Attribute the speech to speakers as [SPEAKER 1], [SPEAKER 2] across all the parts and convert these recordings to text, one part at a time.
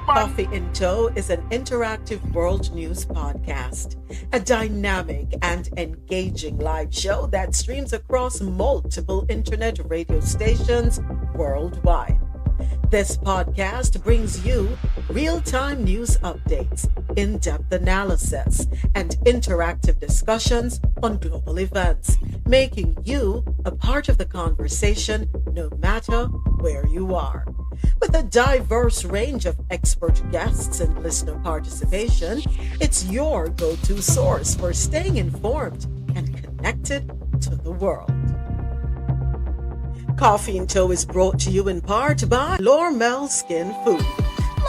[SPEAKER 1] Coffee in Tow is an interactive world news podcast, a dynamic and engaging live show that streams across multiple internet radio stations worldwide. This podcast brings you real time news updates, in depth analysis, and interactive discussions on global events, making you a part of the conversation no matter where you are. With a diverse range of expert guests and listener participation, it's your go to source for staying informed and connected to the world. Coffee in Tow is brought to you in part by Lormel Skin Food.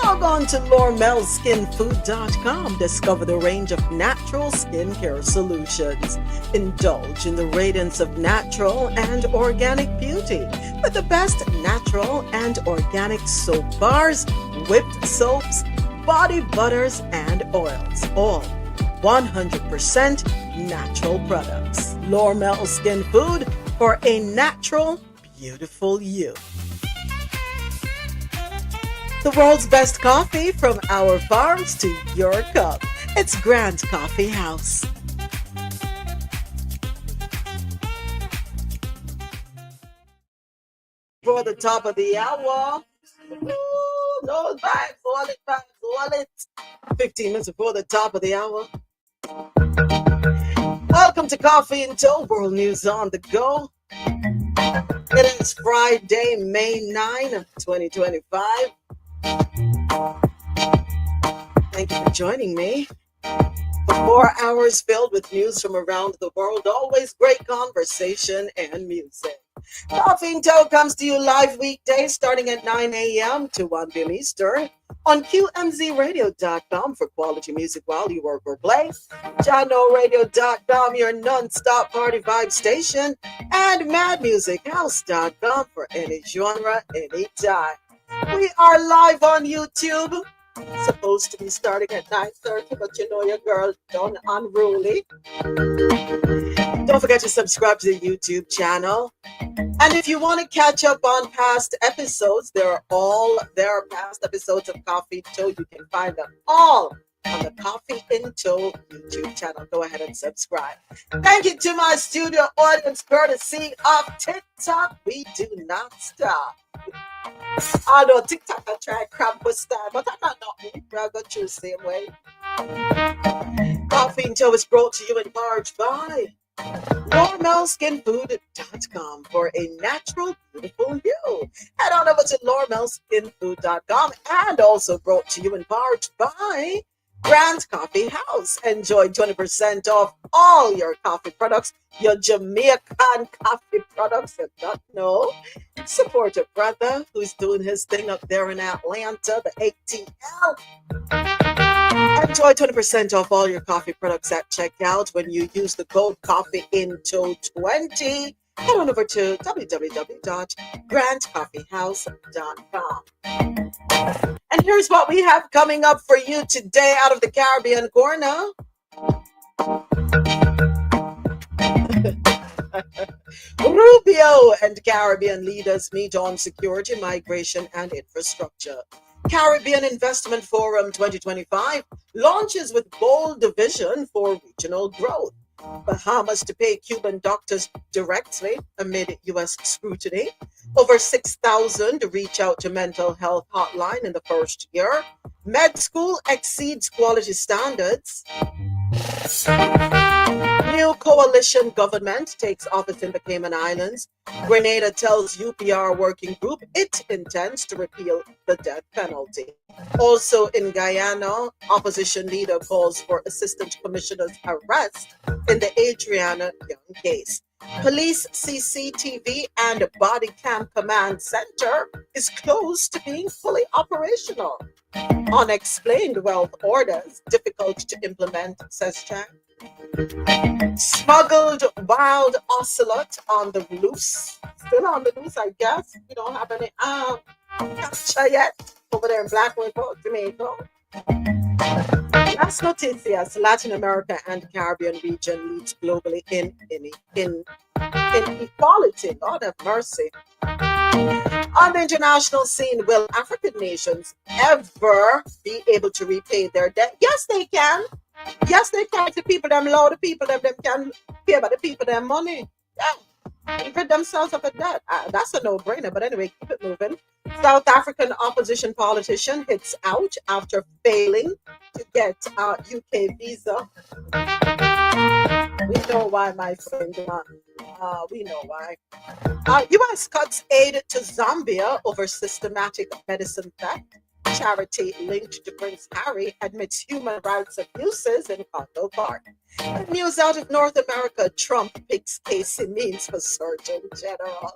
[SPEAKER 1] Log on to lormelskinfood.com. Discover the range of natural skincare solutions. Indulge in the radiance of natural and organic beauty with the best natural and organic soap bars, whipped soaps, body butters, and oils. All 100% natural products. Lormel Skin Food for a natural, beautiful you. The world's best coffee from our farms to your cup. It's Grant Coffee House. For the top of the hour. Ooh, no bags, wallet. 15 minutes before the top of the hour. Welcome to Coffee in Tow, world news on the go. It is Friday, May 9, 2025. Thank you for joining me for 4 hours filled with news from around the world. Always great conversation and music. Coffee in Tow comes to you live weekdays starting at 9 a.m. to 1 p.m. Eastern on QMZRadio.com for quality music while you work or play, JanoRadio.com, your non-stop party vibe station, and MadMusicHouse.com for any genre, anytime. We are live on YouTube. Supposed to be starting at 9:30, but you know your girl done unruly. Don't forget to subscribe to the YouTube channel. And if you want to catch up on past episodes, there are past episodes of Coffee in Tow. You can find them all on the Coffee in Tow YouTube channel. Go ahead and subscribe. Thank you to my studio audience, courtesy of TikTok. We do not stop. I know TikTok I try to crap with style, but I'm not me. I'll go through the same way. Coffee in Tow is brought to you in part by LormelSkinFood.com for a natural, beautiful you. Head on over to LormelSkinFood.com, and also brought to you in part by Grant Coffee House. Enjoy 20% off all your coffee products, your Jamaican coffee products. You don't know. Support your brother who's doing his thing up there in Atlanta, the ATL. Enjoy 20% off all your coffee products at checkout when you use the code COFFEEINTO20. Head on over to www.grantcoffeehouse.com. And here's what we have coming up for you today out of the Caribbean corner. Rubio and Caribbean leaders meet on security, migration, and infrastructure. Caribbean Investment Forum 2025 launches with bold vision for regional growth. Bahamas to pay Cuban doctors directly amid U.S. scrutiny. Over 6,000 reach out to mental health hotline in the first year. Med school exceeds quality standards. New coalition government takes office in the Cayman Islands. Grenada tells UPR working group it intends to repeal the death penalty. Also in Guyana, opposition leader calls for assistant commissioner's arrest in the Adriana Young case. Police CCTV and body cam command center is close to being fully operational. Unexplained wealth orders difficult to implement, says Chan. Smuggled wild ocelot on the loose. Still on the loose, I guess. We don't have any capture yet over there in Blackwood, Jamaica. Las Noticias, Latin America and Caribbean region leads globally in inequality. God have mercy. On the international scene, will African nations ever be able to repay their debt? Yes, they can. Yes, they can. If the people them low, the people them can pay by the people them money. Yeah, and rid themselves of a debt. That's a no-brainer. But anyway, keep it moving. South African opposition politician hits out after failing to get a UK visa. We know why, my friend. We know why. U.S. cuts aid to Zambia over systematic medicine theft. Charity linked to Prince Harry admits human rights abuses in Congo Park. And news out of North America, Trump picks Casey Means for Surgeon General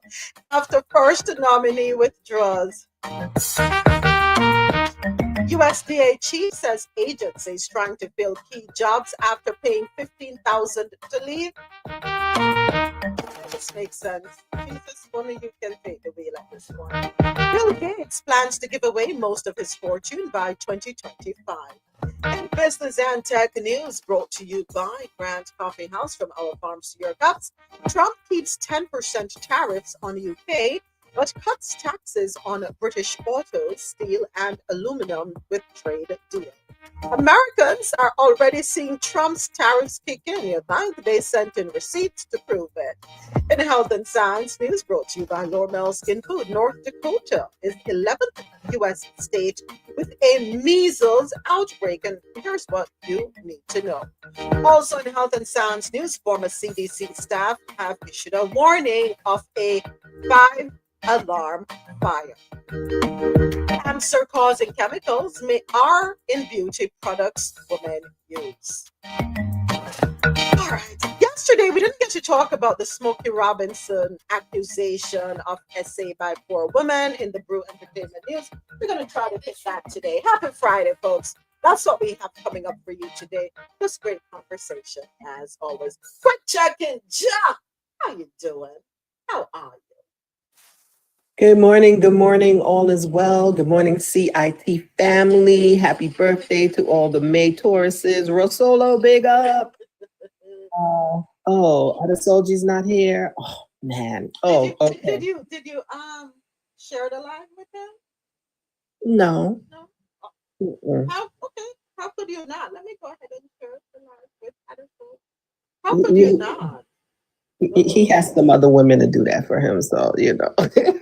[SPEAKER 1] after first nominee withdraws. USDA chief says agencies trying to fill key jobs after paying $15,000 to leave. This makes sense. Jesus, only you can take the wheel at this point. Bill Gates plans to give away most of his fortune by 2025. And business and tech news brought to you by Grant Coffee House, from our farms to your cups. Trump keeps 10% tariffs on UK, but cuts taxes on British autos, steel, and aluminum with trade deal. Americans are already seeing Trump's tariffs kick in. You think they sent in receipts to prove it. In health and science news brought to you by Lormel Skin Food, North Dakota is 11th U.S. state with a measles outbreak. And here's what you need to know. Also in health and science news, former CDC staff have issued a warning of a 5-alarm fire. Cancer-causing chemicals are in beauty products women use. All right. Yesterday, we didn't get to talk about the Smokey Robinson accusation of SA by 4 women in the Brew Entertainment News. We're going to try to hit that today. Happy Friday, folks. That's what we have coming up for you today. Just great conversation, as always. Quick check-in. Ja, how you doing? How are you?
[SPEAKER 2] Good morning. Good morning. All is well. Good morning, CIT family. Happy birthday to all the May Tauruses. Rosolo, big up. Are the soldiers not here? Oh man. Oh, okay.
[SPEAKER 1] Did you share the live with them?
[SPEAKER 2] No.
[SPEAKER 1] No.
[SPEAKER 2] Mm-mm.
[SPEAKER 1] How could you not? Let me go ahead and share the live with Addison. How could you not?
[SPEAKER 2] He has some other women to do that for him, so you know.
[SPEAKER 1] Okay.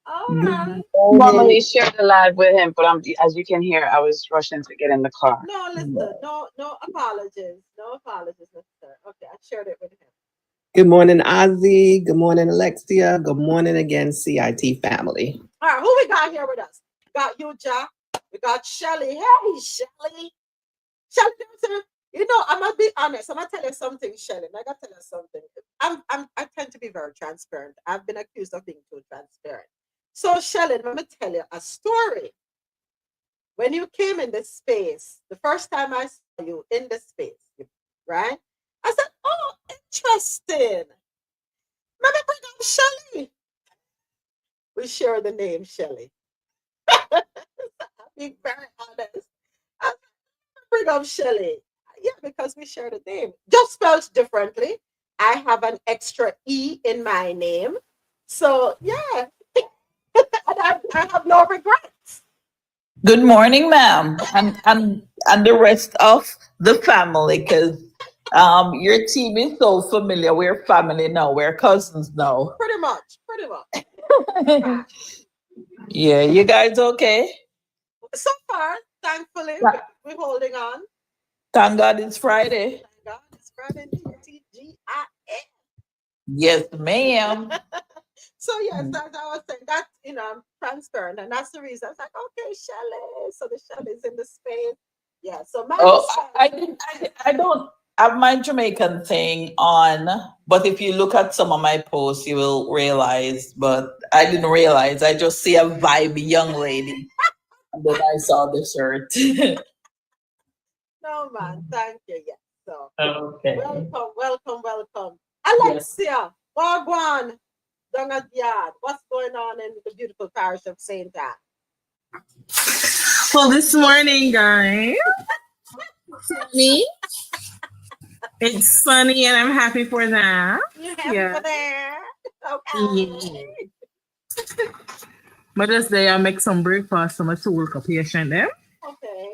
[SPEAKER 1] All right.
[SPEAKER 3] Normally share the live with him, but as you can hear, I was rushing to get in the car.
[SPEAKER 1] No, listen, no apologies. No apologies, necessary. Okay, I shared it with him.
[SPEAKER 2] Good morning, Ozzy. Good morning, Alexia. Good morning again, CIT family.
[SPEAKER 1] All right, who we got here with us? We got you, Jack. We got Shelly. Hey, Shelly. Shelly, you know, I'm gonna be honest. I'm gonna tell you something, Shelly. I gotta tell you something. I tend to be very transparent. I've been accused of being too transparent. So, Shelly, let me tell you a story. When you came in this space, the first time I saw you in the space, right? I said, "Oh, interesting. Let me bring up Shelly." We share the name Shelly. I'm being very honest. I bring up Shelly. Yeah, because we share the name. Just spelled differently. I have an extra E in my name. So, yeah. And I have no regrets.
[SPEAKER 4] Good morning, ma'am, and the rest of the family, because your team is so familiar. We're family now. We're cousins now.
[SPEAKER 1] Pretty much. Right.
[SPEAKER 4] Yeah, you guys okay?
[SPEAKER 1] So far, thankfully, we're holding on.
[SPEAKER 4] Thank God it's Friday.
[SPEAKER 1] Thank God it's Friday. TGIF.
[SPEAKER 4] Yes, ma'am.
[SPEAKER 1] So yes, as I was saying, that's I'm transparent, and that's the reason I was like, okay, Shelly. So the Shelly's in the space. Yeah. So my
[SPEAKER 4] I don't have my Jamaican thing on, but if you look at some of my posts, you will realize. But I didn't realize. I just see a vibe young lady, and then I saw the shirt.
[SPEAKER 1] No man, thank you. Yeah. So
[SPEAKER 4] Okay.
[SPEAKER 1] welcome. Alexia, Wagwan, Donald Yard. What's going on in the beautiful parish of St. Anne?
[SPEAKER 5] Well, this morning, guys, me. It's sunny and I'm happy for that.
[SPEAKER 1] You happy for that? Okay.
[SPEAKER 5] But just there, I make some breakfast for my two worker patient there.
[SPEAKER 1] Okay.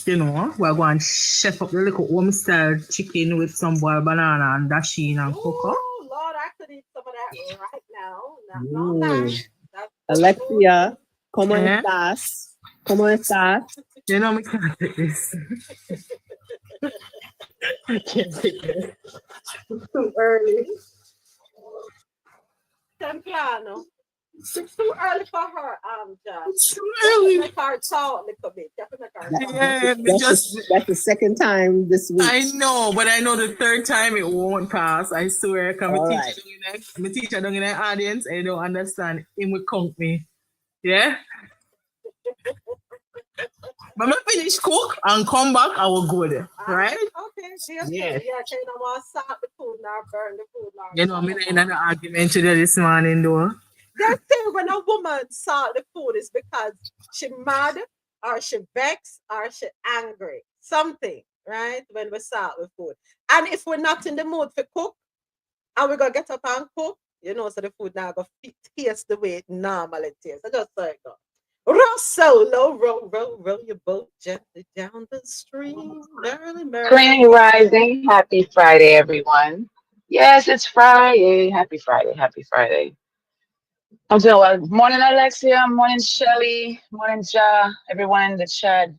[SPEAKER 5] You know, we're going to chef up the little home style chicken with some boiled banana and dasheen and cocoa.
[SPEAKER 1] Oh, Lord, I could eat some of that right now. Not no
[SPEAKER 2] Ooh.
[SPEAKER 1] lie. That's good food.
[SPEAKER 2] Alexia, ¿cómo
[SPEAKER 5] Eh?
[SPEAKER 2] estás? ¿Cómo estás?
[SPEAKER 5] You know, me can't take this. I can't take this.
[SPEAKER 2] Too early.
[SPEAKER 1] Temprano. It's too early for her, Josh.
[SPEAKER 5] It's too
[SPEAKER 1] You have to
[SPEAKER 5] early.
[SPEAKER 1] make her talk a little bit. You have to make her talk.
[SPEAKER 5] Yeah,
[SPEAKER 2] That's the second time this week.
[SPEAKER 5] I know, but I know the third time it won't pass. I swear. Cause
[SPEAKER 2] All
[SPEAKER 5] my teacher down in the audience, and don't understand. Him will count me. Yeah. But I finish cook and come back, I will go there. Right?
[SPEAKER 1] Okay, yes. Yeah, can you want to salt the food now, burn the food now.
[SPEAKER 5] You know, I'm in an argument today this morning, though.
[SPEAKER 1] They say when a woman salt the food is because she mad or she vexed or she angry. Something, right? When we salt the food. And if we're not in the mood for cook, and we're gonna get up and cook, so the food now go taste the way it normally tastes. I just say go. Roll solo, roll your boat gently down the stream. Merrily,
[SPEAKER 3] Grand
[SPEAKER 1] merrily.
[SPEAKER 3] Rising. Happy Friday, everyone. Yes, it's Friday. Happy Friday. Happy Friday. I'm doing well. Morning, Alexia. Morning, Shelly. Morning, Ja. Everyone in the chat.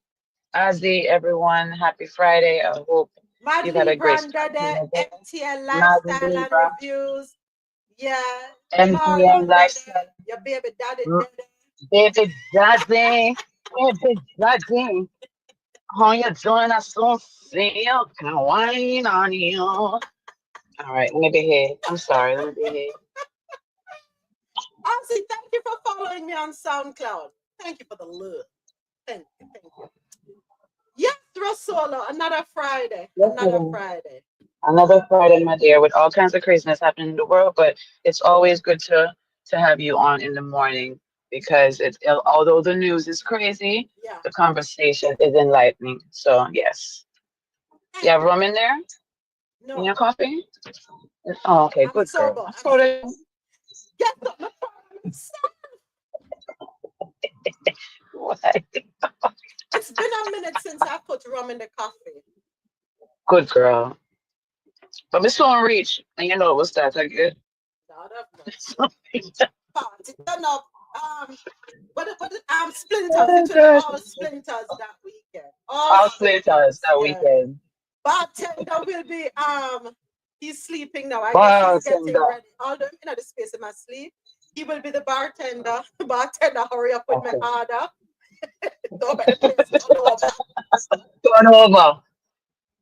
[SPEAKER 3] Azzy, everyone. Happy Friday. I hope
[SPEAKER 1] Mad
[SPEAKER 3] you've had a great
[SPEAKER 1] Libra
[SPEAKER 3] start
[SPEAKER 1] under
[SPEAKER 3] to
[SPEAKER 1] the
[SPEAKER 3] your day.
[SPEAKER 1] MTN
[SPEAKER 3] Madam
[SPEAKER 1] lifestyle and
[SPEAKER 3] Libra,
[SPEAKER 1] reviews. Yeah.
[SPEAKER 3] MPN
[SPEAKER 1] Marlon Daddy,
[SPEAKER 3] Lifestyle.
[SPEAKER 1] your baby daddy
[SPEAKER 3] Mm,
[SPEAKER 1] daddy.
[SPEAKER 3] Baby Daddy. Baby Daddy. How you doing? I so feel can wine on you. All right, let me behave. I'm sorry. Let me behave.
[SPEAKER 1] Obviously, thank you for following me on SoundCloud. Thank you for the love. Thank you. Yes, Rosolo, another Friday.
[SPEAKER 3] Yes,
[SPEAKER 1] Another
[SPEAKER 3] madam.
[SPEAKER 1] Friday.
[SPEAKER 3] Another Friday, my dear, with all kinds of craziness happening in the world, but it's always good to have you on in the morning because it's although the news is crazy,
[SPEAKER 1] Yeah.
[SPEAKER 3] the conversation is enlightening. So yes, you have rum in there in your
[SPEAKER 1] No,
[SPEAKER 3] coffee. Oh, okay,
[SPEAKER 1] I'm
[SPEAKER 3] good girl.
[SPEAKER 1] sober.
[SPEAKER 3] I told her.
[SPEAKER 1] Get up, no problem.
[SPEAKER 3] What?
[SPEAKER 1] It's been a minute since I put rum in the coffee.
[SPEAKER 3] Good girl. But Miss Sloan reach, and you know it was that good.
[SPEAKER 1] God of mercy. Party. Turn up. Splinters. It will be all splinters that weekend. All
[SPEAKER 3] I'll say to us
[SPEAKER 1] splinters.
[SPEAKER 3] that
[SPEAKER 1] Yeah.
[SPEAKER 3] weekend.
[SPEAKER 1] Bartender will be he's sleeping now. I guess he's getting
[SPEAKER 3] Bartender.
[SPEAKER 1] ready. Although I'm in the space of my sleep, he will be the bartender. Bartender, hurry up with my
[SPEAKER 3] Okay.
[SPEAKER 1] order. Don't make the place turn over.
[SPEAKER 3] Turn over.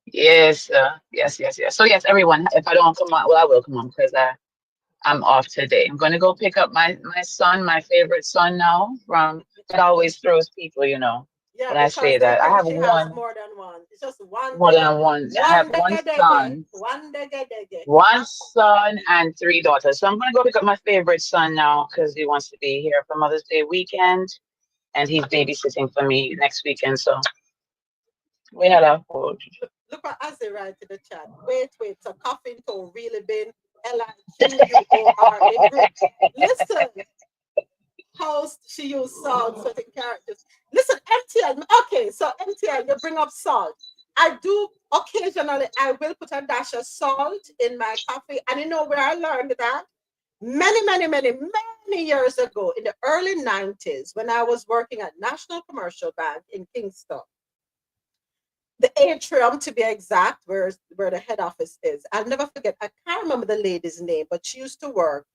[SPEAKER 3] Yes, yes. So yes, everyone. If I don't come on, well, I will come on because I'm off today. I'm gonna go pick up my son, my favorite son now. From that always throws people,
[SPEAKER 1] Yeah,
[SPEAKER 3] when I
[SPEAKER 1] because
[SPEAKER 3] say
[SPEAKER 1] they
[SPEAKER 3] that. I
[SPEAKER 1] think
[SPEAKER 3] have
[SPEAKER 1] she has
[SPEAKER 3] one
[SPEAKER 1] more than one. It's just one
[SPEAKER 3] more
[SPEAKER 1] dege,
[SPEAKER 3] than one. I have
[SPEAKER 1] one
[SPEAKER 3] one
[SPEAKER 1] dege dege,
[SPEAKER 3] son,
[SPEAKER 1] one dege dege.
[SPEAKER 3] one son, and three daughters. So I'm gonna go pick up my favorite son now because he wants to be here for Mother's Day weekend, and he's babysitting for me next weekend. So we had a whole.
[SPEAKER 1] Look at Azzy right in the chat. Wait. So coughing to really been LIGUOR group. Listen, host, she used salt, certain characters. Listen, MTL. Okay, so MTL, you bring up salt. I do occasionally, I will put a dash of salt in my coffee. And you know where I learned that? Many years ago, in the early 90s, when I was working at National Commercial Bank in Kingston, the atrium to be exact, where the head office is. I'll never forget, I can't remember the lady's name, but she used to work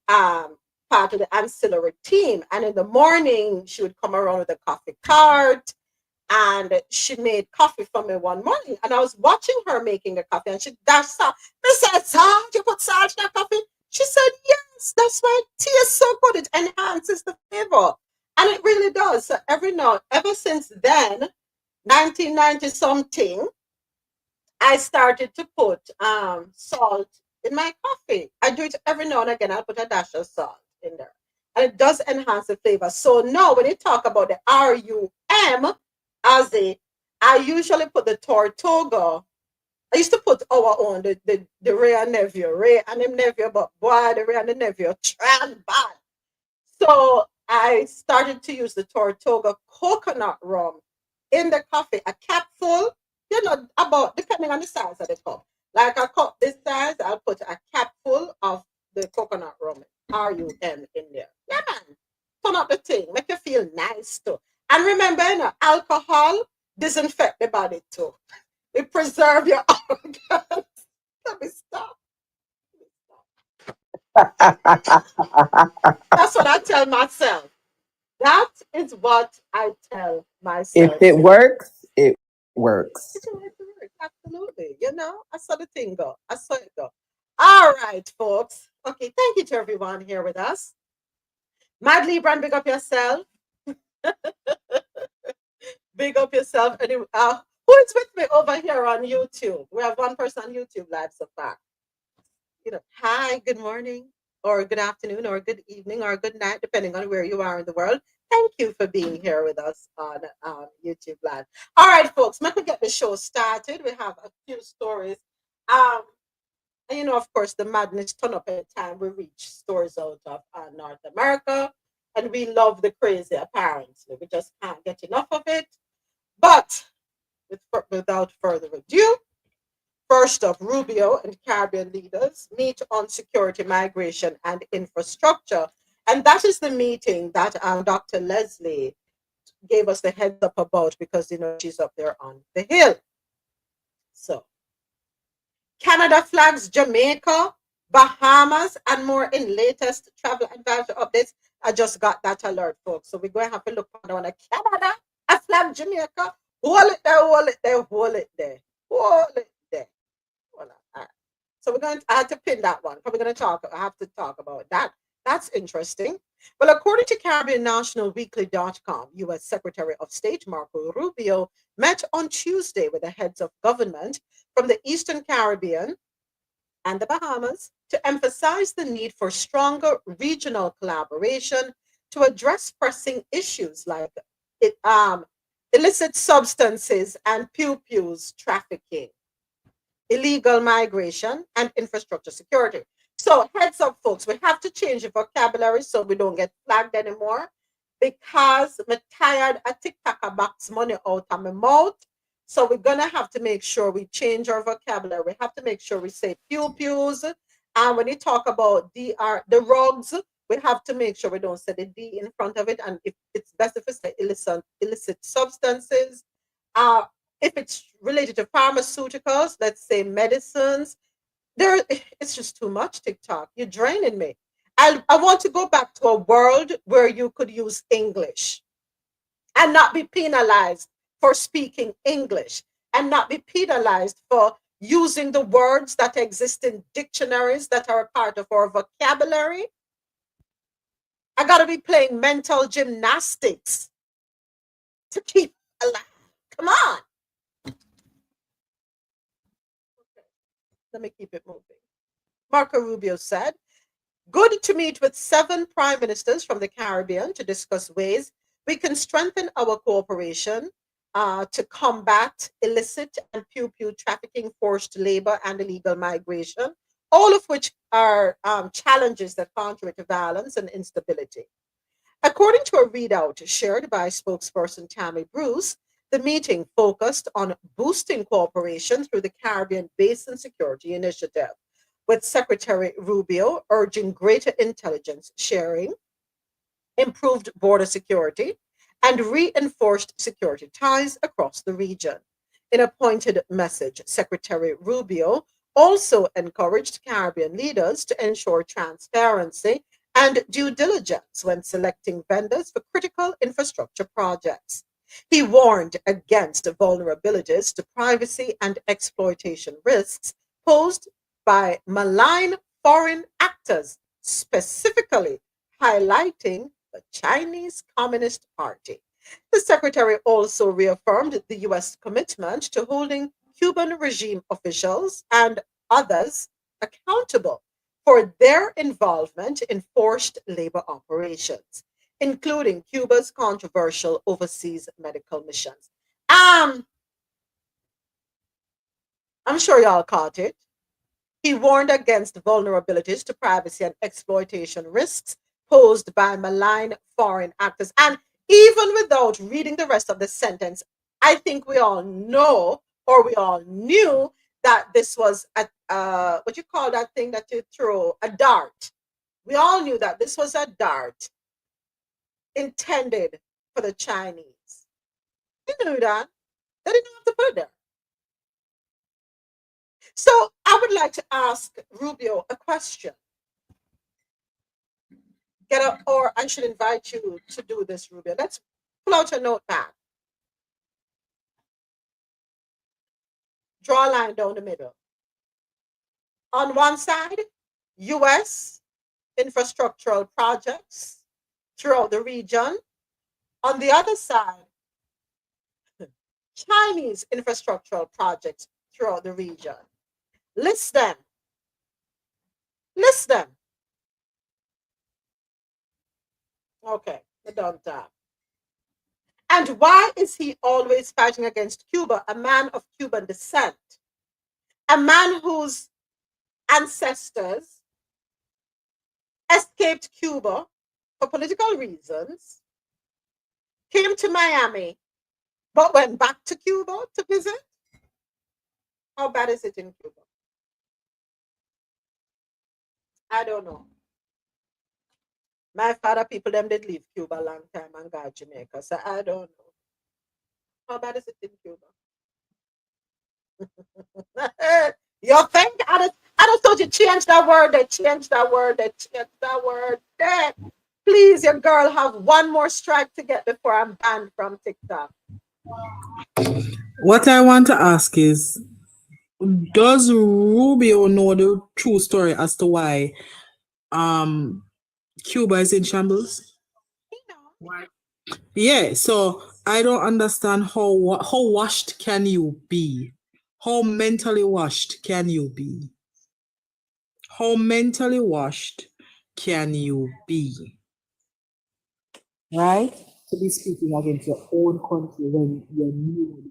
[SPEAKER 1] part of the ancillary team. And in the morning, she would come around with a coffee cart and she made coffee for me one morning. And I was watching her making the coffee and she dashed salt. I said, salt, you put salt in your coffee? She said, yes, that's why it tastes so good. It enhances the flavor. And it really does. So ever since then, 1990 something, I started to put salt in my coffee. I do it every now and again. I'll put a dash of salt in there. And it does enhance the flavor. So now when you talk about the RUM, I usually put the Tortuga I used to put our own, the Ray and nephew, Ray and him nephew, but boy, the Ray and the nephew trying bad. So I started to use the Tortuga coconut rum in the coffee, a capful, about depending on the size of the cup. Like a cup this size, I'll put a capful of the coconut rum, RUM, in there. Yeah, man. Turn up the thing, make you feel nice too. And remember, alcohol disinfect the body too. It preserve your organs. Let me stop. That's what I tell myself. That is what I tell
[SPEAKER 2] If
[SPEAKER 1] myself.
[SPEAKER 2] it works, it works.
[SPEAKER 1] It will work. Absolutely. I saw the thing go. I saw it go. All right, folks. Okay, thank you to everyone here with us. Madly Brand, big up yourself. Big up yourself. And who is with me over here on YouTube? We have one person on YouTube live so far. Hi, good morning, or good afternoon, or good evening, or good night, depending on where you are in the world. Thank you for being here with us on YouTube Live. All right, folks, let me get the show started. We have a few stories. And of course, the madness turn up any time we reach stores out of North America. And we love the crazy, apparently. We just can't get enough of it. But without further ado, first up, Rubio and Caribbean leaders meet on security, migration, and infrastructure. And that is the meeting that Dr. Leslie gave us the heads up about because, she's up there on the hill. So, Canada flags Jamaica, Bahamas, and more in latest travel advisory updates. I just got that alert, folks. So we're going to have to look on a Canada, a flag Jamaica. Hold it there, hold it there, hold it there, hold it there. Hold on. All right. So I had to pin that one. We're going to I have to talk about that. That's interesting. Well, according to Caribbean National Weekly.com, U.S. Secretary of State Marco Rubio met on Tuesday with the heads of government from the Eastern Caribbean and the Bahamas to emphasize the need for stronger regional collaboration to address pressing issues like illicit substances and pew-pews trafficking, illegal migration, and infrastructure security. So, heads up, folks, we have to change the vocabulary so we don't get flagged anymore because I'm tired of TikTok box money out of my mouth. So, we're going to have to make sure we change our vocabulary. We have to make sure we say pew pews. And when you talk about the rugs, we have to make sure we don't say the D in front of it. And if it's best if we say illicit substances. If it's related to pharmaceuticals, let's say medicines, it's just too much, TikTok. You're draining me. I want to go back to a world where you could use English and not be penalized for speaking English and not be penalized for using the words that exist in dictionaries that are a part of our vocabulary. I got to be playing mental gymnastics to keep alive. Come on. Let me keep it moving. Marco Rubio said, good to meet with 7 prime ministers from the Caribbean to discuss ways we can strengthen our cooperation to combat illicit and pew-pew trafficking, forced labor, and illegal migration, all of which are challenges that contribute to violence and instability. According to a readout shared by spokesperson Tammy Bruce, the meeting focused on boosting cooperation through the Caribbean Basin Security Initiative, with Secretary Rubio urging greater intelligence sharing, improved border security, and reinforced security ties across the region. In a pointed message, Secretary Rubio also encouraged Caribbean leaders to ensure transparency and due diligence when selecting vendors for critical infrastructure projects. He warned against vulnerabilities to privacy and exploitation risks posed by malign foreign actors, specifically highlighting the Chinese Communist Party. The secretary also reaffirmed the U.S. commitment to holding Cuban regime officials and others accountable for their involvement in forced labor operations, including Cuba's controversial overseas medical missions. I'm sure y'all caught it. He warned against vulnerabilities to privacy and exploitation risks posed by malign foreign actors. And even without reading the rest of the sentence, I think we all know or we all knew that this was a what you call that thing that you throw, a dart. We all knew that this was a dart intended for the Chinese. They knew that. They didn't have to put it there. So I would like to ask Rubio a question. Or I should invite you to do this, Rubio. Let's pull out your notepad. Draw a line down the middle. On one side, US infrastructural projects throughout the region. On the other side, Chinese infrastructural projects throughout the region. List them. List them. Okay, the done that. And why is he always fighting against Cuba, a man of Cuban descent? A man whose ancestors escaped Cuba for political reasons, came to Miami, but went back to Cuba to visit? How bad is it in Cuba? I don't know. My father people them did leave Cuba a long time and got Jamaica, so I don't know. How bad is it in Cuba? You think I just told you change that word, they changed that word, they changed that word. Please, your girl have one more strike to get before I'm banned from TikTok.
[SPEAKER 5] What I want to ask is, does Rubio know the true story as to why Cuba is in shambles? Why? Yeah, so I don't understand how washed can you be? How mentally washed can you be? How mentally washed can you be? Right? To be speaking against your own country when you knew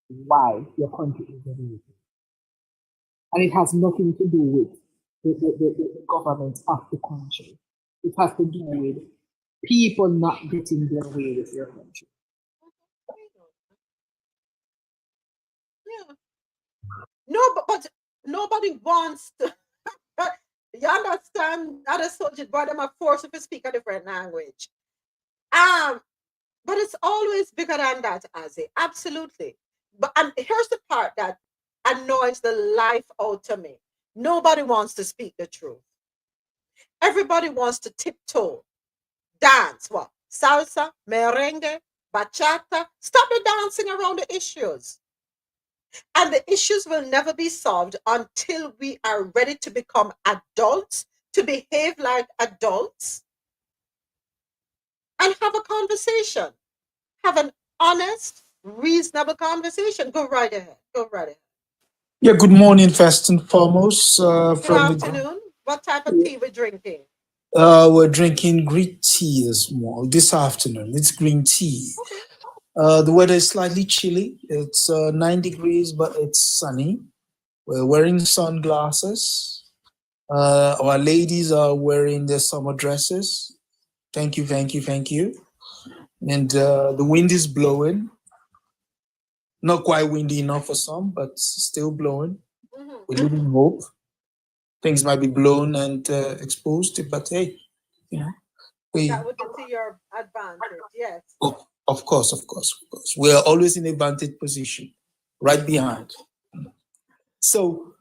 [SPEAKER 5] why your country is the way. And it has nothing to do with the government of the country. It has to do with people not getting their way with your country.
[SPEAKER 1] Yeah. No, but nobody wants to. You understand? Other soldiers, boy, them are forced to speak a different language. But it's always bigger than that, Azzy. Absolutely. But and here's the part that annoys the life out of me. Nobody wants to speak the truth. Everybody wants to tiptoe, dance. What? Salsa, merengue, bachata. Stop the dancing around the issues. And the issues will never be solved until we are ready to become adults, to behave like adults, and have a conversation. Have an honest, reasonable conversation. Go right ahead. Go right ahead.
[SPEAKER 6] Yeah, good morning, first and foremost.
[SPEAKER 1] Good
[SPEAKER 6] From
[SPEAKER 1] afternoon. What type of tea we're drinking?
[SPEAKER 6] we're drinking green tea this afternoon. It's green tea. The weather is slightly chilly. It's 9 degrees, but it's sunny. We're wearing sunglasses. Our ladies are wearing their summer dresses. Thank you, thank you, thank you. And the wind is blowing. Not quite windy enough for some, but still blowing. We live in hope. Things might be blown and exposed, but hey, you know,
[SPEAKER 1] That would be to your advantage, yes.
[SPEAKER 6] Of course. We are always in a vantage position, right behind. So,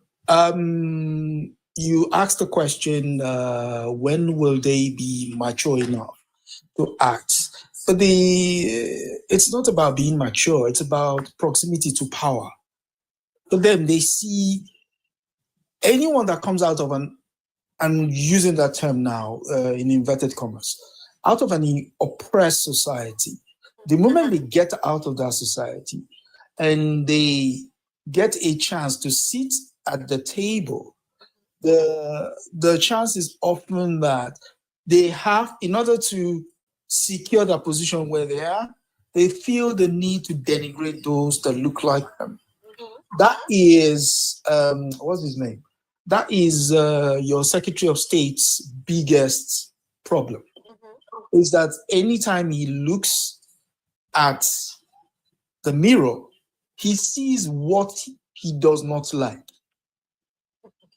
[SPEAKER 6] you asked the question, when will they be mature enough to act? But it's not about being mature, it's about proximity to power. For them, they see anyone that comes out of I'm using that term now in inverted commas, out of an oppressed society. The moment they get out of that society and they get a chance to sit at the table, the chance is often that they have, in order to secure the position where they are, they feel the need to denigrate those that look like them. That is, what's his name? That is your Secretary of State's biggest problem. Is that anytime he looks at the mirror, he sees what he does not like.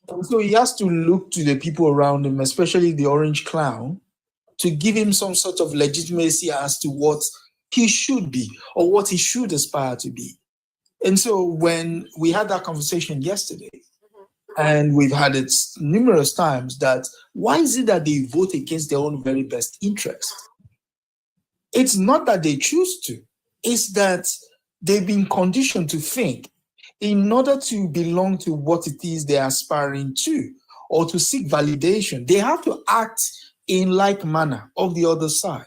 [SPEAKER 6] And so he has to look to the people around him, especially the orange clown, to give him some sort of legitimacy as to what he should be or what he should aspire to be. And so when we had that conversation yesterday, and we've had it numerous times, that why is it that they vote against their own very best interest? It's not that they choose to, it's that they've been conditioned to think in order to belong to what it is they're aspiring to or to seek validation, they have to act in like manner of the other side,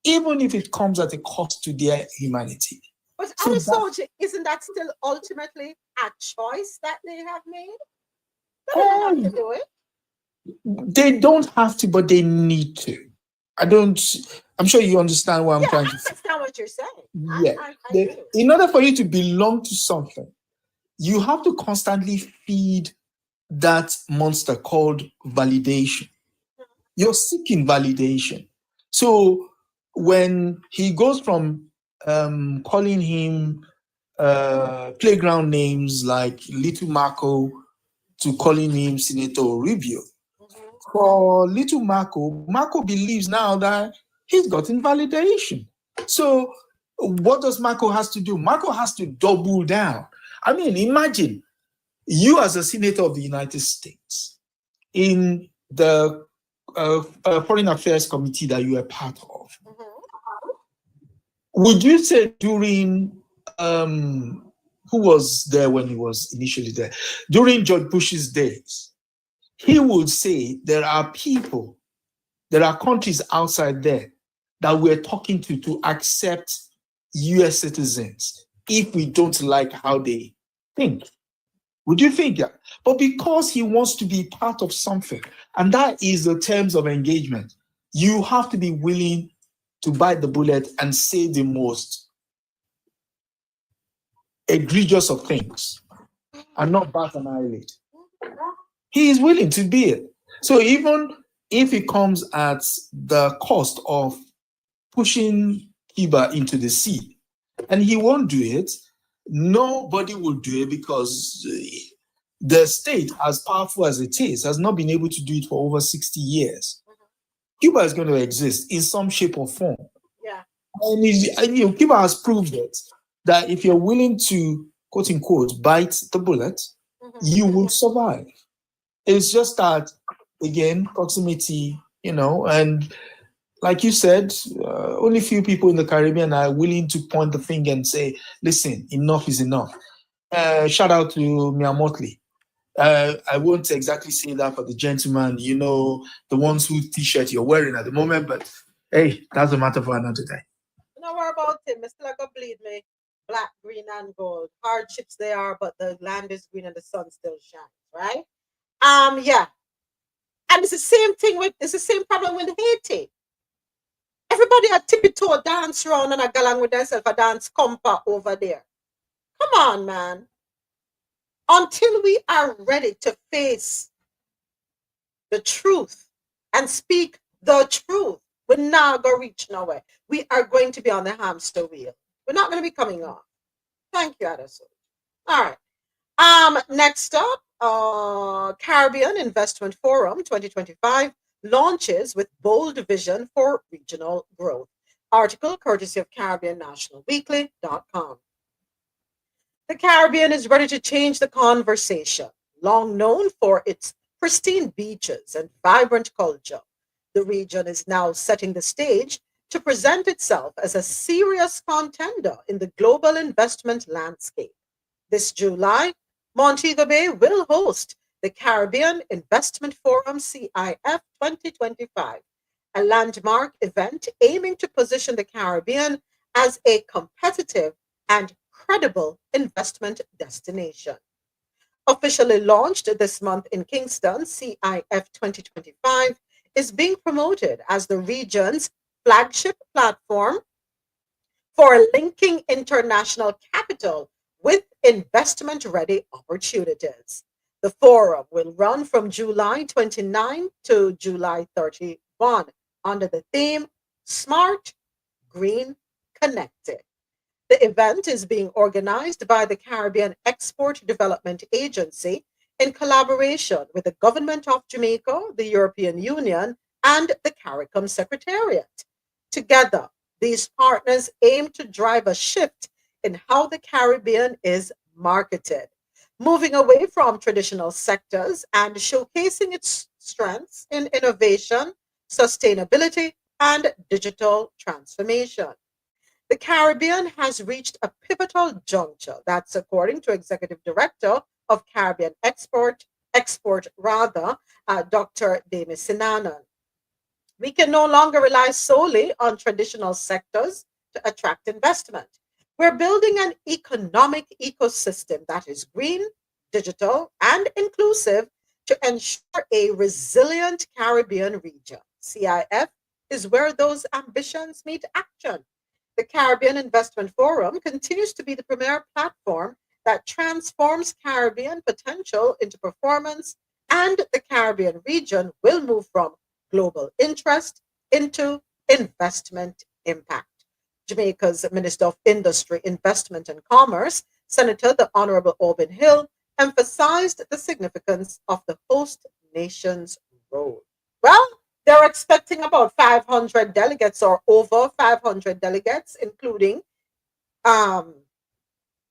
[SPEAKER 6] even if it comes at a cost to their humanity.
[SPEAKER 1] But also, isn't that still ultimately a choice that they have made? They don't have to do it.
[SPEAKER 6] They don't have to, but they need to. I'm sure you understand what I'm trying to say.
[SPEAKER 1] I understand what you're saying.
[SPEAKER 6] Yeah. In order for you to belong to something, you have to constantly feed that monster called validation. You're seeking validation. So when he goes from calling him playground names like Little Marco to calling him Senator Rubio, for Little Marco, Marco believes now that he's gotten validation. So what does Marco has to do? Marco has to double down. I mean, imagine you as a senator of the United States in the Foreign Affairs Committee that you are part of. Would you say during, who was there when he was initially there? During George Bush's days, he would say there are people, there are countries outside there that we're talking to accept US citizens if we don't like how they think. Would you think that? But because he wants to be part of something, and that is the terms of engagement, you have to be willing to bite the bullet and say the most egregious of things and not bat an eyelid. He is willing to be it. So even if it comes at the cost of pushing Cuba into the sea, and he won't do it, nobody will do it because the state, as powerful as it is, has not been able to do it for over 60 years. Cuba is going to exist in some shape or form.
[SPEAKER 1] Yeah.
[SPEAKER 6] And Cuba has proved it, that if you're willing to, quote unquote, bite the bullet, you will survive. It's just that, again, proximity, and like you said, only few people in the Caribbean are willing to point the finger and say, listen, enough is enough. Shout out to Mia Motley. I won't exactly say that for the gentleman, the ones whose t-shirt you're wearing at the moment, but hey, that's a matter for another day.
[SPEAKER 1] Don't worry about him. It's still gonna bleed me. Black, green, and gold. Hardships they are, but the land is green and the sun still shines, right? Yeah. And it's the same thing it's the same problem with Haiti. Everybody a tippy-toe dance around and a galang with themselves a dance compa over there. Come on, man. Until we are ready to face the truth and speak the truth, we're not going to reach nowhere. We are going to be on the hamster wheel. We're not going to be coming off. Thank you, Addison. All right. Next up, Caribbean Investment Forum 2025 launches with bold vision for regional growth. Article courtesy of CaribbeanNationalWeekly.com. The Caribbean is ready to change the conversation. Long known for its pristine beaches and vibrant culture, the region is now setting the stage to present itself as a serious contender in the global investment landscape. This July, Montego Bay will host the Caribbean Investment Forum CIF 2025, a landmark event aiming to position the Caribbean as a competitive and credible investment destination. Officially launched this month in Kingston, CIF 2025 is being promoted as the region's flagship platform for linking international capital with investment-ready opportunities. The forum will run from July 29 to July 31 under the theme Smart, Green, Connected. The event is being organized by the Caribbean Export Development Agency in collaboration with the Government of Jamaica, the European Union, and the CARICOM Secretariat. Together, these partners aim to drive a shift in how the Caribbean is marketed, moving away from traditional sectors and showcasing its strengths in innovation, sustainability, and digital transformation. The Caribbean has reached a pivotal juncture. That's according to Executive Director of Caribbean Export rather, Dr. Demis Sinanan. We can no longer rely solely on traditional sectors to attract investment. We're building an economic ecosystem that is green, digital, and inclusive to ensure a resilient Caribbean region. CIF is where those ambitions meet action. The Caribbean Investment Forum continues to be the premier platform that transforms Caribbean potential into performance, and the Caribbean region will move from global interest into investment impact. Jamaica's Minister of Industry, Investment and Commerce, Senator the Honorable Auburn Hill, emphasized the significance of the host nation's role. Well, they're expecting about 500 delegates or over 500 delegates, including um,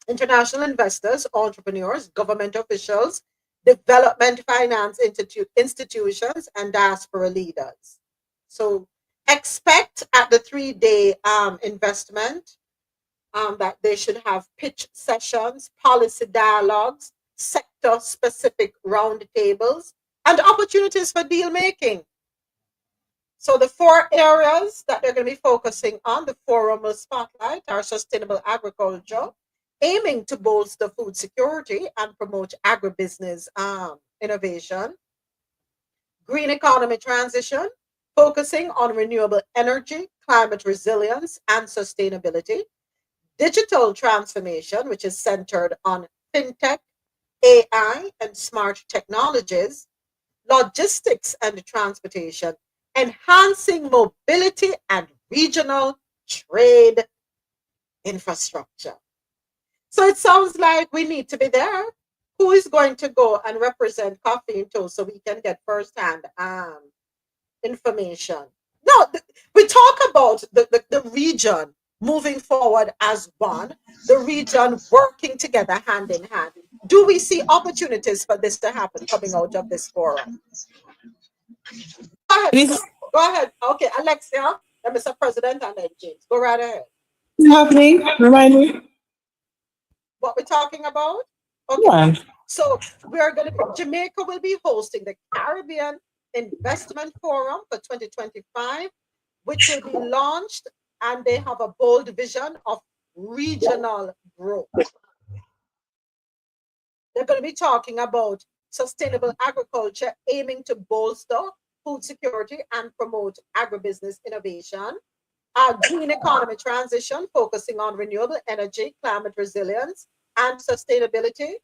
[SPEAKER 1] international investors, entrepreneurs, government officials, development finance institutions, and diaspora leaders. So expect at the 3 day investment that they should have pitch sessions, policy dialogues, sector specific roundtables, and opportunities for deal making. So the four areas that they're going to be focusing on, the forum will spotlight are sustainable agriculture, aiming to bolster food security and promote agribusiness innovation, green economy transition, focusing on renewable energy, climate resilience, and sustainability, digital transformation, which is centered on fintech, AI, and smart technologies, logistics and transportation, enhancing mobility and regional trade infrastructure. So it sounds like we need to be there. Who is going to go and represent Coffee and Toast so we can get firsthand information? No, we talk about the region moving forward as one, the region working together hand in hand. Do we see opportunities for this to happen coming out of this forum? Go ahead.
[SPEAKER 5] It is
[SPEAKER 1] Go ahead. Okay, Alexia, Mr. President, and then James. Go right ahead.
[SPEAKER 5] happening. Remind me.
[SPEAKER 1] What we're talking about? Okay.
[SPEAKER 5] Yeah.
[SPEAKER 1] So we're going to be, Jamaica will be hosting the Caribbean Investment Forum for 2025, which will be launched, and they have a bold vision of regional growth. They're going to be talking about sustainable agriculture, aiming to bolster food security and promote agribusiness innovation. Green economy transition, focusing on renewable energy, climate resilience, and sustainability.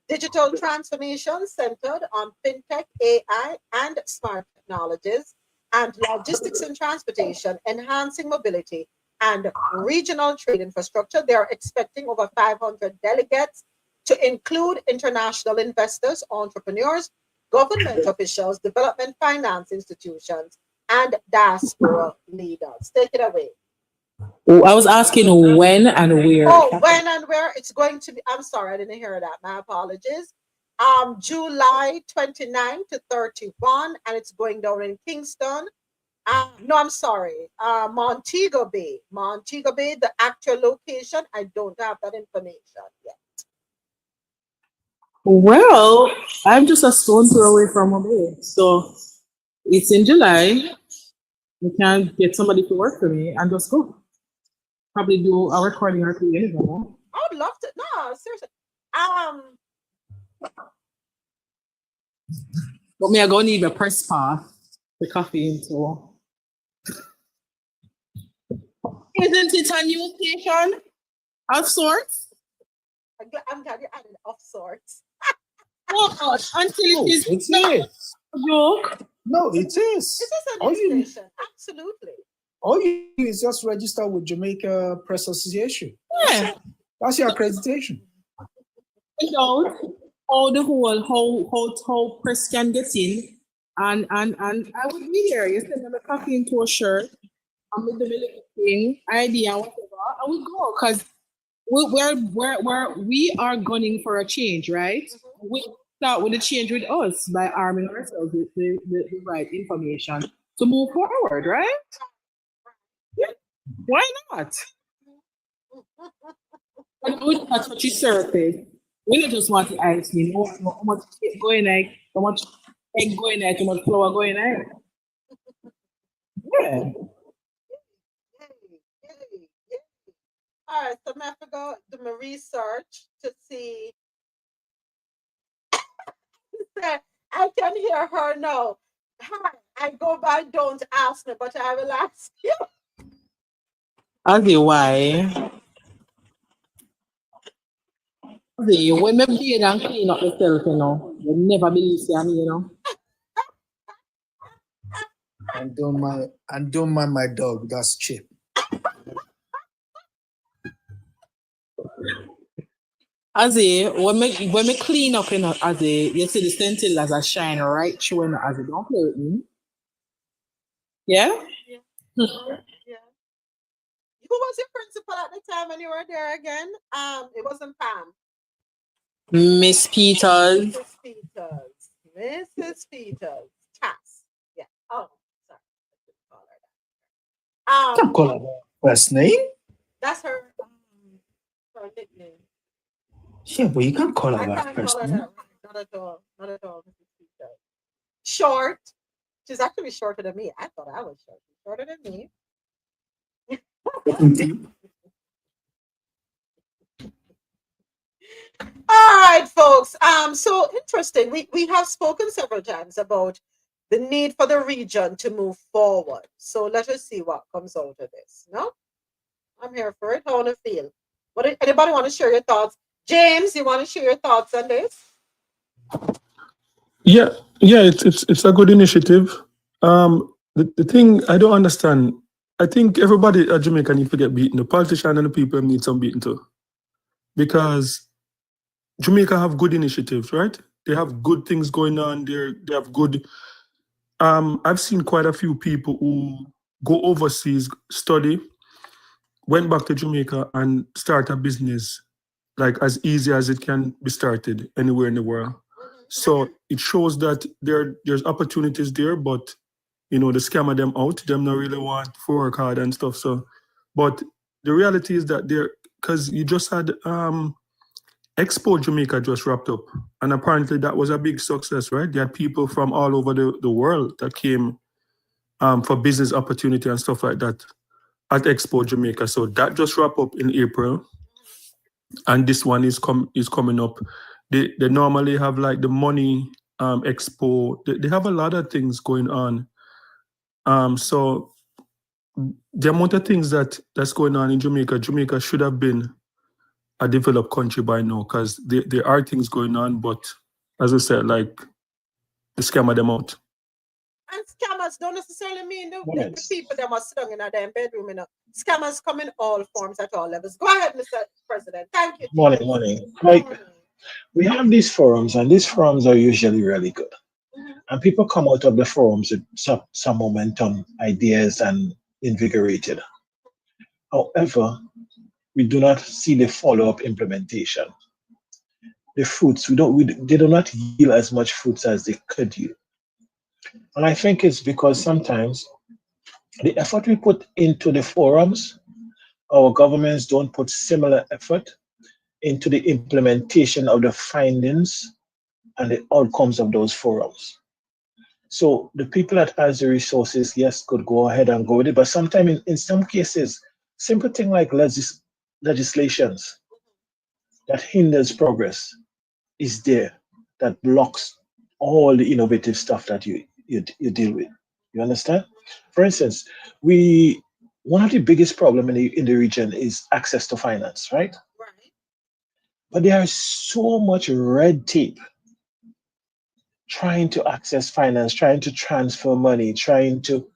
[SPEAKER 1] Digital transformation centered on fintech, AI, and smart technologies. And logistics and transportation, enhancing mobility and regional trade infrastructure. They are expecting over 500 delegates to include international investors, entrepreneurs, government officials, development finance institutions, and diaspora leaders. Take it away.
[SPEAKER 5] Oh, I was asking when and where.
[SPEAKER 1] Oh, when and where it's going to be. I'm sorry, I didn't hear that. My apologies. July 29 to 31, and it's going down in Kingston. No, I'm sorry. Montego Bay. Montego Bay, the actual location, I don't have that information yet.
[SPEAKER 5] Well, I'm just a stone throw away from Mobile. So it's in July. We can get somebody to work for me and just go. Probably do a recording or two.
[SPEAKER 1] I would love to. No, seriously.
[SPEAKER 5] But me, I go need a press pass, the coffee into. Isn't it a new station of sorts?
[SPEAKER 1] I'm glad you added of sorts.
[SPEAKER 5] What? Until
[SPEAKER 6] No,
[SPEAKER 5] it is
[SPEAKER 6] it
[SPEAKER 5] not
[SPEAKER 6] is.
[SPEAKER 5] a joke.
[SPEAKER 6] No, it
[SPEAKER 1] It
[SPEAKER 6] is.
[SPEAKER 1] is a
[SPEAKER 6] All
[SPEAKER 1] news
[SPEAKER 6] you
[SPEAKER 1] station. Absolutely.
[SPEAKER 6] all you do is just register with Jamaica Press Association.
[SPEAKER 5] Yeah.
[SPEAKER 6] That's your accreditation.
[SPEAKER 5] Find out how the whole how press can get in, and I would be there. You send them a coffee into a shirt, and with the little thing, idea, and whatever, and we go because we are gunning for a change, right? We start with the change with us by arming ourselves with the right information to move forward, right? Yeah. Why not? And we touch what you surface. We don't just want the ice cream. We want how much cake going like, how much egg going like, how much flour going like. Yeah.
[SPEAKER 1] Yay, yay, yay. All right, so I'm going to go do my research to see. I can hear her now. Hi, I go by don't ask me, but I will ask you.
[SPEAKER 5] Ozzy, why? Ozzy, when me bathe and clean up myself, you never believe me.
[SPEAKER 6] And don't mind my dog. That's Chip.
[SPEAKER 5] Ozzy, when me clean up, Ozzy, you see the scentillas are shine right through, Ozzy. Don't play with me. Yeah?
[SPEAKER 1] Yeah. Yeah. Who was your principal at the time when you were there again? It wasn't Pam.
[SPEAKER 5] Miss Peters.
[SPEAKER 1] Mrs. Peters. Mrs. Peters. Cass. Yeah. Oh, sorry. I couldn't call her that.
[SPEAKER 6] Can't call her by first name.
[SPEAKER 1] That's her nickname.
[SPEAKER 6] Yeah, but you can't call her
[SPEAKER 1] I
[SPEAKER 6] by
[SPEAKER 1] can't
[SPEAKER 6] first
[SPEAKER 1] call her
[SPEAKER 6] name.
[SPEAKER 1] that. Not at all. Not at all, Mrs. Peters. Short. She's actually shorter than me. I thought I was short. She's shorter than me. All right, folks. So interesting. We have spoken several times about the need for the region to move forward. So let us see what comes out of this. No, I'm here for it. How want to feel? Anybody want to share your thoughts? James, you want to share your thoughts on this?
[SPEAKER 7] Yeah, yeah, it's a good initiative. The thing I don't understand, I think everybody at Jamaica need to get beaten. The politician and the people need some beaten too, because Jamaica have good initiatives, right? They have good things going on. They have good. I've seen quite a few people who go overseas, study, went back to Jamaica and start a business like as easy as it can be started anywhere in the world. So it shows that there's opportunities there, but the scammer them out. Them not really want to work hard and stuff. So, but the reality is that because you just had Expo Jamaica just wrapped up, and apparently that was a big success, right? They had people from all over the world that came for business opportunity and stuff like that at Expo Jamaica. So that just wrapped up in April, and this one is coming up. They normally have like the money expo. They have a lot of things going on. So the amount of things that's going on in Jamaica should have been a developed country by now, because there are things going on, but as I said, like the scammer them out.
[SPEAKER 1] And scammers don't necessarily mean the
[SPEAKER 8] Yes.
[SPEAKER 1] people that are sitting in their bedroom. Scammers come in all forms at all levels. Go ahead, Mr. President. Thank you.
[SPEAKER 8] Morning,
[SPEAKER 1] James.
[SPEAKER 8] morning. Like we have these forums, and these forums are usually really good. And people come out of the forums with some momentum, ideas, and invigorated. However, we do not see the follow-up implementation. The fruits, they do not yield as much fruits as they could yield. And I think it's because sometimes the effort we put into the forums, our governments don't put similar effort into the implementation of the findings and the outcomes of those forums. So the people that has the resources, yes, could go ahead and go with it. But sometimes in some cases, simple thing like legislations that hinders progress is there, that blocks all the innovative stuff that you deal with. You understand? For instance, one of the biggest problem in the region is access to finance, right?
[SPEAKER 1] Right.
[SPEAKER 8] But there is so much red tape trying to access finance, trying to transfer money, trying to,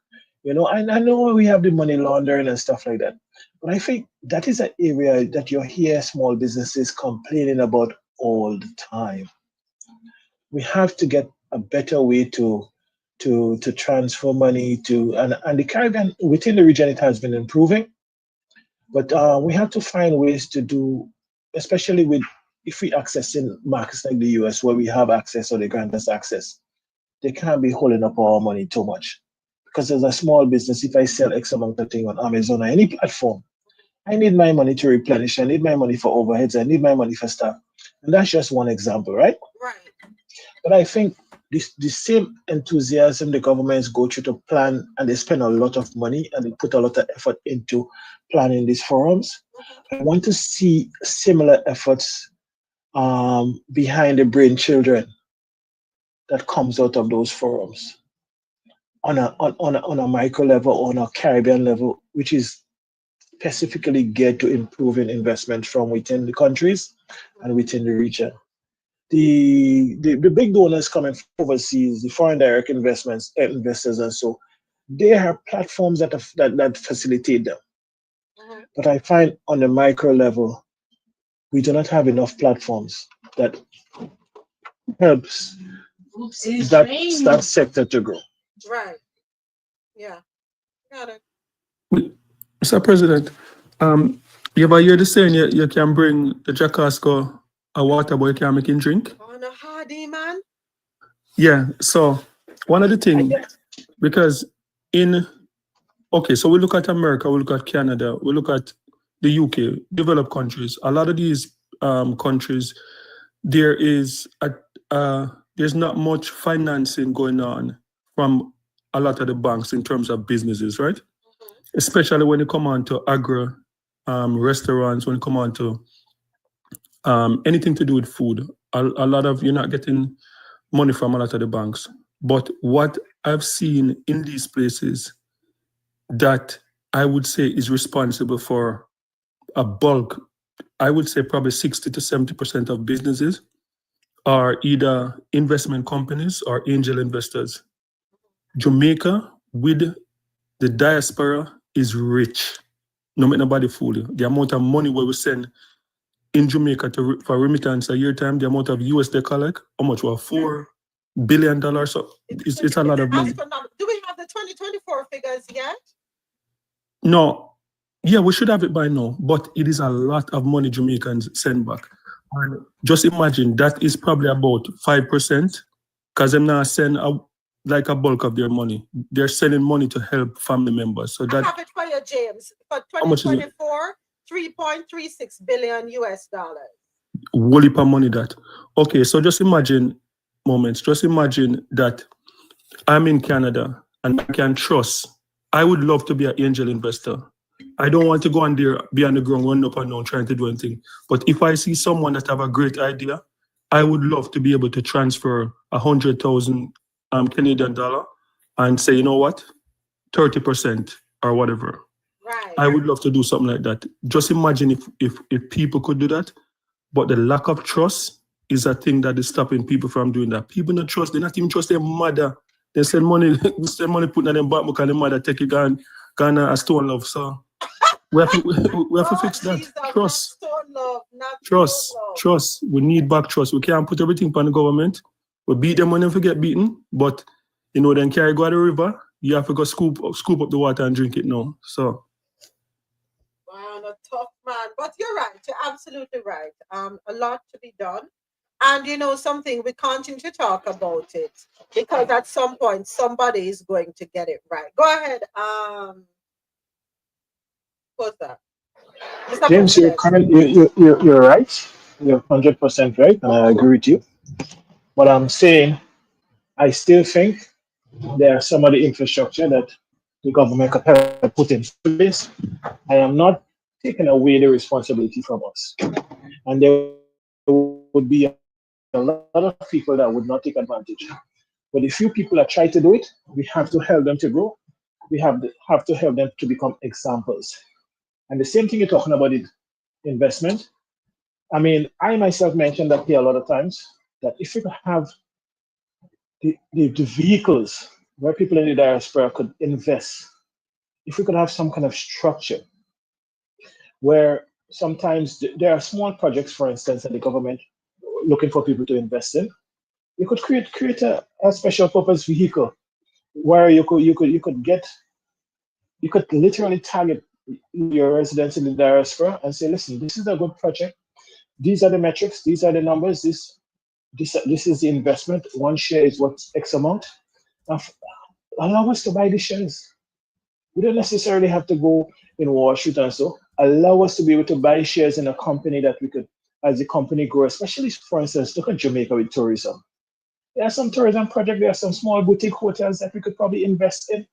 [SPEAKER 8] I know we have the money laundering and stuff like that. But I think that is an area that you hear small businesses complaining about all the time. We have to get a better way to transfer money to, and the Caribbean within the region, it has been improving, but we have to find ways to do, especially with if we access in markets like the US where we have access or they grant us access, they can't be holding up our money too much. Because as a small business, if I sell X amount of thing on Amazon or any platform, I need my money to replenish. I need my money for overheads. I need my money for stuff. And that's just one example, right?
[SPEAKER 1] Right.
[SPEAKER 8] But I think the same enthusiasm the governments go through to plan, and they spend a lot of money and they put a lot of effort into planning these forums. I want to see similar efforts behind the brain children that comes out of those forums on a micro level, on a Caribbean level, which is specifically geared to improving investment from within the countries and within the region. The big donors coming from overseas, the foreign direct investors, and so they have platforms that facilitate them. But I find on the micro level, we do not have enough platforms that helps that sector to grow.
[SPEAKER 1] Right. Yeah. Got it.
[SPEAKER 7] Mr. President, you ever hear the saying you can bring the Jacasco a water, but you can't make him drink?
[SPEAKER 1] On a hardy man.
[SPEAKER 7] Yeah, so one of the things, because so we look at America, we look at Canada, we look at the UK, developed countries. A lot of these countries, there's not much financing going on from a lot of the banks in terms of businesses, right? Especially when you come on to agro restaurants, when you come on to anything to do with food. A lot of you're not getting money from a lot of the banks. But what I've seen in these places that I would say is responsible for a bulk, I would say probably 60 to 70% of businesses are either investment companies or angel investors. Jamaica, with the diaspora, is rich. No make nobody fool you. The amount of money where we send in Jamaica for remittance a year time, the amount of US they collect, how much? Well, $4 billion. So it's a lot of money.
[SPEAKER 1] Do we have the 2024 figures yet?
[SPEAKER 7] No. Yeah, we should have it by now, but it is a lot of money Jamaicans send back. And just imagine that is probably about 5%, because they're not send like a bulk of their money. They're sending money to help family members. So that
[SPEAKER 1] I have it for you, James. For 2024, 3.36 billion US dollars.
[SPEAKER 7] Whole heap of money that. Okay, so just imagine that I'm in Canada and I can trust. I would love to be an angel investor. I don't want to go on there, be on the ground, run up and down, trying to do anything. But if I see someone that have a great idea, I would love to be able to transfer 100,000 Canadian dollar and say, you know what, 30% or whatever.
[SPEAKER 1] Right.
[SPEAKER 7] I would love to do something like that. Just imagine if people could do that. But the lack of trust is a thing that is stopping people from doing that. People don't trust, they not even trust their mother. They send money putting in them back because their mother take it gone a stone love. So we have to fix that.
[SPEAKER 1] Jesus,
[SPEAKER 7] Trust.
[SPEAKER 1] not
[SPEAKER 7] Trust.
[SPEAKER 1] stone love.
[SPEAKER 7] Trust. We need back trust. We can't put everything on the government. We beat them when they get beaten, but then carry go to the river, you have to go scoop up the water and drink it now. So
[SPEAKER 1] Wow, a tough man. But you're right. You're absolutely right. A lot to be done. And something, we continue to talk about it because at some point somebody is going to get it right. Go ahead. What's that?
[SPEAKER 8] James, you're right. You're 100% right, and I agree with you. But I'm saying, I still think there are some of the infrastructure that the government could have put in place. I am not taking away the responsibility from us. And there would be a lot of people that would not take advantage. But the few people that try to do it, we have to help them to grow. We have to help them to become examples. And the same thing you're talking about, it investment. I mean, I myself mentioned that here a lot of times, that if we could have the vehicles where people in the diaspora could invest, if we could have some kind of structure where sometimes there are small projects, for instance, that the government looking for people to invest in, you could create a special purpose vehicle where you could literally target your residents in the diaspora and say, listen, this is a good project. These are the metrics. These are the numbers. This is the investment. One share is worth X amount. Allow us to buy the shares. We don't necessarily have to go in Wall Street and so. Allow us to be able to buy shares in a company that we could, as the company grows, especially, for instance, look at Jamaica with tourism. There are some tourism projects, there are some small boutique hotels that we could probably invest in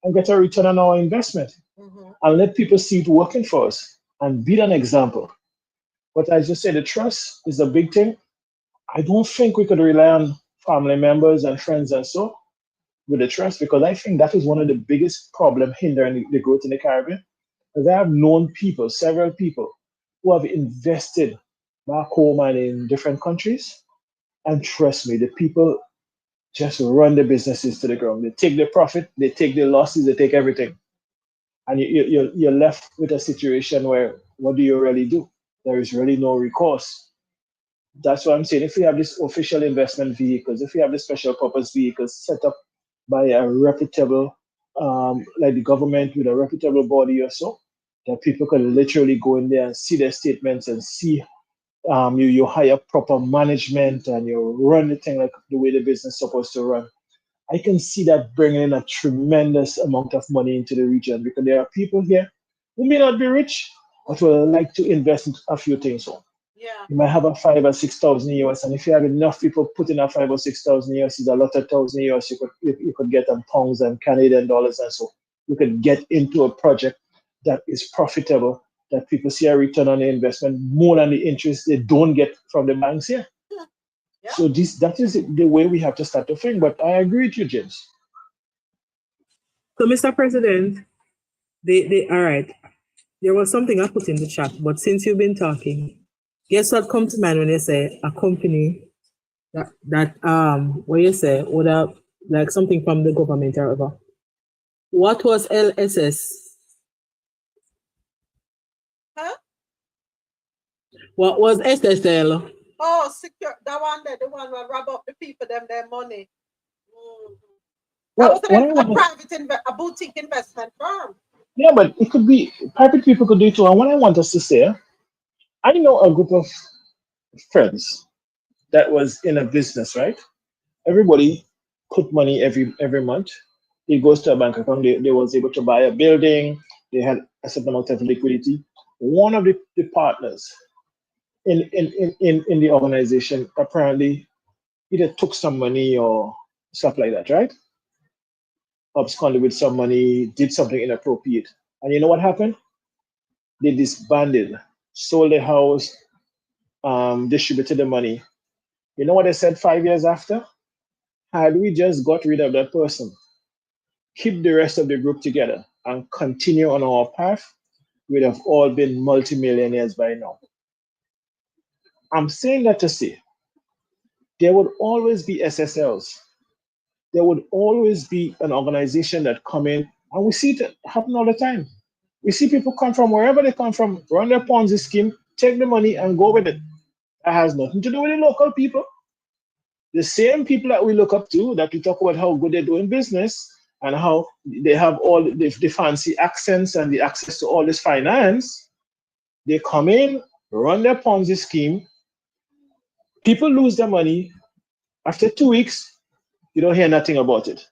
[SPEAKER 8] and get a return on our investment, and let people see it working for us and be an example. But as you say, the trust is a big thing. I don't think we could rely on family members and friends and so with the trust, because I think that is one of the biggest problems hindering the growth in the Caribbean. Because I have known people, several people, who have invested back home and in different countries. And trust me, the people just run the businesses to the ground. They take the profit, they take the losses, they take everything. And you're left with a situation where, what do you really do? There is really no recourse. That's what I'm saying. If we have this official investment vehicles, if we have the special purpose vehicles set up by a reputable, like the government with a reputable body or so, that people can literally go in there and see their statements and see you hire proper management and you run the thing like the way the business is supposed to run. I can see that bringing in a tremendous amount of money into the region, because there are people here who may not be rich, but will like to invest in a few things. So
[SPEAKER 1] Yeah.
[SPEAKER 8] you might have a 5,000 or 6,000 US, and if you have enough people putting a 5,000 or 6,000 US, is a lot of thousand US you could get in pounds and Canadian dollars, and so you could get into a project that is profitable, that people see a return on the investment more than the interest they don't get from the banks here.
[SPEAKER 1] Yeah.
[SPEAKER 8] So that is the way we have to start to think. But I agree with you, James.
[SPEAKER 5] So, Mr. President, all right. There was something I put in the chat, but since you've been talking, guess what comes to mind when you say a company that what you say would have like something from the government or whatever. What was LSS?
[SPEAKER 1] Huh?
[SPEAKER 5] What was SSL?
[SPEAKER 1] Oh, secure that one there, the one where rob up the people them their money. That was a boutique investment firm.
[SPEAKER 8] Yeah, but it could be private people could do it too. And what I want us to say, I know a group of friends that was in a business, right? Everybody put money every month. It goes to a bank account. They was able to buy a building. They had a certain amount of liquidity. One of the partners in the organization apparently either took some money or stuff like that, right? Absconded with some money, did something inappropriate. And you know what happened? They disbanded, sold the house, distributed the money. You know what they said 5 years after? Had we just got rid of that person, keep the rest of the group together, and continue on our path, we'd have all been multimillionaires by now. I'm saying that to say there would always be SSLs. There would always be an organization that come in, and we see it happen all the time. We see people come from wherever they come from, run their Ponzi scheme, take the money and go with it. That has nothing to do with the local people. The same people that we look up to, that we talk about how good they do in business and how they have all the fancy accents and the access to all this finance, they come in, run their Ponzi scheme, people lose their money. After 2 weeks, you don't hear nothing about it.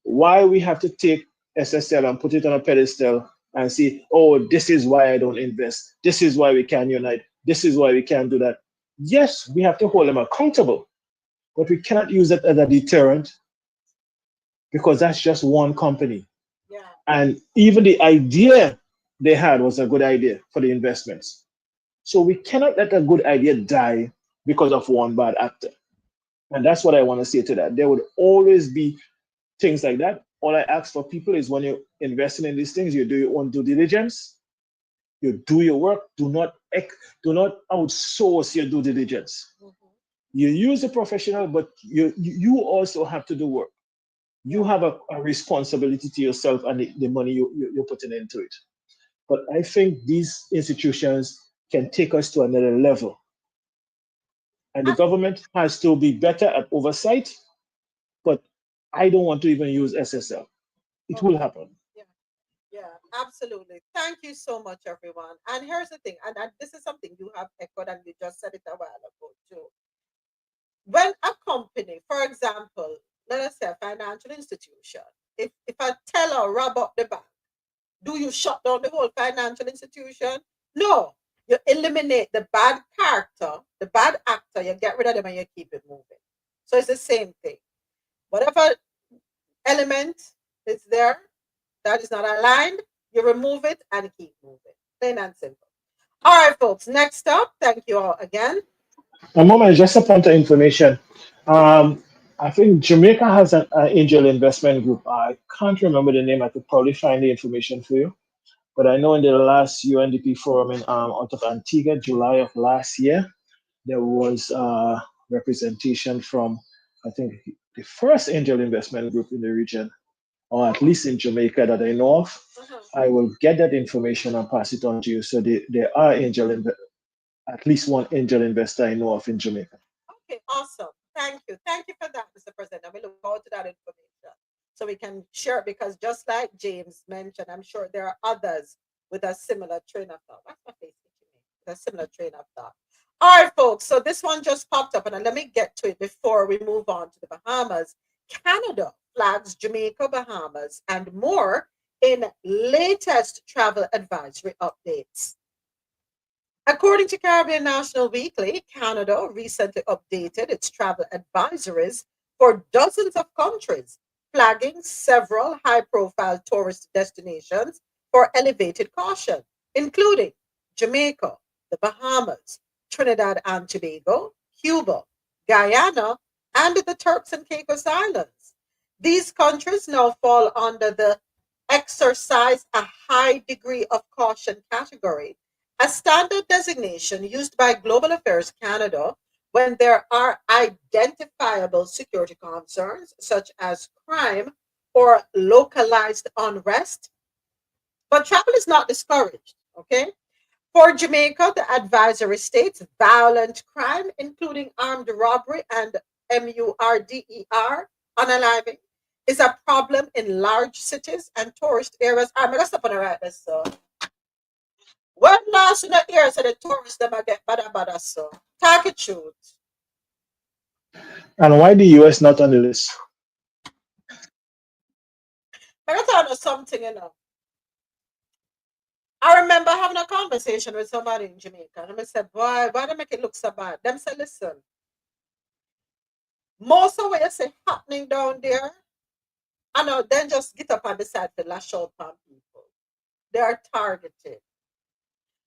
[SPEAKER 8] Why we have to take SSL and put it on a pedestal and say, oh, this is why I don't invest. This is why we can't unite. This is why we can't do that. Yes, we have to hold them accountable, but we cannot use it as a deterrent, because that's just one company.
[SPEAKER 1] Yeah.
[SPEAKER 8] And even the idea they had was a good idea for the investments. So we cannot let a good idea die because of one bad actor. And that's what I want to say to that. There would always be things like that. All I ask for people is, when you're investing in these things, you do your own due diligence, you do your work. Do not do not outsource your due diligence. You use a professional, but you also have to do work. You have a responsibility to yourself and the money you're putting into it. But I think these institutions can take us to another level. And the government has to be better at oversight, but I don't want to even use SSL. It will happen.
[SPEAKER 1] Yeah, absolutely. Thank you so much, everyone. And here's the thing, and this is something you have echoed and you just said it a while ago too. When a company, for example, let us say a financial institution, if I tell her rob up the bank, do you shut down the whole financial institution? No. You eliminate the bad character, the bad actor, you get rid of them and you keep it moving. So it's the same thing. Whatever element is there that is not aligned, you remove it and keep moving. Plain and simple. All right, folks. Next up, thank you all again.
[SPEAKER 8] A moment, just a point of information. I think Jamaica has an angel investment group. I can't remember the name. I could probably find the information for you. But I know in the last UNDP forum out of Antigua, July of last year, there was representation from, I think, the first angel investment group in the region, or at least in Jamaica that I know of. I will get that information and pass it on to you. So there are at least one angel investor I know of in Jamaica.
[SPEAKER 1] Okay, awesome. Thank you. Thank you for that, Mr. President. We look forward to that information so we can share it because just like James mentioned, I'm sure there are others with a similar train of thought. That's my face, with a similar train of thought. All right, folks. So this one just popped up, and let me get to it before we move on to the Bahamas. Canada flags Jamaica, Bahamas, and more in latest travel advisory updates. According to Caribbean National Weekly, Canada recently updated its travel advisories for dozens of countries, flagging several high-profile tourist destinations for elevated caution, including Jamaica, the Bahamas, Trinidad and Tobago, Cuba, Guyana, and the Turks and Caicos Islands. These countries now fall under the exercise a high degree of caution category, a standard designation used by Global Affairs Canada when there are identifiable security concerns such as crime or localized unrest. But travel is not discouraged, okay? For Jamaica, the advisory states violent crime, including armed robbery and MURDER, unaliving, is a problem in large cities and tourist areas. I'm going to stop on the right there, so. When last in the year, so the tourists them get bada so. Talk it truth.
[SPEAKER 8] And why the US not on the list?
[SPEAKER 1] I got to tell you something, you know. I remember having a conversation with somebody in Jamaica, and I said, boy, why they make it look so bad? Them say, listen, most of what you say happening down there, I know, then just get up and decide to lash out on people. They are targeted.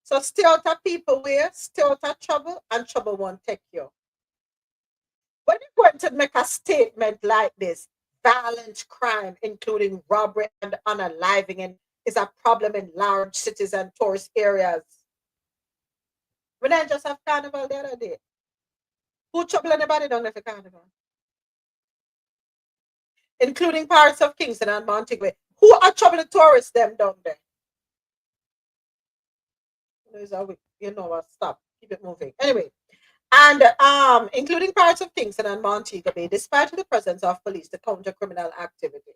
[SPEAKER 1] So stay out of people way, stay out of trouble, and trouble won't take you. When you're going to make a statement like this, violent crime, including robbery and unaliving, is a problem in large cities and tourist areas. We didn't just have carnival the other day. Who trouble anybody down there for carnival? Including parts of Kingston and Montego. Who are troubling tourists them down there? You know what? Stop. Keep it moving. Anyway, and including parts of Kingston and Montego Bay, despite the presence of police to counter criminal activity.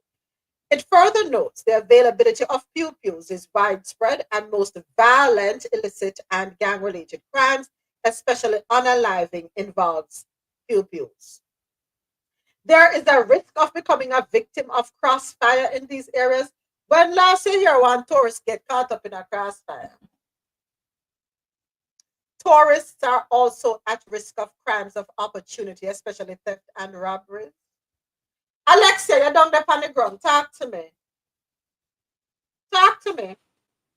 [SPEAKER 1] It further notes the availability of pew-pews is widespread and most violent, illicit, and gang-related crimes, especially unaliving, involves pew-pews. There is a risk of becoming a victim of crossfire in these areas. When last year, one tourist get caught up in a crossfire. Tourists are also at risk of crimes of opportunity, especially theft and robbery. Alexia, you're down there on the ground. Talk to me. Talk to me.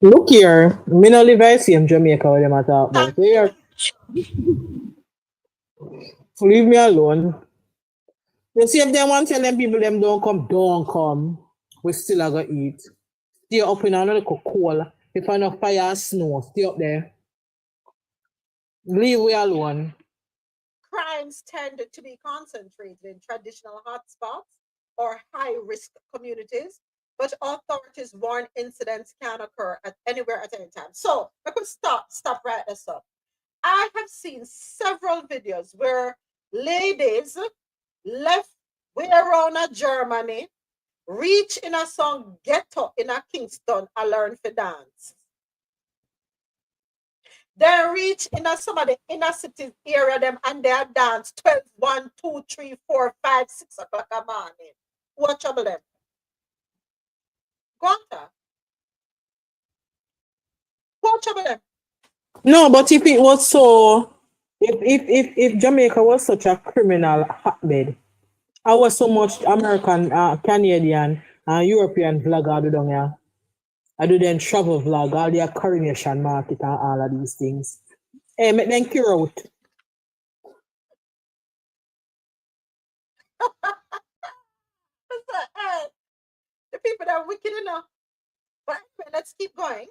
[SPEAKER 5] Look here, me no live I see in Jamaica where them a talk about. So here, leave me alone. You see if they want to tell them people them don't come, we still are gonna eat. Stay up in another cold. If I no fire and snow, stay up there. Leave we alone.
[SPEAKER 1] Crimes tend to be concentrated in traditional hotspots or high risk communities, but authorities warn incidents can occur at anywhere at any time. So I could stop right there. So I have seen several videos where ladies left way around Germany, reach in a song ghetto in a Kingston, I learn for dance. They reach in some of the inner cities area them and they dance 12, 1, 2, 3, 4, 5, 6 o'clock a morning. What trouble them? Go on, sir. What trouble them?
[SPEAKER 5] No, but if it was so, if Jamaica was such a criminal hotbed, I was so much American, Canadian, European vlogger do down here. I do then travel vlog, all the coronation market and all of these things. Hey, make them cure out.
[SPEAKER 1] The people that are wicked enough. But anyway, let's keep going.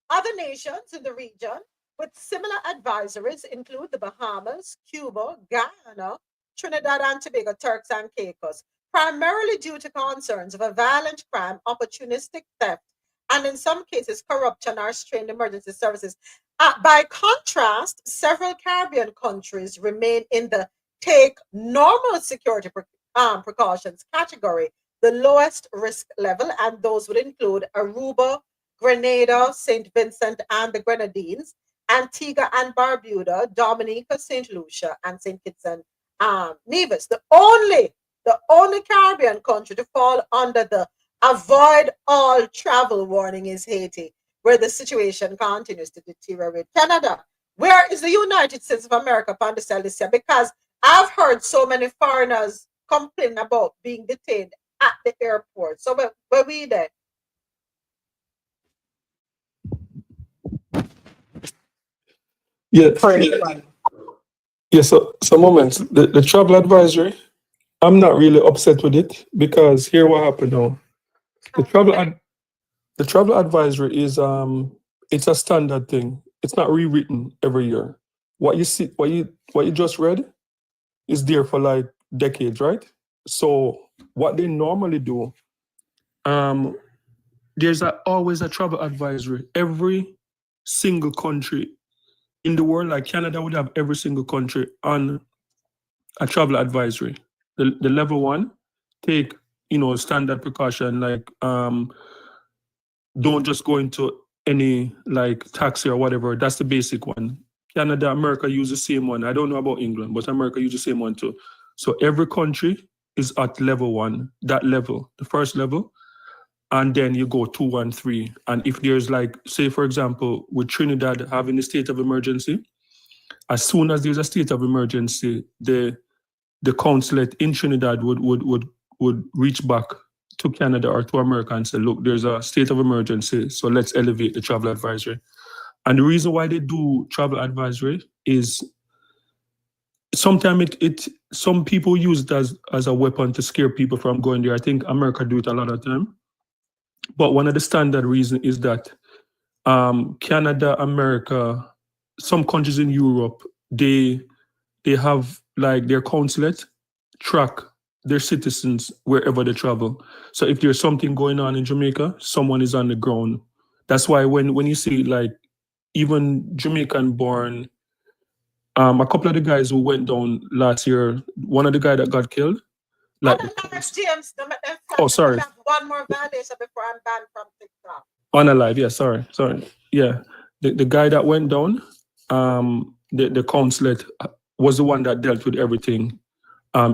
[SPEAKER 1] Other nations in the region with similar advisories include the Bahamas, Cuba, Guyana, Trinidad and Tobago, Turks and Caicos, primarily due to concerns of a violent crime, opportunistic theft, and in some cases, corruption or strained emergency services. By contrast, several Caribbean countries remain in the take normal security precautions category, the lowest risk level, and those would include Aruba, Grenada, St. Vincent and the Grenadines, Antigua and Barbuda, Dominica, St. Lucia, and St. Kitts and Nevis. The only Caribbean country to fall under the avoid all travel warning is Haiti, where the situation continues to deteriorate. Canada, where is the United States of America upon this year? Because I've heard so many foreigners complain about being detained at the airport. So where we there?
[SPEAKER 7] Yeah, yeah. So moments. The travel advisory. I'm not really upset with it because here what happened now. The the travel advisory is it's a standard thing. It's not rewritten every year. What you see, what you just read is there for like decades, right? So what they normally do, um, there's always a travel advisory. Every single country in the world, like Canada, would have every single country on a travel advisory. The level one, take standard precaution like don't just go into any like taxi or whatever. That's the basic one. Canada, America use the same one. I don't know about England, but America use the same one too. So every country is at level one, that level, the first level. And then you go 2, 1, 3. And if there's like, say, for example, with Trinidad having a state of emergency, as soon as there's a state of emergency, the consulate in Trinidad would reach back to Canada or to America and say, look, there's a state of emergency, so let's elevate the travel advisory. And the reason why they do travel advisory is sometimes some people use it as a weapon to scare people from going there. I think America do it a lot of time. But one of the standard reasons is that Canada, America, some countries in Europe, they have like their consulate track their citizens wherever they travel. So if there's something going on in Jamaica, someone is on the ground. That's why when you see like even Jamaican born, a couple of the guys who went down last year, one of the guys that got killed, like
[SPEAKER 1] James,
[SPEAKER 7] oh sorry,
[SPEAKER 1] one more violation before I'm banned from TikTok.
[SPEAKER 7] Unalive, yeah, sorry. Yeah. The guy that went down, the consulate was the one that dealt with everything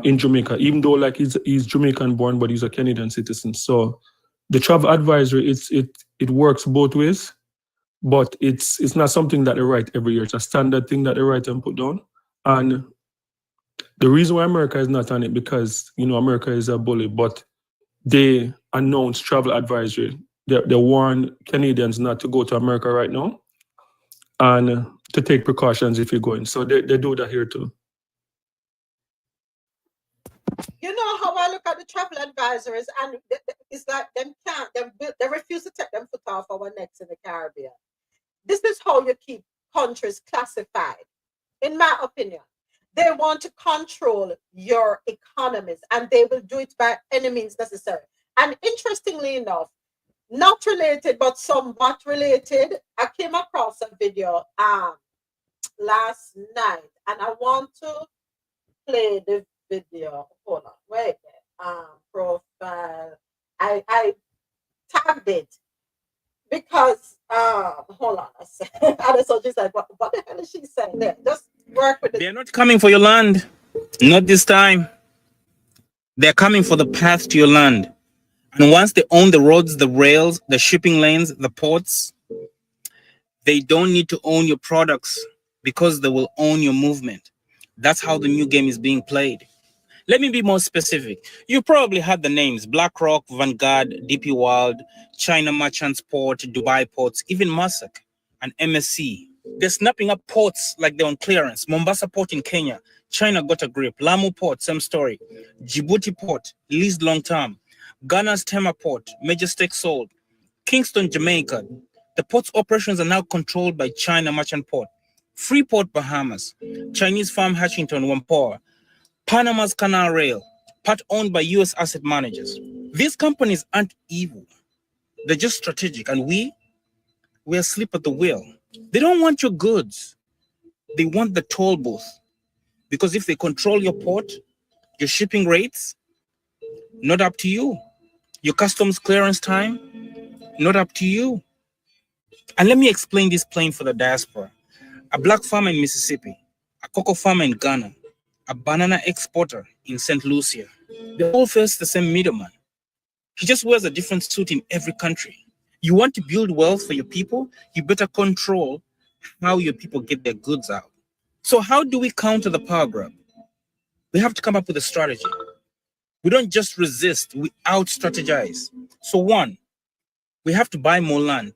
[SPEAKER 7] in Jamaica, even though like he's Jamaican born, but he's a Canadian citizen. So the travel advisory, it works both ways, but it's not something that they write every year. It's a standard thing that they write and put down. And the reason why America is not on it, because America is a bully, but they announce travel advisory. They warn Canadians not to go to America right now and to take precautions if you're going. So they do that here too.
[SPEAKER 1] You know how I look at the travel advisories, and it's like they refuse to take them foot off our necks in the Caribbean. This is how you keep countries classified, in my opinion. They want to control your economies and they will do it by any means necessary. And interestingly enough, not related but somewhat related, I came across a video last night and I want to play the video. Hold on, wait there. Profile. I tagged it because hold on a second. And so she's like, what the hell is she saying there? Just work with it.
[SPEAKER 9] They're not coming for your land. Not this time. They're coming for the path to your land. And once they own the roads, the rails, the shipping lanes, the ports, they don't need to own your products because they will own your movement. That's how the new game is being played. Let me be more specific. You probably had the names BlackRock, Vanguard, DP World, China Merchants Port, Dubai Ports, even Maersk and MSC. They're snapping up ports like they're on clearance. Mombasa Port in Kenya, China got a grip. Lamu Port, same story. Djibouti Port, leased long term. Ghana's Tema Port, major stake sold. Kingston, Jamaica. The port's operations are now controlled by China Merchant Port. Freeport, Bahamas. Chinese farm Hatchington, Whampoa. Panama's Canal Rail, part owned by US asset managers. These companies aren't evil. They're just strategic, and we're asleep at the wheel. They don't want your goods. They want the toll booth. Because if they control your port, your shipping rates, not up to you. Your customs clearance time, not up to you. And let me explain this plain for the diaspora. A black farmer in Mississippi, a cocoa farmer in Ghana, a banana exporter in St. Lucia. They all face the same middleman. He just wears a different suit in every country. You want to build wealth for your people, you better control how your people get their goods out. So how do we counter the power grab? We have to come up with a strategy. We don't just resist, we out-strategize. So one, we have to buy more land.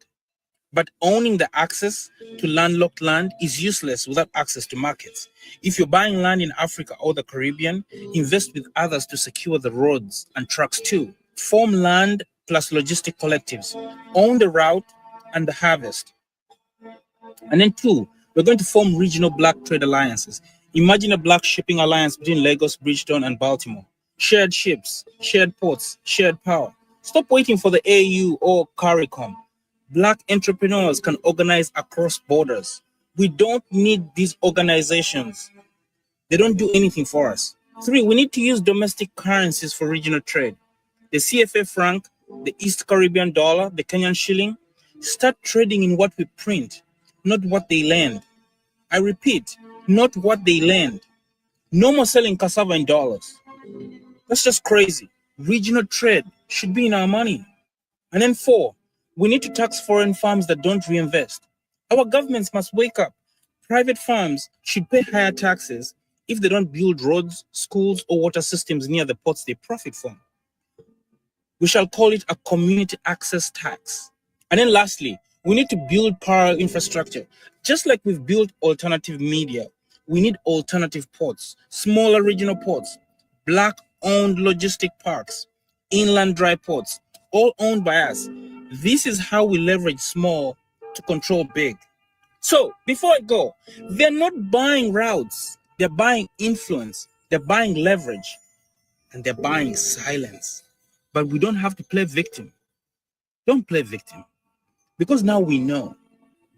[SPEAKER 9] But owning the access to landlocked land is useless without access to markets. If you're buying land in Africa or the Caribbean, invest with others to secure the roads and trucks too. Form land plus logistic collectives. Own the route and the harvest. And then two, we're going to form regional black trade alliances. Imagine a black shipping alliance between Lagos, Bridgetown, and Baltimore. Shared ships, shared ports, shared power. Stop waiting for the AU or CARICOM. Black entrepreneurs can organize across borders. We don't need these organizations. They don't do anything for us. Three, we need to use domestic currencies for regional trade. The CFA franc, the East Caribbean dollar, the Kenyan shilling. Start trading in what we print, not what they lend. I repeat, not what they lend. No more selling cassava in dollars. That's just crazy. Regional trade should be in our money. And then four, we need to tax foreign firms that don't reinvest. Our governments must wake up. Private firms should pay higher taxes if they don't build roads, schools, or water systems near the ports they profit from. We shall call it a community access tax. And then lastly, we need to build parallel infrastructure. Just like we've built alternative media, we need alternative ports, smaller regional ports, black-owned logistic parks, inland dry ports, all owned by us. This is how we leverage small to control big. So before I go, they're not buying routes, they're buying influence, they're buying leverage, and they're buying silence. But we don't have to play victim. Don't play victim. Because now we know.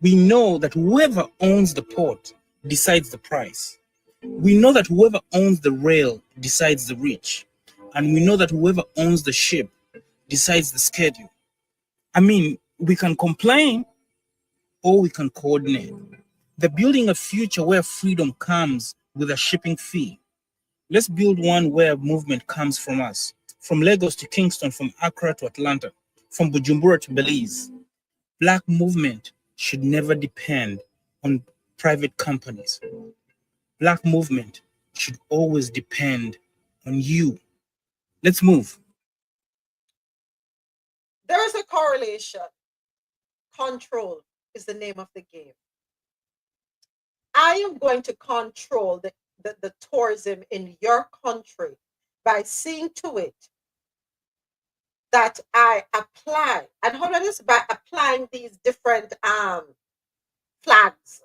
[SPEAKER 9] We know that whoever owns the port decides the price. We know that whoever owns the rail decides the reach. And we know that whoever owns the ship decides the schedule. I mean, we can complain or we can coordinate. They're building a future where freedom comes with a shipping fee. Let's build one where movement comes from us. From Lagos to Kingston, from Accra to Atlanta, from Bujumbura to Belize. Black movement should never depend on private companies. Black movement should always depend on you. Let's move.
[SPEAKER 1] There is a correlation. Control is the name of the game. I am going to control the tourism in your country by seeing to it that I apply, and how that is by applying these different flags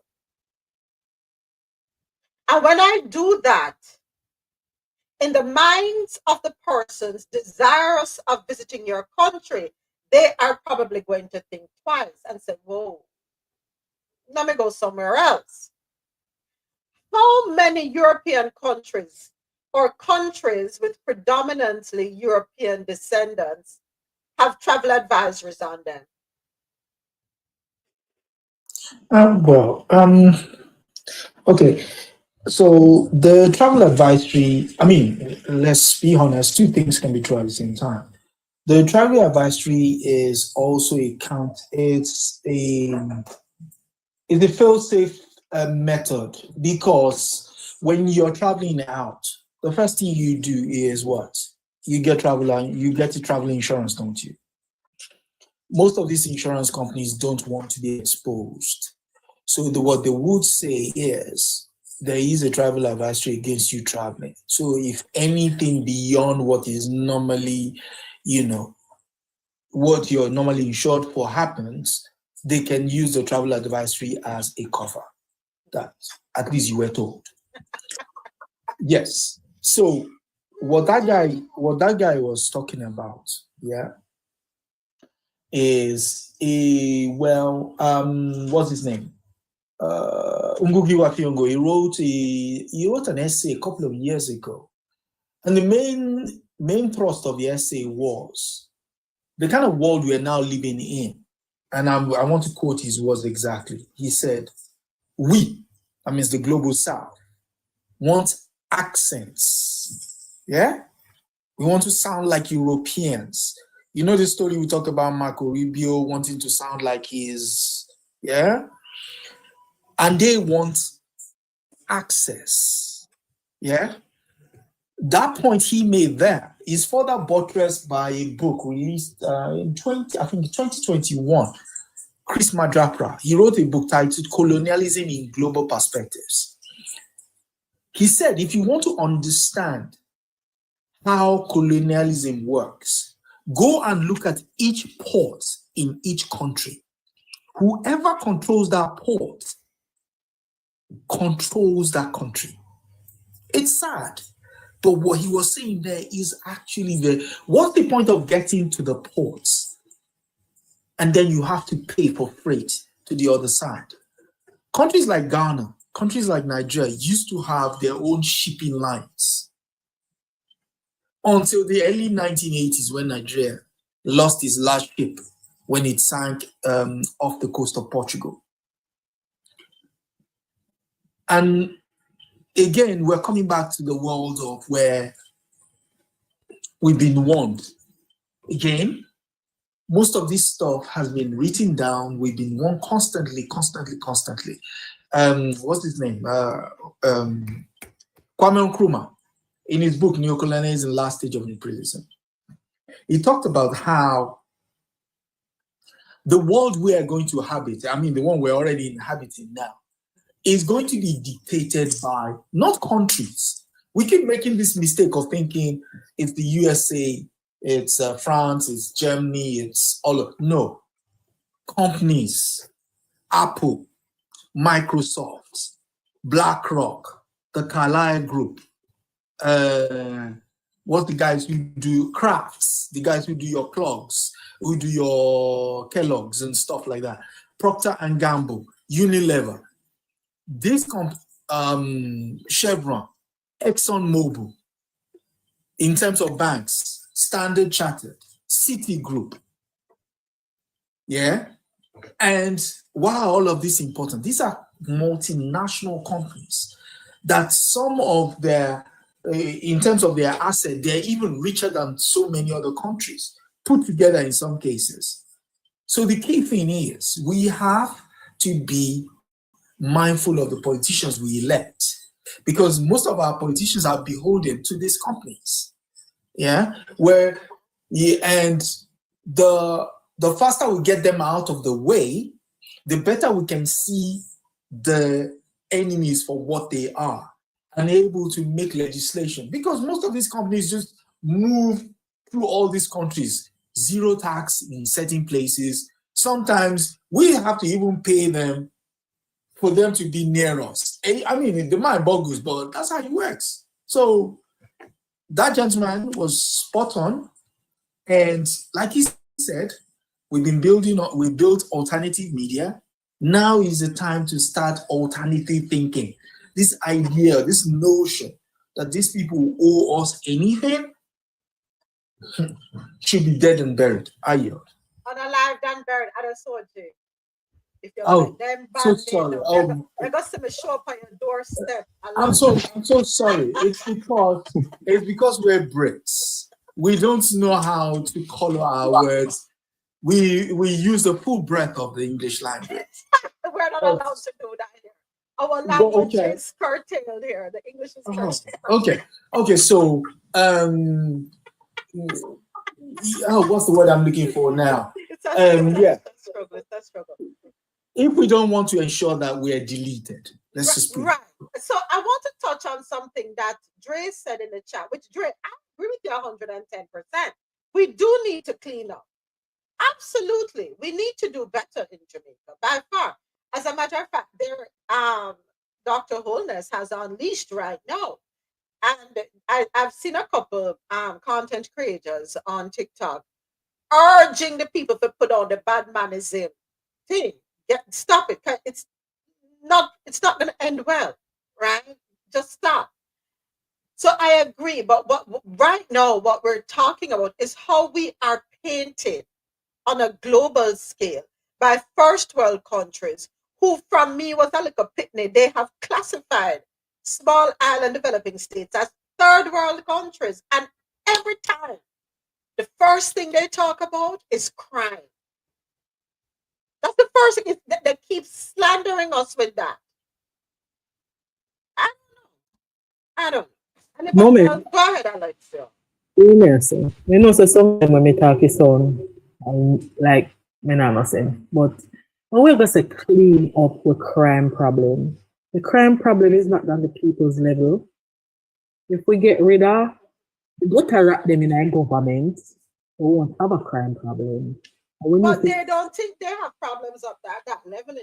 [SPEAKER 1] And when I do that, in the minds of the persons desirous of visiting your country, they are probably going to think twice and say, whoa, let me go somewhere else. How many European countries or countries with predominantly European descendants have travel advisories on them?
[SPEAKER 6] Okay. So the travel advisory, I mean, let's be honest, two things can be true at the same time. The travel advisory is also it's a fail-safe method, because when you're traveling out, the first thing you do is what? You get the travel insurance, don't you? Most of these insurance companies don't want to be exposed. So what they would say is there is a travel advisory against you traveling. So if anything beyond what is normally, what you're normally insured for happens, they can use the travel advisory as a cover. That at least you were told. Yes. So what that guy was talking about, is what's his name? Ngugi wa Thiong'o. He wrote an essay a couple of years ago, and the main thrust of the essay was the kind of world we are now living in. And I want to quote his words exactly. He said, "We, that means the global South, want accents. Yeah, we want to sound like Europeans. You know the story we talked about Marco Rubio wanting to sound like his, and they want access. Yeah. That point he made there is further buttressed by a book released in 2021. Chris Madrapra, he wrote a book titled Colonialism in Global Perspectives. He said, if you want to understand how colonialism works, go and look at each port in each country. Whoever controls that port controls that country. It's sad, but what he was saying there is actually what's the point of getting to the ports and then you have to pay for freight to the other side? Countries like Ghana, countries like Nigeria used to have their own shipping lines until the early 1980s, when Nigeria lost its last ship when it sank off the coast of Portugal. And again, we're coming back to the world of where we've been warned. Again, most of this stuff has been written down. We've been warned constantly. What's his name? Kwame Nkrumah, in his book, Neocolonialism, Last Stage of Imperialism, he talked about how the world we are going to inhabit, I mean, the one we're already inhabiting now, is going to be dictated by not countries. We keep making this mistake of thinking it's the USA, it's France, it's Germany, it's all of, no. Companies, Apple, Microsoft, BlackRock, the Carlyle Group, what's the guys who do crafts, the guys who do your clogs, who do your Kellogg's and stuff like that, Procter & Gamble, Unilever, this Chevron, ExxonMobil, in terms of banks, Standard Chartered, Citigroup, and why are all of this important? These are multinational companies that some of their, in terms of their asset, they're even richer than so many other countries put together in some cases. So the key thing is we have to be mindful of the politicians we elect, because most of our politicians are beholden to these companies. And the faster we get them out of the way, the better we can see the enemies for what they are and able to make legislation. Because most of these companies just move through all these countries, zero tax in certain places. Sometimes we have to even pay them for them to be near us. I mean, the mind boggles, but that's how it works. So that gentleman was spot on. And like he said, we built alternative media. Now is the time to start alternative thinking. This idea, this notion that these people owe us anything should be dead and buried. I yield.
[SPEAKER 1] Unalive and buried, I don't saw it. If you're
[SPEAKER 6] Oh,
[SPEAKER 1] them
[SPEAKER 6] so
[SPEAKER 1] bad,
[SPEAKER 6] sorry.
[SPEAKER 1] they're going to show up on your doorstep.
[SPEAKER 6] I'm so sorry. It's because we're Brits. We don't know how to color our words. We use the full breadth of the English language.
[SPEAKER 1] We're not allowed to do that here. Our language is curtailed here. The English is curtailed.
[SPEAKER 6] Okay. So what's the word I'm looking for now?
[SPEAKER 1] It's a struggle.
[SPEAKER 6] If we don't want to ensure that we are deleted, let's just
[SPEAKER 1] right. So I want to touch on something that Dre said in the chat, which Dre, I agree with you 110%. We do need to clean up. Absolutely. We need to do better in Jamaica by far. As a matter of fact, Dr. Holness has unleashed right now. And I've seen a couple content creators on TikTok urging the people to put on the bad manism thing. Stop it. It's not going to end well, right? Just stop. So I agree. But right now, what we're talking about is how we are painted on a global scale by first world countries who, from me, was a little pitney. They have classified small island developing states as third world countries. And every time, the first thing they talk about is crime. That's the first thing. They keep slandering us with that. I don't know. Go ahead, Alexia.
[SPEAKER 5] You know, so sometimes when we talk is on, like, me not saying, but when we're going to clean up the crime problem, the crime problem is not on the people's level. If we get rid of, we go to wrap them in our government, we won't have a crime problem.
[SPEAKER 1] But they don't think they have problems up at that level.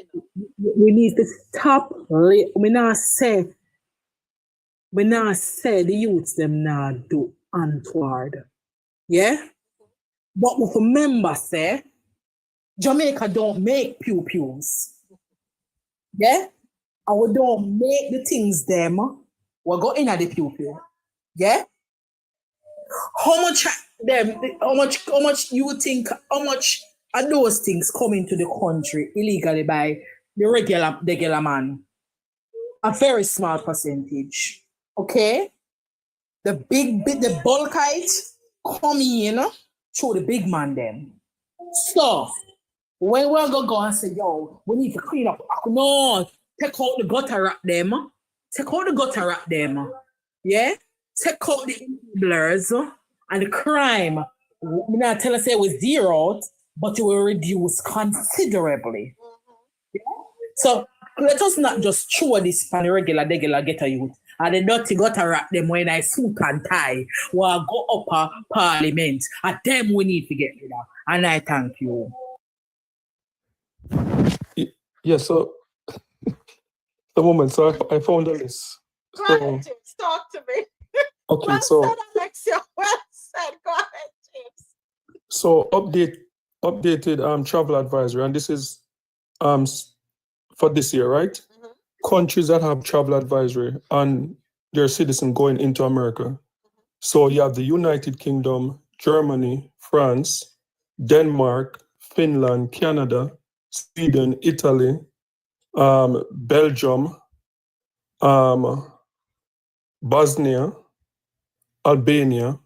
[SPEAKER 5] We need to stop. We not say the youths them now do untoward. Yeah? But we remember, say, Jamaica don't make pew-pews. Yeah? And we don't make the things them. We go in at the pew-pew. Yeah? How much you think, how much are those things coming to the country illegally by the regular man? A very small percentage. Okay? The bulkite come in through the big man then. So when we're gonna go and say, yo, we need to clean up. No, take out the gutter at them. Yeah? Take out the blurs and the crime. We not tell us it was zero, but it will reduce considerably. Yeah? So let us not just throw this pan regular get a youth. And the dirty gutter at them when I suit and tie will go up a parliament. At them we need to get rid of. And I thank you.
[SPEAKER 7] Yeah, so the moment, so I found a list.
[SPEAKER 1] Go ahead, James, talk to me.
[SPEAKER 7] Okay,
[SPEAKER 1] well
[SPEAKER 7] so
[SPEAKER 1] said, Alexia. Well said. Go ahead, James.
[SPEAKER 7] So updated travel advisory, and this is for this year, right? Mm-hmm. Countries that have travel advisory and their citizens going into America. Mm-hmm. So you have the United Kingdom, Germany, France, Denmark, Finland, Canada, Sweden, Italy, Belgium, Bosnia, Albania,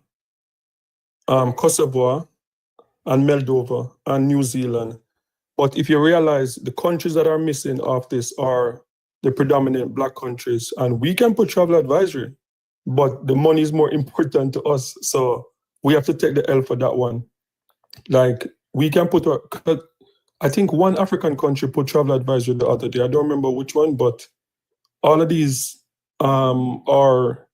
[SPEAKER 7] Kosovo, and Moldova, and New Zealand. But if you realize the countries that are missing off this are the predominant Black countries, and we can put travel advisory, but the money is more important to us. So we have to take the L for that one. Like we can put, I think one African country put travel advisory the other day. I don't remember which one, but all of these are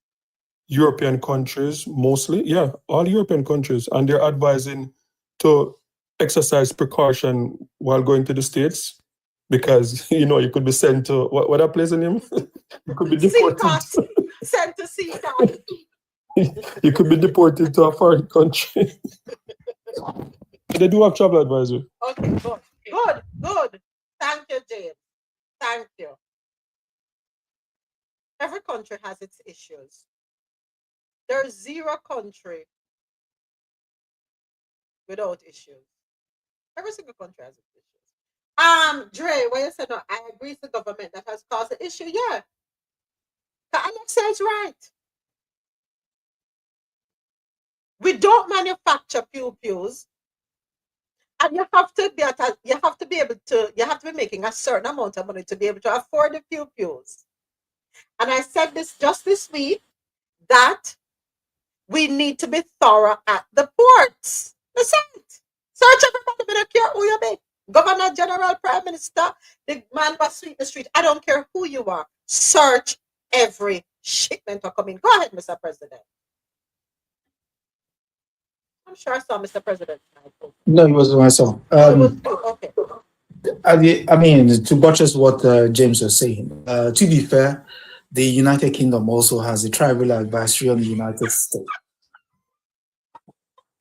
[SPEAKER 7] European countries, mostly. Yeah, all European countries. And they're advising to exercise precaution while going to the States because, you know, you could be sent to, what that place in him? could be
[SPEAKER 1] C
[SPEAKER 7] deported.
[SPEAKER 1] cost. Sent to C cost.
[SPEAKER 7] You could be deported to a foreign country. They do have travel advisor.
[SPEAKER 1] Okay, good. Thank you, James. Thank you. Every country has its issues. There's zero country without issues. Every single country has its issues. Dre, what you said, no, I agree it's the government that has caused the issue. Yeah. Alexa is right. We don't manufacture pew-pews. And you have to be making a certain amount of money to be able to afford the pew-pews. And I said this just this week, that we need to be thorough at the ports. Listen, search everybody, I don't care who you be. Governor General, Prime Minister, the man was sweep the street. I don't care who you are. Search every shipment are coming. Go ahead, Mr. President. I'm sure I saw Mr. President.
[SPEAKER 10] No, it was myself.
[SPEAKER 1] Okay.
[SPEAKER 10] I mean, to buttress what James was saying, to be fair, the United Kingdom also has a tribal advisory on the United States.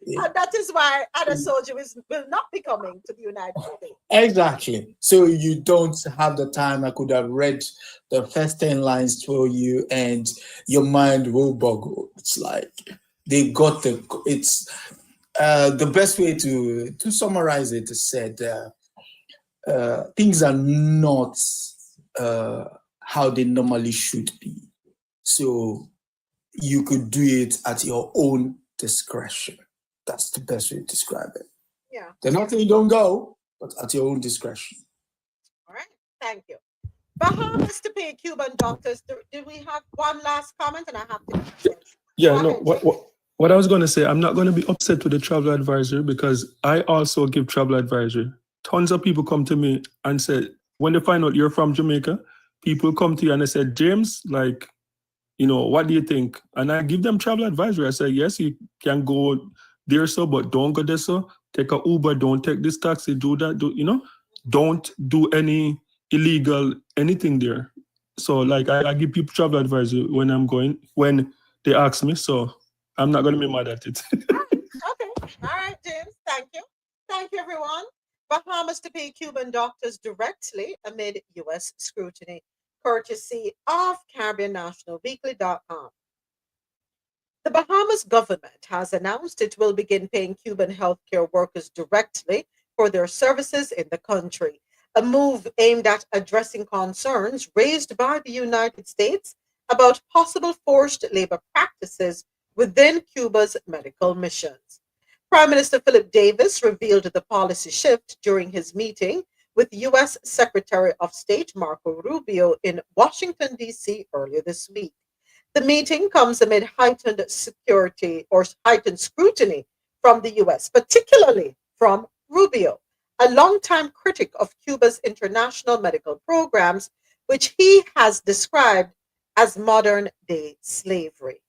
[SPEAKER 1] And that is why other soldiers will not be coming to the United States.
[SPEAKER 10] Exactly. So you don't have the time. I could have read the first 10 lines for you and your mind will boggle. It's like they got it's the best way to summarize it is said, things are not how they normally should be. So you could do it at your own discretion. That's the best way to describe it.
[SPEAKER 1] Yeah.
[SPEAKER 10] They're not saying don't go, but at your own discretion.
[SPEAKER 1] All right. Thank you. Bahamas to pay Cuban doctors. Do we have one last comment? And I have to.
[SPEAKER 7] Yeah, no. What I was going to say, I'm not going to be upset with the travel advisor because I also give travel advisory. Tons of people come to me and say, when they find out you're from Jamaica, people come to you and they said, James, like, you know, what do you think? And I give them travel advisory. I say, yes, you can go there, so, but don't go there, so. Take a Uber, don't take this taxi, do that, don't do any illegal anything there. So, like, I give people travel advisory when I'm going, when they ask me, so I'm not going to be mad at it.
[SPEAKER 1] Okay. All right, James. Thank you. Thank you, everyone. Bahamas to pay Cuban doctors directly amid U.S. scrutiny, courtesy of CaribbeanNationalWeekly.com. The Bahamas government has announced it will begin paying Cuban healthcare workers directly for their services in the country, a move aimed at addressing concerns raised by the United States about possible forced labor practices within Cuba's medical missions. Prime Minister Philip Davis revealed the policy shift during his meeting with U.S. Secretary of State Marco Rubio in Washington, D.C. earlier this week. The meeting comes amid heightened scrutiny from the U.S., particularly from Rubio, a longtime critic of Cuba's international medical programs, which he has described as modern-day slavery.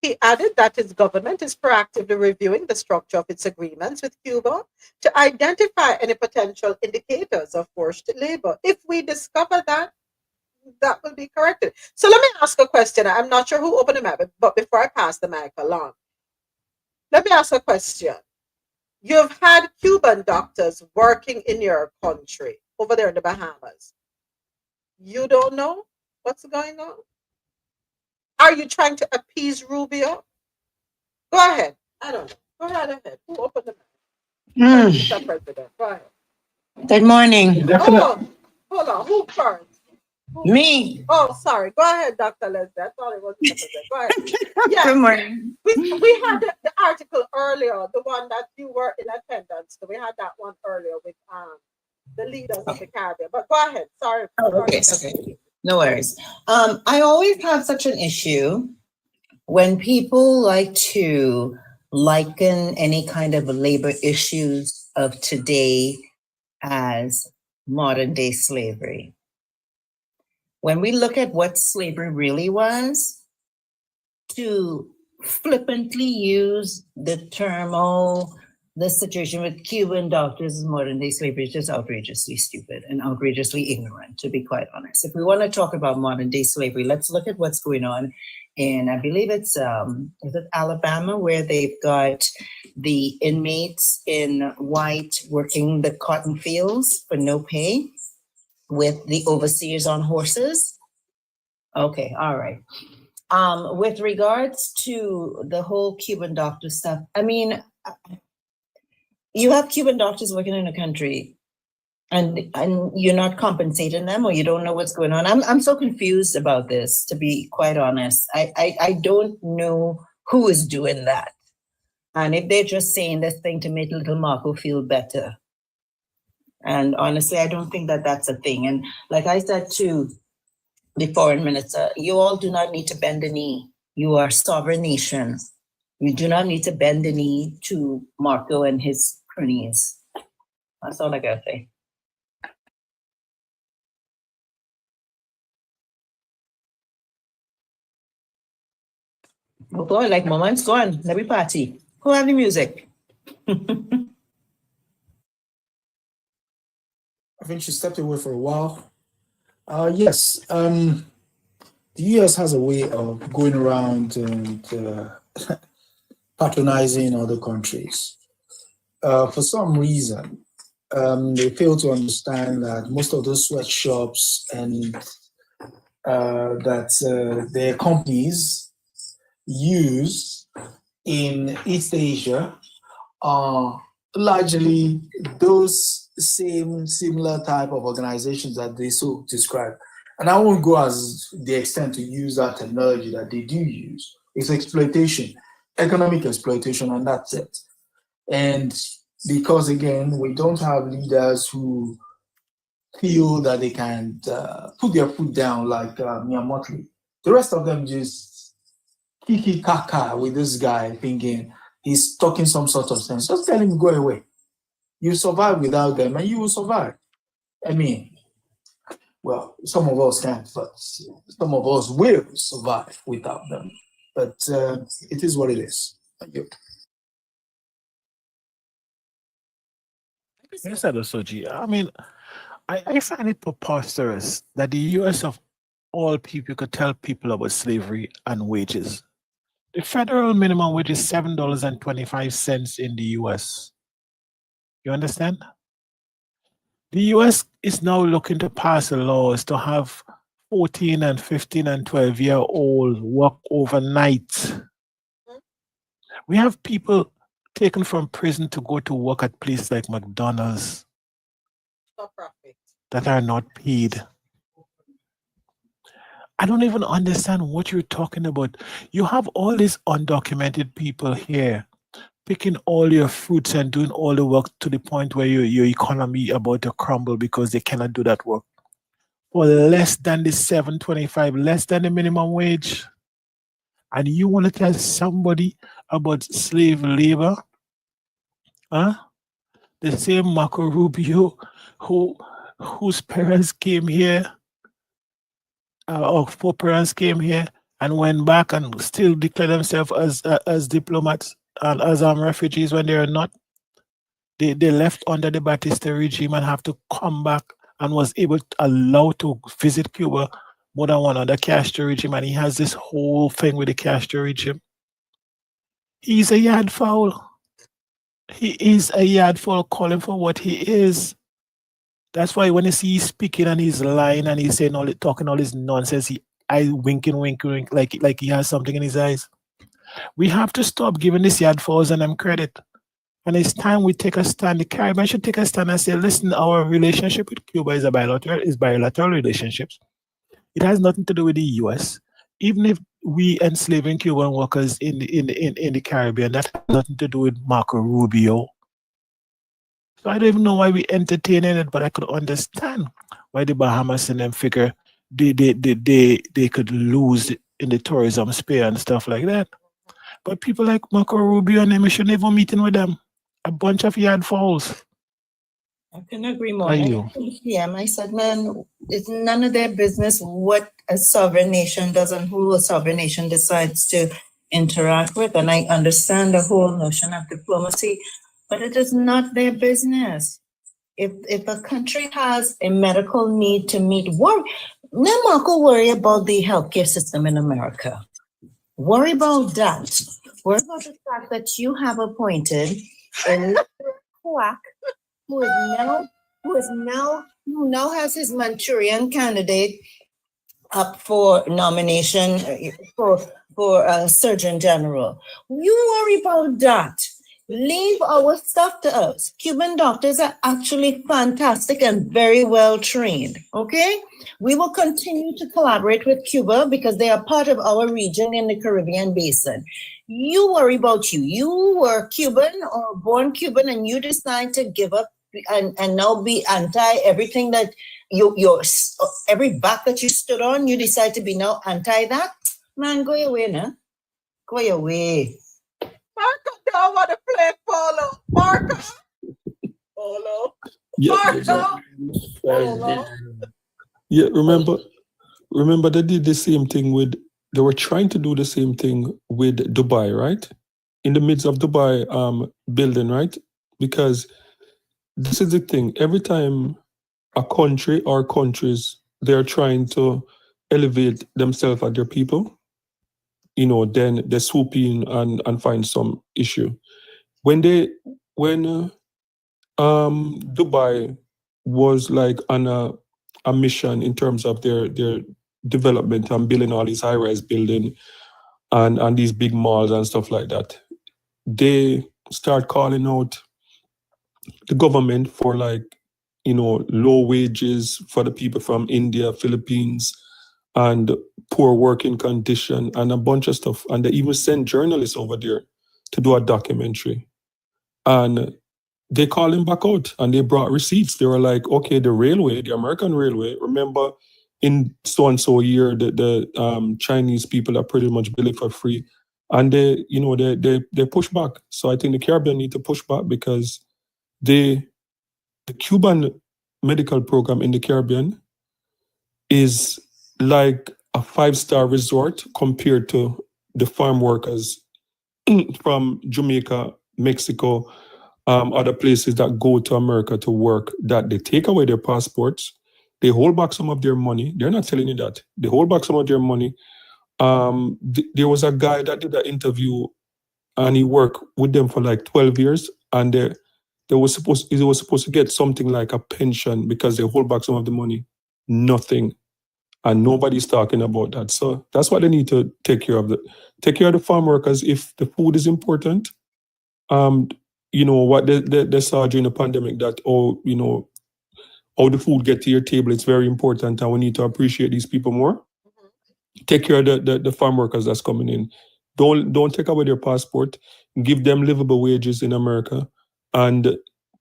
[SPEAKER 1] He added that his government is proactively reviewing the structure of its agreements with Cuba to identify any potential indicators of forced labor. If we discover that, that will be corrected. So let me ask a question. I'm not sure who opened the mic, but before I pass the mic along, let me ask a question. You've had Cuban doctors working in your country over there in the Bahamas. You don't know what's going on? Are you trying to appease Rubio? Go ahead. I don't know. Go ahead. Who opened the mic? Mr. President. Go ahead.
[SPEAKER 11] Good morning.
[SPEAKER 1] Oh, hold on. Who first?
[SPEAKER 11] Me.
[SPEAKER 1] Oh, sorry. Go ahead, Dr. Leslie. I thought it was Mr. President. Go ahead. Yes.
[SPEAKER 11] Good morning.
[SPEAKER 1] We had the article earlier, the one that you were in attendance. So we had that one earlier with the leaders of the Caribbean. But go ahead. Sorry.
[SPEAKER 11] Oh, okay. No worries. I always have such an issue when people like to liken any kind of labor issues of today as modern day slavery. When we look at what slavery really was, to flippantly use the term, this situation with Cuban doctors and modern day slavery is just outrageously stupid and outrageously ignorant, to be quite honest. If we want to talk about modern day slavery, let's look at what's going on in, I believe it's, is it Alabama, where they've got the inmates in white working the cotton fields for no pay with the overseers on horses. Okay, all right. With regards to the whole Cuban doctor stuff, I mean, you have Cuban doctors working in a country and you're not compensating them, or you don't know what's going on. I'm so confused about this, to be quite honest. I don't know who is doing that. And if they're just saying this thing to make little Marco feel better. And honestly, I don't think that that's a thing. And like I said to the foreign minister, you all do not need to bend the knee. You are a sovereign nation. You do not need to bend the knee to Marco and his cronies. That's all I gotta say. Oh boy, like moments gone. Let me party. Who have the music?
[SPEAKER 10] I think she stepped away for a while. Yes, the US has a way of going around and patronizing other countries. For some reason, they fail to understand that most of those sweatshops and that their companies use in East Asia are largely those similar type of organizations that they so describe. And I won't go as the extent to use that terminology that they do use. It's exploitation, economic exploitation, and that's it. And because again, we don't have leaders who feel that they can put their foot down like Miyamoto. The rest of them just kiki kaka with this guy thinking he's talking some sort of sense. Just tell him go away. You survive without them and you will survive. I mean, well, some of us can't, but some of us will survive without them. But it is what it is. Thank you.
[SPEAKER 12] Yes, Soji. I mean, I find it preposterous that the US of all people could tell people about slavery and wages. The federal minimum wage is $7.25 in the US. You understand? The US is now looking to pass laws to have 14 and 15 and 12-year-olds work overnight. We have people taken from prison to go to work at places like McDonald's that are not paid. I don't even understand what you're talking about. You have all these undocumented people here picking all your fruits and doing all the work to the point where your economy about to crumble because they cannot do that work for less than the $7.25, less than the minimum wage. And you want to tell somebody about slave labor? Huh? The same Marco Rubio whose parents came here, or four parents came here and went back and still declare themselves as diplomats and as refugees when they are not. They left under the Batista regime and have to come back and was able to allow to visit Cuba more than one under Castro regime, and he has this whole thing with the Castro regime. He's a yard fowl. He is a yard fowl calling for what he is. That's why when you see he's speaking and he's lying and he's saying talking all this nonsense, I winking, like he has something in his eyes. We have to stop giving this yard fowls and them credit. And it's time we take a stand. The Caribbean should take a stand and say, listen, our relationship with Cuba is bilateral relationships. It has nothing to do with the US. Even if we enslaving Cuban workers in the Caribbean, that has nothing to do with Marco Rubio. So I don't even know why we entertaining it, but I could understand why the Bahamas and them figure they could lose in the tourism sphere and stuff like that. But people like Marco Rubio and them, we shouldn't even meeting with them. A bunch of yard fowls.
[SPEAKER 11] I couldn't agree more. Yeah, I said, man, it's none of their business what a sovereign nation does and who a sovereign nation decides to interact with. And I understand the whole notion of diplomacy, but it is not their business. If a country has a medical need to meet, worry about the healthcare system in America. Worry about that. Worry about the fact that you have appointed a quack who now has his Manchurian candidate up for nomination for Surgeon General. You worry about that. Leave our stuff to us. Cuban doctors are actually fantastic and very well trained. Okay? We will continue to collaborate with Cuba because they are part of our region in the Caribbean basin. You worry about you. You were Cuban or born Cuban and you decide to give up and now be anti everything that your every back that you stood on, you decide to be now anti that. Man, go away now. Go away.
[SPEAKER 1] Marco don't want to play polo. Marco. Polo. Marco. Polo.
[SPEAKER 7] Yeah, remember they did the same thing they were trying to do the same thing with Dubai, right? In the midst of Dubai building, right? Because this is the thing. Every time a country or countries, they're trying to elevate themselves at their people, then they swoop in and find some issue. When Dubai was like on a mission in terms of their development and building all these high-rise building and these big malls and stuff like that, they start calling out the government for low wages for the people from India, Philippines, and poor working condition and a bunch of stuff. And they even sent journalists over there to do a documentary. And they called him back out and they brought receipts. They were like, okay, the American railway, remember in so-and-so year, the Chinese people are pretty much billing for free. And they push back. So I think the Caribbean need to push back because the Cuban medical program in the Caribbean is like a 5-star resort compared to the farm workers from Jamaica, Mexico, other places that go to America to work, that they take away their passports, they hold back some of their money. They're not telling you that. They hold back some of their money. There was a guy that did an interview and he worked with them for like 12 years and he was supposed to get something like a pension because they hold back some of the money. Nothing. And nobody's talking about that. So that's what they need to take care of. Take care of the farm workers. If the food is important, what they saw during the pandemic, that how the food get to your table, it's very important, and we need to appreciate these people more. Take care of the farm workers that's coming in. Don't take away their passport. Give them livable wages in America and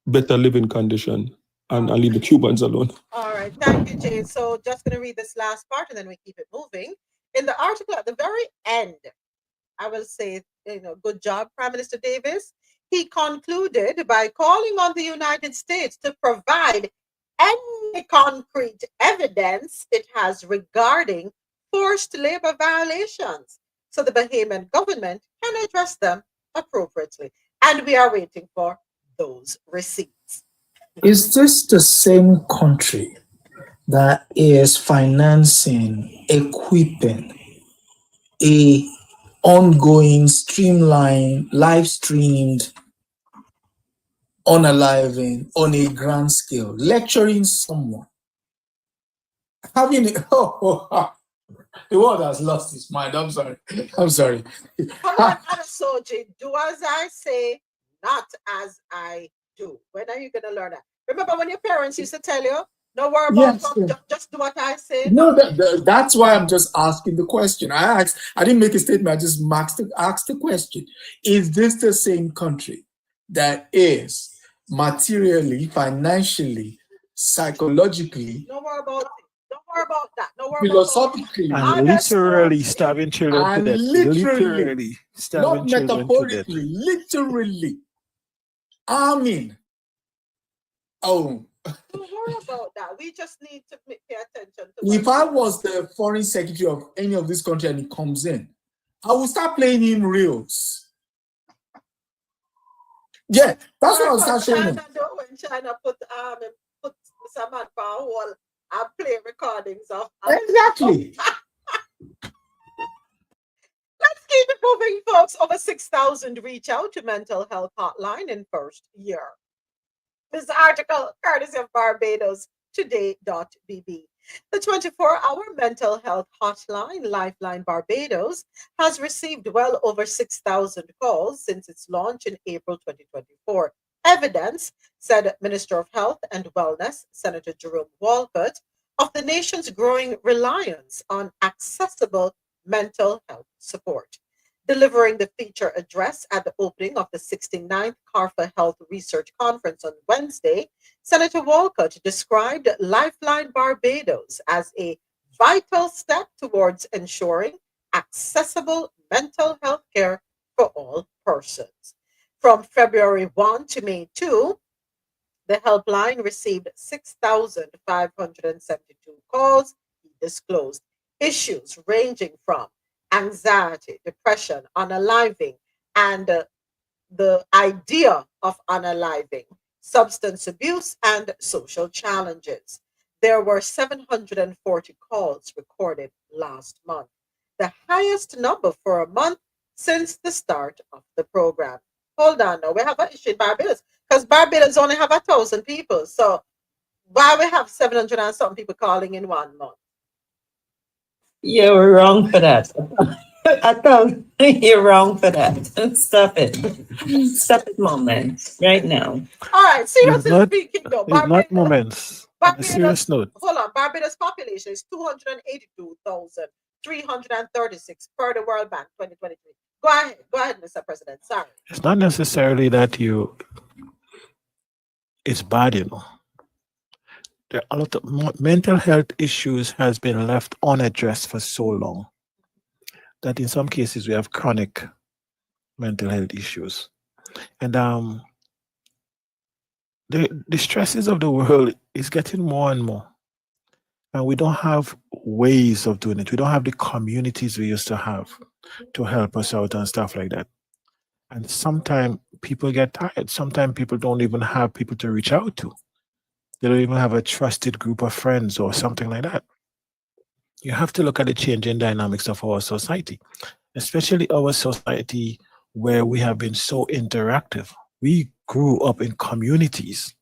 [SPEAKER 7] better living condition, and leave the Cubans alone.
[SPEAKER 1] All right, thank you, Jay. So just going to read this last part and then we keep it moving. In the article at the very end, I will say, good job, Prime Minister Davis. He concluded by calling on the United States to provide any concrete evidence it has regarding forced labor violations so the Bahamian government can address them appropriately. And we are waiting for those receipts.
[SPEAKER 10] Is this the same country that is financing, equipping a ongoing, streamlined, live-streamed, unaliving on a grand scale, lecturing someone, having it? The world has lost its mind. I'm sorry.
[SPEAKER 1] Come on, Anasoji, do as I say, not as I do. When are you going to learn that? Remember when your parents used to tell you, no worry about just do what I say?
[SPEAKER 10] No, that's why I'm just asking the question. I didn't make a statement. I just asked the question. Is this the same country that is materially, financially, psychologically?
[SPEAKER 1] No worry about it. Don't worry about that. No worry
[SPEAKER 10] philosophically,
[SPEAKER 12] and literally stabbing children to death.
[SPEAKER 10] Literally
[SPEAKER 12] stabbing
[SPEAKER 10] not
[SPEAKER 12] children
[SPEAKER 10] metaphorically, literally arming. Oh.
[SPEAKER 1] Don't worry about that. We just need to pay attention to.
[SPEAKER 10] If I was the foreign secretary of any of this country and he comes in, I will start playing him reels. Yeah, that's what I was
[SPEAKER 1] What
[SPEAKER 10] not showing
[SPEAKER 1] China
[SPEAKER 10] him.
[SPEAKER 1] do when China put some man for a whole play recordings of
[SPEAKER 10] Exactly.
[SPEAKER 1] Let's keep it moving, folks. Over 6,000 reach out to mental health hotline in first year. This article, courtesy of Barbados Today.bb. The 24-hour mental health hotline, Lifeline Barbados, has received well over 6,000 calls since its launch in April 2024. Evidence, said Minister of Health and Wellness, Senator Jerome Walcott, of the nation's growing reliance on accessible mental health support. Delivering the feature address at the opening of the 69th CARFA Health Research Conference on Wednesday, Senator Walcott described Lifeline Barbados as a vital step towards ensuring accessible mental health care for all persons. From February 1 to May 2, the helpline received 6,572 calls, he disclosed. Issues ranging from anxiety, depression, unaliving, and the idea of unaliving, substance abuse, and social challenges. There were 740 calls recorded last month, the highest number for a month since the start of the program. Hold on, now we have an issue in Barbados because Barbados only have 1,000 people. So why we have 700 and some people calling in 1 month?
[SPEAKER 11] You're wrong for that. I thought you're wrong for that. Stop it. Stop it, moment. Right now.
[SPEAKER 1] All right,
[SPEAKER 12] It's
[SPEAKER 1] seriously
[SPEAKER 12] not,
[SPEAKER 1] speaking though,
[SPEAKER 12] it's not moments. On a serious
[SPEAKER 1] Barbados,
[SPEAKER 12] note,
[SPEAKER 1] hold on, Barbados population is 282,336 per the World Bank 2023. Go ahead, Mr. President. Sorry.
[SPEAKER 12] it's not necessarily that it's bad, you know. There are a lot of mental health issues has been left unaddressed for so long that in some cases we have chronic mental health issues. And the stresses of the world is getting more and more. And we don't have ways of doing it. We don't have the communities we used to have to help us out and stuff like that. And sometimes people get tired. Sometimes people don't even have people to reach out to. They don't even have a trusted group of friends or something like that. You have to look at the changing dynamics of our society, especially our society where we have been so interactive. We grew up in communities.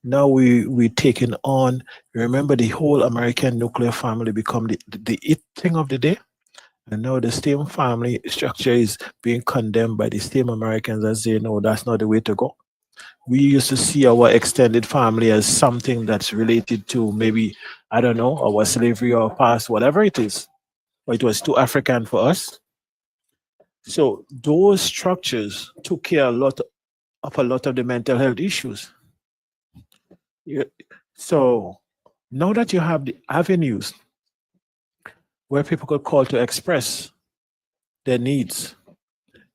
[SPEAKER 12] Now we taking on, remember the whole American nuclear family become the it thing of the day. And now the same family structure is being condemned by the same Americans as they know that's not the way to go. We used to see our extended family as something that's related to maybe, I don't know, our slavery or past, whatever it is. But it was too African for us. So those structures took care a lot of the mental health issues. Yeah. So now that you have the avenues where people could call to express their needs,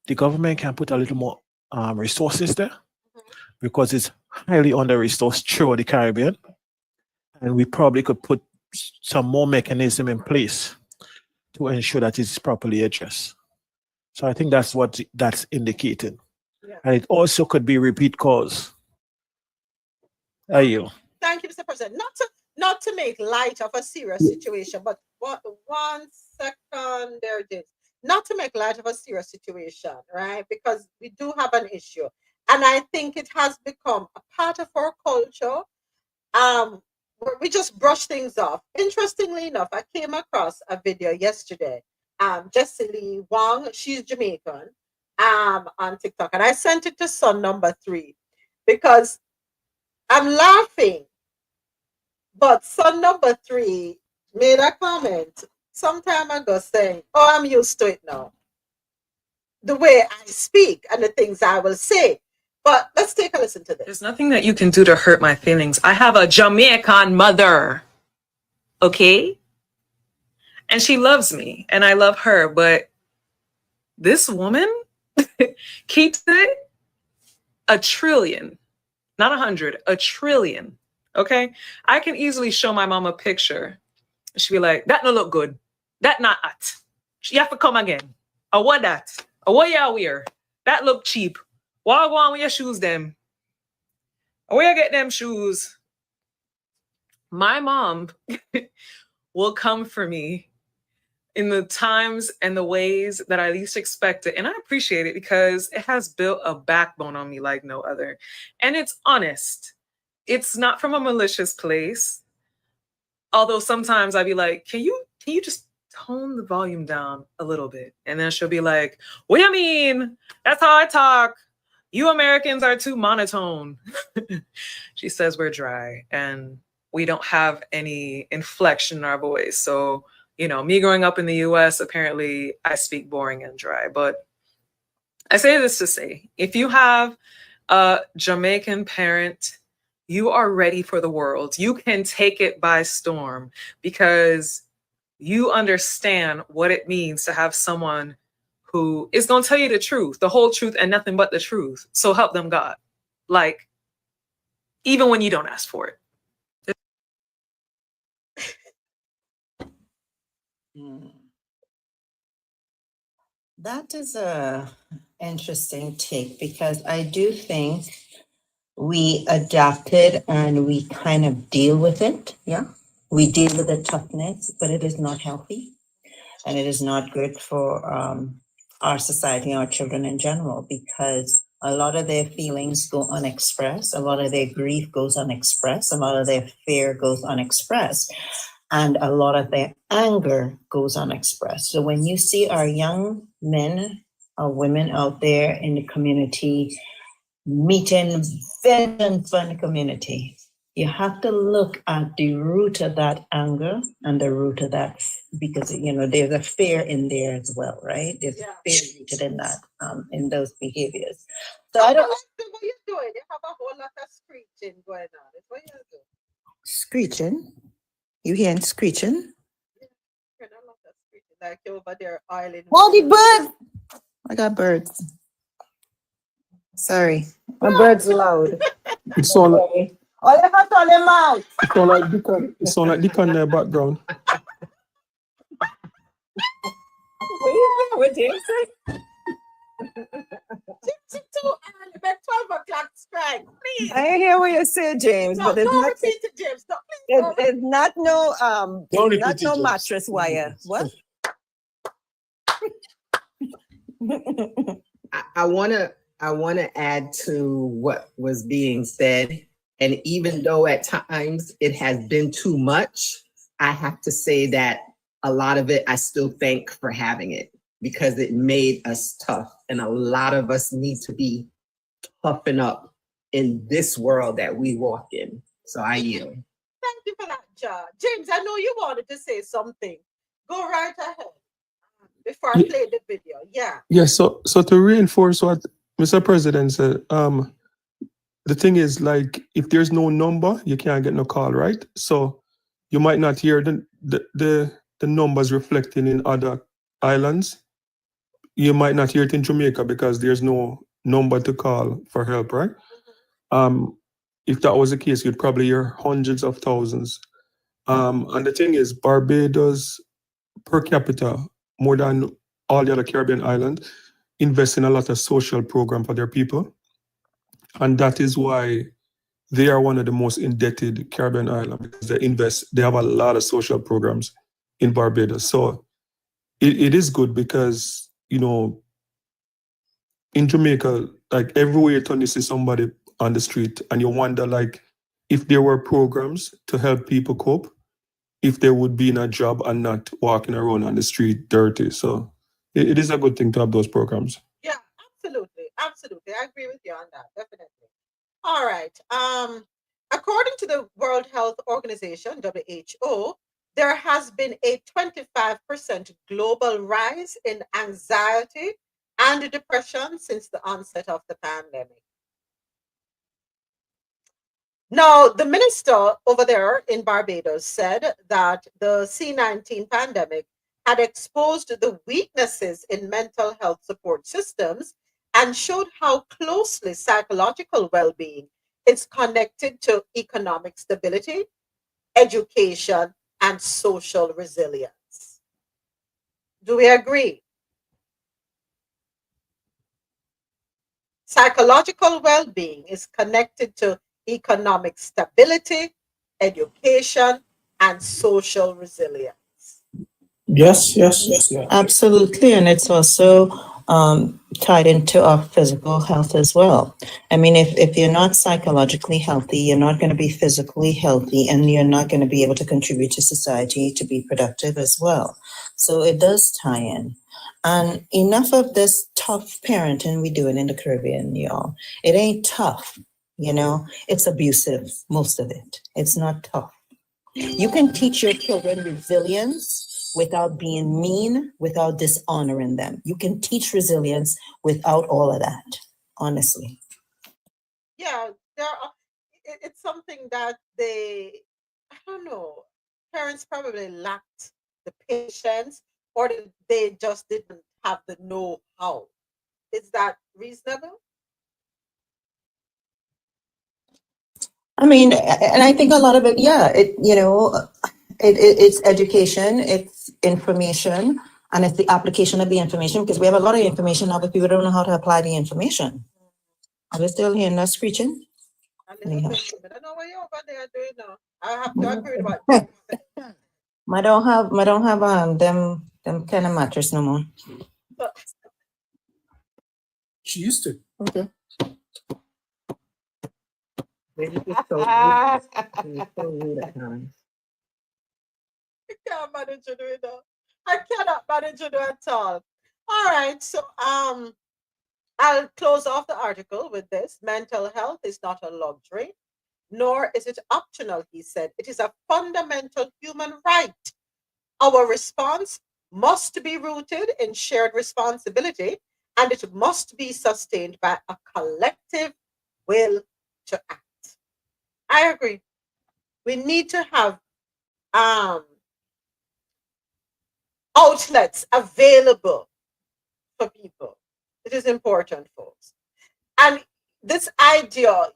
[SPEAKER 12] the government can put a little more resources there because it's highly under-resourced throughout the Caribbean. And we probably could put some more mechanism in place to ensure that it's properly addressed. So I think that's what that's indicating.
[SPEAKER 1] Yeah.
[SPEAKER 12] And it also could be repeat calls. Are you?
[SPEAKER 1] Thank you, Mr. President. Not to make light of a serious situation, but one second there it is. Not to make light of a serious situation, right? Because we do have an issue. And I think it has become a part of our culture. Where we just brush things off. Interestingly enough, I came across a video yesterday. Jessie Lee Wong, she's Jamaican, on TikTok, and I sent it to son number 3 because I'm laughing. But son number 3 made a comment some time ago saying, "Oh, I'm used to it now. The way I speak and the things I will say." But let's take a listen to this.
[SPEAKER 13] There's nothing that you can do to hurt my feelings. I have a Jamaican mother, okay? And she loves me and I love her, but this woman keeps it a trillion, not 100, a trillion, okay? I can easily show my mom a picture. She'd be like, that no look good. That not at. You have to come again. I want that. I want you wear. That look cheap. Why go on with your shoes them? Where you get them shoes? My mom will come for me in the times and the ways that I least expect it. And I appreciate it because it has built a backbone on me like no other. And it's honest. It's not from a malicious place. Although sometimes I'd be like, can you just tone the volume down a little bit? And then she'll be like, what do you mean? That's how I talk. You Americans are too monotone. She says we're dry and we don't have any inflection in our voice. So, you know, me growing up in the US, apparently I speak boring and dry. But I say this to say, if you have a Jamaican parent, you are ready for the world. You can take it by storm because you understand what it means to have someone who is going to tell you the truth, the whole truth and nothing but the truth. So help them God. Like, even when you don't ask for it.
[SPEAKER 11] That is a interesting take because I do think we adapted and we kind of deal with it. Yeah. We deal with the toughness, but it is not healthy and it is not good for our society, our children in general, because a lot of their feelings go unexpressed. A lot of their grief goes unexpressed. A lot of their fear goes unexpressed. And a lot of their anger goes unexpressed. So when you see our young men or women out there in the community meeting vengeance from the community, you have to look at the root of that anger and the root of that, because, you know, there's a fear in there as well, right? There's fear rooted in that, in those behaviors. So I don't.
[SPEAKER 1] What you doing? You have a whole lot of screeching going on. It's what you do.
[SPEAKER 11] Screeching? You hearing screeching?
[SPEAKER 1] You're not a lot of screeching. Like you're over there oiling.
[SPEAKER 11] Oh, the bird! I got birds. Sorry, my bird's loud.
[SPEAKER 7] It's all like,
[SPEAKER 11] Oh, you have to tell them out.
[SPEAKER 7] it's all like Dick on their background.
[SPEAKER 11] What do you say?
[SPEAKER 1] It's too early. About 12 o'clock strike. Please.
[SPEAKER 11] I hear what you say, James,
[SPEAKER 1] No,
[SPEAKER 11] but it's
[SPEAKER 1] don't
[SPEAKER 11] not.
[SPEAKER 1] repeat it, James. No, please.
[SPEAKER 11] It's not no
[SPEAKER 10] Don't
[SPEAKER 11] it's not
[SPEAKER 10] repeat it,
[SPEAKER 11] no
[SPEAKER 10] James.
[SPEAKER 11] mattress wire. What?
[SPEAKER 2] I wanna add to what was being said. And even though at times it has been too much, I have to say that a lot of it I still thank for having it because it made us tough. And a lot of us need to be toughen up in this world that we walk in. So I yield.
[SPEAKER 1] Thank you for that, Ja. James, I know you wanted to say something. Go right ahead. Before I play the video. Yeah.
[SPEAKER 7] Yeah, so to reinforce what Mr. President said, the thing is, like, if there's no number, you can't get no call, right? So you might not hear the numbers reflecting in other islands. You might not hear it in Jamaica because there's no number to call for help, right? If that was the case, you'd probably hear hundreds of thousands. And the thing is, Barbados per capita, more than all the other Caribbean islands, invest in a lot of social program for their people. And that is why they are one of the most indebted Caribbean islands because they have a lot of social programs in Barbados. So it is good because, you know, in Jamaica, like everywhere you turn, you see somebody on the street and you wonder, like, if there were programs to help people cope, if they would be in a job and not walking around on the street dirty. So it is a good thing to have those programs.
[SPEAKER 1] Yeah, absolutely. Absolutely. I agree with you on that. Definitely. All right. According to the World Health Organization, WHO, there has been a 25% global rise in anxiety and depression since the onset of the pandemic. Now, the minister over there in Barbados said that the C-19 pandemic had exposed the weaknesses in mental health support systems and showed how closely psychological well-being is connected to economic stability, education, and social resilience. Do we agree? Psychological well-being is connected to economic stability, education, and social resilience.
[SPEAKER 10] Yes.
[SPEAKER 11] Absolutely, and it's also tied into our physical health as well. I mean, if you're not psychologically healthy, you're not going to be physically healthy, and you're not going to be able to contribute to society to be productive as well. So it does tie in. And enough of this tough parenting we do it in the Caribbean, y'all. It ain't tough, it's abusive, most of it. It's not tough. You can teach your children resilience without being mean, without dishonoring them. You can teach resilience without all of that, honestly.
[SPEAKER 1] Yeah, it's something that I don't know, parents probably lacked the patience, or they just didn't have the know-how. Is that reasonable?
[SPEAKER 11] I mean, and I think a lot of it, yeah, it's education, it's information, and it's the application of the information, because we have a lot of information now, but people don't know how to apply the information. Are we still hearing that screeching?
[SPEAKER 1] A little bit. I don't know what you're over there doing now. I have to agree with what
[SPEAKER 11] I don't have them kind of mattress no more.
[SPEAKER 10] She used to. Okay.
[SPEAKER 2] Maybe it's so rude. It's so rude at times.
[SPEAKER 1] I can't manage to do it now. I cannot manage to do it at all. All right, so I'll close off the article with this. Mental health is not a luxury, nor is it optional, he said. It is a fundamental human right. Our response must be rooted in shared responsibility, and it must be sustained by a collective will to act. I agree. We need to have outlets available for people. It is important, folks. And this idea,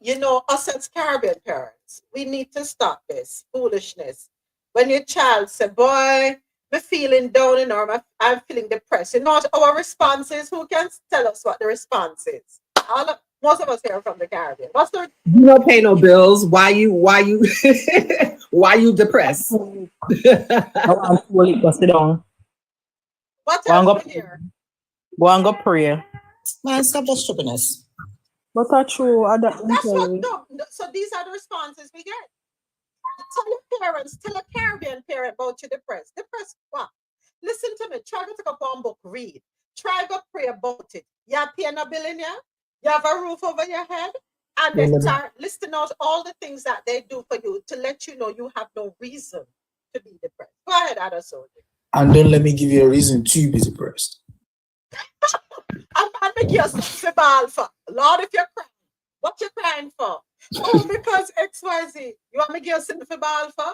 [SPEAKER 1] us as Caribbean parents, we need to stop this foolishness. When your child say, boy, I'm feeling down or I'm feeling depressed, what our response is? Who can tell us what the response is? Most of us here are from the Caribbean. What's the
[SPEAKER 2] You don't pay no bills. Why you why you depressed?
[SPEAKER 5] Go sit down.
[SPEAKER 1] what
[SPEAKER 5] Go and
[SPEAKER 1] else
[SPEAKER 5] go,
[SPEAKER 1] we hear?
[SPEAKER 5] go and go pray.
[SPEAKER 11] Man, stop the stupidness.
[SPEAKER 5] But that's true.
[SPEAKER 1] That's what so these are the responses we get. Tell your parents, tell a Caribbean parent about you depressed. Depressed what? Listen to me. Try to take up one book, read. Try to pray about it. You have paying a bill in here. You have a roof over your head. And then start listing out all the things that they do for you to let you know you have no reason to be depressed. Go ahead, Adasoji.
[SPEAKER 10] And don't let me give you a reason to be depressed.
[SPEAKER 1] I'm making you for ball for. Lord, if you're crying, what you crying for? Oh, because XYZ. You want me to give you something for ball for?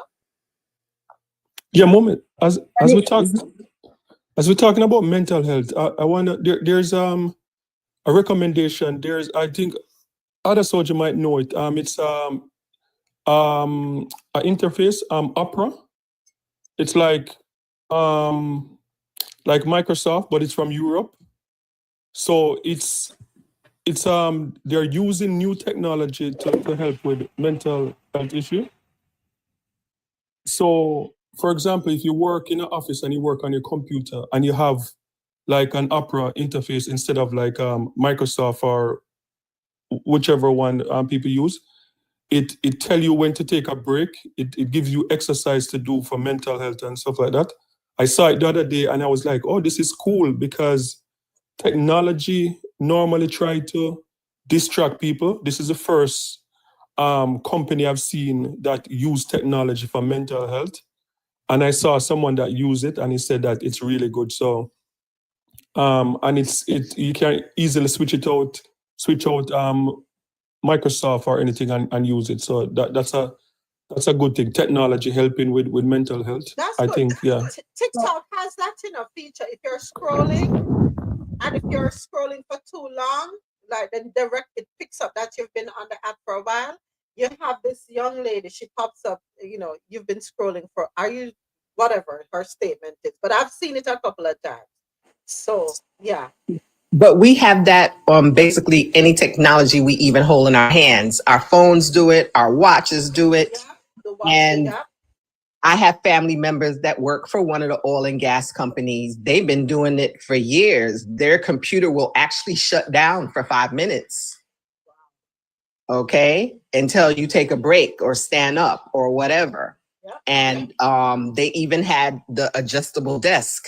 [SPEAKER 7] Yeah, moment. As we're talking about mental health, I wonder there's a recommendation. There's, I think other soldier might know it. It's an interface, Opera. It's like Microsoft, but it's from Europe. So it's they're using new technology to help with mental health issue. So, for example, if you work in an office and you work on your computer and you have like an Opera interface instead of like Microsoft or whichever one people use, it tell you when to take a break. It gives you exercise to do for mental health and stuff like that. I saw it the other day and I was like, oh, this is cool, because technology normally try to distract people. This is the first company I've seen that use technology for mental health. And I saw someone that used it and he said that it's really good. So and you can easily switch out Microsoft or anything and use it. So that's a good thing. Technology helping with mental health.
[SPEAKER 1] That's
[SPEAKER 7] I
[SPEAKER 1] good.
[SPEAKER 7] think, yeah.
[SPEAKER 1] TikTok has that feature. If you're scrolling and if you're scrolling for too long, like then it picks up that you've been on the app for a while. You have this young lady, she pops up, you've been scrolling for, are you, whatever her statement is. But I've seen it a couple of times. So, yeah.
[SPEAKER 2] But we have that on basically any technology we even hold in our hands. Our phones do it, our watches do it.
[SPEAKER 1] Yeah, the watch,
[SPEAKER 2] And
[SPEAKER 1] yeah.
[SPEAKER 2] I have family members that work for one of the oil and gas companies. They've been doing it for years. Their computer will actually shut down for 5 minutes. Okay, until you take a break or stand up or whatever.
[SPEAKER 1] Yeah.
[SPEAKER 2] And they even had the adjustable desk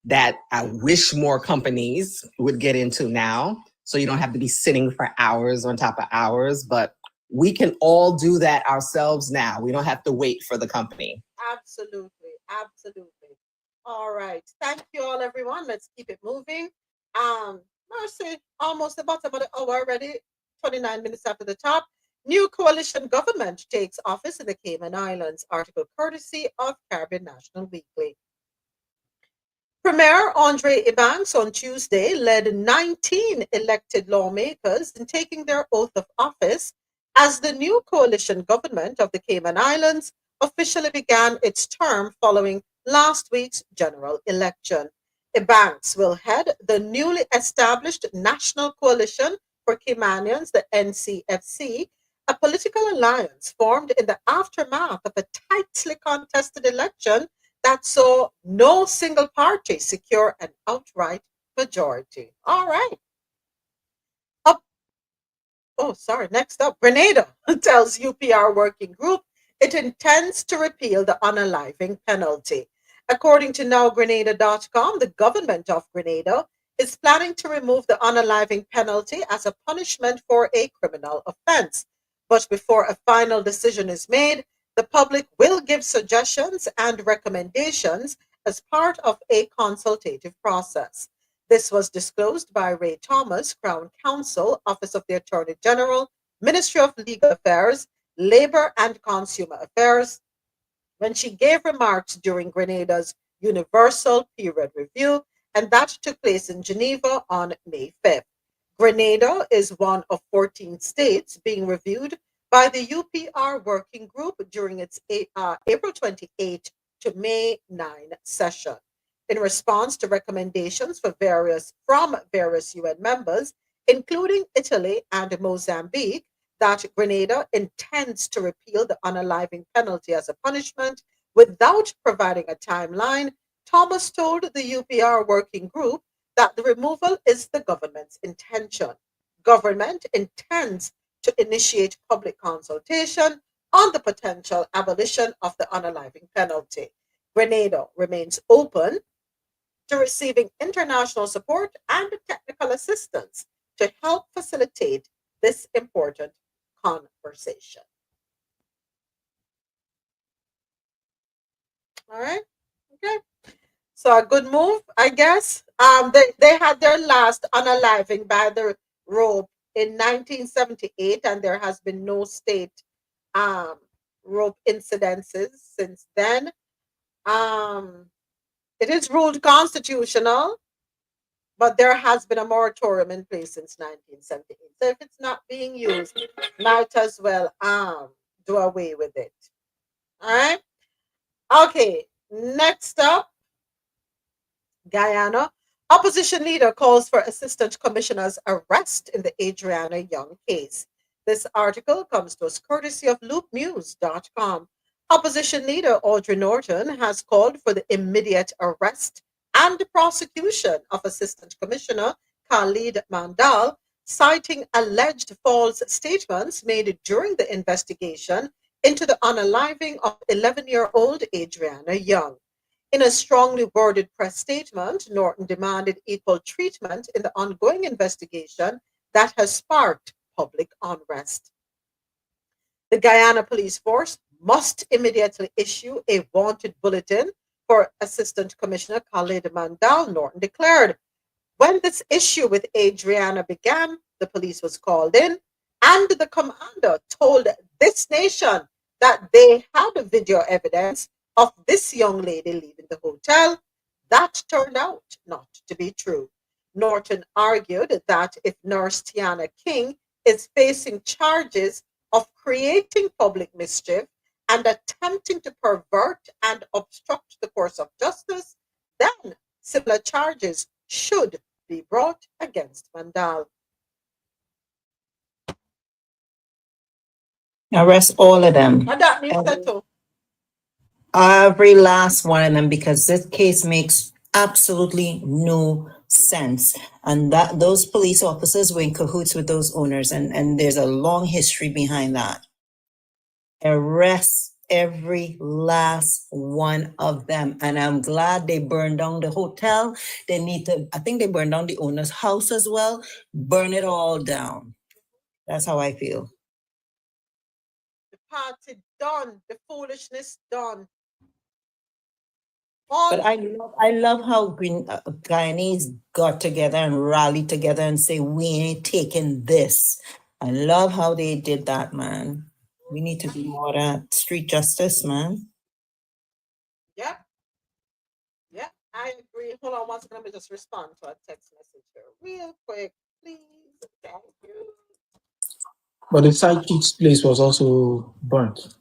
[SPEAKER 2] that I wish more companies would get into now. So you don't have to be sitting for hours on top of hours, but we can all do that ourselves now. We don't have to wait for the company.
[SPEAKER 1] Absolutely, absolutely. All right. Thank you all, everyone. Let's keep it moving. Mercy, almost about an hour already, 29 minutes after the top. New coalition government takes office in the Cayman Islands. Article courtesy of Caribbean National Weekly. Premier Andre Ebanks on Tuesday led 19 elected lawmakers in taking their oath of office as the new coalition government of the Cayman Islands officially began its term following last week's general election. Ebanks will head the newly established National Coalition for Caymanians, the NCFC, a political alliance formed in the aftermath of a tightly contested election that saw no single party secure an outright majority. All right. Next up, Grenada tells UPR working group it intends to repeal the unaliving penalty. According to nowgrenada.com, the government of Grenada is planning to remove the unaliving penalty as a punishment for a criminal offense. But before a final decision is made, the public will give suggestions and recommendations as part of a consultative process. This was disclosed by Ray Thomas, Crown Counsel, Office of the Attorney General, Ministry of Legal Affairs, Labor and Consumer Affairs, when she gave remarks during Grenada's Universal Period Review, and that took place in Geneva on May 5th. Grenada is one of 14 states being reviewed by the UPR Working Group during its April 28 to May 9 session. In response to recommendations from various UN members, including Italy and Mozambique, that Grenada intends to repeal the unaliving penalty as a punishment without providing a timeline, Thomas told the UPR working group that the removal is the government's intention. Government intends to initiate public consultation on the potential abolition of the unaliving penalty. Grenada remains open to receiving international support and technical assistance to help facilitate this important conversation. All right. Okay. So a good move, I guess. They had their last unaliving by the rope in 1978, and there has been no state rope incidences since then. It is ruled constitutional, but there has been a moratorium in place since 1978. So if it's not being used, might as well do away with it. All right. Okay. Next up, Guyana. Opposition leader calls for Assistant Commissioner's arrest in the Adriana Young case. This article comes to us courtesy of loopnews.com. Opposition leader Audrey Norton has called for the immediate arrest and prosecution of Assistant Commissioner Khalid Mandal, citing alleged false statements made during the investigation into the unaliving of 11-year-old Adriana Young. In a strongly worded press statement, Norton demanded equal treatment in the ongoing investigation that has sparked public unrest. The Guyana Police Force must immediately issue a wanted bulletin for Assistant Commissioner Khalid Mandal, Norton declared. When this issue with Adriana began, the police was called in, and the commander told this nation that they had video evidence of this young lady leaving the hotel. That turned out not to be true. Norton argued that if Nurse Tiana King is facing charges of creating public mischief and attempting to pervert and obstruct the course of justice, then similar charges should be brought against Mandal.
[SPEAKER 11] Arrest all of them.
[SPEAKER 1] And that means that too.
[SPEAKER 11] Every last one of them, because this case makes absolutely no sense. And that those police officers were in cahoots with those owners, and there's a long history behind that. Arrest every last one of them. And I'm glad they burned down the hotel. They need to, I think they burned down the owner's house as well. Burn it all down. That's how I feel.
[SPEAKER 1] The party done, the foolishness done.
[SPEAKER 11] But I love how Guyanese got together and rallied together and say, we ain't taking this. I love how they did that, man. We need to do more of that street justice, man.
[SPEAKER 1] Yep. Yep, I agree. Hold on one second. Let me just respond to a text message here real quick, please. Thank you.
[SPEAKER 6] But the side chick's place was also burnt.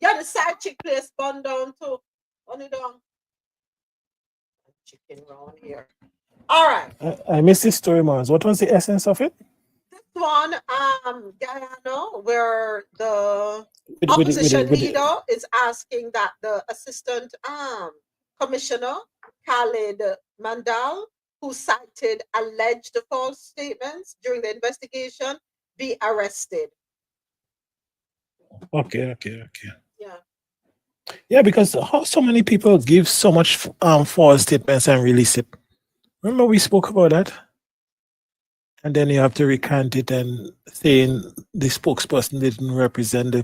[SPEAKER 1] Yeah, the side chick place burned down too. Only down. Chicken around here. All right.
[SPEAKER 12] I missed this story, Mars. What was the essence of it?
[SPEAKER 1] This one, Guyana, where the
[SPEAKER 12] With
[SPEAKER 1] opposition
[SPEAKER 12] it.
[SPEAKER 1] leader is asking that the assistant commissioner, Khalid Mandal, who cited alleged false statements during the investigation, be arrested.
[SPEAKER 12] Okay.
[SPEAKER 1] Yeah.
[SPEAKER 12] Yeah, because how so many people give so much false statements and release it. Remember we spoke about that? And then you have to recant it and saying the spokesperson didn't represent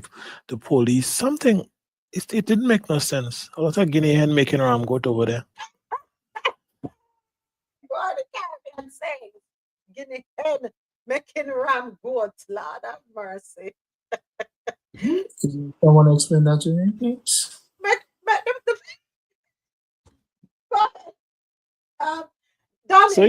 [SPEAKER 12] the police. Something, it didn't make no sense. A lot of Guinea hen making ram goat over there.
[SPEAKER 1] What the Caribbean saying? Guinea hen making ram goat. Lord have mercy.
[SPEAKER 6] Someone explain that to me, please?
[SPEAKER 12] So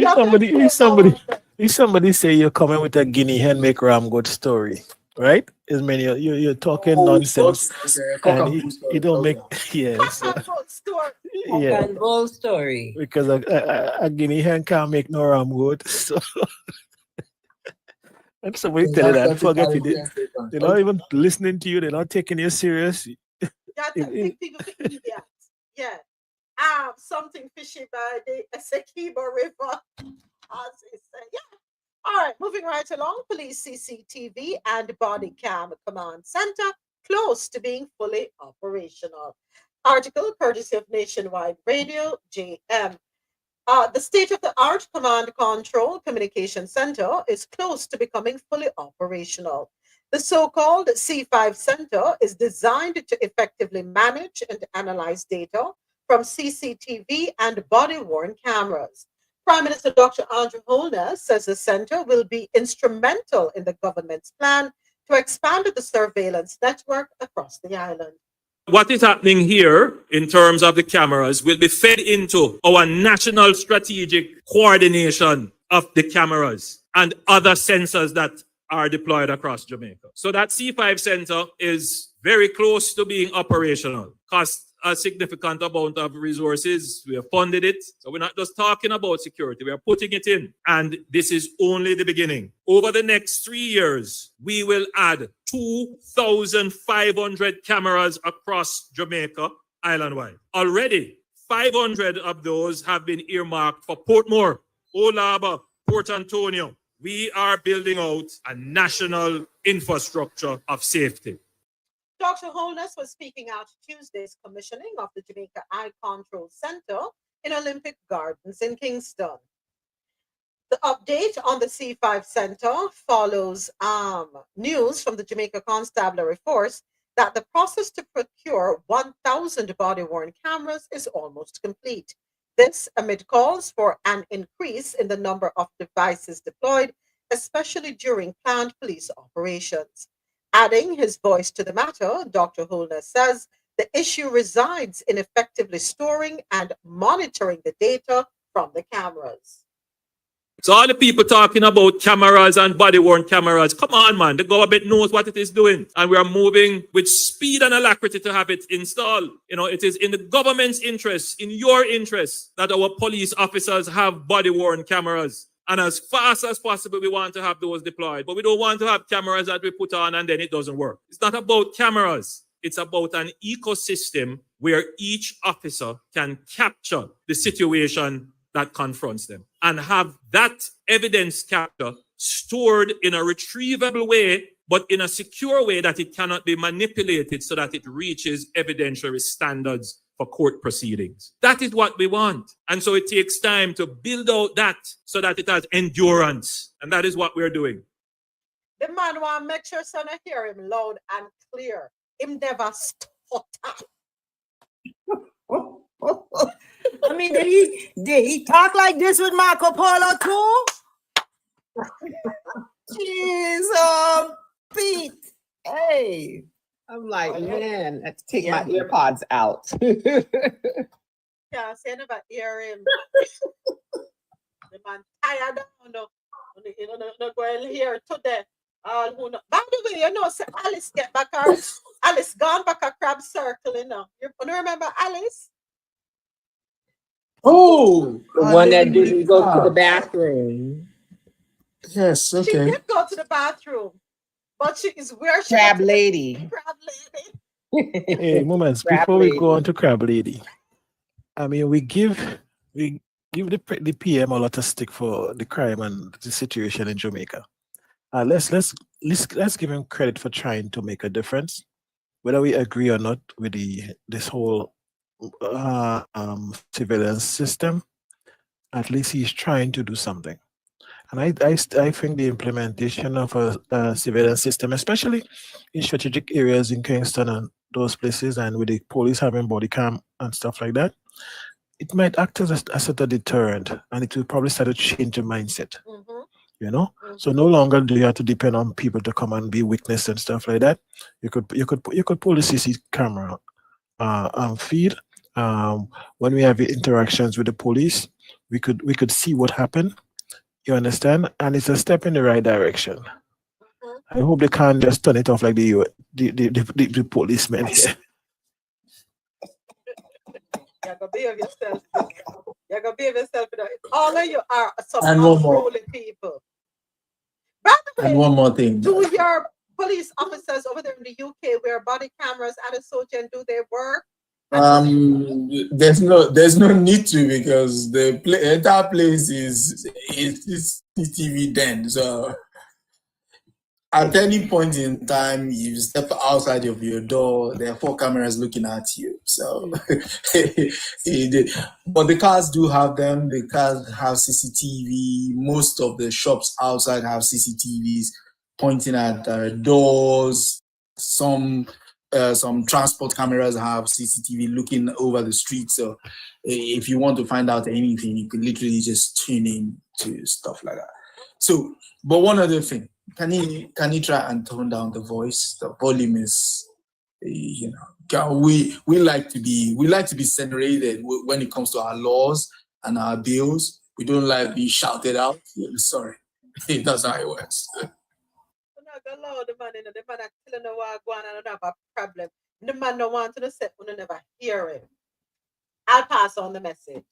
[SPEAKER 12] if somebody say you're coming with a Guinea hen make ram goat story, right? Is many you're talking nonsense and you don't make
[SPEAKER 11] Bull story.
[SPEAKER 12] Because a Guinea hen can't make no ram goat. So and somebody tell you that, forget it. They're not even listening to you. They're not taking you serious.
[SPEAKER 1] Yeah. Something fishy by the Essequibo River. As they say. Yeah. All right, moving right along. Police CCTV and body cam command center close to being fully operational. Article courtesy of Nationwide Radio, JM. The state-of-the-art command control communication center is close to becoming fully operational. The so-called C5 center is designed to effectively manage and analyze data from CCTV and body-worn cameras. Prime Minister Dr. Andrew Holness says the center will be instrumental in the government's plan to expand the surveillance network across the island.
[SPEAKER 14] What is happening here in terms of the cameras will be fed into our national strategic coordination of the cameras and other sensors that are deployed across Jamaica. So that C5 center is very close to being operational. Cost a significant amount of resources. We have funded it. So we're not just talking about security, we are putting it in. And this is only the beginning. Over the next 3 years, we will add 2,500 cameras across Jamaica island-wide. Already, 500 of those have been earmarked for Portmore, Old Harbour, Port Antonio. We are building out a national infrastructure of safety.
[SPEAKER 1] Dr. Holness was speaking out Tuesday's commissioning of the Jamaica Eye Control Center in Olympic Gardens in Kingston. The update on the C5 Center follows news from the Jamaica Constabulary Force that the process to procure 1,000 body-worn cameras is almost complete. This amid calls for an increase in the number of devices deployed, especially during planned police operations. Adding his voice to the matter, Dr. Holness says the issue resides in effectively storing and monitoring the data from the cameras.
[SPEAKER 14] So all the people talking about cameras and body-worn cameras, come on, man. The government knows what it is doing. And we are moving with speed and alacrity to have it installed. You know, it is in the government's interest, in your interest, that our police officers have body-worn cameras. And as fast as possible, we want to have those deployed. But we don't want to have cameras that we put on and then it doesn't work. It's not about cameras. It's about an ecosystem where each officer can capture the situation that confronts them and have that evidence capture stored in a retrievable way, but in a secure way that it cannot be manipulated so that it reaches evidentiary standards for court proceedings. That is what we want. And so it takes time to build out that so that it has endurance. And that is what we're doing.
[SPEAKER 1] The man want to make sure son hear him loud and clear. Him never stutter.
[SPEAKER 11] I mean, did he talk like this with Marco Polo too? Jeez, Pete.
[SPEAKER 2] Hey, I'm like, man, let's take my earpods out.
[SPEAKER 1] Yeah, say never hear him. The man tired now. No going here today. All who know. By the way, you know, say Alice get back her. Alice gone back a crab circle, you know. You remember Alice?
[SPEAKER 10] Oh,
[SPEAKER 2] The one that didn't go to the bathroom.
[SPEAKER 10] Yes, okay.
[SPEAKER 1] She did go to the bathroom, but she is where she
[SPEAKER 2] Crab lady.
[SPEAKER 1] Crab lady.
[SPEAKER 12] Hey, moments
[SPEAKER 2] Crab
[SPEAKER 12] before
[SPEAKER 2] lady.
[SPEAKER 12] we go on to crab lady. I mean, we give the PM a lot of stick for the crime and the situation in Jamaica. Let's give him credit for trying to make a difference, whether we agree or not with this whole surveillance system. At least he's trying to do something. And I think the implementation of a surveillance system, especially in strategic areas in Kingston and those places, and with the police having body cam and stuff like that, it might act as a sort of deterrent, and it will probably start to change the mindset.
[SPEAKER 1] Mm-hmm.
[SPEAKER 12] You know, so no longer do you have to depend on people to come and be witness and stuff like that. You could pull the CC camera and feed. When we have interactions with the police, we could see what happened. You understand? And it's a step in the right direction. I hope they can't just turn it off like the policemen here.
[SPEAKER 1] You're gonna behave yourself. You're gonna behave yourself. All of you are some
[SPEAKER 10] And one more.
[SPEAKER 1] unruly people. By the way,
[SPEAKER 10] And one more thing.
[SPEAKER 1] do your police officers over there in the UK wear body cameras at a soldier and do their work?
[SPEAKER 10] There's no need to, because the entire place is CCTV den. So at any point in time, you step outside of your door, there are 4 cameras looking at you. So, but the cars do have them. The cars have CCTV. Most of the shops outside have CCTVs pointing at doors. Some transport cameras have CCTV looking over the street. So if you want to find out anything, you can literally just tune in to stuff like that. So, but one other thing, can you try and tone down the voice? The volume is, we like to be celebrated when it comes to our laws and our bills. We don't like being shouted out. Sorry, that's how it works.
[SPEAKER 1] The man are telling you what going on and have a problem. The man don't want to say we never hear him. I'll pass on the message.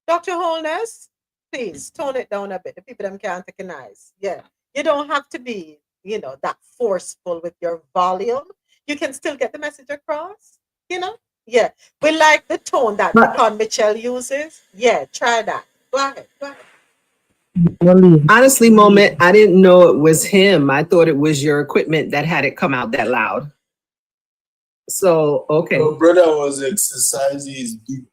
[SPEAKER 1] Dr. Holness, please tone it down a bit. The people them can't recognize. Yeah. You don't have to be, that forceful with your volume. You can still get the message across, Yeah. We like the tone that Con Mitchell uses. Yeah, try that. Go ahead.
[SPEAKER 2] Honestly, Moment, I didn't know it was him. I thought it was your equipment that had it come out that loud. So, okay.
[SPEAKER 10] Your brother was exercising his big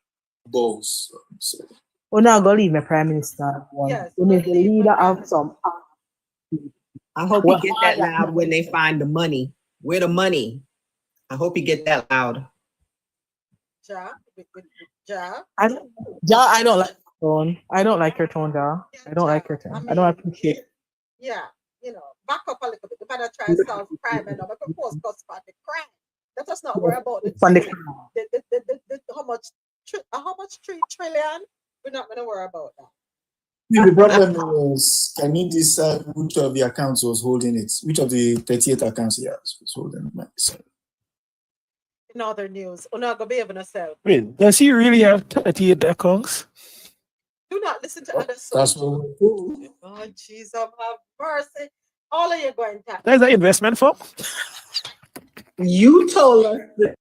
[SPEAKER 10] balls. So.
[SPEAKER 5] We're not going to leave my prime minister.
[SPEAKER 1] Yes,
[SPEAKER 5] we need the leader of some.
[SPEAKER 2] I hope he get that loud when they find the money. Where the money? I hope he get that loud.
[SPEAKER 1] Ja?
[SPEAKER 5] I don't like her tone. I don't like her tone, Ja. I don't like her tone. I don't appreciate it.
[SPEAKER 1] Yeah, back up a little bit. You better try to solve crime and not propose cost for the crime. Let us not worry about the how much 3 trillion. We're not going to worry about that.
[SPEAKER 10] The problem is, can you decide which of the accounts was holding it? Which of the 38 accounts he has was holding the money? So,
[SPEAKER 1] In other news, we're not going to be able to sell.
[SPEAKER 12] Wait, does he really have 38 accounts?
[SPEAKER 1] Do not listen to other
[SPEAKER 10] that's
[SPEAKER 1] sources.
[SPEAKER 10] what we're doing.
[SPEAKER 1] Oh, Jesus, have mercy. All of you going to.
[SPEAKER 12] There's an investment firm.
[SPEAKER 2] You told us the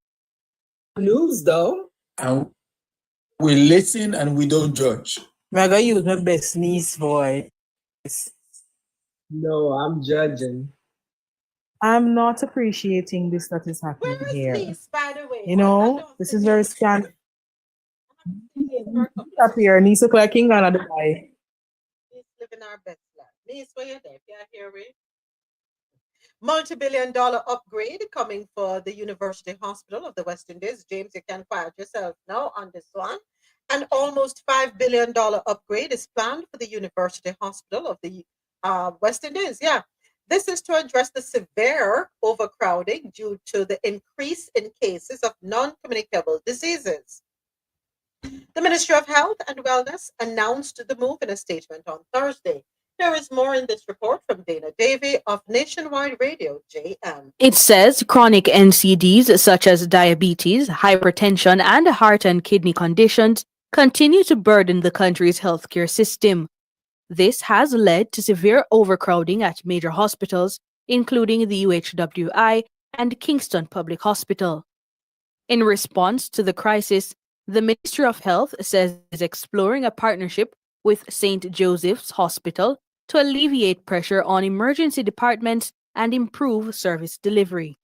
[SPEAKER 2] news, though.
[SPEAKER 10] And we listen and we don't judge.
[SPEAKER 5] I'm going to use my best niece voice.
[SPEAKER 2] No, I'm judging.
[SPEAKER 5] I'm not appreciating this that is happening
[SPEAKER 1] Where is
[SPEAKER 5] here.
[SPEAKER 1] Niece, by the way?
[SPEAKER 5] You know, this is very scandalous. Up here, Niece look like King of Dubai.
[SPEAKER 1] Niece living our best life. Niece, where you there? Can't hear me? Multi-billion-dollar upgrade coming for the University Hospital of the West Indies. James, you can quiet yourself now on this one. An almost $5 billion upgrade is planned for the University Hospital of the West Indies. Yeah. This is to address the severe overcrowding due to the increase in cases of non-communicable diseases. The Ministry of Health and Wellness announced the move in a statement on Thursday. There is more in this report from Dana Davey of Nationwide Radio, JM.
[SPEAKER 15] It says chronic NCDs such as diabetes, hypertension, and heart and kidney conditions continue to burden the country's healthcare system. This has led to severe overcrowding at major hospitals, including the UHWI and Kingston Public Hospital. In response to the crisis, the Ministry of Health says it is exploring a partnership with St. Joseph's Hospital to alleviate pressure on emergency departments and improve service delivery.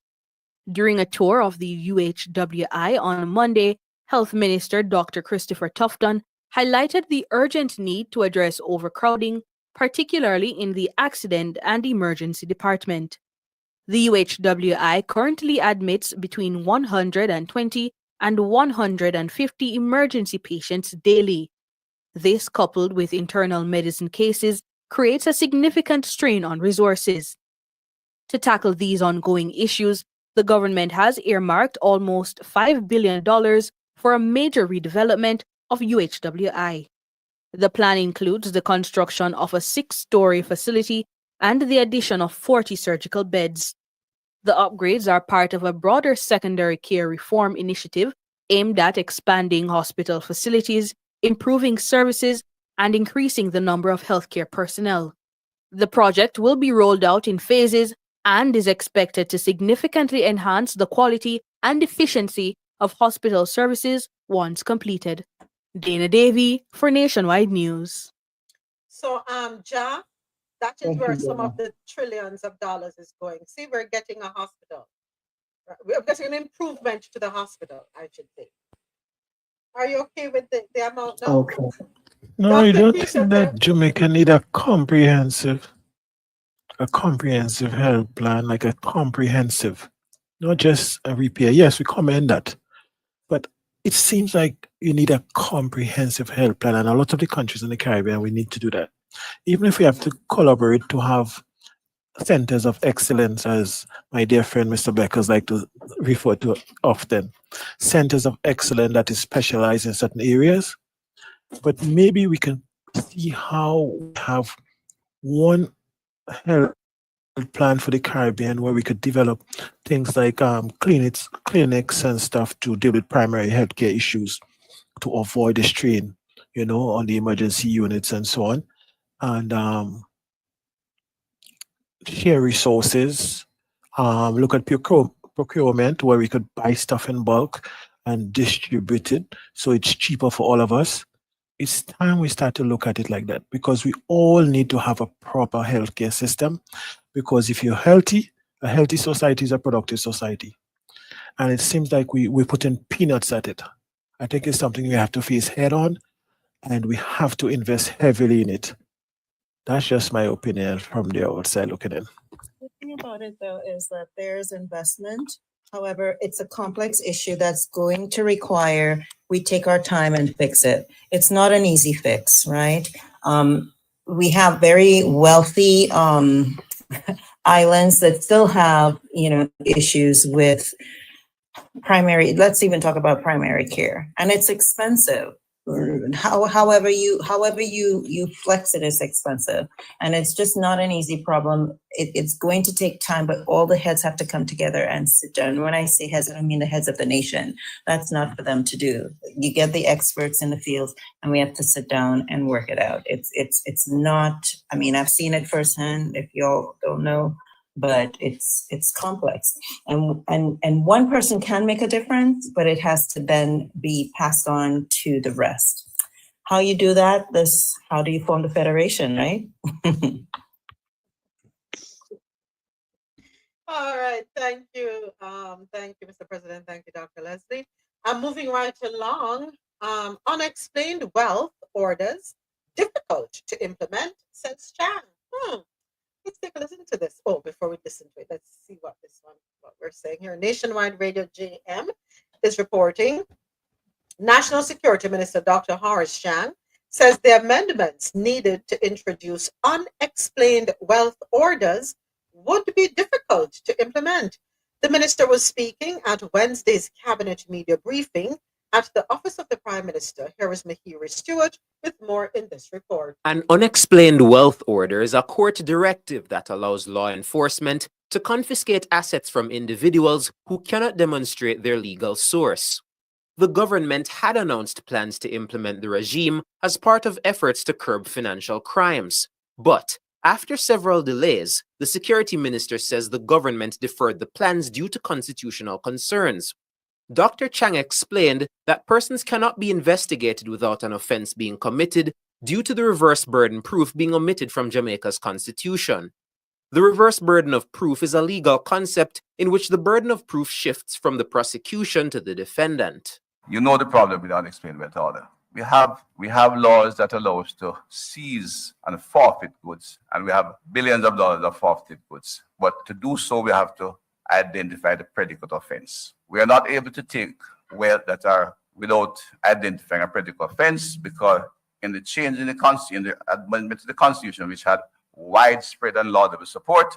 [SPEAKER 15] During a tour of the UHWI on Monday, Health Minister Dr. Christopher Tufton highlighted the urgent need to address overcrowding, particularly in the accident and emergency department. The UHWI currently admits between 120 and 150 emergency patients daily. This, coupled with internal medicine cases, creates a significant strain on resources. To tackle these ongoing issues, the government has earmarked almost $5 billion for a major redevelopment of UHWI. The plan includes the construction of a 6-story facility and the addition of 40 surgical beds. The upgrades are part of a broader secondary care reform initiative aimed at expanding hospital facilities, improving services, and increasing the number of healthcare personnel. The project will be rolled out in phases and is expected to significantly enhance the quality and efficiency of hospital services once completed. Dana Davey for Nationwide News.
[SPEAKER 1] So, Ja, that is
[SPEAKER 2] Thank
[SPEAKER 1] where
[SPEAKER 2] you,
[SPEAKER 1] some
[SPEAKER 2] Dana.
[SPEAKER 1] of the trillions of dollars is going. See, we're getting a hospital. We're getting an improvement to the hospital, I should say. Are you okay with the amount now?
[SPEAKER 2] Okay.
[SPEAKER 12] No, I
[SPEAKER 1] Dr.
[SPEAKER 12] don't
[SPEAKER 1] Keisha,
[SPEAKER 12] think that Jamaica need a comprehensive health plan, like a comprehensive, not just a repair. Yes, we commend that, but it seems like you need a comprehensive health plan, and a lot of the countries in the Caribbean, we need to do that. Even if we have to collaborate to have centers of excellence, as my dear friend Mr. Beckers like to refer to often, centers of excellence that is specialized in certain areas. But maybe we can see how we have one health plan for the Caribbean where we could develop things like clinics and stuff to deal with primary healthcare issues to avoid the strain, on the emergency units and so on. And share resources, look at procurement where we could buy stuff in bulk and distribute it so it's cheaper for all of us. It's time we start to look at it like that, because we all need to have a proper healthcare system, because if you're healthy, a healthy society is a productive society. And it seems like we're putting peanuts at it. I think it's something we have to face head on, and we have to invest heavily in it. That's just my opinion from the outside looking in.
[SPEAKER 11] The thing about it, though, is that there's investment. However, it's a complex issue that's going to require we take our time and fix it. It's not an easy fix, right? We have very wealthy islands that still have, issues with let's even talk about primary care. And it's expensive. however you flex it is expensive, and it's just not an easy problem. It's going to take time, but all the heads have to come together and sit down. When I say heads, I don't mean the heads of the nation. That's not for them to do. You get the experts in the field, and we have to sit down and work it out. It's not, I mean, I've seen it firsthand, if y'all don't know, but it's complex, and one person can make a difference, but it has to then be passed on to the rest. How you do that? How do you form the federation, right?
[SPEAKER 1] All right, thank you. Thank you, Mr. President. Thank you, Dr. Leslie. I'm moving right along. Unexplained wealth orders difficult to implement, says Chan. Let's take a listen to this. Oh, before we listen to it, let's see what we're saying here. Nationwide Radio JM is reporting National Security Minister Dr. Horace Chan says the amendments needed to introduce unexplained wealth orders would be difficult to implement. The minister was speaking at Wednesday's cabinet media briefing at the Office of the Prime Minister. Here is Mahiri Stewart with more in this report.
[SPEAKER 16] An unexplained wealth order is a court directive that allows law enforcement to confiscate assets from individuals who cannot demonstrate their legal source. The government had announced plans to implement the regime as part of efforts to curb financial crimes. But after several delays, the security minister says the government deferred the plans due to constitutional concerns. Dr. Chang explained that persons cannot be investigated without an offense being committed due to the reverse burden proof being omitted from Jamaica's constitution. The reverse burden of proof is a legal concept in which the burden of proof shifts from the prosecution to the defendant.
[SPEAKER 17] You know the problem with the unexplained wealth order. We have laws that allow us to seize and forfeit goods, and we have billions of dollars of forfeited goods. But to do so, we have to identify the predicate offense. We are not able to take wealth that are without identifying a predicate offense, because in the change in the amendment to the Constitution, which had widespread and laudable support,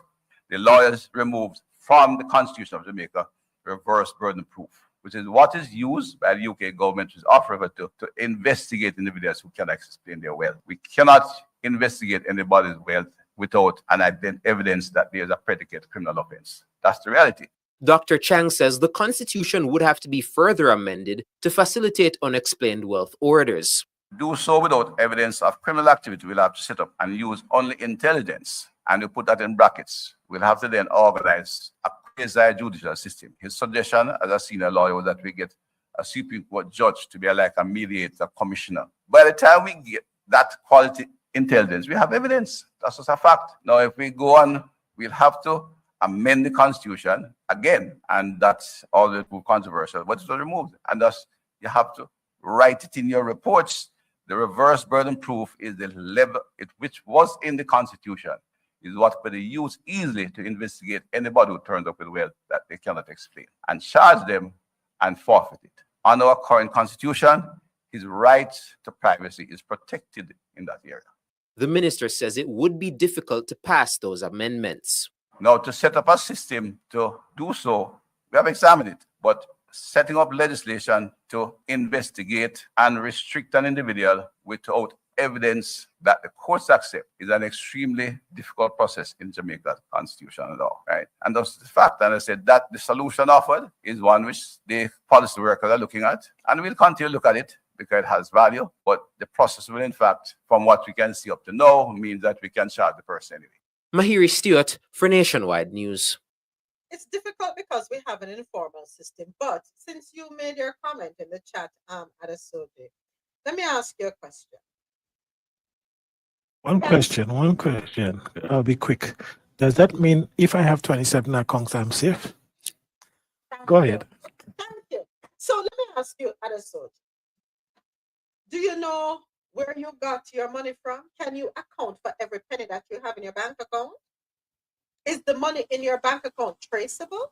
[SPEAKER 17] the lawyers removed from the Constitution of Jamaica reverse burden proof, which is what is used by the UK government, which is offering to investigate individuals who cannot explain their wealth. We cannot investigate anybody's wealth without an evidence that there is a predicate criminal offense. That's the reality.
[SPEAKER 16] Dr. Chang says the Constitution would have to be further amended to facilitate unexplained wealth orders.
[SPEAKER 17] Do so without evidence of criminal activity. We'll have to set up and use only intelligence, and we put that in brackets. We'll have to then organize a quasi-judicial system. His suggestion as a senior lawyer was that we get a Supreme Court judge to be like a mediator commissioner. By the time we get that quality intelligence, we have evidence. That's just a fact. Now, if we go on, we'll have to amend the Constitution again, and that's always controversial, but it's removed. And thus, you have to write it in your reports. The reverse burden proof is the level which was in the Constitution, is what could be used easily to investigate anybody who turns up with wealth that they cannot explain, and charge them and forfeit it. Under our current Constitution, his right to privacy is protected in that area.
[SPEAKER 16] The minister says it would be difficult to pass those amendments.
[SPEAKER 17] Now, to set up a system to do so, we have examined it, but setting up legislation to investigate and restrict an individual without evidence that the courts accept is an extremely difficult process in Jamaica's constitutional law, right? And that's the fact. And I said that the solution offered is one which the policy workers are looking at, and we'll continue to look at it because it has value. But the process will, in fact, from what we can see up to now, means that we can charge the person anyway.
[SPEAKER 16] Mahiri Stewart for Nationwide News.
[SPEAKER 1] It's difficult because we have an informal system, but since you made your comment in the chat, Adesoji, let me ask you a question.
[SPEAKER 12] One question. I'll be quick. Does that mean if I have 27 accounts, I'm safe? Go ahead.
[SPEAKER 1] Thank you. So let me ask you, Adesoji, do you know where you got your money from? Can you account for every penny that you have in your bank account? Is the money in your bank account traceable?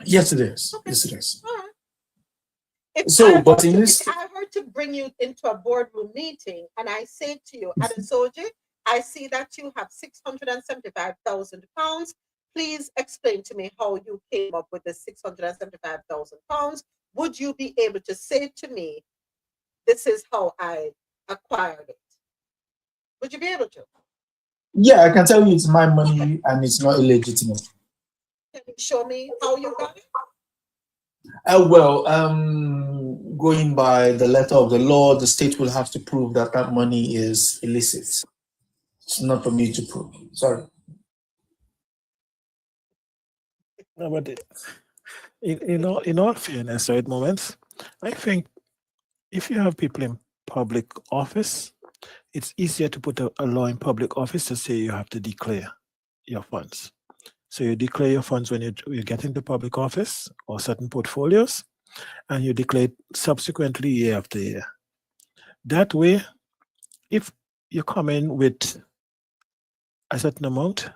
[SPEAKER 10] Yes, it is.
[SPEAKER 1] Okay.
[SPEAKER 10] Yes, it is.
[SPEAKER 1] All right. If I were to bring you into a boardroom meeting and I say to you, Adesoji, I see that you have £675,000 please explain to me how you came up with the 675,000 pounds. Would you be able to say to me, this is how I acquired it? Would you be able to?
[SPEAKER 10] Yeah, I can tell you it's my money and it's not illegitimate.
[SPEAKER 1] Can you show me how you got it?
[SPEAKER 10] Well, going by the letter of the law, the state will have to prove that that money is illicit. It's not for me to prove. Sorry.
[SPEAKER 12] No, but in all fairness, at moments, I think if you have people in public office, it's easier to put a law in public office to say you have to declare your funds. So you declare your funds when you get into public office or certain portfolios, and you declare it subsequently year after year. That way, if you come in with a certain amount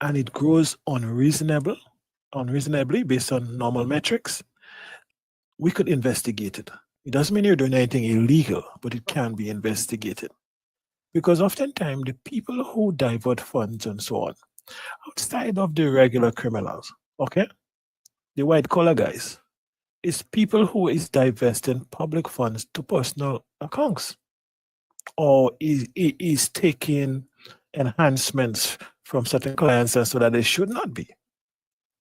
[SPEAKER 12] and it grows unreasonably based on normal metrics, we could investigate it. It doesn't mean you're doing anything illegal, but it can be investigated. Because oftentimes the people who divert funds and so on, outside of the regular criminals, okay, the white collar guys, is people who is divesting public funds to personal accounts, or is taking enhancements from certain clients and so that they should not be.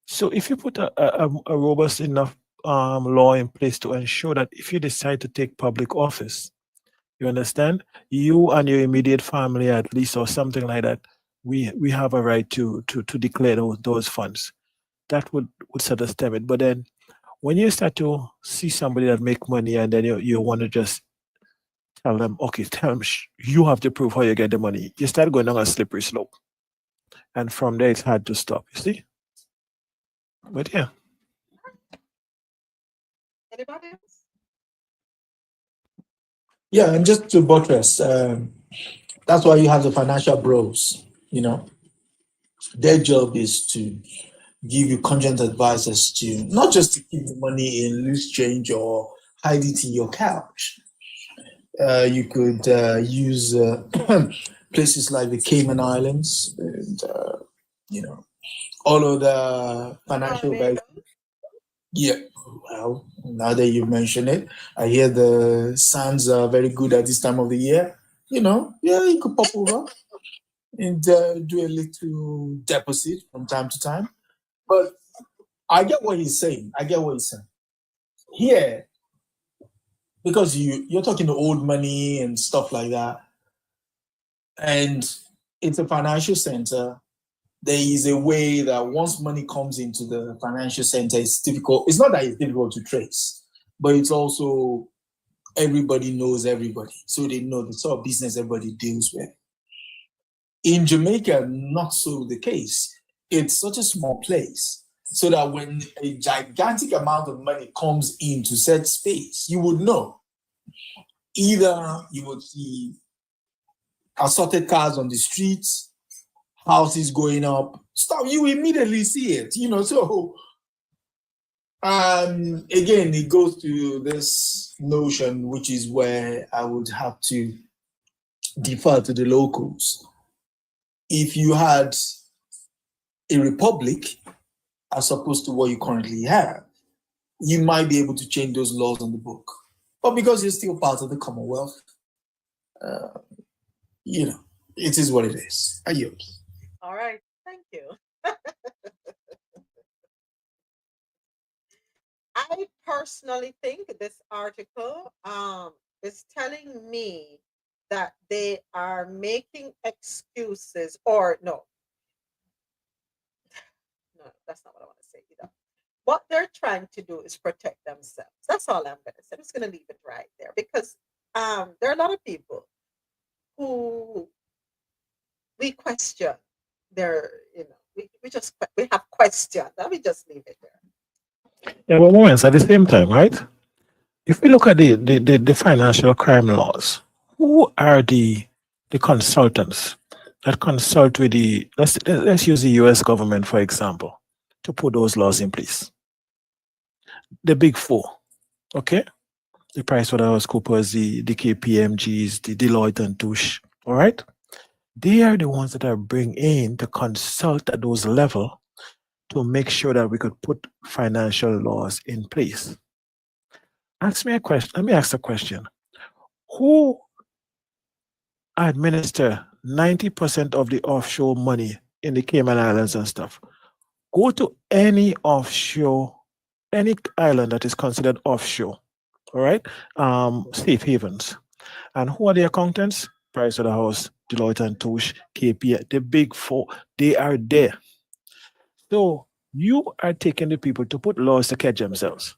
[SPEAKER 12] So if you put a robust enough law in place to ensure that if you decide to take public office, you understand, you and your immediate family at least, or something like that, we have a right to declare those funds. That would sort of stem it. But then when you start to see somebody that make money and then you want to just tell them, okay, tell them you have to prove how you get the money, you start going down a slippery slope. And from there, it's hard to stop, you see? But yeah.
[SPEAKER 1] Anybody else?
[SPEAKER 10] Yeah, and just to buttress, that's why you have the financial bros, you know. Their job is to give you cogent advice as to not just to keep the money in loose change or hide it in your couch. You could use places like the Cayman Islands and, you know, all of the financial guys. Yeah, well, now that you mention it, I hear the sands are very good at this time of the year. You know, yeah, you could pop over and do a little deposit from time to time. But I get what he's saying. Here, because you're talking old money and stuff like that, and it's a financial center, there is a way that once money comes into the financial center, it's difficult. It's not that it's difficult to trace, but it's also everybody knows everybody. So they know the sort of business everybody deals with. In Jamaica, not so the case. It's such a small place, so that when a gigantic amount of money comes into said space, you would know. Either you would see assorted cars on the streets, houses going up, stuff, you immediately see it, you know. So again, it goes to this notion, which is where I would have to defer to the locals. If you had a republic as opposed to what you currently have, you might be able to change those laws on the book. But because you're still part of the Commonwealth, you know, it is what it is. I yield.
[SPEAKER 1] All right, thank you. I personally think this article is telling me that they are making excuses, or no, that's not what I want to say either. What they're trying to do is protect themselves. That's all I'm going to say. I'm just going to leave it right there, because there are a lot of people who we question their, you know, we have questions. Let me just leave it there.
[SPEAKER 12] Yeah, but moments at the same time, right? If we look at the financial crime laws, who are the consultants that consult with the, let's use the US government, for example, to put those laws in place? The big four, okay? The PricewaterhouseCoopers, the KPMGs, the Deloitte and Touche, all right? They are the ones that are bringing in to consult at those levels to make sure that we could put financial laws in place. Ask me a question. Let me ask a question. Who administer 90% of the offshore money in the Cayman Islands and stuff? Go to any offshore, any island that is considered offshore, all right? Safe havens. And who are the accountants? Price of the House, Deloitte and Touche, KPI, the big four, they are there. So you are taking the people to put laws to catch themselves.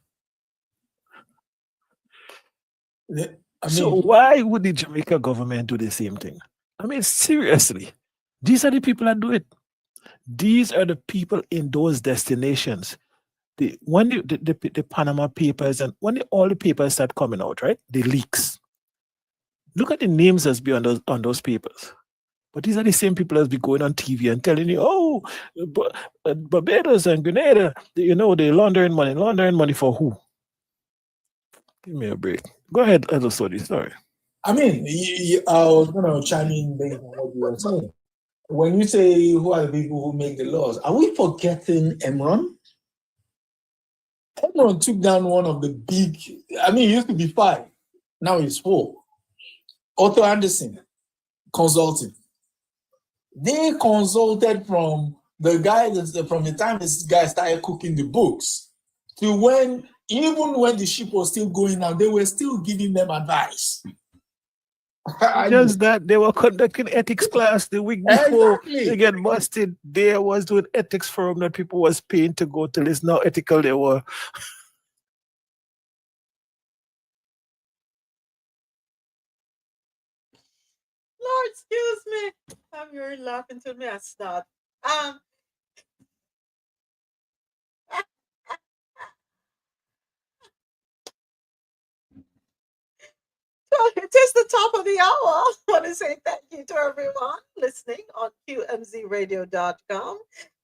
[SPEAKER 12] So why would the Jamaica government do the same thing? I mean, seriously, these are the people that do it. These are the people in those destinations. When the Panama Papers and when all the papers start coming out, right? The leaks. Look at the names that's be on those papers. But these are the same people that's be going on TV and telling you, oh, Barbados and Grenada, they're laundering money. Laundering money for who? Give me a break. Go ahead, Edosodi, sorry.
[SPEAKER 10] I mean, I was going to chime in based on what you were saying. When you say who are the people who make the laws, are we forgetting Enron? Enron took down one of the big, it used to be 5, now it's 4. Otto Anderson Consulting. They consulted from the time this guy started cooking the books to even when the ship was still going out, they were still giving them advice.
[SPEAKER 12] Just that they were conducting ethics class the week before they get busted. There was doing ethics forum that people was paying to go to listen how ethical they were.
[SPEAKER 1] Lord, excuse me. I'm really laughing till me I start. It is the top of the hour. I want to say thank you to everyone listening on QMZRadio.com,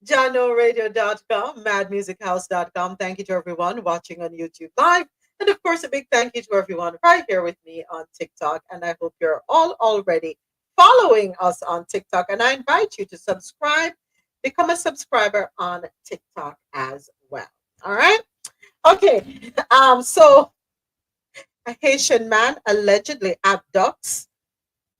[SPEAKER 1] JanoRadio.com, MadMusicHouse.com. Thank you to everyone watching on YouTube Live. And of course, a big thank you to everyone right here with me on TikTok. And I hope you're all already following us on TikTok. And I invite you to subscribe, become a subscriber on TikTok as well. All right. Okay. So a Haitian man allegedly abducts,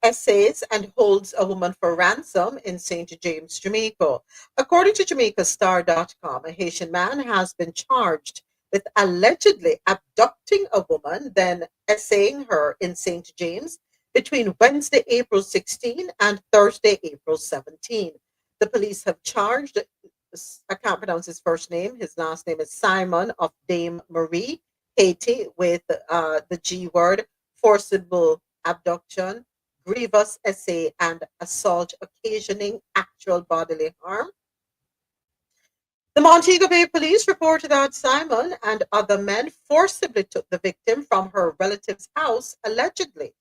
[SPEAKER 1] essays, and holds a woman for ransom in St. James, Jamaica. According to JamaicaStar.com, a Haitian man has been charged with allegedly abducting a woman, then essaying her in St. James between Wednesday, April 16 and Thursday, April 17. The police have charged, I can't pronounce his first name, his last name is Simon of Dame Marie, Haiti, with the G word, forcible abduction, grievous essay, and assault occasioning actual bodily harm. The Montego Bay police reported that Simon and other men forcibly took the victim from her relative's house, allegedly.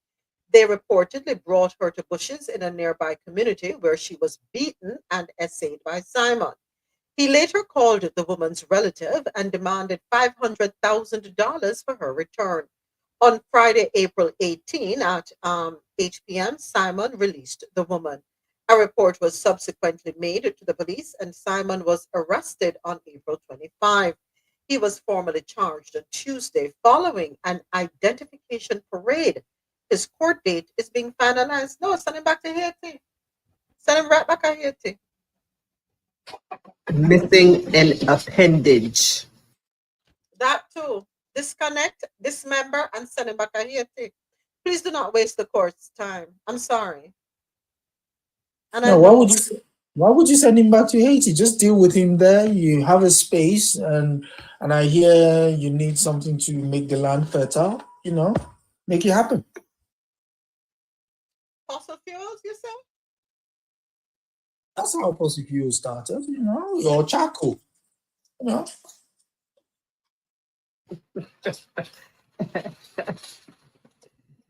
[SPEAKER 1] They reportedly brought her to bushes in a nearby community where she was beaten and essayed by Simon. He later called the woman's relative and demanded $500,000 for her return. On Friday, April 18 at 8 p.m., Simon released the woman. A report was subsequently made to the police and Simon was arrested on April 25. He was formally charged on Tuesday following an identification parade. His court date is being finalized. No, send him back to Haiti. Send him right back to Haiti.
[SPEAKER 2] Missing an appendage.
[SPEAKER 1] That too. Disconnect, dismember, and send him back to Haiti. Please do not waste the court's time. I'm sorry. And
[SPEAKER 10] no, why would you send him back to Haiti? Just deal with him there. You have a space, and I hear you need something to make the land fertile. Make it happen.
[SPEAKER 1] Fossil fuels, you say?
[SPEAKER 10] That's how fossil fuels started. Or charcoal.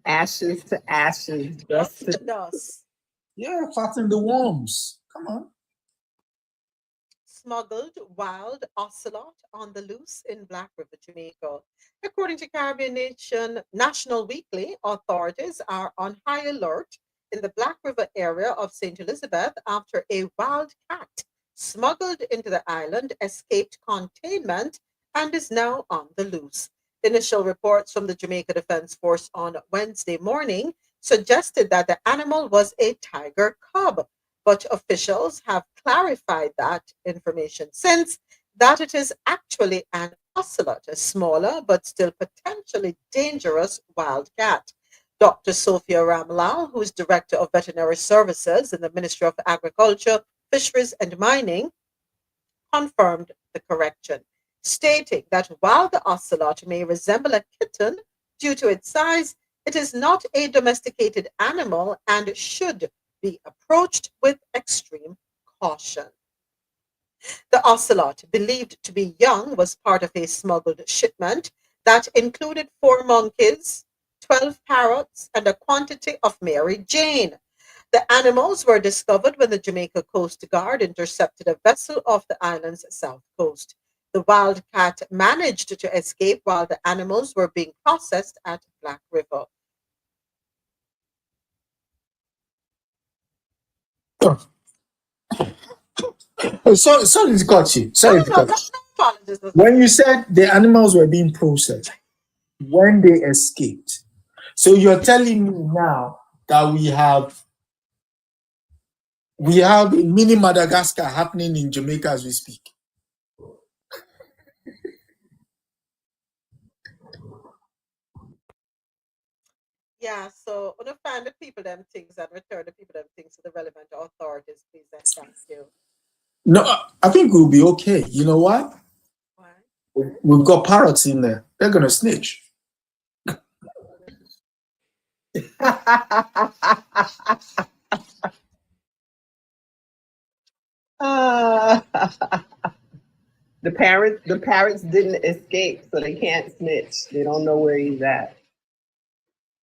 [SPEAKER 2] Ashes to ashes, dust to
[SPEAKER 1] dust.
[SPEAKER 10] Yeah, fatten the worms. Come on.
[SPEAKER 1] Smuggled wild ocelot on the loose in Black River, Jamaica. According to Caribbean National Weekly, authorities are on high alert in the Black River area of St. Elizabeth after a wild cat smuggled into the island, escaped containment, and is now on the loose. Initial reports from the Jamaica Defense Force on Wednesday morning suggested that the animal was a tiger cub, but officials have clarified that information since that it is actually an ocelot, a smaller but still potentially dangerous wildcat. Dr. Sophia Ramlal, who is Director of Veterinary Services in the Ministry of Agriculture, Fisheries and Mining, confirmed the correction, stating that while the ocelot may resemble a kitten due to its size, it is not a domesticated animal and should be approached with extreme caution. The ocelot, believed to be young, was part of a smuggled shipment that included 4 monkeys, 12 parrots, and a quantity of Mary Jane. The animals were discovered when the Jamaica Coast Guard intercepted a vessel off the island's south coast. The wildcat managed to escape while the animals were being processed at Black River.
[SPEAKER 10] Oh, sorry to cut you. Sorry to cut you. When you said the animals were being processed, when they escaped, so you're telling me now that we have a mini Madagascar happening in Jamaica as we speak.
[SPEAKER 1] Yeah, so when you find the people them things and return the people them things to the relevant authorities, please and thank you.
[SPEAKER 10] No, I think we'll be okay. You know what?
[SPEAKER 1] Why?
[SPEAKER 10] We've got parrots in there. They're gonna snitch.
[SPEAKER 2] The parents didn't escape, so they can't snitch. They don't know where he's at.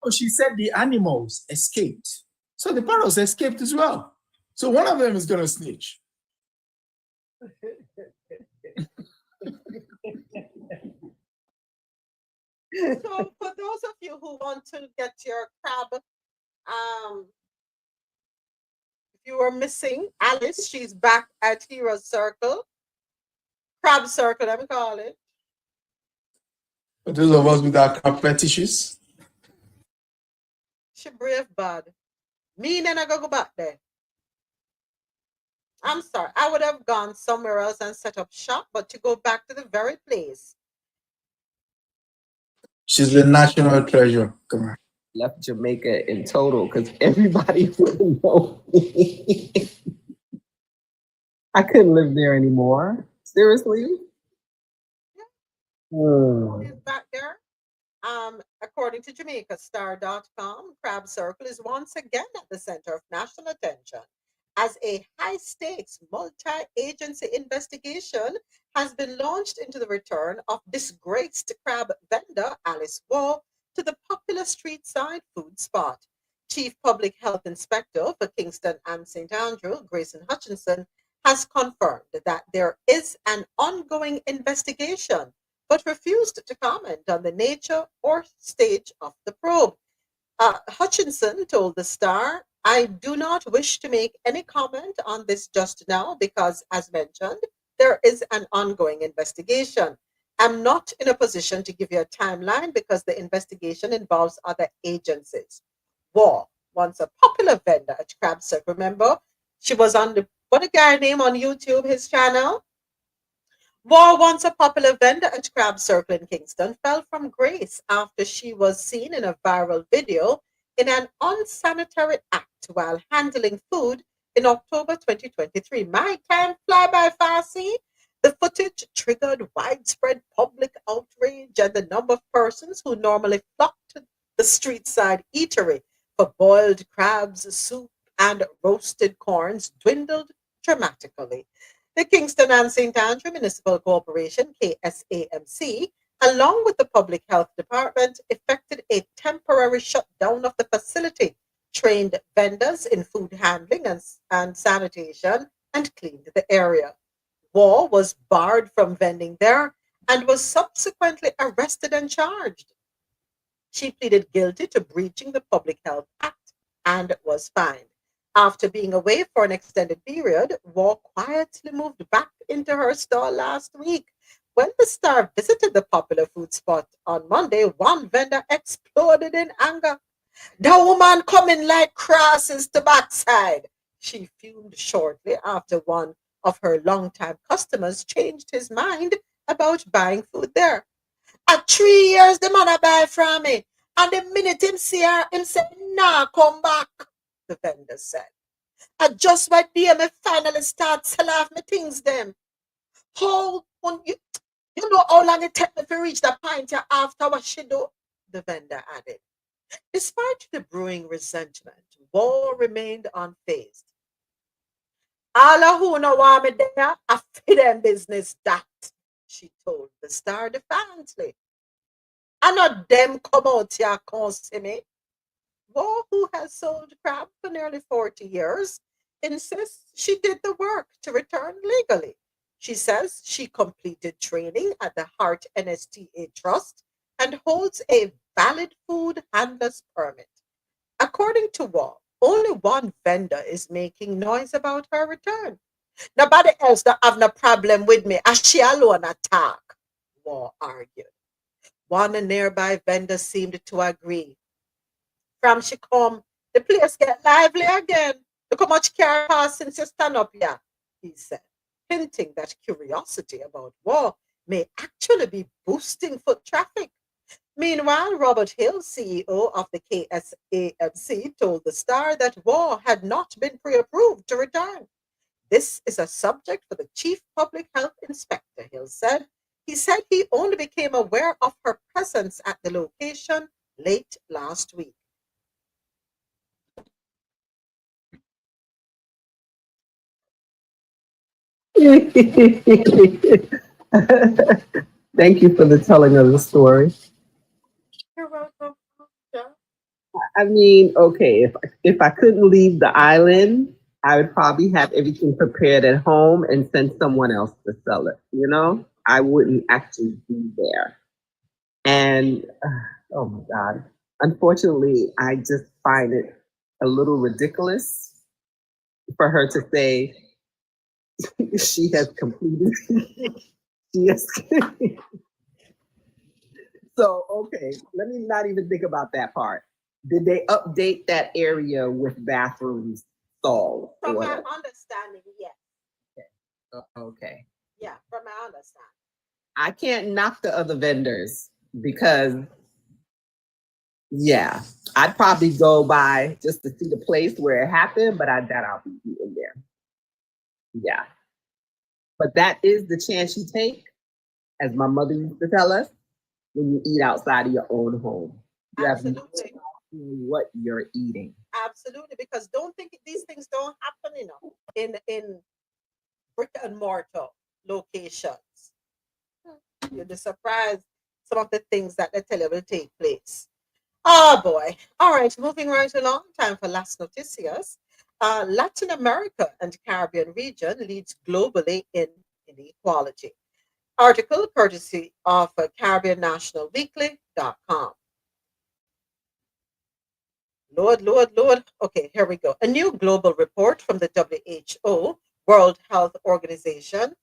[SPEAKER 10] Oh, she said the animals escaped. So the parrots escaped as well. So one of them is gonna snitch.
[SPEAKER 1] So for those of you who want to get your crab, if you were missing Alice, she's back at Hero Circle. Crab Circle, let me call it.
[SPEAKER 10] For those of us with our crab fetishes.
[SPEAKER 1] She brave bad. Me then I go back there. I'm sorry. I would have gone somewhere else and set up shop, but to go back to the very place.
[SPEAKER 10] She's the national treasure. Come on.
[SPEAKER 2] Left Jamaica in total because everybody would know me. I couldn't live there anymore. Seriously?
[SPEAKER 1] Is back there. According to JamaicaStar.com, Crab Circle is once again at the center of national attention as a high-stakes multi-agency investigation has been launched into the return of disgraced crab vendor Alice Waugh to the popular street-side food spot. Chief Public Health Inspector for Kingston and St. Andrew, Grayson Hutchinson, has confirmed that there is an ongoing investigation but refused to comment on the nature or stage of the probe. Hutchinson told the Star, "I do not wish to make any comment on this just now because, as mentioned, there is an ongoing investigation. I'm not in a position to give you a timeline because the investigation involves other agencies." Waugh, once a popular vendor at Crab Circle, remember? She was on what a guy name on YouTube, his channel? Waugh, once a popular vendor at Crab Circle in Kingston, fell from grace after she was seen in a viral video in an unsanitary act while handling food in October 2023. My time fly by fast, see? The footage triggered widespread public outrage, and the number of persons who normally flock to the street side eatery for boiled crabs, soup, and roasted corns dwindled dramatically. The Kingston and St. Andrew Municipal Corporation, KSAMC, along with the Public Health Department, effected a temporary shutdown of the facility, trained vendors in food handling and sanitation, and cleaned the area. Waugh was barred from vending there and was subsequently arrested and charged. She pleaded guilty to breaching the Public Health Act and was fined. After being away for an extended period, War quietly moved back into her store last week. When the star visited the popular food spot on Monday, one vendor exploded in anger. The woman coming like crosses to backside. She fumed shortly after one of her longtime customers changed his mind about buying food there. At 3 years, the man a buy from me. And the minute him see her, him say, nah, come back, the vendor said. I just went there, me finally start sell off my things them. How, you know how long it take me to reach the point here after what she do? The vendor added. Despite the brewing resentment, War remained unfazed. All of who know want me there, I fit them business that, she told the star defiantly. I not them come out here come see me. War, who has sold crab for nearly 40 years, insists she did the work to return legally. She says she completed training at the Heart NSTA Trust and holds a valid food handler's permit. According to War, only one vendor is making noise about her return. Nobody else don't have no problem with me, as she alone attack, War argued. One nearby vendor seemed to agree. From she come, the place get lively again. Look how much car pass since you stand up here, he said, hinting that curiosity about War may actually be boosting foot traffic. Meanwhile, Robert Hill, CEO of the KSAMC, told the Star that War had not been pre-approved to return. This is a subject for the Chief Public Health Inspector, Hill said. He said he only became aware of her presence at the location late last week.
[SPEAKER 2] Thank you for the telling of the story.
[SPEAKER 1] You're welcome. Yeah.
[SPEAKER 2] I mean, okay, if I couldn't leave the island, I would probably have everything prepared at home and send someone else to sell it. You know, I wouldn't actually be there. And oh my God, unfortunately, I just find it a little ridiculous for her to say she has completed. She has. So, okay, let me not even think about that part. Did they update that area with bathrooms, stalls?
[SPEAKER 1] From my understanding, yes.
[SPEAKER 2] Okay.
[SPEAKER 1] Yeah, from my understanding.
[SPEAKER 2] I can't knock the other vendors because, yeah, I'd probably go by just to see the place where it happened, but I doubt I'll be eating there. Yeah. But that is the chance you take, as my mother used to tell us, when you eat outside of your own home. You
[SPEAKER 1] Absolutely.
[SPEAKER 2] have no idea what you're eating.
[SPEAKER 1] Absolutely, because don't think these things don't happen, you know, in brick and mortar locations. You'll be surprised some of the things that they tell you will take place. Oh boy. All right, moving right along. Time for last noticias. Latin America and Caribbean region leads globally in inequality. Article courtesy of CaribbeanNationalWeekly.com. Lord. Okay, here we go. A new global report from the WHO, World Health Organization,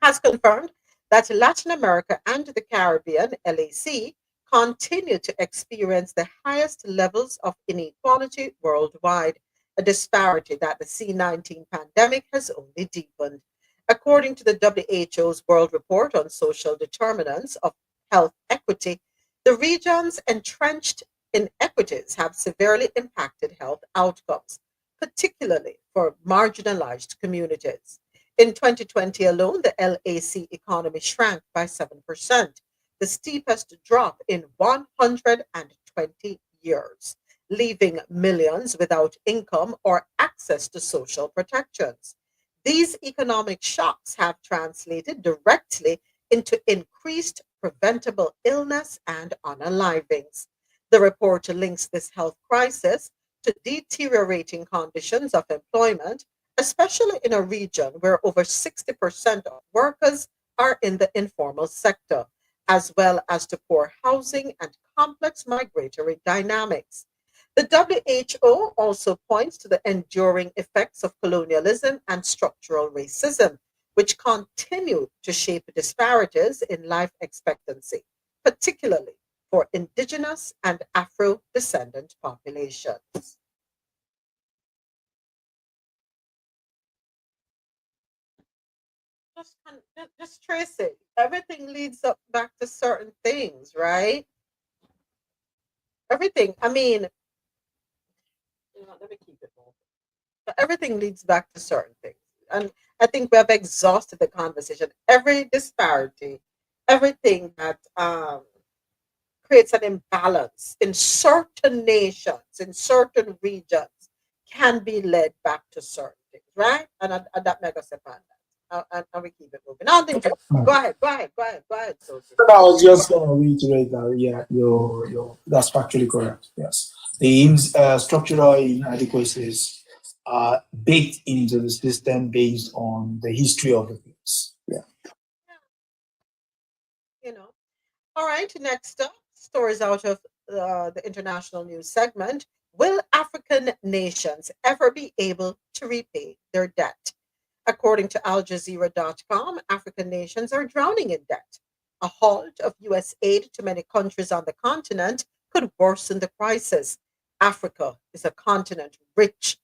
[SPEAKER 1] has confirmed that Latin America and the Caribbean, LAC, continue to experience the highest levels of inequality worldwide, a disparity that the C-19 pandemic has only deepened. According to the WHO's World Report on Social Determinants of Health Equity, the region's entrenched inequities have severely impacted health outcomes, particularly for marginalized communities. In 2020 alone, the LAC economy shrank by 7%, the steepest drop in 120 years, leaving millions without income or access to social protections. These economic shocks have translated directly into increased preventable illness and unalivings. The report links this health crisis to deteriorating conditions of employment, especially in a region where over 60% of workers are in the informal sector, as well as to poor housing and complex migratory dynamics. The WHO also points to the enduring effects of colonialism and structural racism, which continue to shape disparities in life expectancy, particularly for indigenous and Afro-descendant populations. Just trace it. Everything leads up back to certain things, right? Everything. I mean, let me keep it moving. Everything leads back to certain things. And I think we have exhausted the conversation. Every disparity, everything that creates an imbalance in certain nations, in certain regions, can be led back to certain things, right? And that mega step on that. And we keep it moving. I don't think. Go ahead, Sophie.
[SPEAKER 10] I was just going to reiterate that, yeah, that's factually correct. Yes. Structural inadequacies are baked into the system based on the history of the things. Yeah.
[SPEAKER 1] You know. All right, next up, stories out of the international news segment. Will African nations ever be able to repay their debt? According to AlJazeera.com, African nations are drowning in debt. A halt of US aid to many countries on the continent could worsen the crisis. Africa is a continent rich.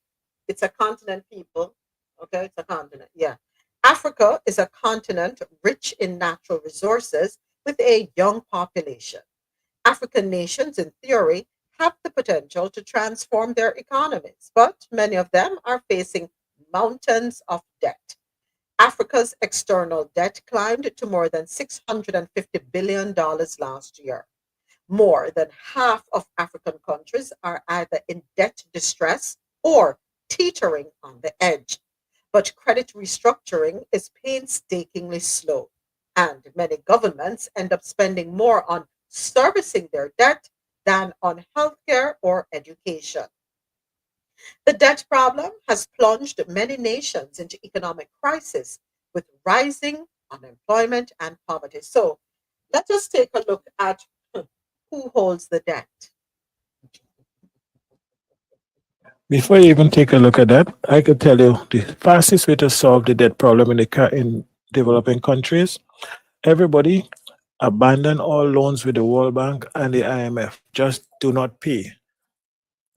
[SPEAKER 1] It's a continent, people. Okay, it's a continent. Yeah. Africa is a continent rich in natural resources with a young population. African nations, in theory, have the potential to transform their economies, but many of them are facing mountains of debt. Africa's external debt climbed to more than $650 billion last year. More than half of African countries are either in debt distress or teetering on the edge. But credit restructuring is painstakingly slow, and many governments end up spending more on servicing their debt than on healthcare or education. The debt problem has plunged many nations into economic crisis with rising unemployment and poverty. So let us take a look at who holds the debt.
[SPEAKER 12] Before you even take a look at that, I could tell you the fastest way to solve the debt problem in developing countries, everybody abandon all loans with the World Bank and the IMF. Just do not pay.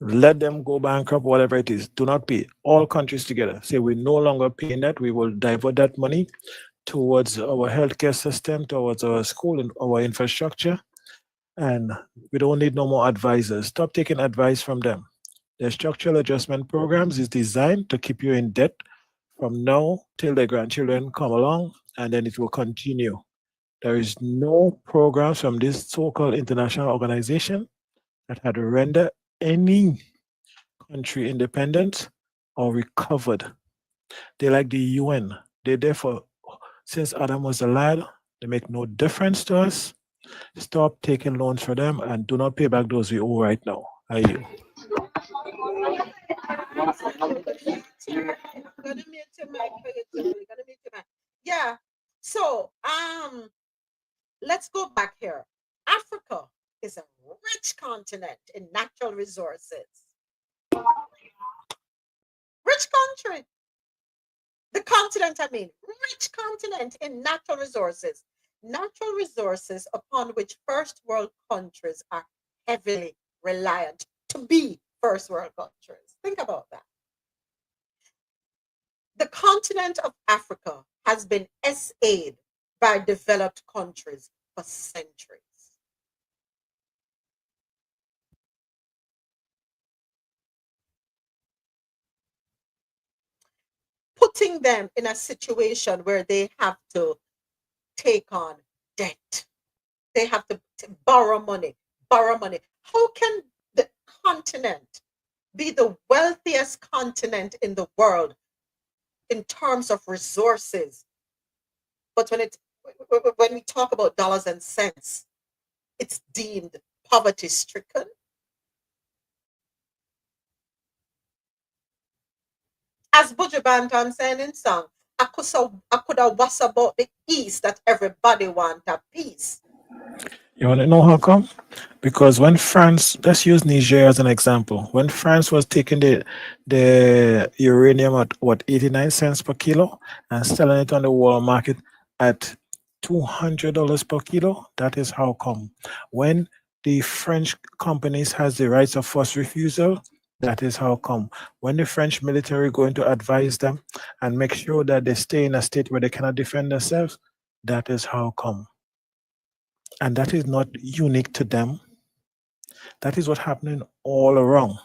[SPEAKER 12] Let them go bankrupt, whatever it is. Do not pay. All countries together. Say we're no longer paying that. We will divert that money towards our healthcare system, towards our school and our infrastructure. And we don't need no more advisors. Stop taking advice from them. The structural adjustment programs is designed to keep you in debt from now till the grandchildren come along, and then it will continue. There is no programs from this so-called international organization that had rendered any country independent or recovered. They like the UN. They therefore, since Adam was a lad, they make no difference to us. Stop taking loans for them and do not pay back those we owe right now. Are you?
[SPEAKER 1] Yeah. So let's go back here. Africa is a rich continent in natural resources. Rich country. The continent, I mean, rich continent in natural resources. Natural resources upon which first world countries are heavily reliant to be first world countries. Think about that. The continent of Africa has been SA'd by developed countries for centuries. Putting them in a situation where they have to take on debt. They have to borrow money, borrow money. How can the continent be the wealthiest continent in the world in terms of resources? But when we talk about dollars and cents, it's deemed poverty stricken. As Buju Banton said in song, I could have was about the East that everybody want a peace.
[SPEAKER 12] You want to know how come? Because when France, let's use Niger as an example. When France was taking the uranium at what 89 cents per kilo and selling it on the world market at $200 per kilo, that is how come. When the French companies has the rights of first refusal, that is how come. When the French military going to advise them and make sure that they stay in a state where they cannot defend themselves, that is how come. And that is not unique to them. That is what's happening all around.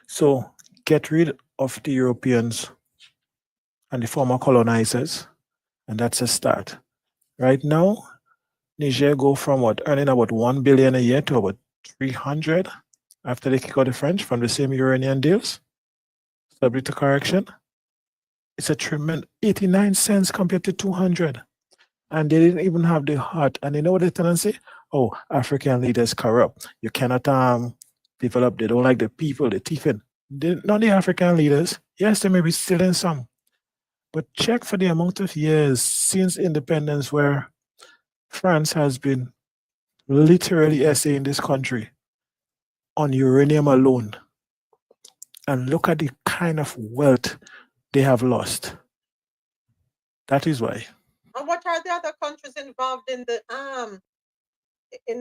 [SPEAKER 12] So get rid of the Europeans and the former colonizers, and that's a start. Right now, Niger go from earning about 1 billion a year to about 300 after they kick out the French from the same Uranian deals. Subject to correction. It's a tremendous 89 cents compared to 200. And they didn't even have the heart. And you know what they tell and say? Oh, African leaders corrupt. You cannot develop. They don't like the people, the thieving. Not the African leaders. Yes, they may be stealing some. But check for the amount of years since independence where France has been literally essaying this country on uranium alone. And look at the kind of wealth they have lost. That is why.
[SPEAKER 1] And what are the other countries involved in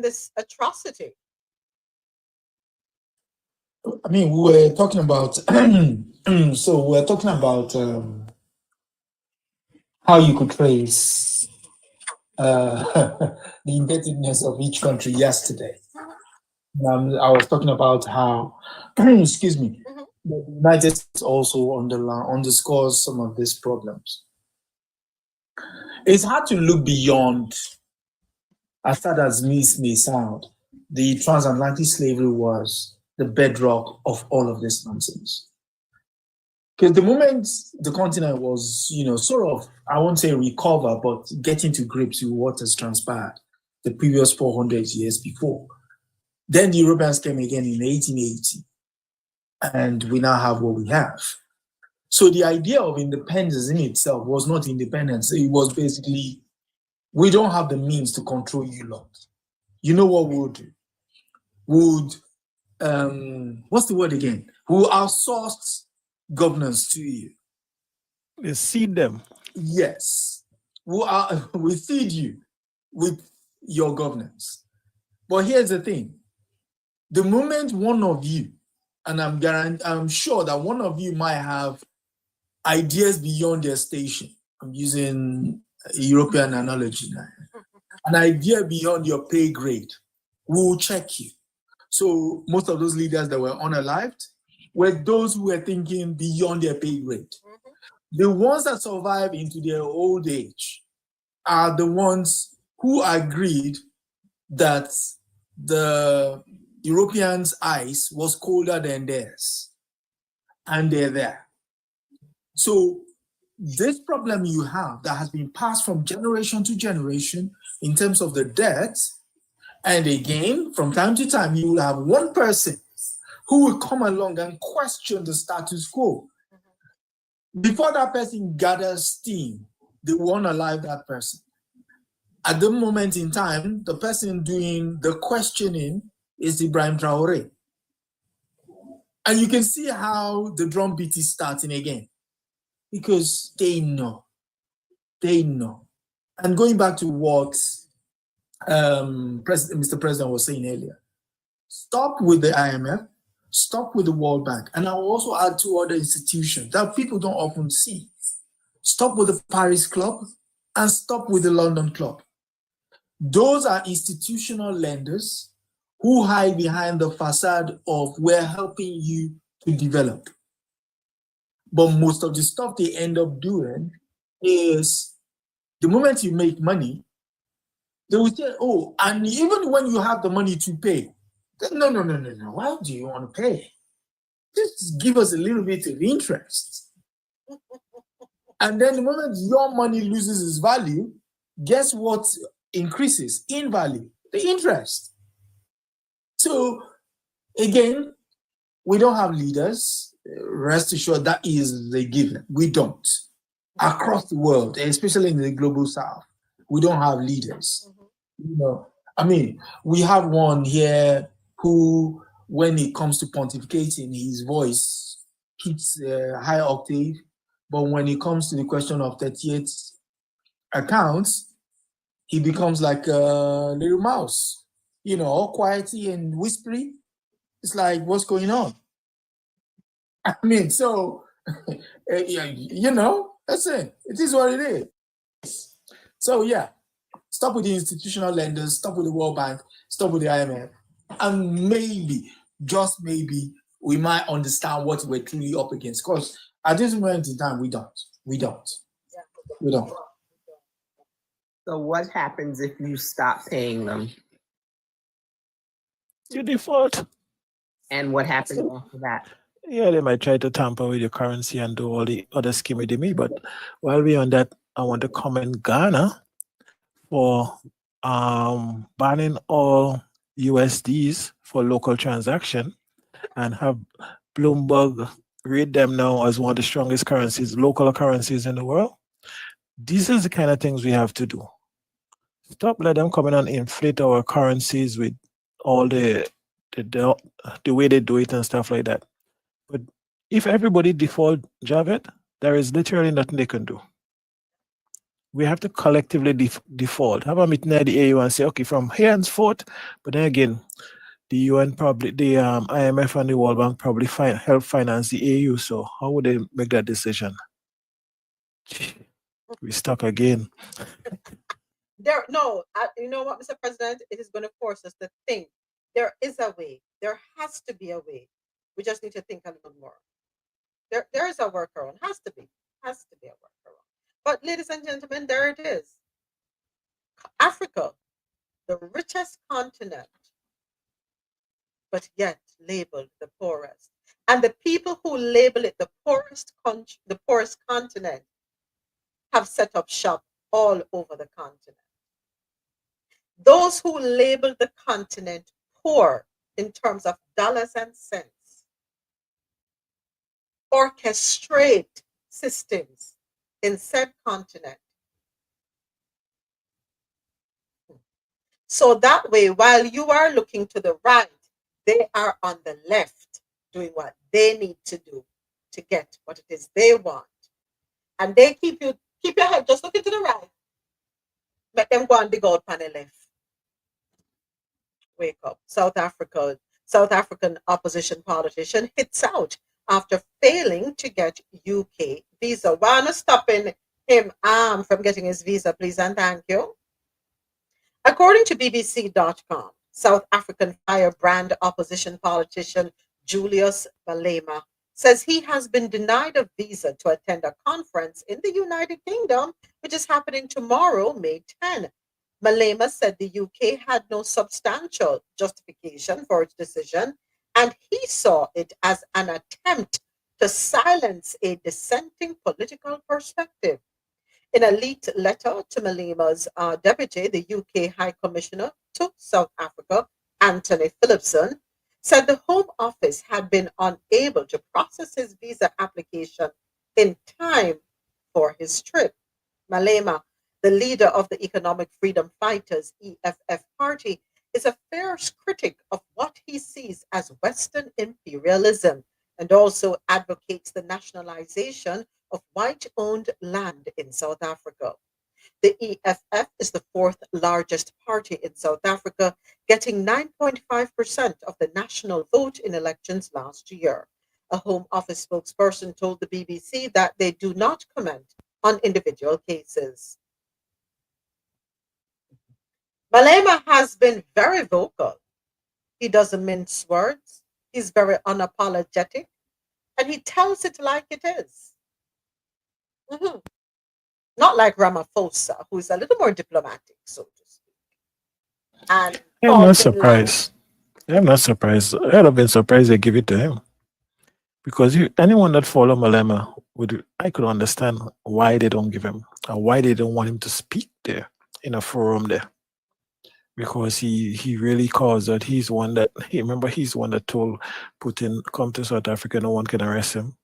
[SPEAKER 1] this atrocity?
[SPEAKER 10] I mean, we were talking about so we're talking about how you could trace the indebtedness of each country yesterday. I was talking about how, excuse me, the United States also underscores some of these problems. It's hard to look beyond, as sad as this may sound, the transatlantic slavery was the bedrock of all of this nonsense. Because the moment the continent was, sort of, I won't say recover, but getting to grips with what has transpired the previous 400 years before, then the Europeans came again in 1880, and we now have what we have. So the idea of independence in itself was not independence. It was basically, we don't have the means to control you lot. You know what we'll do? What's the word again? We'll outsource governance to you.
[SPEAKER 12] You feed them.
[SPEAKER 10] Yes. We feed you with your governance. But here's the thing. The moment one of you, and I'm sure that one of you might have ideas beyond their station. I'm using a European analogy now. An idea beyond your pay grade. We'll check you. So most of those leaders that were unalived were those who were thinking beyond their pay grade. The ones that survive into their old age are the ones who agreed that the Europeans' ice was colder than theirs. And they're there. So this problem you have that has been passed from generation to generation in terms of the debt, and again, from time to time, you will have one person who will come along and question the status quo. Before that person gathers steam, they want to alive that person. At the moment in time, the person doing the questioning is Ibrahim Traore. And you can see how the drumbeat is starting again. Because they know. And going back to what Mr. President was saying earlier, stop with the IMF, stop with the World Bank, and I will also add two other institutions that people don't often see. Stop with the Paris Club and stop with the London Club. Those are institutional lenders who hide behind the facade of we're helping you to develop. But most of the stuff they end up doing is the moment you make money, they will say, oh, and even when you have the money to pay, no. Why do you want to pay? Just give us a little bit of interest. And then the moment your money loses its value, guess what increases in value? The interest. So again, we don't have leaders. Rest assured that is the given. We don't. Across the world, especially in the global south, we don't have leaders. I mean, we have one here who, when it comes to pontificating, his voice keeps high octave, but when it comes to the question of 38 accounts, he becomes like a little mouse, all quiety and whispery. It's like, what's going on? I mean, so, that's it. It is what it is. So, yeah, stop with the institutional lenders, stop with the World Bank, stop with the IMF, and maybe, just maybe, we might understand what we're truly up against. Because at this moment in time, we don't.
[SPEAKER 2] So what happens if you stop paying them?
[SPEAKER 12] You default.
[SPEAKER 2] And what happens after that?
[SPEAKER 12] Yeah, they might try to tamper with your currency and do all the other scheme with me. But while we're on that, I want to comment Ghana for banning all USDs for local transaction and have Bloomberg rate them now as one of the strongest currencies, local currencies in the world. These are the kind of things we have to do. Stop let them come in and inflate our currencies with all the way they do it and stuff like that. But if everybody default, Javed, there is literally nothing they can do. We have to collectively default. Have a meeting at the AU and say, okay, from here henceforth. But then again, the UN probably, the IMF and the World Bank probably help finance the AU. So how would they make that decision? We stuck again.
[SPEAKER 1] You know what, Mr. President? It is going to force us to think. There is a way. There has to be a way. We just need to think a little more. There is a workaround. Has to be a workaround. But ladies and gentlemen, there it is. Africa, the richest continent, but yet labeled the poorest. And the people who label it the poorest continent have set up shop all over the continent. Those who label the continent poor in terms of dollars and cents orchestrate systems in said continent. So that way, while you are looking to the right, they are on the left doing what they need to do to get what it is they want. And they keep your head just looking to the right. Let them go and dig out on the left. Wake up. South African opposition politician hits out after failing to get UK visa. Why not stopping him from getting his visa, please and thank you? According to BBC.com, South African firebrand opposition politician Julius Malema says he has been denied a visa to attend a conference in the United Kingdom, which is happening tomorrow, May 10. Malema said the UK had no substantial justification for its decision, and he saw it as an attempt to silence a dissenting political perspective. In a leaked letter to Malema's deputy, the UK High Commissioner to South Africa, Anthony Phillipson, said the Home Office had been unable to process his visa application in time for his trip. Malema, the leader of the Economic Freedom Fighters, EFF party, is a fierce critic of what he sees as Western imperialism and also advocates the nationalization of white-owned land in South Africa. The EFF is the fourth largest party in South Africa, getting 9.5% of the national vote in elections last year. A Home Office spokesperson told the BBC that they do not comment on individual cases. Malema has been very vocal. He doesn't mince words. He's very unapologetic, and he tells it like it is. Not like Ramaphosa, who is a little more diplomatic, so to speak. And
[SPEAKER 12] I'm not surprised. I'm not surprised. I'd have been surprised they give it to him. Because anyone that follow Malema, I could understand why they don't give him, or why they don't want him to speak there, in a forum there. Because he really caused that. He's the one that told Putin, come to South Africa, no one can arrest him.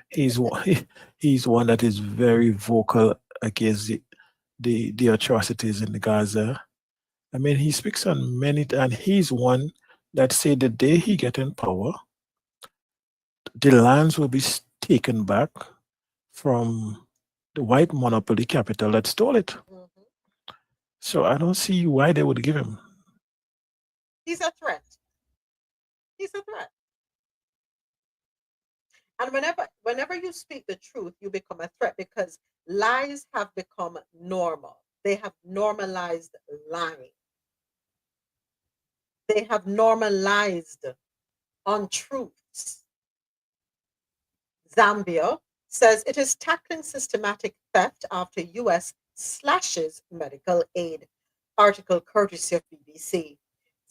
[SPEAKER 12] He's one that is very vocal against the atrocities in Gaza. I mean, he speaks on many, and he's one that said the day he get in power, the lands will be taken back from the white monopoly capital that stole it. So I don't see why they would give him.
[SPEAKER 1] He's a threat. He's a threat. And whenever you speak the truth, you become a threat because lies have become normal. They have normalized lying. They have normalized untruths. Zambia says it is tackling systematic theft after US slashes medical aid. Article courtesy of BBC.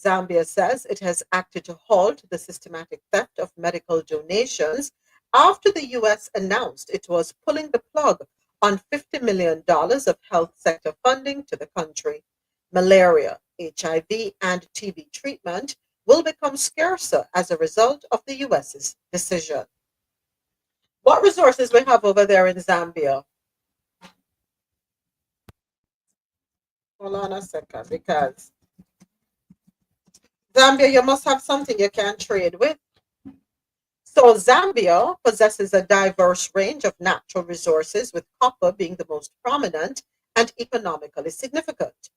[SPEAKER 1] Zambia says it has acted to halt the systematic theft of medical donations after the US announced it was pulling the plug on $50 million of health sector funding to the country. Malaria, HIV, and TB treatment will become scarcer as a result of the US's decision. What resources we have over there in Zambia? Hold on a second, because Zambia, you must have something you can trade with. So Zambia possesses a diverse range of natural resources, with copper being the most prominent and economically significant.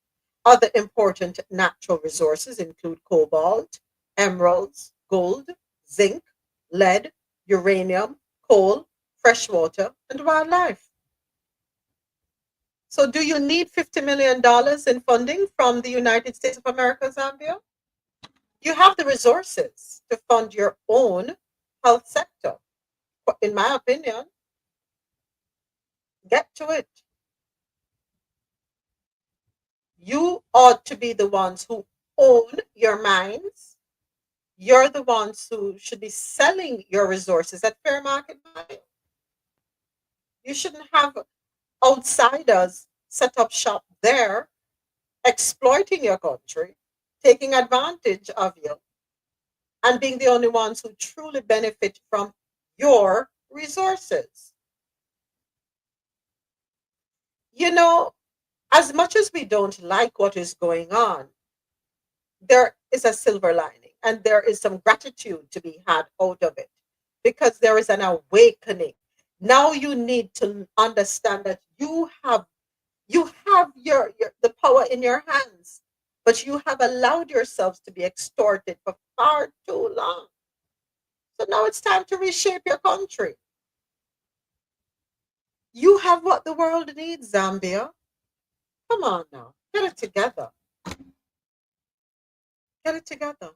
[SPEAKER 1] Other important natural resources include cobalt, emeralds, gold, zinc, lead, uranium, coal, fresh water, and wildlife. So do you need $50 million in funding from the United States of America, Zambia? You have the resources to fund your own health sector. In my opinion, get to it. You ought to be the ones who own your mines. You're the ones who should be selling your resources at fair market value. You shouldn't have outsiders set up shop there, exploiting your country, taking advantage of you, and being the only ones who truly benefit from your resources. You know, as much as we don't like what is going on, there is a silver lining and there is some gratitude to be had out of it because there is an awakening. Now you need to understand that you have your the power in your hands, but you have allowed yourselves to be extorted for far too long. So now it's time to reshape your country. You have what the world needs, Zambia. Come on now, get it together. Get it together.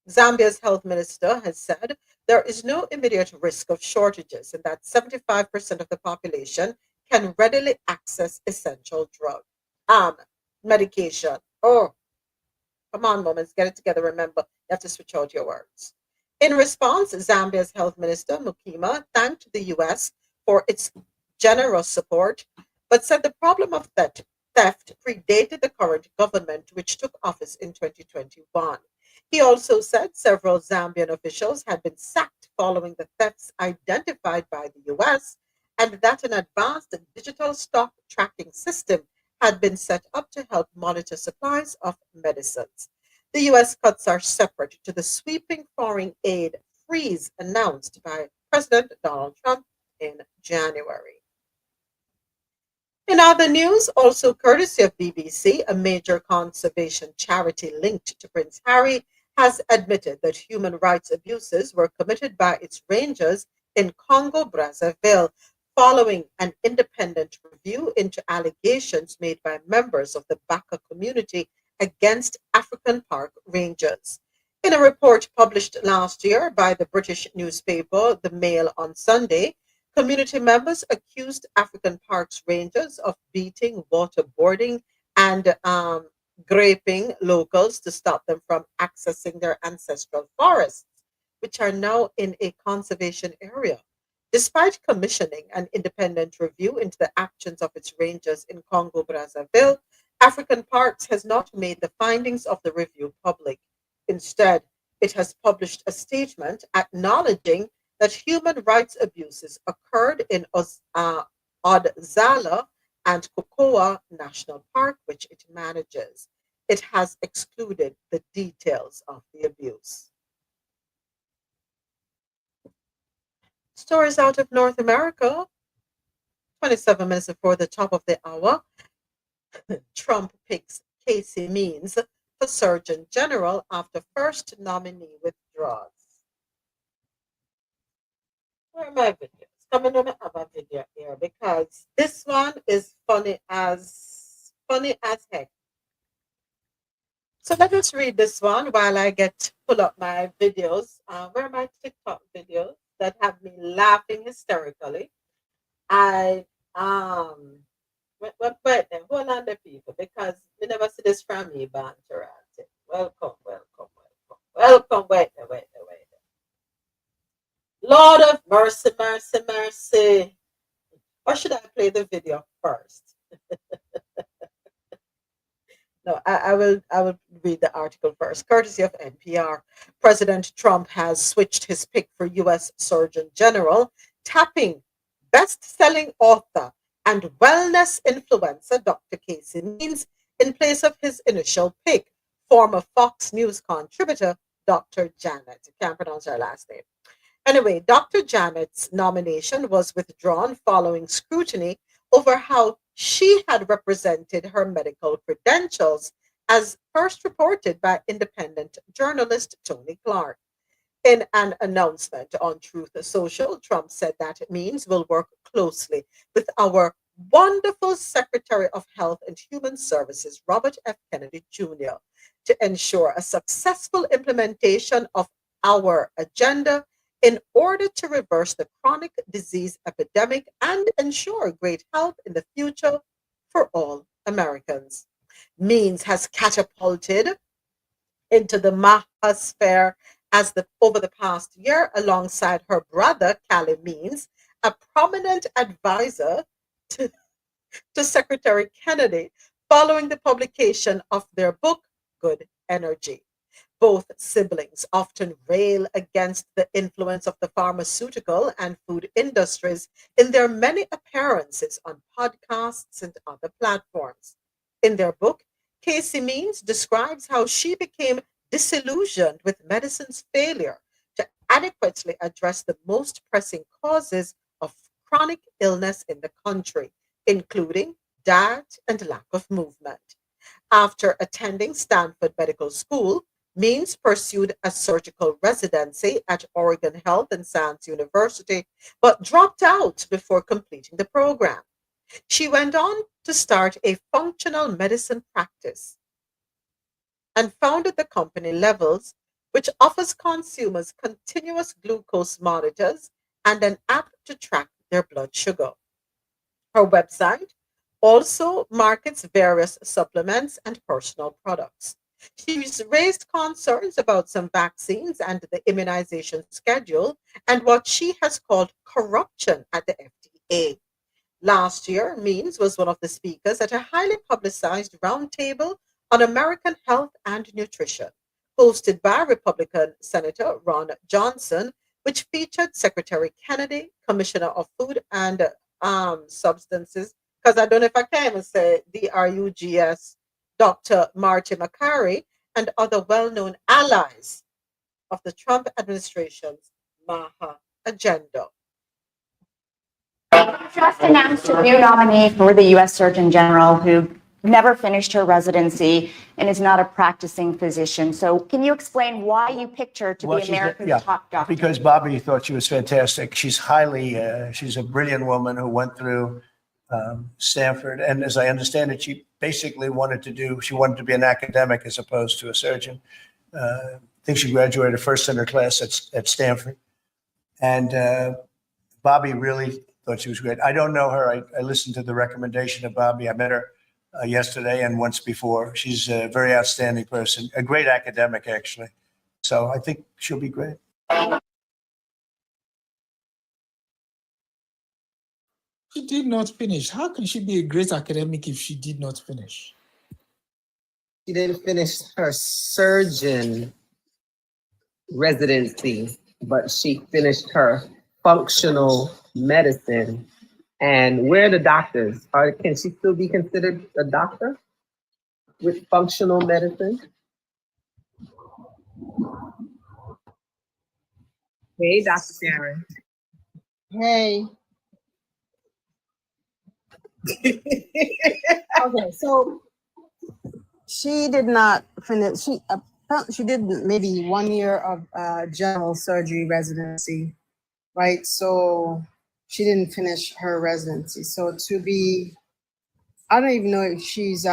[SPEAKER 1] Zambia's health minister has said there is no immediate risk of shortages and that 75% of the population can readily access essential drug medication. Oh, come on, moments, get it together. Remember, you have to switch out your words. In response, Zambia's health minister, Mukima, thanked the US for its generous support, but said the problem of theft predated the current government, which took office in 2021. He also said several Zambian officials had been sacked following the thefts identified by the US, and that an advanced digital stock tracking system had been set up to help monitor supplies of medicines. The US cuts are separate to the sweeping foreign aid freeze announced by President Donald Trump in January. In other news, also courtesy of BBC, a major conservation charity linked to Prince Harry has admitted that human rights abuses were committed by its rangers in Congo Brazzaville following an independent review into allegations made by members of the Baka community against African park rangers. In a report published last year by the British newspaper The Mail on Sunday, community members accused African parks rangers of beating, waterboarding, and graping locals to stop them from accessing their ancestral forests, which are now in a conservation area. Despite commissioning an independent review into the actions of its rangers in Congo Brazzaville, African Parks has not made the findings of the review public. Instead, it has published a statement acknowledging that human rights abuses occurred in Odzala and Cocoa National Park, which it manages. It has excluded the details of the abuse. Stories out of North America, 27 minutes before the top of the hour. Trump picks Casey Means for Surgeon General after first nominee withdraws. Where are my videos? Coming on, I have a video here because this one is funny as heck. So let us read this one while I pull up my videos. Where are my TikTok videos that have me laughing hysterically? I wait then, hold on the people because we never see this from me, banter. Welcome. Wait there. Lord of mercy, mercy, mercy. Or should I play the video first? No, I will read the article first. Courtesy of NPR. President Trump has switched his pick for U.S. Surgeon General, tapping best-selling author and wellness influencer Dr. Casey Means in place of his initial pick, former Fox News contributor Dr. Janet. I can't pronounce her last name. Anyway, Dr. Janet's nomination was withdrawn following scrutiny over how she had represented her medical credentials, as first reported by independent journalist Tony Clark. In an announcement on Truth Social, Trump said that Means will work closely with our wonderful Secretary of Health and Human Services, Robert F. Kennedy Jr., to ensure a successful implementation of our agenda in order to reverse the chronic disease epidemic and ensure great health in the future for all Americans. Means has catapulted into the mahosphere over the past year alongside her brother, Callie Means, a prominent advisor to Secretary Kennedy following the publication of their book, Good Energy. Both siblings often rail against the influence of the pharmaceutical and food industries in their many appearances on podcasts and other platforms. In their book, Casey Means describes how she became disillusioned with medicine's failure to adequately address the most pressing causes of chronic illness in the country, including diet and lack of movement. After attending Stanford Medical School, Means pursued a surgical residency at Oregon Health and Science University, but dropped out before completing the program. She went on to start a functional medicine practice and founded the company Levels, which offers consumers continuous glucose monitors and an app to track their blood sugar. Her website also markets various supplements and personal products. She's raised concerns about some vaccines and the immunization schedule and what she has called corruption at the FDA. Last year, Means was one of the speakers at a highly publicized roundtable on American health and nutrition, hosted by Republican Senator Ron Johnson, which featured Secretary Kennedy, Commissioner of Food and Substances, because I don't know if I can even say DRUGS, Dr. Marty McCary, and other well-known allies of the Trump administration's MAHA agenda.
[SPEAKER 18] You just announced a new nominee for the U.S. Surgeon General who never finished her residency and is not a practicing physician. So can you explain why you picked her to be America's top doctor?
[SPEAKER 19] Because Bobby thought she was fantastic. She's she's a brilliant woman who went through Stanford. And as I understand it, she basically wanted to be an academic as opposed to a surgeon. I think she graduated first in her class at Stanford. And Bobby really thought she was great. I don't know her. I listened to the recommendation of Bobby. I met her yesterday and once before. She's a very outstanding person, a great academic, actually. So I think she'll be great.
[SPEAKER 10] She did not finish. How can she be a great academic if she did not finish?
[SPEAKER 2] She didn't finish her surgeon residency, but she finished her functional medicine And where are the doctors? Can she still be considered a doctor with functional medicine? Hey, Dr. Sharon.
[SPEAKER 20] Hey. Okay, so she did not finish. She did maybe 1 year of general surgery residency, right? So she didn't finish her residency. So to be, I don't even know if she's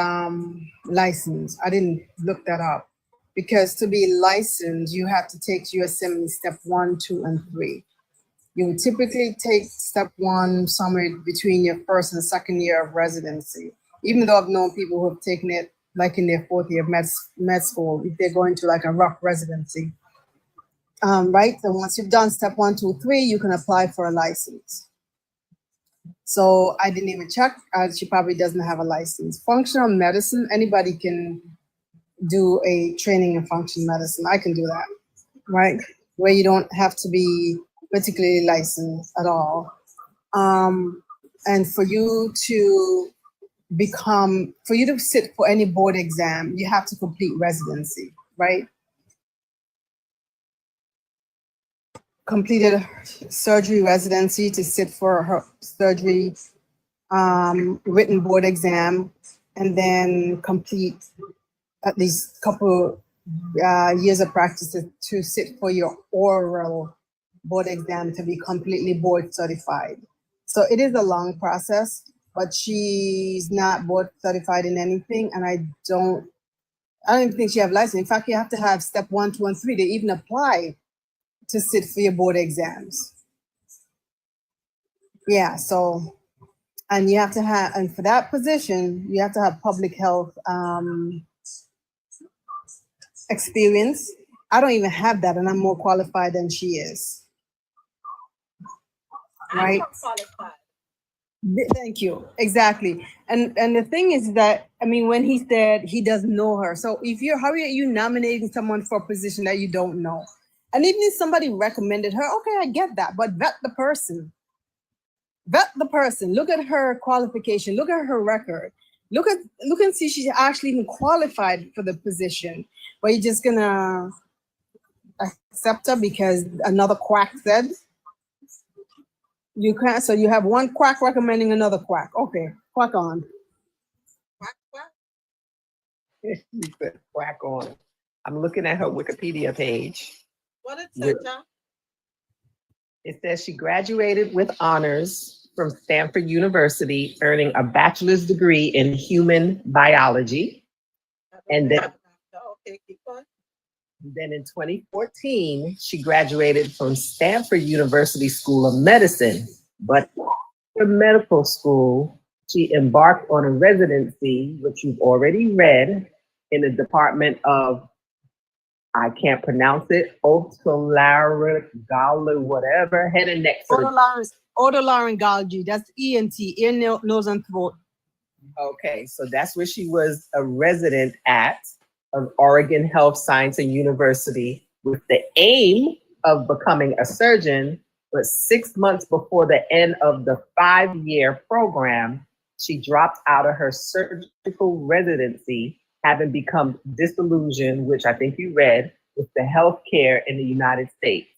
[SPEAKER 20] licensed. I didn't look that up because to be licensed, you have to take USMLE step 1, 2, and 3. You would typically take step 1 somewhere between your first and second year of residency. Even though I've known people who have taken it like in their 4th year of med school, if they're going to like a rough residency. Right? So once you've done step 1, 2, 3, you can apply for a license. So I didn't even check. She probably doesn't have a license. Functional medicine, anybody can do a training in functional medicine. I can do that, right? Where you don't have to be particularly licensed at all. And for you to sit for any board exam, you have to complete residency, right? Completed surgery residency to sit for her surgery written board exam, and then complete at least a couple years of practice to sit for your oral board exam to be completely board certified. So it is a long process, but she's not board certified in anything, and I don't even think she have license. In fact, you have to have step 1, 2, and 3 to even apply to sit for your board exams. Yeah, so, and you have to have, and for that position, you have to have public health experience. I don't even have that, and I'm more qualified than she is. Right? Thank you. Exactly. And the thing is that, I mean, when he said he doesn't know her, so how are you nominating someone for a position that you don't know? And even if somebody recommended her, okay, I get that, but vet the person. Vet the person. Look at her qualification. Look at her record. Look and see she's actually even qualified for the position. But you're just gonna accept her because another quack said you can't. So you have one quack recommending another quack. Okay, quack on.
[SPEAKER 2] You said quack on. I'm looking at her Wikipedia page.
[SPEAKER 1] What it said, John?
[SPEAKER 2] It says she graduated with honors from Stanford University, earning a bachelor's degree in human biology. And then,
[SPEAKER 1] okay, keep going.
[SPEAKER 2] Then in 2014, she graduated from Stanford University School of Medicine. But for medical school, she embarked on a residency, which you've already read, in the Department of, I can't pronounce it, otolaryngology, whatever, head and neck surgery.
[SPEAKER 20] Otolaryngology, that's ENT, ear, nose, and throat.
[SPEAKER 2] Okay, so that's where she was a resident at of Oregon Health Science and University with the aim of becoming a surgeon, but 6 months before the end of the 5-year program, she dropped out of her surgical residency, having become disillusioned, which I think you read, with the healthcare in the United States.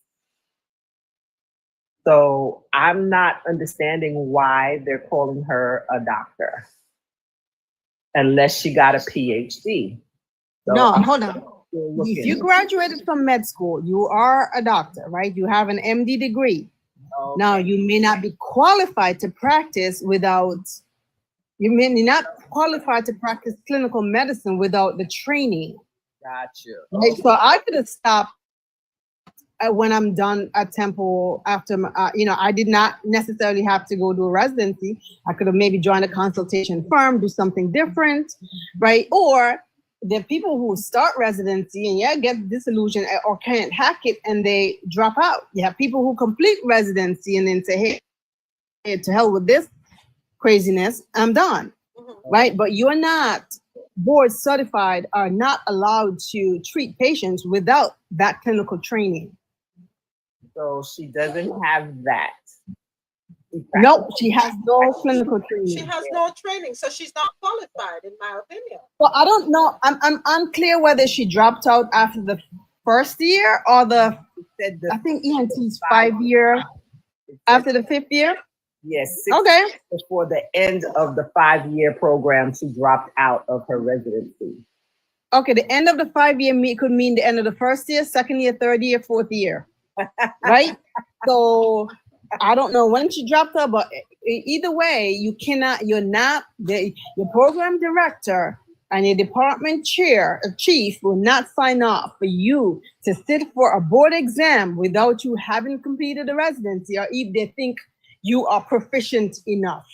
[SPEAKER 2] So I'm not understanding why they're calling her a doctor, unless she got a PhD. So
[SPEAKER 20] no, hold on. If you graduated from med school, you are a doctor, right? You have an MD degree. Okay. Now, you may not be qualified to practice you may not qualify to practice clinical medicine without the training.
[SPEAKER 2] Gotcha.
[SPEAKER 20] Right? So I could have stopped when I'm done at Temple after, I did not necessarily have to go do a residency. I could have maybe joined a consultation firm, do something different, right? Or there are people who start residency and get disillusioned or can't hack it and they drop out. You have people who complete residency and then say, hey, to hell with this craziness, I'm done, right? But you're not board certified, are not allowed to treat patients without that clinical training.
[SPEAKER 2] So she doesn't have that.
[SPEAKER 20] Nope, she has no clinical training.
[SPEAKER 1] She has no training, so she's not qualified, in my opinion.
[SPEAKER 20] Well, I don't know. I'm unclear whether she dropped out after the first year or I think ENT's 5 year after the 5th year.
[SPEAKER 2] Yes.
[SPEAKER 20] Okay.
[SPEAKER 2] Before the end of the 5-year program, she dropped out of her residency.
[SPEAKER 20] Okay, the end of the 5 year could mean the end of the first year, second year, third year, fourth year, right? So I don't know when she dropped out, but either way, you're not your program director and your department chief will not sign off for you to sit for a board exam without you having completed the residency, or if they think you are proficient enough.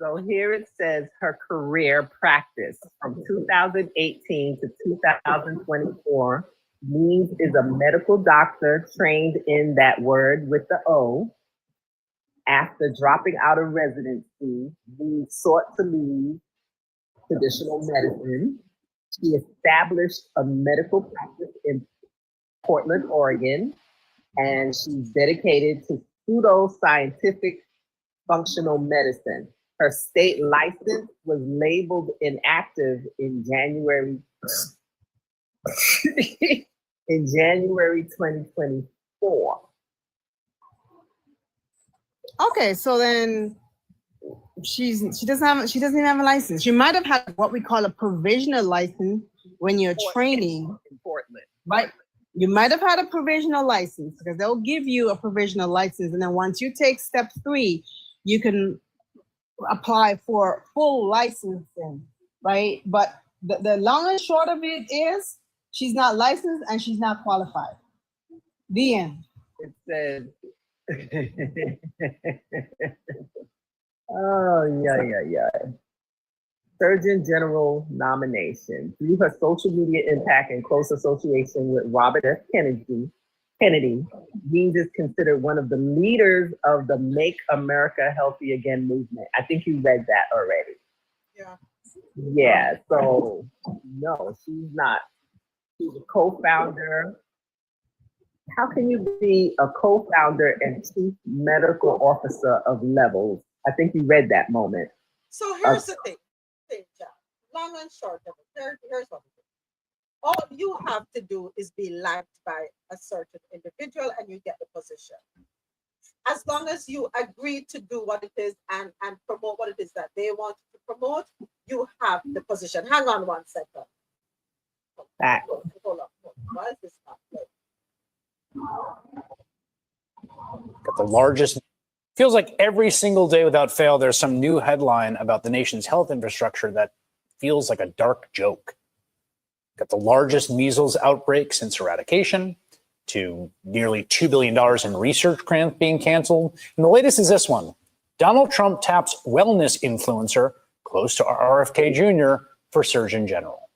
[SPEAKER 2] So here it says her career practice from 2018 to 2024. Means is a medical doctor trained in that word with the O. After dropping out of residency, we sought to leave traditional medicine. She established a medical practice in Portland, Oregon, and she's dedicated to pseudoscientific functional medicine. Her state license was labeled inactive in January 2024.
[SPEAKER 20] Okay, so then she doesn't even have a license. She might have had what we call a provisional license when you're training
[SPEAKER 2] in Portland,
[SPEAKER 20] right? You might have had a provisional license because they'll give you a provisional license, and then once you take step 3, you can apply for full licensing, right? But the long and short of it is she's not licensed and she's not qualified. The end.
[SPEAKER 2] It says, oh, yeah. Surgeon General nomination. Through her social media impact and close association with Robert F. Kennedy, Means is considered one of the leaders of the Make America Healthy Again movement. I think you read that already.
[SPEAKER 1] Yeah.
[SPEAKER 2] Yeah, so no, she's not. She's a co-founder. How can you be a co-founder and chief medical officer of Levels? I think you read that moment.
[SPEAKER 1] So here's the thing, John. Long and short of it. Here's what it is. All you have to do is be liked by a certain individual and you get the position. As long as you agree to do what it is and promote what it is that they want to promote, you have the position. Hang on 1 second.
[SPEAKER 2] Back.
[SPEAKER 1] Hold on. Why is this not playing?
[SPEAKER 21] Got the largest. Feels like every single day without fail, there's some new headline about the nation's health infrastructure that feels like a dark joke. Got the largest measles outbreak since eradication, to nearly $2 billion in research grants being canceled. And the latest is this one. Donald Trump taps wellness influencer close to RFK Jr. for Surgeon General.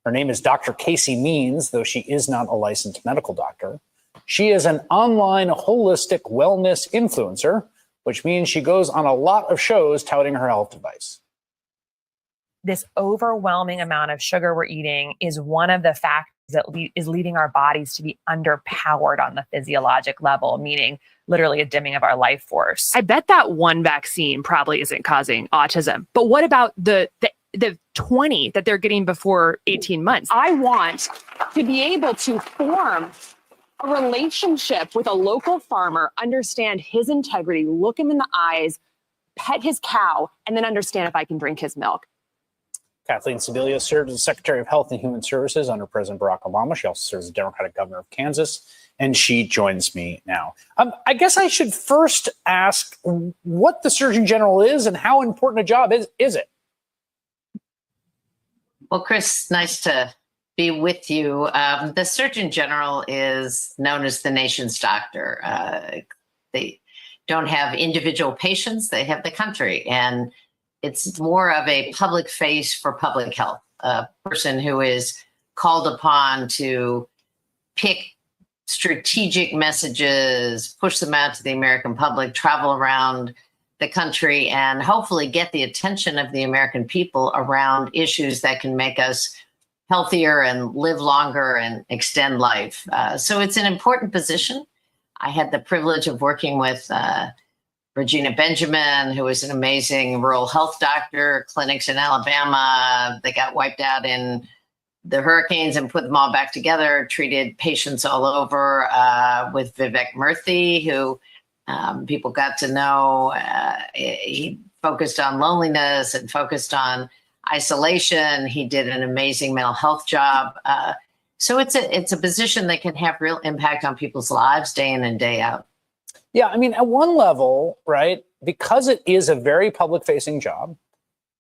[SPEAKER 21] Her name is Dr. Casey Means, though she is not a licensed medical doctor. She is an online holistic wellness influencer, which means she goes on a lot of shows touting her health advice.
[SPEAKER 22] This overwhelming amount of sugar we're eating is one of the factors that is leading our bodies to be underpowered on the physiologic level, meaning literally a dimming of our life force.
[SPEAKER 15] I bet that one vaccine probably isn't causing autism. But what about the 20 that they're getting before 18 months? I want to be able to form a relationship with a local farmer, understand his integrity, look him in the eyes, pet his cow, and then understand if I can drink his milk.
[SPEAKER 21] Kathleen Sebelius served as Secretary of Health and Human Services under President Barack Obama. She also serves as Democratic Governor of Kansas, and she joins me now. I guess I should first ask what the Surgeon General is and how important a job is it?
[SPEAKER 23] Well, Chris, nice to be with you. The Surgeon General is known as the nation's doctor. They don't have individual patients, they have the country. And it's more of a public face for public health, a person who is called upon to pick strategic messages, push them out to the American public, travel around the country, and hopefully get the attention of the American people around issues that can make us healthier and live longer and extend life. So it's an important position. I had the privilege of working with Regina Benjamin, who was an amazing rural health doctor, clinics in Alabama. They got wiped out in the hurricanes and put them all back together, treated patients all over with Vivek Murthy, who people got to know. He focused on loneliness and focused on isolation. He did an amazing mental health job. So it's a position that can have real impact on people's lives day in and day out.
[SPEAKER 21] Yeah, I mean, at one level, right, because it is a very public-facing job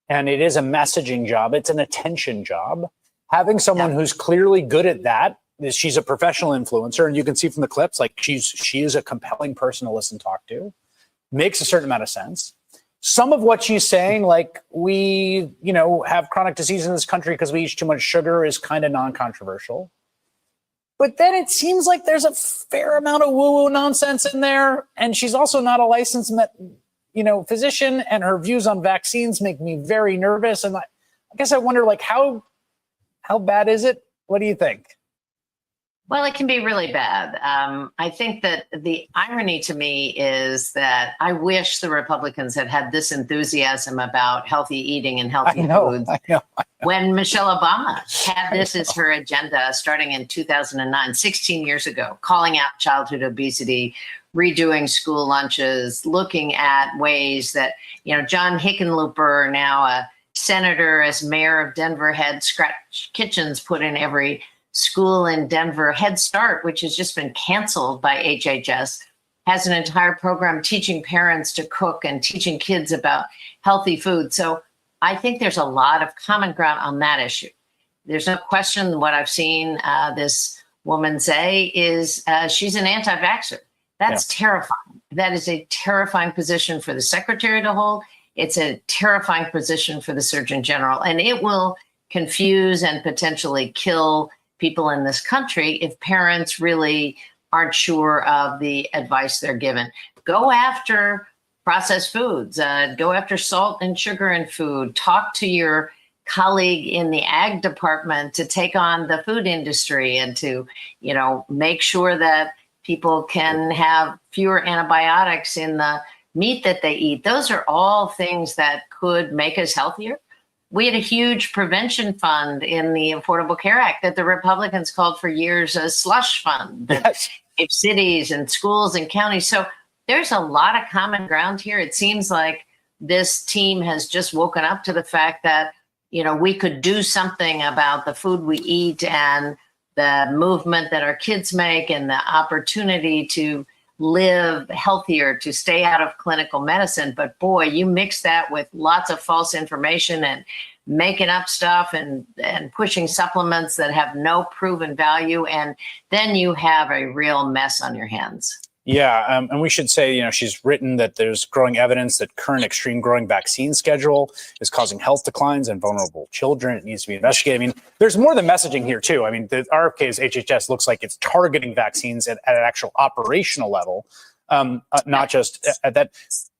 [SPEAKER 21] and it is a messaging job, it's an attention job, having someone who's clearly good at that, she's a professional influencer, and you can see from the clips, like she is a compelling person to listen, talk to, makes a certain amount of sense. Some of what she's saying, like we, have chronic disease in this country because we eat too much sugar, is kind of non-controversial. But then it seems like there's a fair amount of woo-woo nonsense in there. And she's also not a licensed, physician, and her views on vaccines make me very nervous. And I guess I wonder, like, how bad is it? What do you think?
[SPEAKER 23] Well, it can be really bad. I think that the irony to me is that I wish the Republicans had this enthusiasm about healthy eating and healthy foods.
[SPEAKER 21] I know.
[SPEAKER 23] When Michelle Obama had this as her agenda starting in 2009, 16 years ago, calling out childhood obesity, redoing school lunches, looking at ways that, John Hickenlooper, now a senator as mayor of Denver, had scratch kitchens put in every school in Denver. Head Start, which has just been canceled by HHS, has an entire program teaching parents to cook and teaching kids about healthy food. So I think there's a lot of common ground on that issue. There's no question what I've seen this woman say is she's an anti-vaxxer. That's terrifying. That is a terrifying position for the secretary to hold. It's a terrifying position for the Surgeon General, and it will confuse and potentially kill people in this country if parents really aren't sure of the advice they're given. Go after processed foods, go after salt and sugar in food, talk to your colleague in the ag department to take on the food industry and to, make sure that people can have fewer antibiotics in the meat that they eat. Those are all things that could make us healthier. We had a huge prevention fund in the Affordable Care Act that the Republicans called for years a slush fund that gave cities and schools and counties. So there's a lot of common ground here. It seems like this team has just woken up to the fact that, we could do something about the food we eat and the movement that our kids make and the opportunity to live healthier, to stay out of clinical medicine. But boy, you mix that with lots of false information and making up stuff and pushing supplements that have no proven value, and then you have a real mess on your hands.
[SPEAKER 21] Yeah, and we should say, she's written that there's growing evidence that current extreme growing vaccine schedule is causing health declines in vulnerable children. It needs to be investigated. I mean, there's more than messaging here, too. I mean, the RFK's HHS looks like it's targeting vaccines at an actual operational level, not just at that.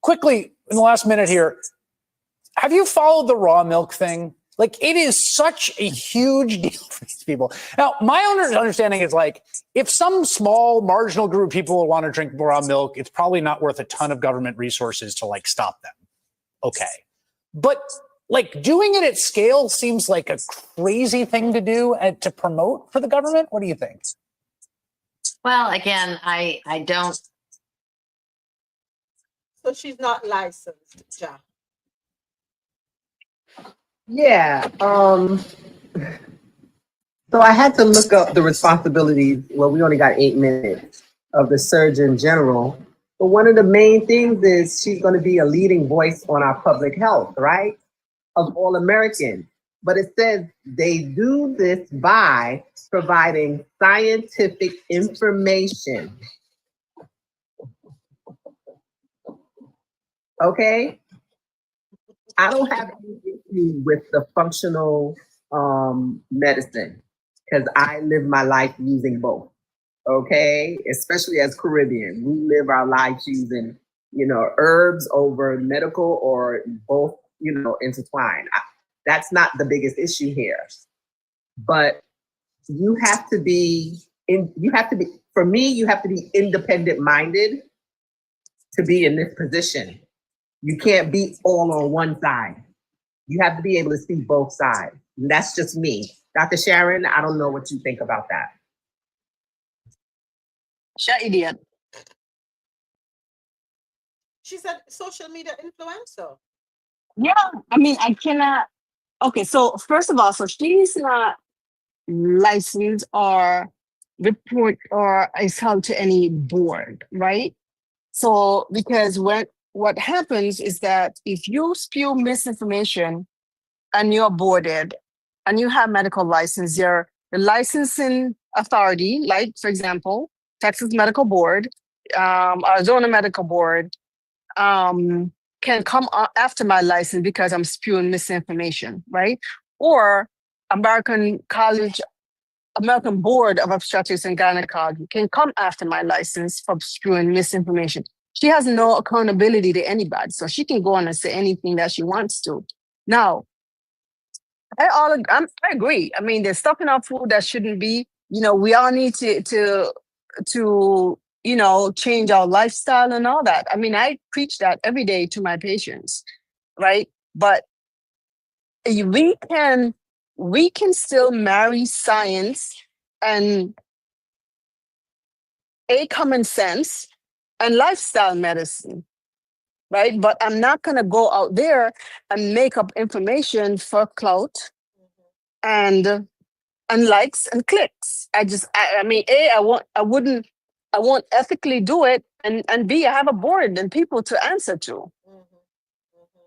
[SPEAKER 21] Quickly, in the last minute here, have you followed the raw milk thing? Like, it is such a huge deal for these people. Now, my understanding is, like, if some small marginal group of people want to drink raw milk, it's probably not worth a ton of government resources to, like, stop them. Okay. But, like, doing it at scale seems like a crazy thing to do and to promote for the government. What do you think?
[SPEAKER 23] Well, again, I don't.
[SPEAKER 1] So she's not licensed, Ja.
[SPEAKER 2] Yeah. So I had to look up the responsibilities. Well, we only got 8 minutes of the Surgeon General. But one of the main things is she's going to be a leading voice on our public health, right? Of all Americans. But it says they do this by providing scientific information. Okay? I don't have any issue with the functional medicine because I live my life using both. Okay, especially as Caribbean, we live our lives using, herbs over medical or both, intertwined. That's not the biggest issue here, but you have to be for me, you have to be independent minded to be in this position. You can't be all on one side. You have to be able to see both sides. And that's just me. Dr. Sharon, I don't know what you think about that.
[SPEAKER 20] Shut idiot.
[SPEAKER 1] She's a social media influencer.
[SPEAKER 20] Yeah, I mean, I cannot. Okay, so first of all, so she's not licensed or report or is held to any board, right? So because what happens is that if you spew misinformation and you're boarded and you have medical license, the licensing authority, like for example, Texas Medical Board, Arizona Medical Board, can come after my license because I'm spewing misinformation, right? Or American Board of Obstetrics and Gynecology can come after my license for spewing misinformation. She has no accountability to anybody, so she can go on and say anything that she wants to. Now, I agree. I mean, there's stuff in our food that shouldn't be. You know, we all need to change our lifestyle and all that. I mean, I preach that every day to my patients, right? But we can still marry science and common sense and lifestyle medicine, right? But I'm not going to go out there and make up information for clout and likes and clicks. I mean, I won't ethically do it, and B, I have a board and people to answer to.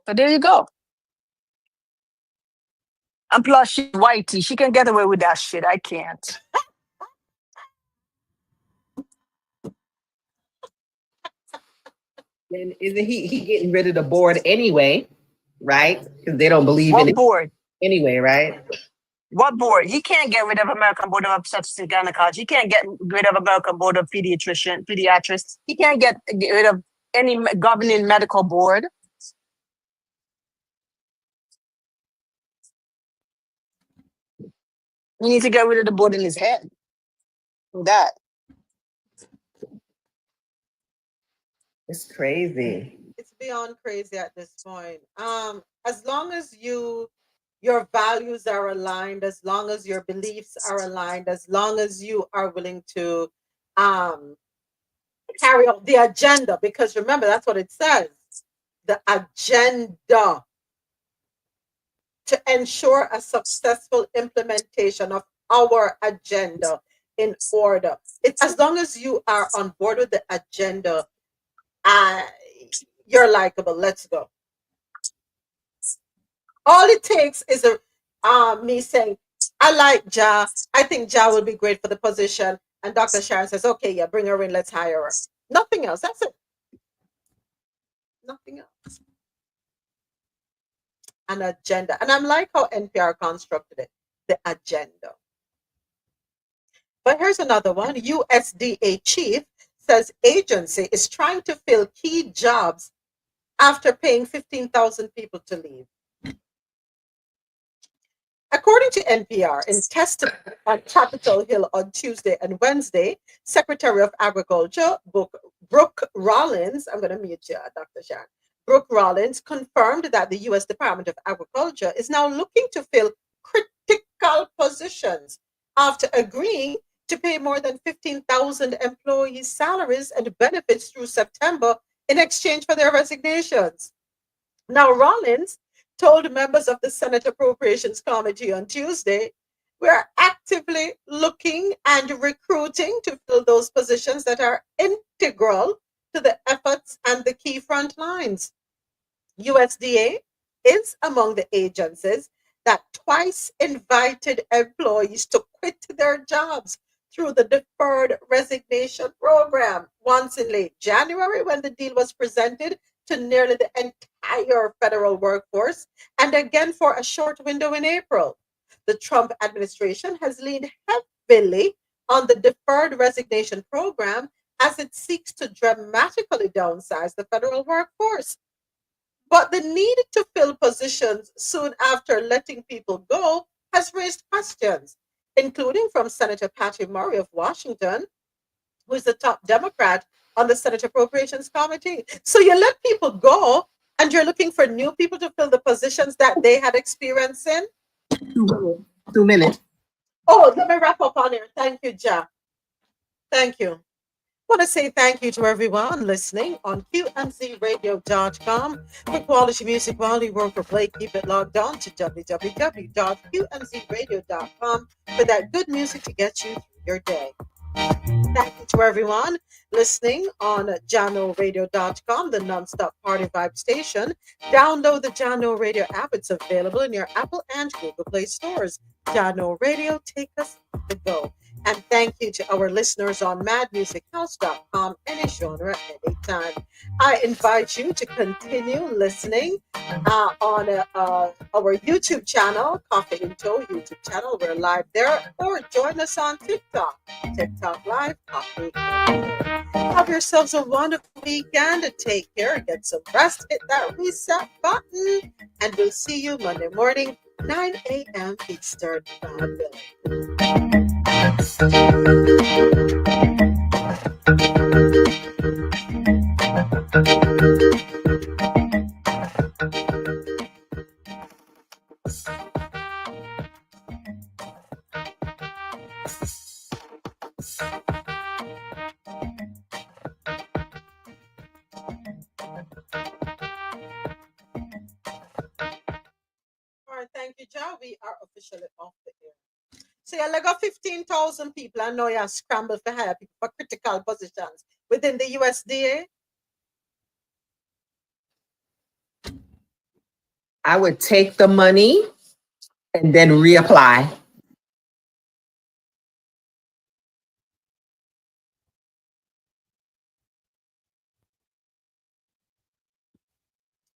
[SPEAKER 20] So there you go. And plus, she's whitey. She can get away with that shit. I can't.
[SPEAKER 2] Then isn't he getting rid of the board anyway, right? Because they don't believe in it
[SPEAKER 20] board
[SPEAKER 2] anyway, right?
[SPEAKER 20] What board? He can't get rid of American Board of Obstetrics and Gynecology. He can't get rid of American Board of Pediatrics. He can't get rid of any governing medical board. He needs to get rid of the board in his head. That.
[SPEAKER 2] It's crazy.
[SPEAKER 1] It's beyond crazy at this point. As long as your values are aligned, as long as your beliefs are aligned, as long as you are willing to carry out the agenda, because remember, that's what it says, the agenda, to ensure a successful implementation of our agenda in order. It's as long as you are on board with the agenda, you're likable. Let's go. All it takes is me saying, I like Ja. I think Ja will be great for the position. And Dr. Sharon says, okay, yeah, bring her in. Let's hire her. Nothing else. That's it. Nothing else. An agenda. And I'm like how NPR constructed it, the agenda. But here's another one. USDA chief says agency is trying to fill key jobs after paying 15,000 people to leave. According to NPR, in testimony on Capitol Hill on Tuesday and Wednesday, Secretary of Agriculture Brooke Rollins, I'm going to mute you, Dr. Sharon, Brooke Rollins confirmed that the U.S. Department of Agriculture is now looking to fill critical positions after agreeing to pay more than 15,000 employees' salaries and benefits through September in exchange for their resignations. Now, Rollins told members of the Senate Appropriations Committee on Tuesday, we're actively looking and recruiting to fill those positions that are integral to the efforts and the key front lines. USDA is among the agencies that twice invited employees to quit their jobs through the deferred resignation program, once in late January when the deal was presented to nearly the entire federal workforce, and again for a short window in April. The Trump administration has leaned heavily on the deferred resignation program as it seeks to dramatically downsize the federal workforce. But the need to fill positions soon after letting people go has raised questions, including from Senator Patty Murray of Washington, who is the top Democrat on the Senate Appropriations Committee. So you let people go and you're looking for new people to fill the positions that they had experience in?
[SPEAKER 2] 2 minutes.
[SPEAKER 1] Oh, let me wrap up on here. Thank you, Ja. Thank you. I want to say thank you to everyone listening on QMZRadio.com. For quality music, quality work for play, keep it logged on to www.qmzradio.com for that good music to get you through your day. Thank you to everyone listening on JanoRadio.com, the nonstop party vibe station. Download the Jano Radio app. It's available in your Apple and Google Play stores. Jano Radio, take us on the go. And thank you to our listeners on madmusichouse.com, any genre, anytime. I invite you to continue listening on our YouTube channel, Coffee and Toe YouTube channel. We're live there. Or join us on TikTok Live, Coffee and Toe. Have yourselves a wonderful weekend. Take care. Get some rest. Hit that reset button. And we'll see you Monday morning, 9 a.m. Eastern. God willing. All right, thank you, Joe. We are officially off the air. So you got 15,000 people. I know you have scrambled for hire people for critical positions within the USDA.
[SPEAKER 2] I would take the money and then reapply.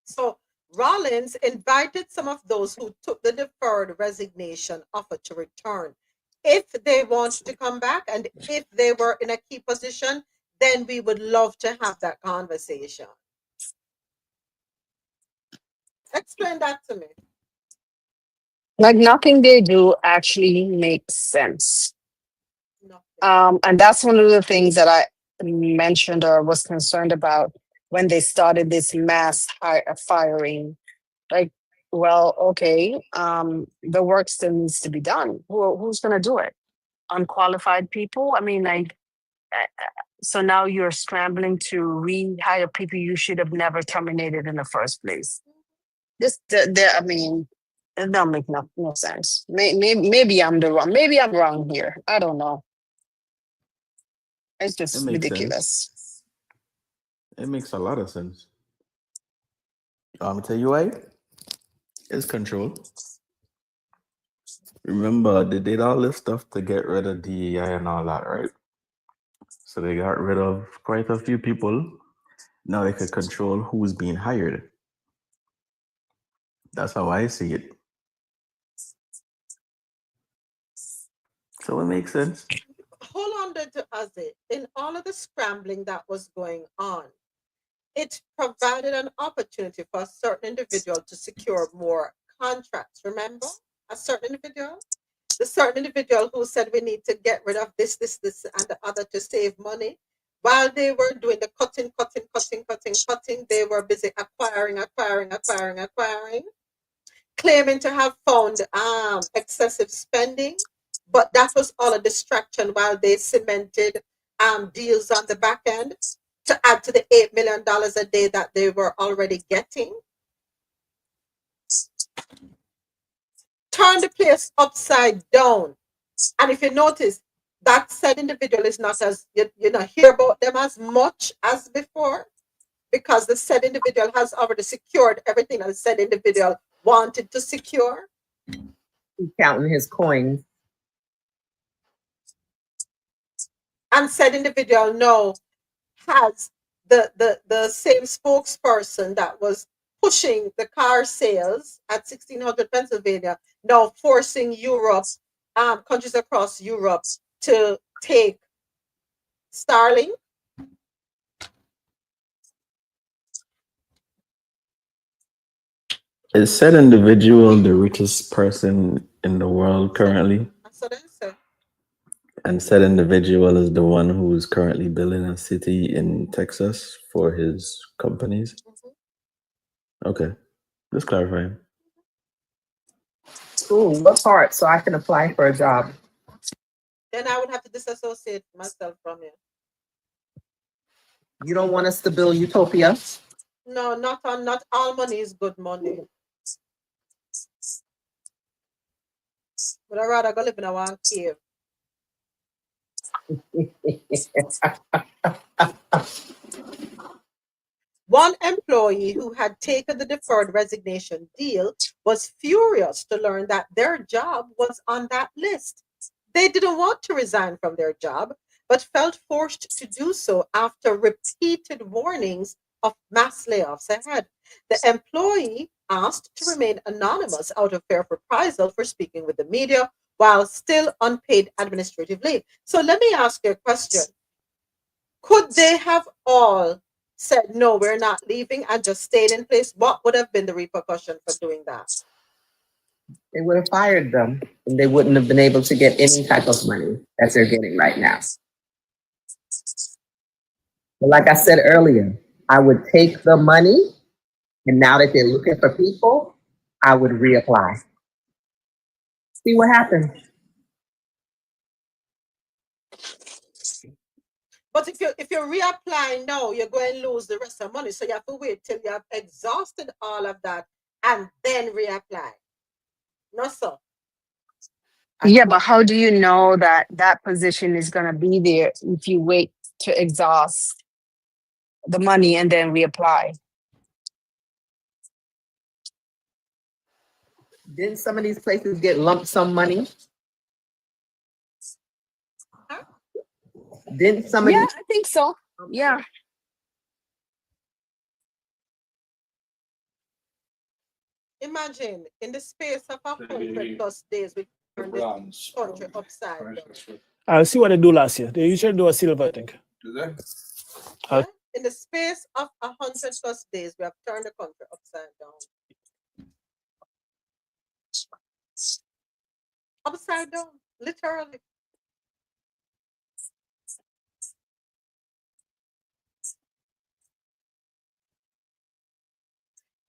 [SPEAKER 1] So Rollins invited some of those who took the deferred resignation offer to return. If they want to come back and if they were in a key position, then we would love to have that conversation. Explain that to me.
[SPEAKER 3] Like nothing they do actually makes sense. And that's one of the things that I mentioned or was concerned about when they started this mass firing. Like, well, okay, the work still needs to be done. Who's going to do it? Unqualified people? I mean, like, so now you're scrambling to rehire people you should have never terminated in the first place. I mean, it don't make no sense. Maybe I'm maybe I'm wrong here. I don't know. It's just ridiculous.
[SPEAKER 4] Sense. It makes a lot of sense. I'll tell you why. It's control. Remember, they did all this stuff to get rid of DEI and all that, right? So they got rid of quite a few people. Now they could control who's being hired. That's how I see it. So it makes sense.
[SPEAKER 1] Hold on there to Azzy. In all of the scrambling that was going on, it provided an opportunity for a certain individual to secure more contracts. Remember? A certain individual? The certain individual who said we need to get rid of this, and the other to save money. While they were doing the cutting, they were busy acquiring, claiming to have found excessive spending. But that was all a distraction while they cemented deals on the back end to add to the $8 million a day that they were already getting. Turn the place upside down. And if you notice, that said individual is not as, you hear about them as much as before, because the said individual has already secured everything that the said individual wanted to secure.
[SPEAKER 2] He's counting his coins.
[SPEAKER 1] And said individual now has the same spokesperson that was pushing the car sales at 1600 Pennsylvania, now forcing Europe, countries across Europe to take Starlink.
[SPEAKER 4] Is said individual the richest person in the world currently?
[SPEAKER 1] That's what I said.
[SPEAKER 4] And said individual is the one who's currently building a city in Texas for his companies. Okay, just clarifying.
[SPEAKER 2] Ooh, what part? So I can apply for a job.
[SPEAKER 1] Then I would have to disassociate myself from you.
[SPEAKER 2] You don't want us to build utopia?
[SPEAKER 1] No, not all money is good money. But I'd rather go live in a one cave. One employee who had taken the deferred resignation deal was furious to learn that their job was on that list. They didn't want to resign from their job, but felt forced to do so after repeated warnings of mass layoffs ahead. The employee asked to remain anonymous out of fear of reprisal for speaking with the media while still unpaid administrative leave. So let me ask you a question. Could they have all said, no, we're not leaving and just stayed in place? What would have been the repercussion for doing that?
[SPEAKER 2] They would have fired them and they wouldn't have been able to get any type of money that they're getting right now. But like I said earlier, I would take the money, and now that they're looking for people, I would reapply. See what happens.
[SPEAKER 1] But if you reapply now, you're going to lose the rest of the money. So you have to wait till you have exhausted all of that and then reapply. No, sir.
[SPEAKER 3] Yeah, but how do you know that that position is going to be there if you wait to exhaust the money and then reapply?
[SPEAKER 2] Didn't some of these places get lump sum money?
[SPEAKER 1] Huh?
[SPEAKER 2] Didn't some of
[SPEAKER 3] Yeah,
[SPEAKER 2] these?
[SPEAKER 3] I think so. Yeah.
[SPEAKER 1] Imagine in the space of 100+ days, we turned this country upside down.
[SPEAKER 12] I'll see what they do last year. They usually do a silver, I think.
[SPEAKER 1] Do they? Yeah? In the space of 100+ days, we have turned the country upside down. Upside down, literally.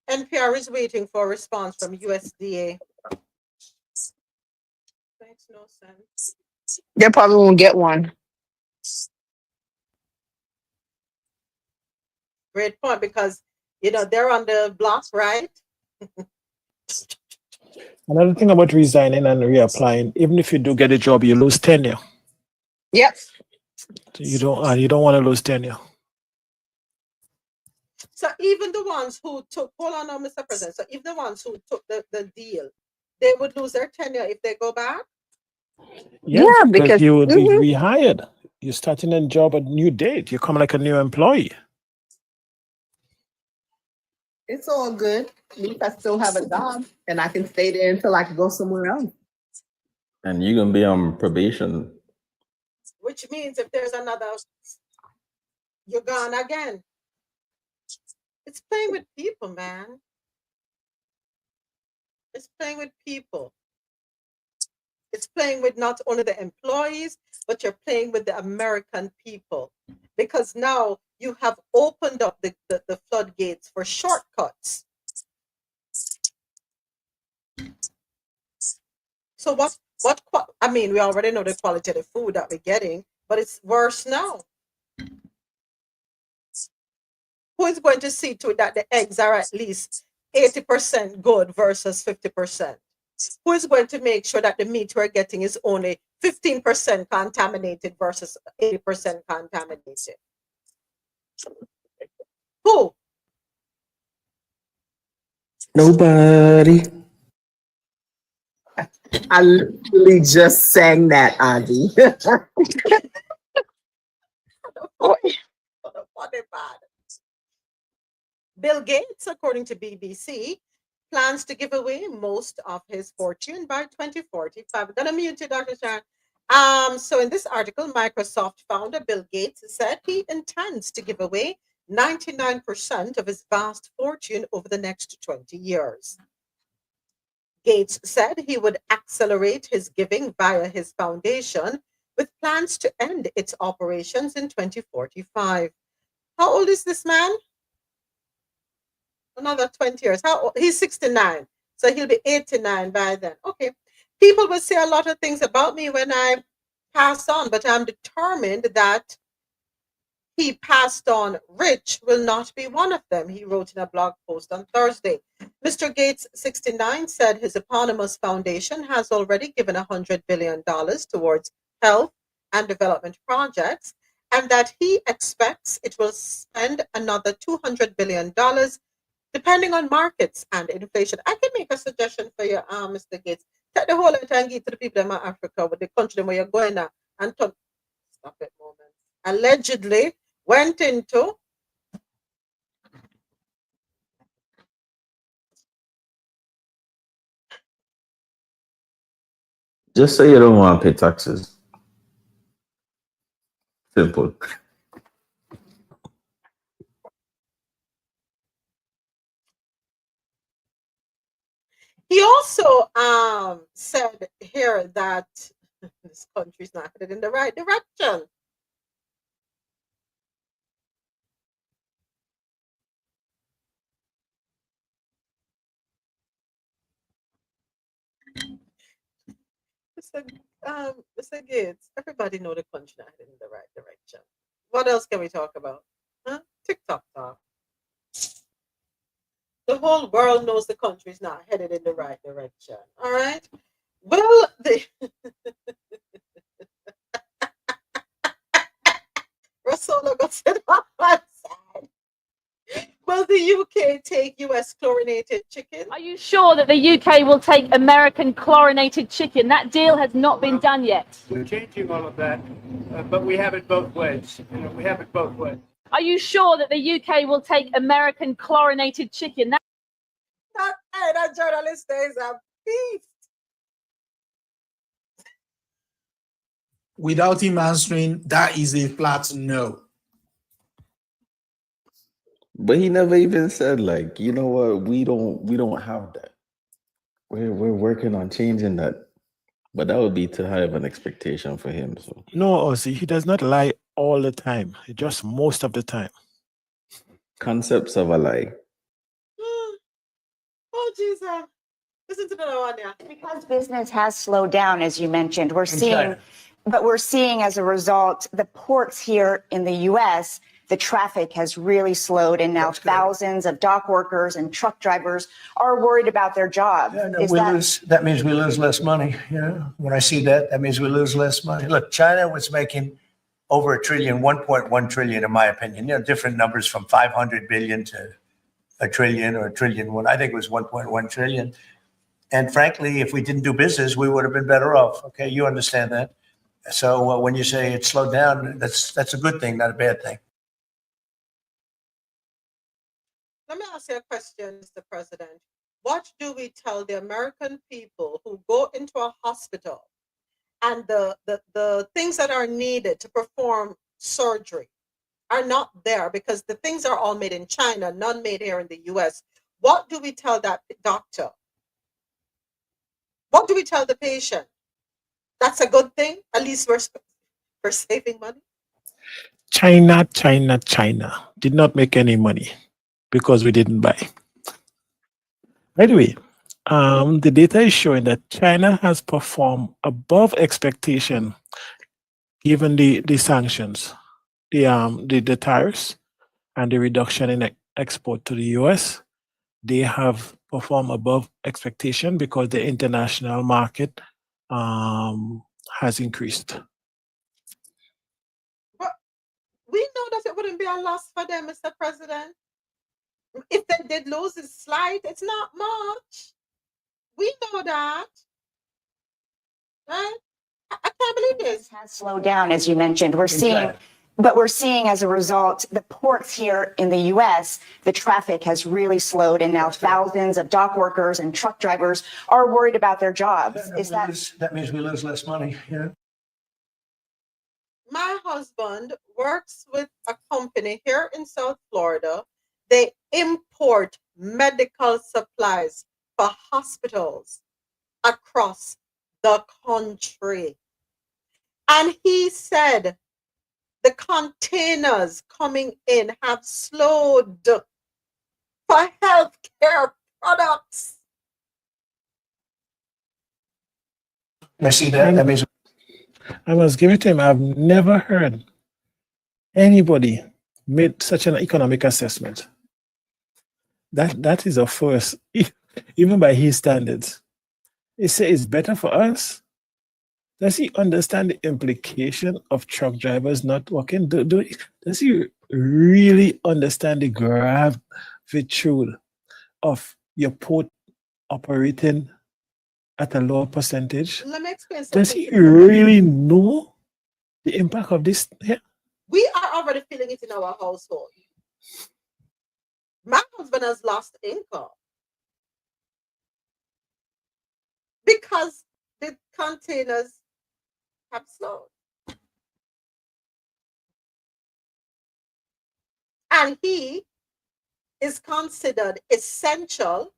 [SPEAKER 1] NPR is waiting for a response from USDA. Makes no sense.
[SPEAKER 3] They probably won't get one.
[SPEAKER 1] Great point, because they're on the block, right?
[SPEAKER 12] Another thing about resigning and reapplying, even if you do get a job, you lose tenure.
[SPEAKER 3] Yep.
[SPEAKER 12] You don't want to lose tenure.
[SPEAKER 1] So even the ones who took, hold on now, Mr. President. So even the ones who took the deal, they would lose their tenure if they go back?
[SPEAKER 12] Yes,
[SPEAKER 3] Yeah, because
[SPEAKER 12] you would be rehired. You're starting a job at a new date. You come like a new employee.
[SPEAKER 2] It's all good. At least I still have a job and I can stay there until I can go somewhere else.
[SPEAKER 4] And you're gonna be on probation.
[SPEAKER 1] Which means if there's another, you're gone again. It's playing with people, man. It's playing with people. It's playing with not only the employees, but you're playing with the American people. Because now you have opened up the floodgates for shortcuts. So I mean, we already know the quality of the food that we're getting, but it's worse now. Who is going to see to it that the eggs are at least 80% good versus 50%? Who is going to make sure that the meat we're getting is only 15% contaminated versus 80% contaminated? Who?
[SPEAKER 4] Nobody.
[SPEAKER 2] I literally just sang that, Ozzy.
[SPEAKER 1] Bill Gates, according to BBC, plans to give away most of his fortune by 2045. I'm gonna mute you, Dr. Sharon. So in this article, Microsoft founder Bill Gates said he intends to give away 99% of his vast fortune over the next 20 years. Gates said he would accelerate his giving via his foundation, with plans to end its operations in 2045. How old is this man? Another 20 years. How old? He's 69. So he'll be 89 by then. Okay. People will say a lot of things about me when I pass on, but I'm determined that he passed on rich will not be one of them, he wrote in a blog post on Thursday. Mr. Gates, 69, said his eponymous foundation has already given $100 billion towards health and development projects, and that he expects it will spend another $200 billion depending on markets and inflation. I can make a suggestion for you, Mr. Gates. Take the whole lot and give to the people in Africa, with the country where you're going now, and stop it, moment. Allegedly went into
[SPEAKER 4] Just say you don't want to pay taxes. Simple.
[SPEAKER 1] he also said here that this country's not headed in the right direction. Mr. Gates, everybody know the country not headed in the right direction. What else can we talk about? Huh? TikTok talk. The whole world knows the country's not headed in the right direction. All right. Well, Rasola got said on my side. Will the UK take US chlorinated chicken?
[SPEAKER 8] Are you sure that the UK will take American chlorinated chicken? That deal has not been done yet.
[SPEAKER 19] We're changing all of that, but we have it both ways. We have it both ways.
[SPEAKER 8] Are you sure that the UK will take American chlorinated chicken?
[SPEAKER 1] That journalist is a beast.
[SPEAKER 6] Without him answering, that is a flat no.
[SPEAKER 4] But he never even said, like, you know what, we don't have that. We're working on changing that. But that would be too high of an expectation for him. So
[SPEAKER 12] No, Ozzy, he does not lie all the time. Just most of the time.
[SPEAKER 4] concepts of a lie.
[SPEAKER 1] Oh, Jesus. Listen to the one, yeah.
[SPEAKER 18] Because business has slowed down, as you mentioned, we're seeing as a result, the ports here in the U.S., the traffic has really slowed, and now thousands of dock workers and truck drivers are worried about their jobs.
[SPEAKER 19] Yeah, no, that means we lose less money. When I see that, that means we lose less money. Look, China was making over $1 trillion, 1.1 trillion, in my opinion. Different numbers from 500 billion to $1 trillion or $1 trillion. I think it was 1.1 trillion. And frankly, if we didn't do business, we would have been better off. Okay, you understand that. So when you say it slowed down, that's a good thing, not a bad thing.
[SPEAKER 1] Let me ask you a question, Mr. President. What do we tell the American people who go into a hospital and the things that are needed to perform surgery are not there because the things are all made in China, none made here in the US? What do we tell that doctor? What do we tell the patient? That's a good thing. At least we're saving money.
[SPEAKER 12] China did not make any money because we didn't buy. Anyway, the data is showing that China has performed above expectation given the sanctions, the tariffs, and the reduction in export to the US. They have performed above expectation because the international market has increased.
[SPEAKER 1] But we know that it wouldn't be a loss for them, Mr. President. If they did lose, it's slight. It's not much. We know that. Right? I can't believe this.
[SPEAKER 18] Has slowed down, as you mentioned. We're seeing as a result, the ports here in the U.S., the traffic has really slowed, and now thousands of dock workers and truck drivers are worried about their jobs.
[SPEAKER 19] That means we lose less money.
[SPEAKER 1] My husband works with a company here in South Florida. They import medical supplies for hospitals across the country. And he said the containers coming in have slowed for healthcare products.
[SPEAKER 19] I see that. That means
[SPEAKER 12] I must give it to him. I've never heard anybody made such an economic assessment. That is a first, even by his standards. He says it's better for us. Does he understand the implication of truck drivers not working? Does he really understand the gravitude of your port operating at a lower percentage?
[SPEAKER 1] Let me explain
[SPEAKER 12] Does
[SPEAKER 1] something.
[SPEAKER 12] he really know the impact of this? Yeah.
[SPEAKER 1] We are already feeling it in our household. My husband has lost income because the containers have slowed. And he is considered essential.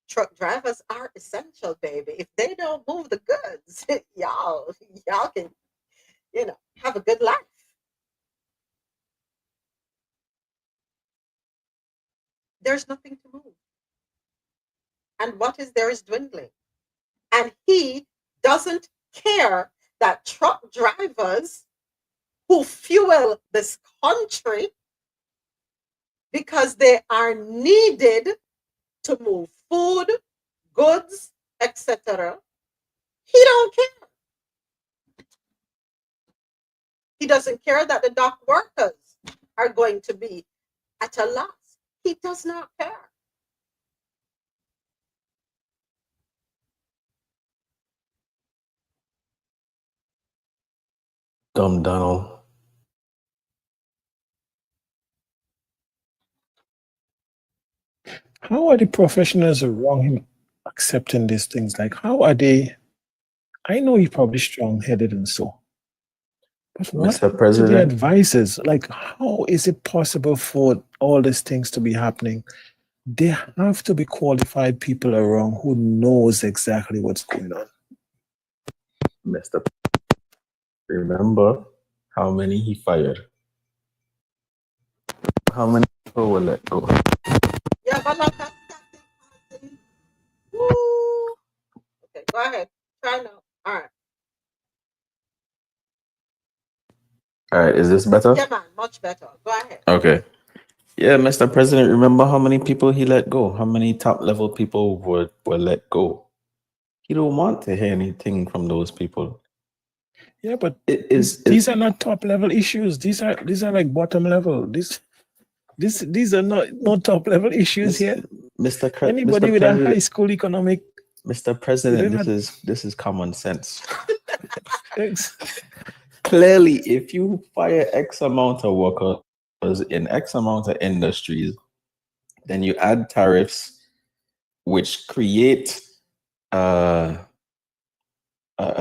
[SPEAKER 1] Truck drivers are essential, baby. If they don't move the goods, y'all can, have a good life. There's nothing to move. And what is there is dwindling. And he doesn't care that truck drivers who fuel this country because they are needed to move food, goods, etc. He don't care. He doesn't care that the dock workers are going to be at a loss. He does not care.
[SPEAKER 4] Dumb Donald.
[SPEAKER 12] How are the professionals around him accepting these things? Like, how are they? I know he's probably strong-headed and so. But what
[SPEAKER 4] Mr.
[SPEAKER 12] to the
[SPEAKER 4] President,
[SPEAKER 12] advisors? Like, how is it possible for all these things to be happening? There have to be qualified people around who knows exactly what's going on.
[SPEAKER 4] Mr. Remember how many he fired? How many people were let go?
[SPEAKER 1] Yeah, but like I said, woo. Okay, go ahead. Try now. All right.
[SPEAKER 4] All right, is this better?
[SPEAKER 1] Yeah, man, much better. Go ahead.
[SPEAKER 4] Okay. Yeah, Mr. President, remember how many people he let go? How many top level people were let go? He don't want to hear anything from those people.
[SPEAKER 12] Yeah, but
[SPEAKER 4] Is
[SPEAKER 12] these are not top level issues. These are like bottom level. These are not top level issues here. Anybody with a high school economic,
[SPEAKER 4] Mr. President,
[SPEAKER 12] you don't
[SPEAKER 4] this is common sense.
[SPEAKER 12] have-
[SPEAKER 4] Clearly, if you fire X amount of workers in X amount of industries, then you add tariffs, which create a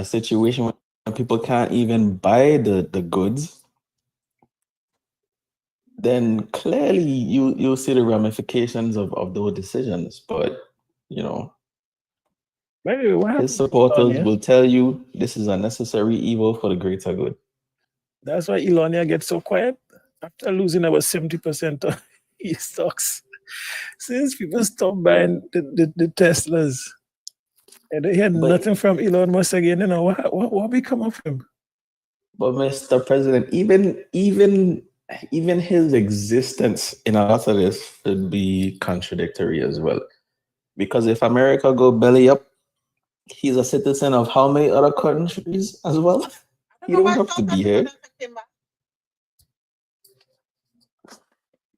[SPEAKER 4] situation where people can't even buy the goods, then clearly you'll see the ramifications of those decisions. But
[SPEAKER 12] Maybe what happened
[SPEAKER 4] his
[SPEAKER 12] to
[SPEAKER 4] supporters
[SPEAKER 12] Elonia?
[SPEAKER 4] will tell you this is a necessary evil for the greater good.
[SPEAKER 12] That's why Elonia gets so quiet after losing about 70% of his stocks. Since people stopped buying the Teslas, and they had nothing from Elon Musk again, what become of him?
[SPEAKER 4] But Mr. President, even his existence in a lot of this should be contradictory as well. Because if America go belly up, he's a citizen of how many other countries as well? He don't have to be here.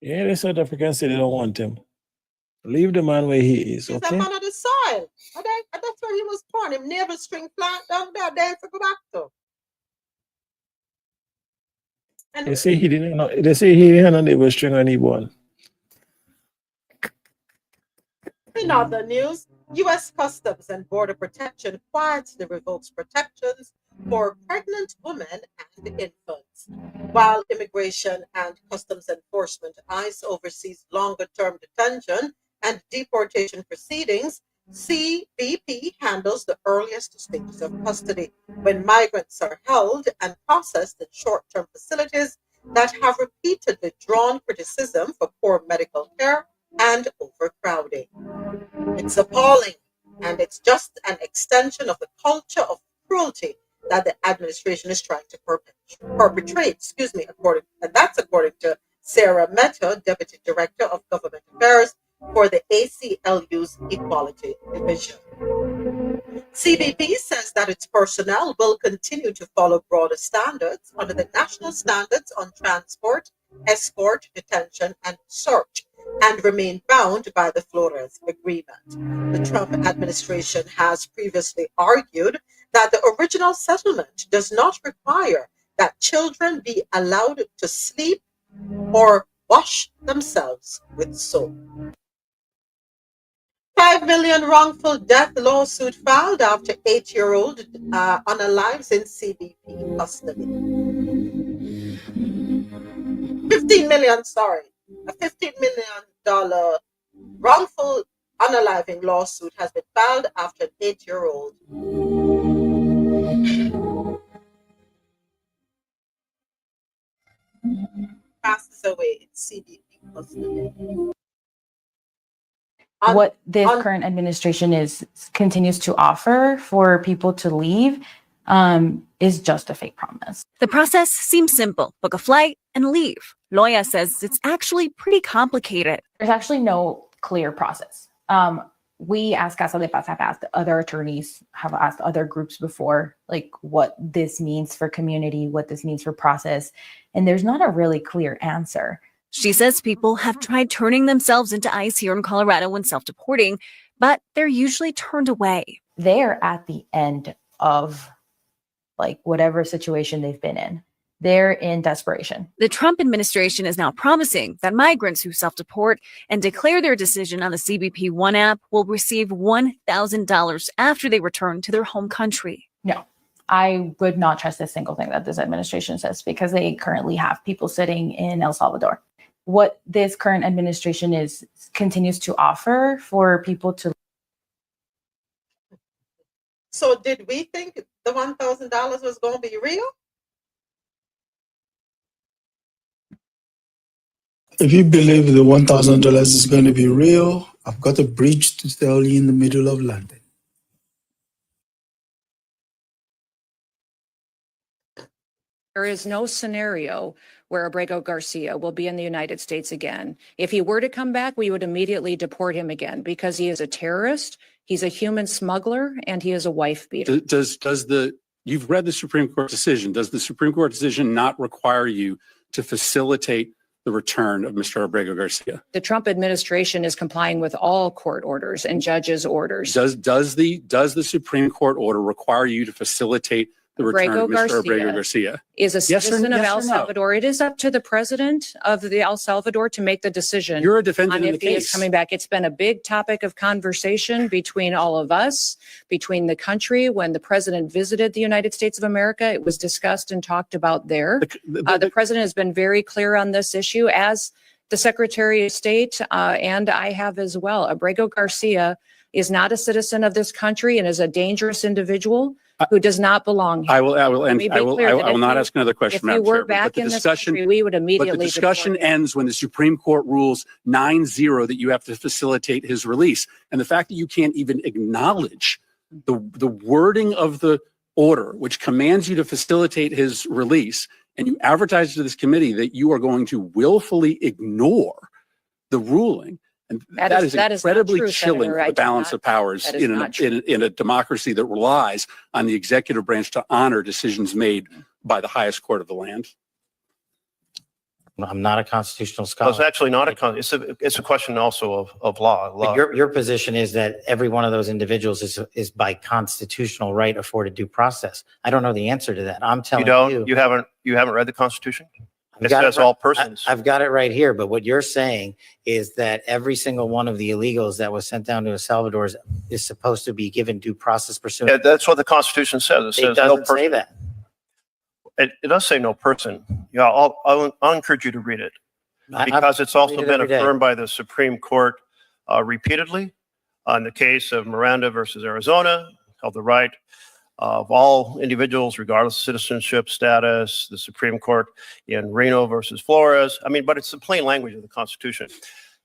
[SPEAKER 12] Yeah, the South Africans say they don't want him. Leave the man where he is,
[SPEAKER 1] He's
[SPEAKER 12] okay?
[SPEAKER 1] a man of the soil. And that's where he was born. Him navel string plant down there, there to go back to.
[SPEAKER 12] They say he didn't know. They say he had a neighbor string when he born.
[SPEAKER 1] In other news, U.S. Customs and Border Protection quietly revokes protections for pregnant women and infants, while Immigration and Customs Enforcement (ICE) oversees longer-term detention and deportation proceedings. CBP handles the earliest stages of custody when migrants are held and processed in short-term facilities that have repeatedly drawn criticism for poor medical care and overcrowding. It's appalling, and it's just an extension of the culture of cruelty that the administration is trying to perpetrate. According to Sarah Mehta, Deputy Director of Government Affairs for the ACLU's Equality Division. CBP says that its personnel will continue to follow broader standards under the National Standards on Transport, Escort, Detention, and Search, and remain bound by the Flores Agreement. The Trump administration has previously argued that the original settlement does not require that children be allowed to sleep or wash themselves with soap. 5 million wrongful death lawsuit filed after 8-year-old unalives in CBP custody. 15 million, sorry. A $15 million wrongful unaliving lawsuit has been filed after an 8-year-old passes away in CBP custody.
[SPEAKER 7] What this current administration continues to offer for people to leave is just a fake promise.
[SPEAKER 9] The process seems simple. Book a flight and leave. Loya says it's actually pretty complicated.
[SPEAKER 7] There's actually no clear process. We as Casa de Paz have asked other attorneys, have asked other groups before, like what this means for community, what this means for process, and there's not a really clear answer.
[SPEAKER 9] She says people have tried turning themselves into ICE here in Colorado when self-deporting, but they're usually turned away.
[SPEAKER 7] They're at the end of like whatever situation they've been in. They're in desperation.
[SPEAKER 9] The Trump administration is now promising that migrants who self-deport and declare their decision on the CBP One app will receive $1,000 after they return to their home country.
[SPEAKER 7] No, I would not trust a single thing that this administration says because they currently have people sitting in El Salvador. What this current administration continues to offer for people to.
[SPEAKER 1] So did we think the $1,000 was going to be real?
[SPEAKER 6] If you believe the $1,000 is going to be real, I've got a bridge to tell you in the middle of London.
[SPEAKER 13] There is no scenario where Abrego Garcia will be in the United States again. If he were to come back, we would immediately deport him again because he is a terrorist, he's a human smuggler, and he is a wife beater.
[SPEAKER 24] You've read the Supreme Court decision. Does the Supreme Court decision not require you to facilitate the return of Mr. Abrego Garcia?
[SPEAKER 13] The Trump administration is complying with all court orders and judges' orders.
[SPEAKER 24] Does the Supreme Court order require you to facilitate the return of Mr. Abrego Garcia?
[SPEAKER 13] Is a citizen of El Salvador. It is up to the president of the El Salvador to make the decision.
[SPEAKER 24] You're a defendant in the
[SPEAKER 13] if he is
[SPEAKER 24] case.
[SPEAKER 13] coming back. It's been a big topic of conversation between all of us, between the country. When the president visited the United States of America, it was discussed and talked about there. The president has been very clear on this issue, as the Secretary of State and I have as well. Abrego Garcia is not a citizen of this country and is a dangerous individual who does not belong here.
[SPEAKER 24] I will not ask another question,
[SPEAKER 13] If you
[SPEAKER 24] Madam
[SPEAKER 13] were
[SPEAKER 24] Chair,
[SPEAKER 13] back
[SPEAKER 24] but the
[SPEAKER 13] in this
[SPEAKER 24] discussion,
[SPEAKER 13] country, we would immediately.
[SPEAKER 24] but the discussion ends when the Supreme Court rules 9-0 that you have to facilitate his release. And the fact that you can't even acknowledge the wording of the order, which commands you to facilitate his release, and you advertise to this committee that you are going to willfully ignore the ruling. And that is incredibly chilling for the balance of powers in a democracy that relies on the executive branch to honor decisions made by the highest court of the land.
[SPEAKER 25] I'm not a constitutional scholar.
[SPEAKER 26] Well, it's actually not it's a question also of law.
[SPEAKER 25] But your position is that every one of those individuals is by constitutional right afforded due process. I don't know the answer to that. I'm telling you.
[SPEAKER 26] You haven't read the Constitution? It says all persons.
[SPEAKER 25] I've got it right here, but what you're saying is that every single one of the illegals that was sent down to El Salvador is supposed to be given due process pursuant.
[SPEAKER 26] Yeah, that's what the Constitution says. It says
[SPEAKER 25] doesn't
[SPEAKER 26] no person.
[SPEAKER 25] say that.
[SPEAKER 26] It does say no person. Yeah, I'll encourage you to read it because it's also been affirmed by the Supreme Court repeatedly. On the case of Miranda versus Arizona, held the right of all individuals, regardless of citizenship status, the Supreme Court in Reno versus Flores. I mean, but it's the plain language of the Constitution.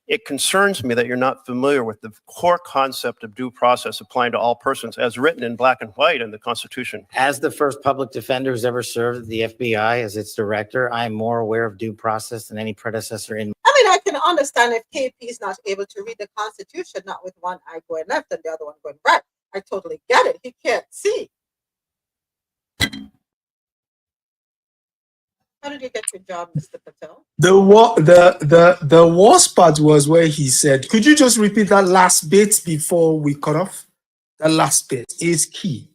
[SPEAKER 26] It concerns me that you're not familiar with the core concept of due process applying to all persons as written in black and white in the Constitution.
[SPEAKER 25] As the first public defender who's ever served at the FBI as its director, I am more aware of due process than any predecessor in.
[SPEAKER 1] I mean, I can understand if KP is not able to read the Constitution, not with one eye going left and the other one going right. I totally get it. He can't see. How did you get your job, Mr. Patel?
[SPEAKER 6] The worst part was where he said, could you just repeat that last bit before we cut off? That last bit is key,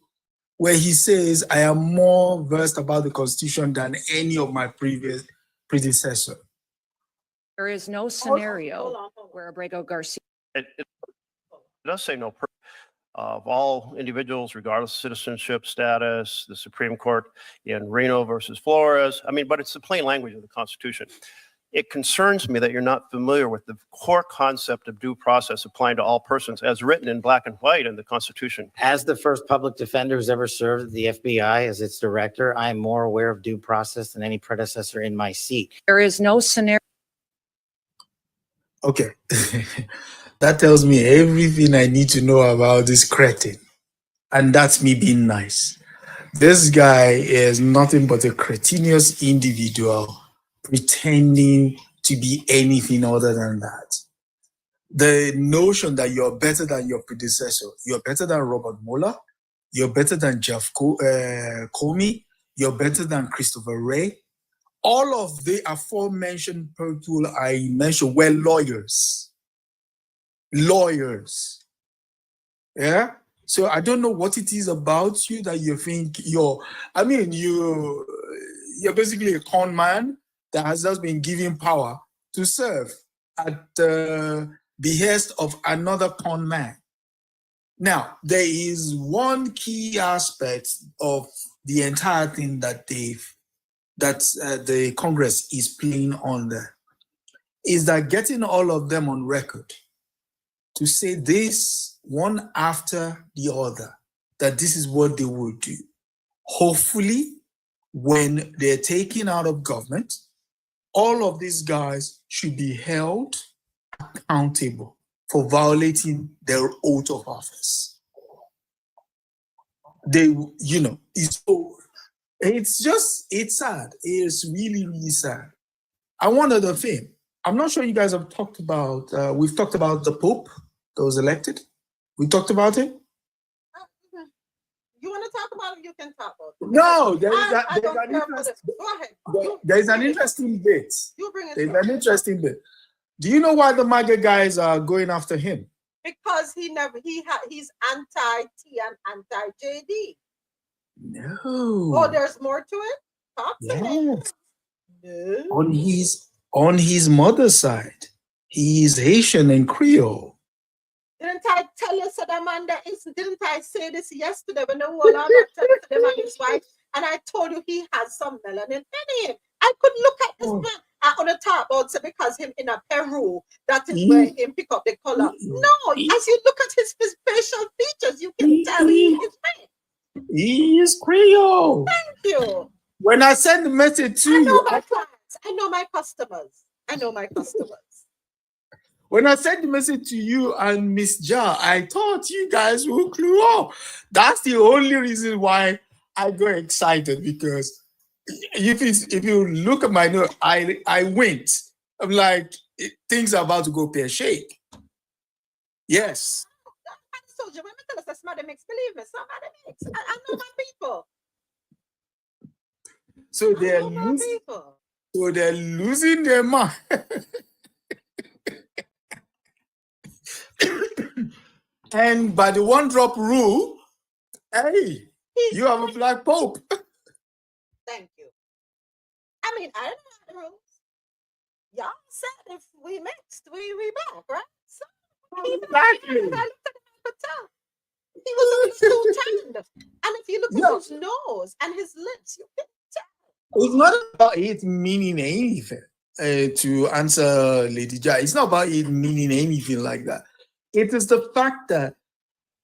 [SPEAKER 6] where he says, I am more versed about the Constitution than any of my previous predecessors.
[SPEAKER 13] There is no scenario where Abrego Garcia.
[SPEAKER 26] It does say no of all individuals, regardless of citizenship status, the Supreme Court in Reno versus Flores. I mean, but it's the plain language of the Constitution. It concerns me that you're not familiar with the core concept of due process applying to all persons as written in black and white in the Constitution.
[SPEAKER 25] As the first public defender who's ever served at the FBI as its director, I am more aware of due process than any predecessor in my seat.
[SPEAKER 13] There is no scenario.
[SPEAKER 6] Okay. That tells me everything I need to know about this cretin. And that's me being nice. This guy is nothing but a cretinous individual pretending to be anything other than that. The notion that you're better than your predecessor, you're better than Robert Mueller, you're better than Jeff Comey, you're better than Christopher Wray. All of the aforementioned people I mentioned were lawyers. Lawyers. Yeah? So I don't know what it is about you that you think you're basically a con man that has just been given power to serve at the behest of another con man. Now, there is one key aspect of the entire thing that the Congress is playing on there, is that getting all of them on record to say this one after the other, that this is what they will do. Hopefully, when they're taken out of government, all of these guys should be held accountable for violating their oath of office. It's sad. It's really, really sad. And one other thing, I'm not sure you guys have talked about, we've talked about the Pope that was elected. We talked about him.
[SPEAKER 1] You want to talk about it? You can talk about it.
[SPEAKER 6] No, there's an interesting bit.
[SPEAKER 1] You bring it.
[SPEAKER 6] There's an interesting bit. Do you know why the MAGA guys are going after him?
[SPEAKER 1] Because he's anti-T and anti-JD.
[SPEAKER 6] No.
[SPEAKER 1] Oh, there's more to it? Talk to me.
[SPEAKER 6] No. On his mother's side, he is Haitian and Creole.
[SPEAKER 1] Didn't I tell you, so that man that is, didn't I say this yesterday when the whole lot of to them and his wife, and I told you he has some melanin in him. I could look at this man on the top about say because him in a Peru, that is where him pick up the color. No, as you look at his facial features, you can tell he is red.
[SPEAKER 6] He is Creole.
[SPEAKER 1] Thank you.
[SPEAKER 6] When I send the message to you,
[SPEAKER 1] I know my customers.
[SPEAKER 6] When I sent the message to you and Miss Ja, I thought you guys would clue up. That's the only reason why I got excited, because if you look at my note, I winked. I'm like, things are about to go pear-shaped. Yes.
[SPEAKER 1] I told you, when I tell us that somebody makes, believe me, somebody makes. I know my people.
[SPEAKER 6] So they're losing their mind. And by the one drop rule, hey, you have a black pope.
[SPEAKER 1] Thank you. I mean, I don't know the rules. Y'all said if we mixed, we back, right? So
[SPEAKER 6] exactly.
[SPEAKER 1] I looked at him, I could tell. He was too tanned. And if you look at his nose and his lips, you can tell.
[SPEAKER 6] It's not about it meaning anything. To answer Lady Ja, it's not about it meaning anything like that. It is the fact that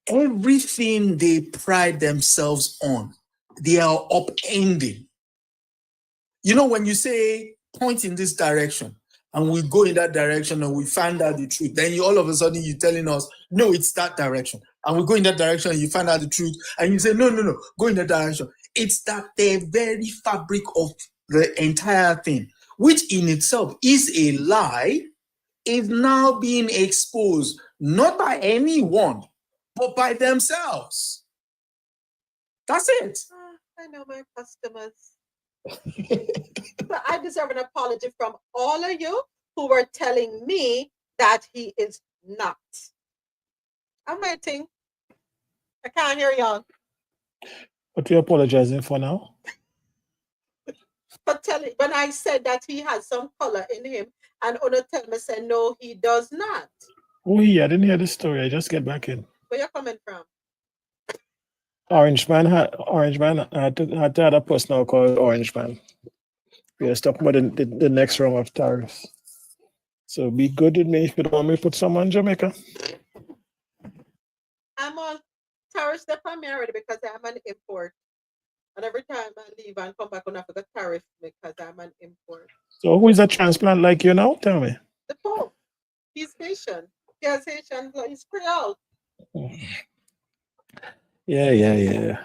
[SPEAKER 6] everything they pride themselves on, they are upending. You know, when you say point in this direction and we go in that direction and we find out the truth, then all of a sudden you're telling us, no, it's that direction. And we go in that direction and you find out the truth and you say, no, go in that direction. It's that the very fabric of the entire thing, which in itself is a lie, is now being exposed, not by anyone, but by themselves. That's it.
[SPEAKER 1] I know my customers. But I deserve an apology from all of you who were telling me that he is not. I'm waiting. I can't hear y'all.
[SPEAKER 12] What are you apologizing for now?
[SPEAKER 1] But when I said that he has some color in him, and Una tell me, say, no, he does not.
[SPEAKER 12] Oh, yeah, I didn't hear the story. I just get back in.
[SPEAKER 1] Where you coming from?
[SPEAKER 12] Orange Man had to add a person now called Orange Man. We are talking about the next round of tariffs. So be good with me if you don't want me to put some on Jamaica.
[SPEAKER 1] I'm on tariff step on me already because I'm an import. And every time I leave and come back, I have to get tariff because I'm an import.
[SPEAKER 12] So who is a transplant like you now? Tell me.
[SPEAKER 1] The Pope. He's Haitian. He has Haitian blood. He's Creole.
[SPEAKER 12] Yeah.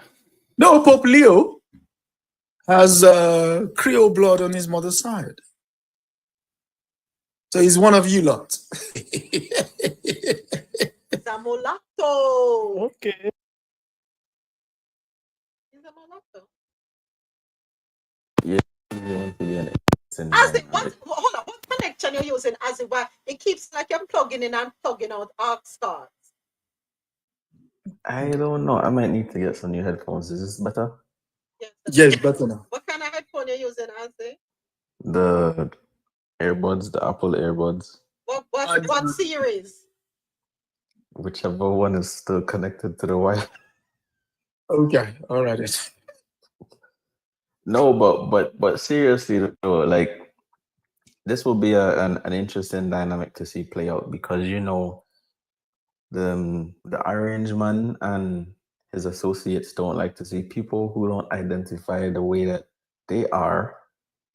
[SPEAKER 6] No, Pope Leo has Creole blood on his mother's side. So he's one of you lot.
[SPEAKER 1] He's a mulatto.
[SPEAKER 12] Okay.
[SPEAKER 1] He's a mulatto.
[SPEAKER 4] Yeah, you want to be an
[SPEAKER 1] Hold on, what connection you're using? Why it keeps like you're plugging in and plugging out aux cards.
[SPEAKER 4] I don't know. I might need to get some new headphones. Is this better?
[SPEAKER 6] Yes, better now.
[SPEAKER 1] What kind of headphone you're using, Ozzy?
[SPEAKER 4] The earbuds, the Apple earbuds.
[SPEAKER 1] What series?
[SPEAKER 4] Whichever one is still connected to the Wi-Fi.
[SPEAKER 6] Okay, all right.
[SPEAKER 4] No, but seriously though, like this will be an interesting dynamic to see play out because the Orange Man and his associates don't like to see people who don't identify the way that they are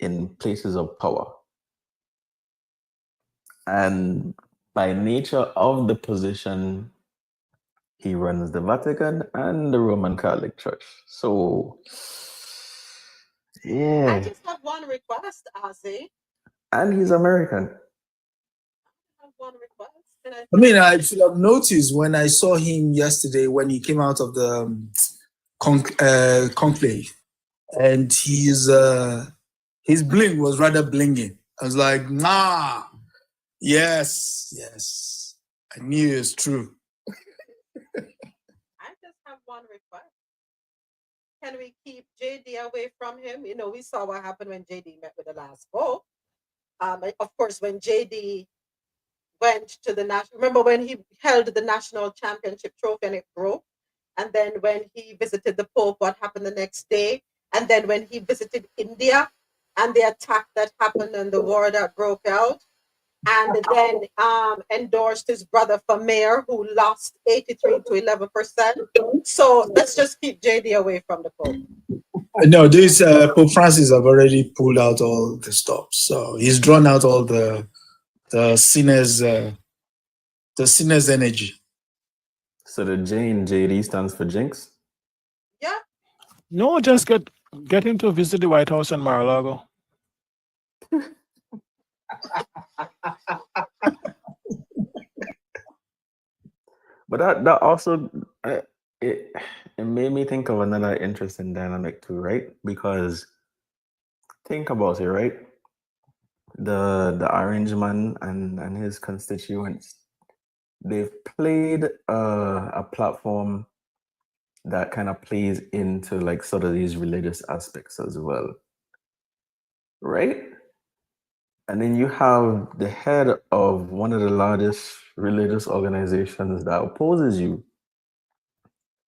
[SPEAKER 4] in places of power. And by nature of the position, he runs the Vatican and the Roman Catholic Church. So, yeah.
[SPEAKER 1] I just have one request, Ozzy.
[SPEAKER 4] And he's American.
[SPEAKER 1] I have one request.
[SPEAKER 6] I should have noticed when I saw him yesterday when he came out of the conclave, and his bling was rather blinging. I was like, nah, yes, I knew it's true.
[SPEAKER 1] I just have one request. Can we keep JD away from him? We saw what happened when JD met with the last Pope. Of course, when JD went to the national, remember when he held the national championship trophy and it broke? And then when he visited the Pope, what happened the next day? And then when he visited India and the attack that happened and the war that broke out, and then endorsed his brother for mayor who lost 83 to 11%. So let's just keep JD away from the Pope.
[SPEAKER 6] No, this Pope Francis have already pulled out all the stops. So he's drawn out all the sinners energy.
[SPEAKER 4] So the J in JD stands for Jinx?
[SPEAKER 1] Yeah.
[SPEAKER 12] No, just get him to visit the White House in Mar-a-Lago.
[SPEAKER 4] But that also it made me think of another interesting dynamic too, right? Because think about it, right? The Orange Man and his constituents, they've played a platform that kind of plays into like sort of these religious aspects as well, right? And then you have the head of one of the largest religious organizations that opposes you.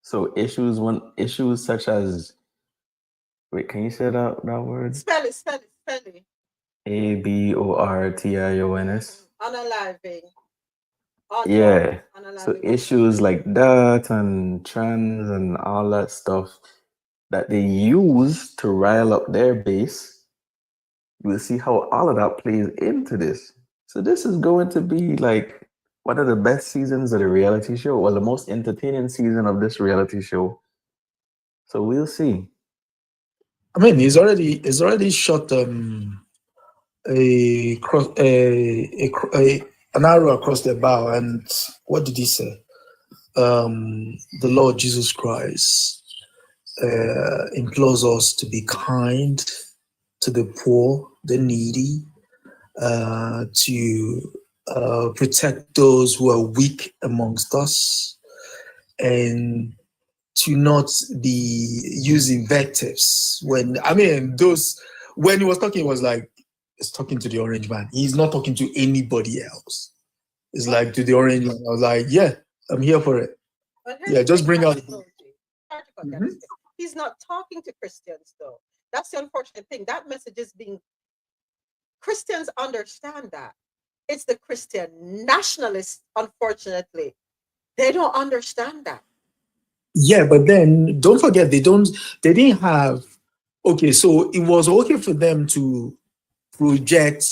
[SPEAKER 4] So issues such as, wait, can you say that word?
[SPEAKER 1] Spell it.
[SPEAKER 4] ABORTIONS.
[SPEAKER 1] Unaliving.
[SPEAKER 4] Yeah. So issues like that and trans and all that stuff that they use to rile up their base, we'll see how all of that plays into this. So this is going to be like one of the best seasons of the reality show, or the most entertaining season of this reality show. So we'll see.
[SPEAKER 6] I mean, he's already shot an arrow across the bow, and what did he say? The Lord Jesus Christ implores us to be kind to the poor, the needy, to protect those who are weak amongst us, and to not be using invectives. When he was talking, it was like he's talking to the orange man. He's not talking to anybody else. It's like to the orange man. I was like, yeah, I'm here for it. Yeah, just bring out.
[SPEAKER 1] He's not talking to Christians, though. That's the unfortunate thing. That message is being. Christians understand that. It's the Christian nationalists, unfortunately. They don't understand that.
[SPEAKER 6] Yeah, but then don't forget they didn't have. Okay, so it was okay for them to project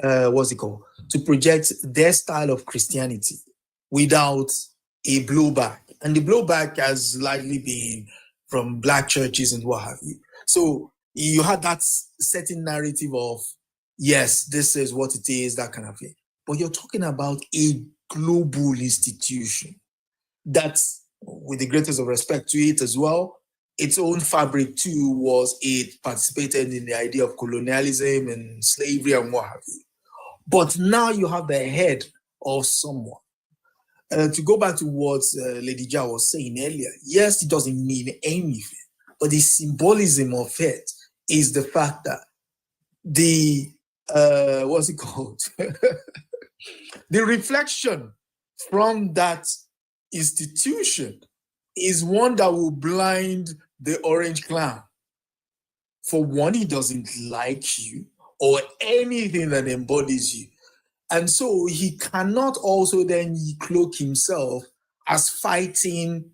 [SPEAKER 6] to project their style of Christianity without a blowback. And the blowback has likely been from black churches and what have you. So you had that certain narrative of, yes, this is what it is, that kind of thing. But you're talking about a global institution that's, with the greatest of respect to it as well, its own fabric too was it participated in the idea of colonialism and slavery and what have you. But now you have the head of someone. To go back to what Lady Ja was saying earlier, yes, it doesn't mean anything, but the symbolism of it is the fact that the, what's it called? The reflection from that institution is one that will blind the orange clown. For one, he doesn't like you or anything that embodies you. And so he cannot also then cloak himself as fighting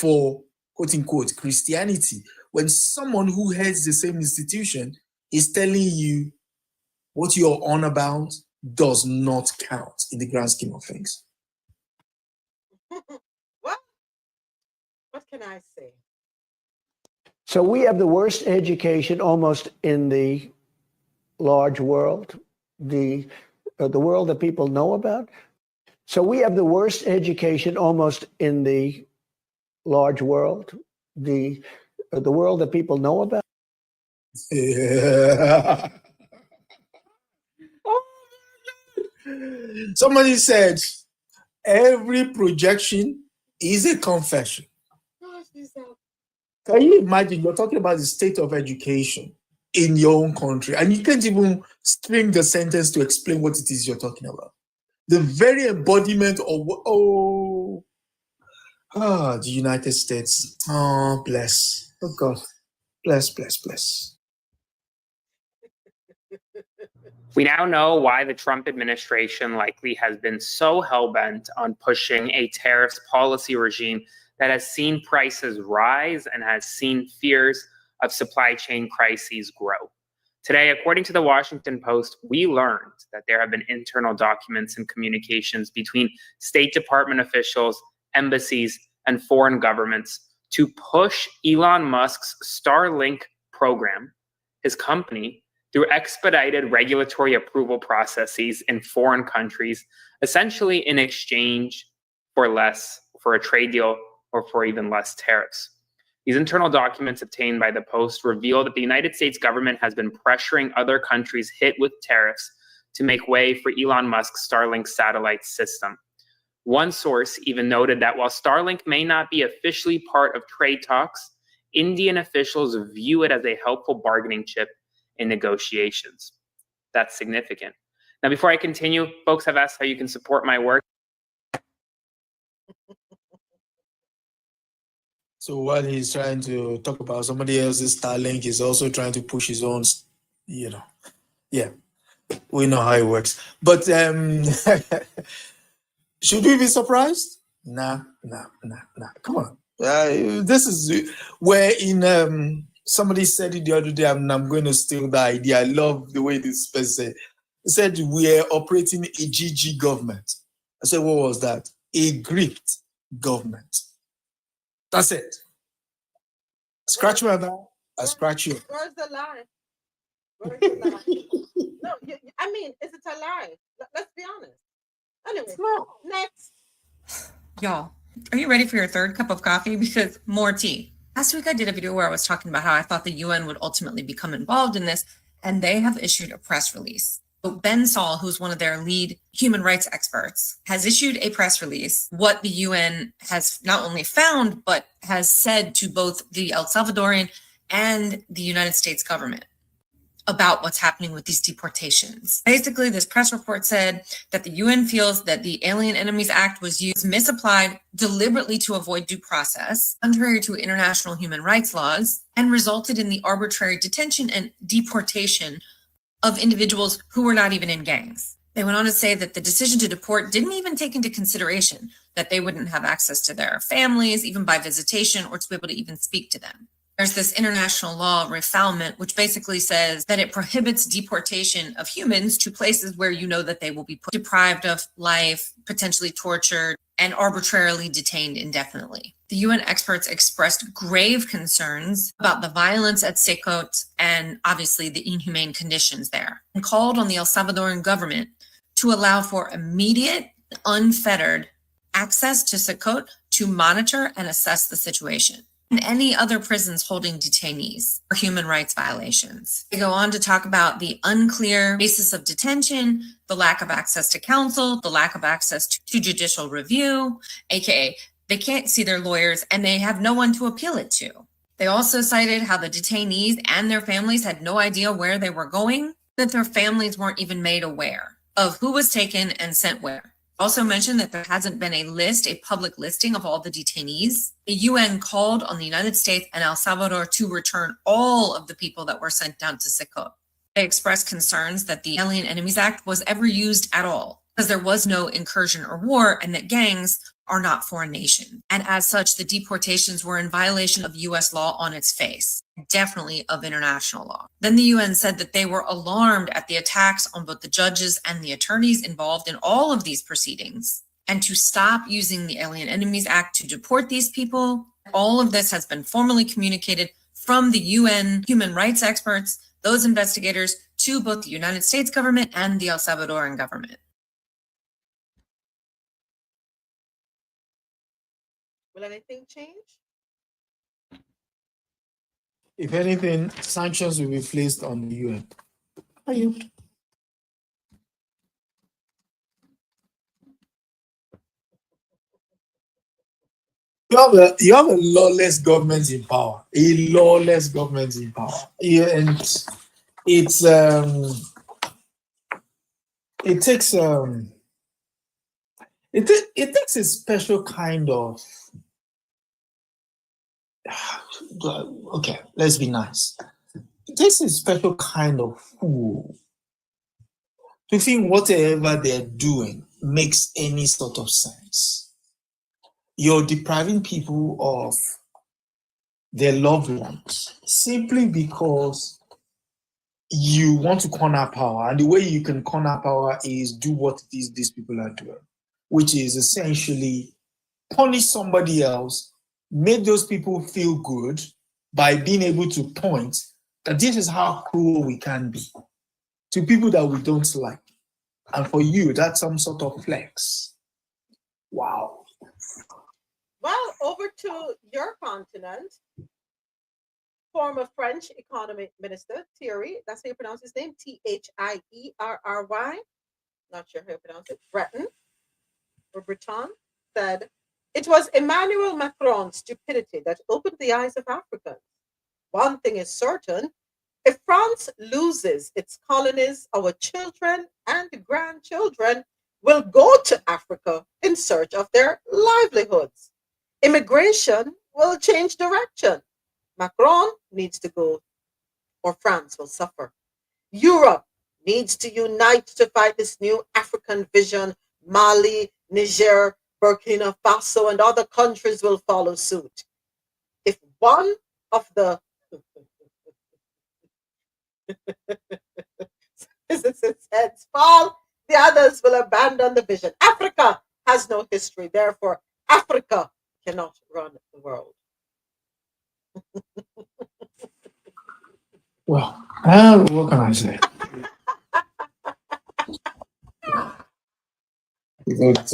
[SPEAKER 6] for, quote unquote, Christianity, when someone who heads the same institution is telling you what you're on about does not count in the grand scheme of things.
[SPEAKER 1] What can I say?
[SPEAKER 5] So we have the worst education almost in the large world, the world that people know about. So we have the worst education almost in the large world, the world that people know about.
[SPEAKER 6] Yeah. Somebody said every projection is a confession. Can you imagine? You're talking about the state of education in your own country, and you can't even string the sentence to explain what it is you're talking about. The very embodiment of the United States. Oh, bless. Oh, God. Bless, bless, bless.
[SPEAKER 10] We now know why the Trump administration likely has been so hell-bent on pushing a tariffs policy regime that has seen prices rise and has seen fears of supply chain crises grow. Today, according to the Washington Post, we learned that there have been internal documents and communications between State Department officials, embassies, and foreign governments to push Elon Musk's Starlink program, his company, through expedited regulatory approval processes in foreign countries, essentially in exchange for a trade deal or for even less tariffs. These internal documents obtained by the Post reveal that the United States government has been pressuring other countries hit with tariffs to make way for Elon Musk's Starlink satellite system. One source even noted that while Starlink may not be officially part of trade talks, Indian officials view it as a helpful bargaining chip in negotiations. That's significant. Now, before I continue, folks have asked how you can support my work.
[SPEAKER 6] So while he's trying to talk about somebody else's Starlink, he's also trying to push his own, yeah, we know how it works. But Should we be surprised? Nah. Come on. This is where in somebody said it the other day, and I'm going to steal the idea. I love the way this person said. He said we're operating a GG government. I said, what was that? A gripped government. That's it. Scratch my back, I scratch you.
[SPEAKER 1] Where's the lie? Where's the lie? No, I mean, is it a lie? Let's be honest. Anyway, next.
[SPEAKER 11] Y'all, are you ready for your third cup of coffee? Because more tea. Last week I did a video where I was talking about how I thought the UN would ultimately become involved in this, and they have issued a press release. So Ben Saul, who's one of their lead human rights experts, has issued a press release, what the UN has not only found, but has said to both the El Salvadorian and the United States government about what's happening with these deportations. Basically, this press report said that the UN feels that the Alien Enemies Act was misapplied deliberately to avoid due process, contrary to international human rights laws, and resulted in the arbitrary detention and deportation of individuals who were not even in gangs. They went on to say that the decision to deport didn't even take into consideration that they wouldn't have access to their families, even by visitation, or to be able to even speak to them. There's this international law, refoulement, which basically says that it prohibits deportation of humans to places where you know that they will be deprived of life, potentially tortured, and arbitrarily detained indefinitely. The UN experts expressed grave concerns about the violence at Secot and obviously the inhumane conditions there, and called on the El Salvadoran government to allow for immediate, unfettered access to Secot to monitor and assess the situation, and any other prisons holding detainees for human rights violations. They go on to talk about the unclear basis of detention, the lack of access to counsel, the lack of access to judicial review, aka they can't see their lawyers and they have no one to appeal it to. They also cited how the detainees and their families had no idea where they were going, that their families weren't even made aware of who was taken and sent where. Also mentioned that there hasn't been a public listing of all the detainees. The UN called on the United States and El Salvador to return all of the people that were sent down to Secot. They expressed concerns that the Alien Enemies Act was ever used at all, because there was no incursion or war, and that gangs are not foreign nations. And as such, the deportations were in violation of US law on its face, definitely of international law. Then the UN said that they were alarmed at the attacks on both the judges and the attorneys involved in all of these proceedings, and to stop using the Alien Enemies Act to deport these people. All of this has been formally communicated from the UN human rights experts, those investigators, to both the United States government and the El Salvadoran government.
[SPEAKER 1] Will anything change?
[SPEAKER 6] If anything, sanctions will be placed on the UN. Are you? You have a lawless government in power. A lawless government in power. Yeah, and it takes it takes a special kind of okay, let's be nice. It takes a special kind of fool to think whatever they're doing makes any sort of sense. You're depriving people of their loved ones simply because you want to corner power. And the way you can corner power is do what these people are doing, which is essentially punish somebody else, make those people feel good by being able to point that this is how cruel we can be to people that we don't like. And for you, that's some sort of flex. Wow.
[SPEAKER 1] Well, over to your continent. Former French economy minister Thierry, that's how you pronounce his name, Thierry, not sure how you pronounce it, Breton, said, "It was Emmanuel Macron's stupidity that opened the eyes of Africans. One thing is certain, if France loses its colonies, our children and grandchildren will go to Africa in search of their livelihoods. Immigration will change direction. Macron needs to go, or France will suffer. Europe needs to unite to fight this new African vision, Mali, Niger, Burkina Faso, and other countries will follow suit. If one of the citizens' heads fall, the others will abandon the vision. Africa has no history, therefore, Africa cannot run the world.
[SPEAKER 6] Well, what can I say? You don't,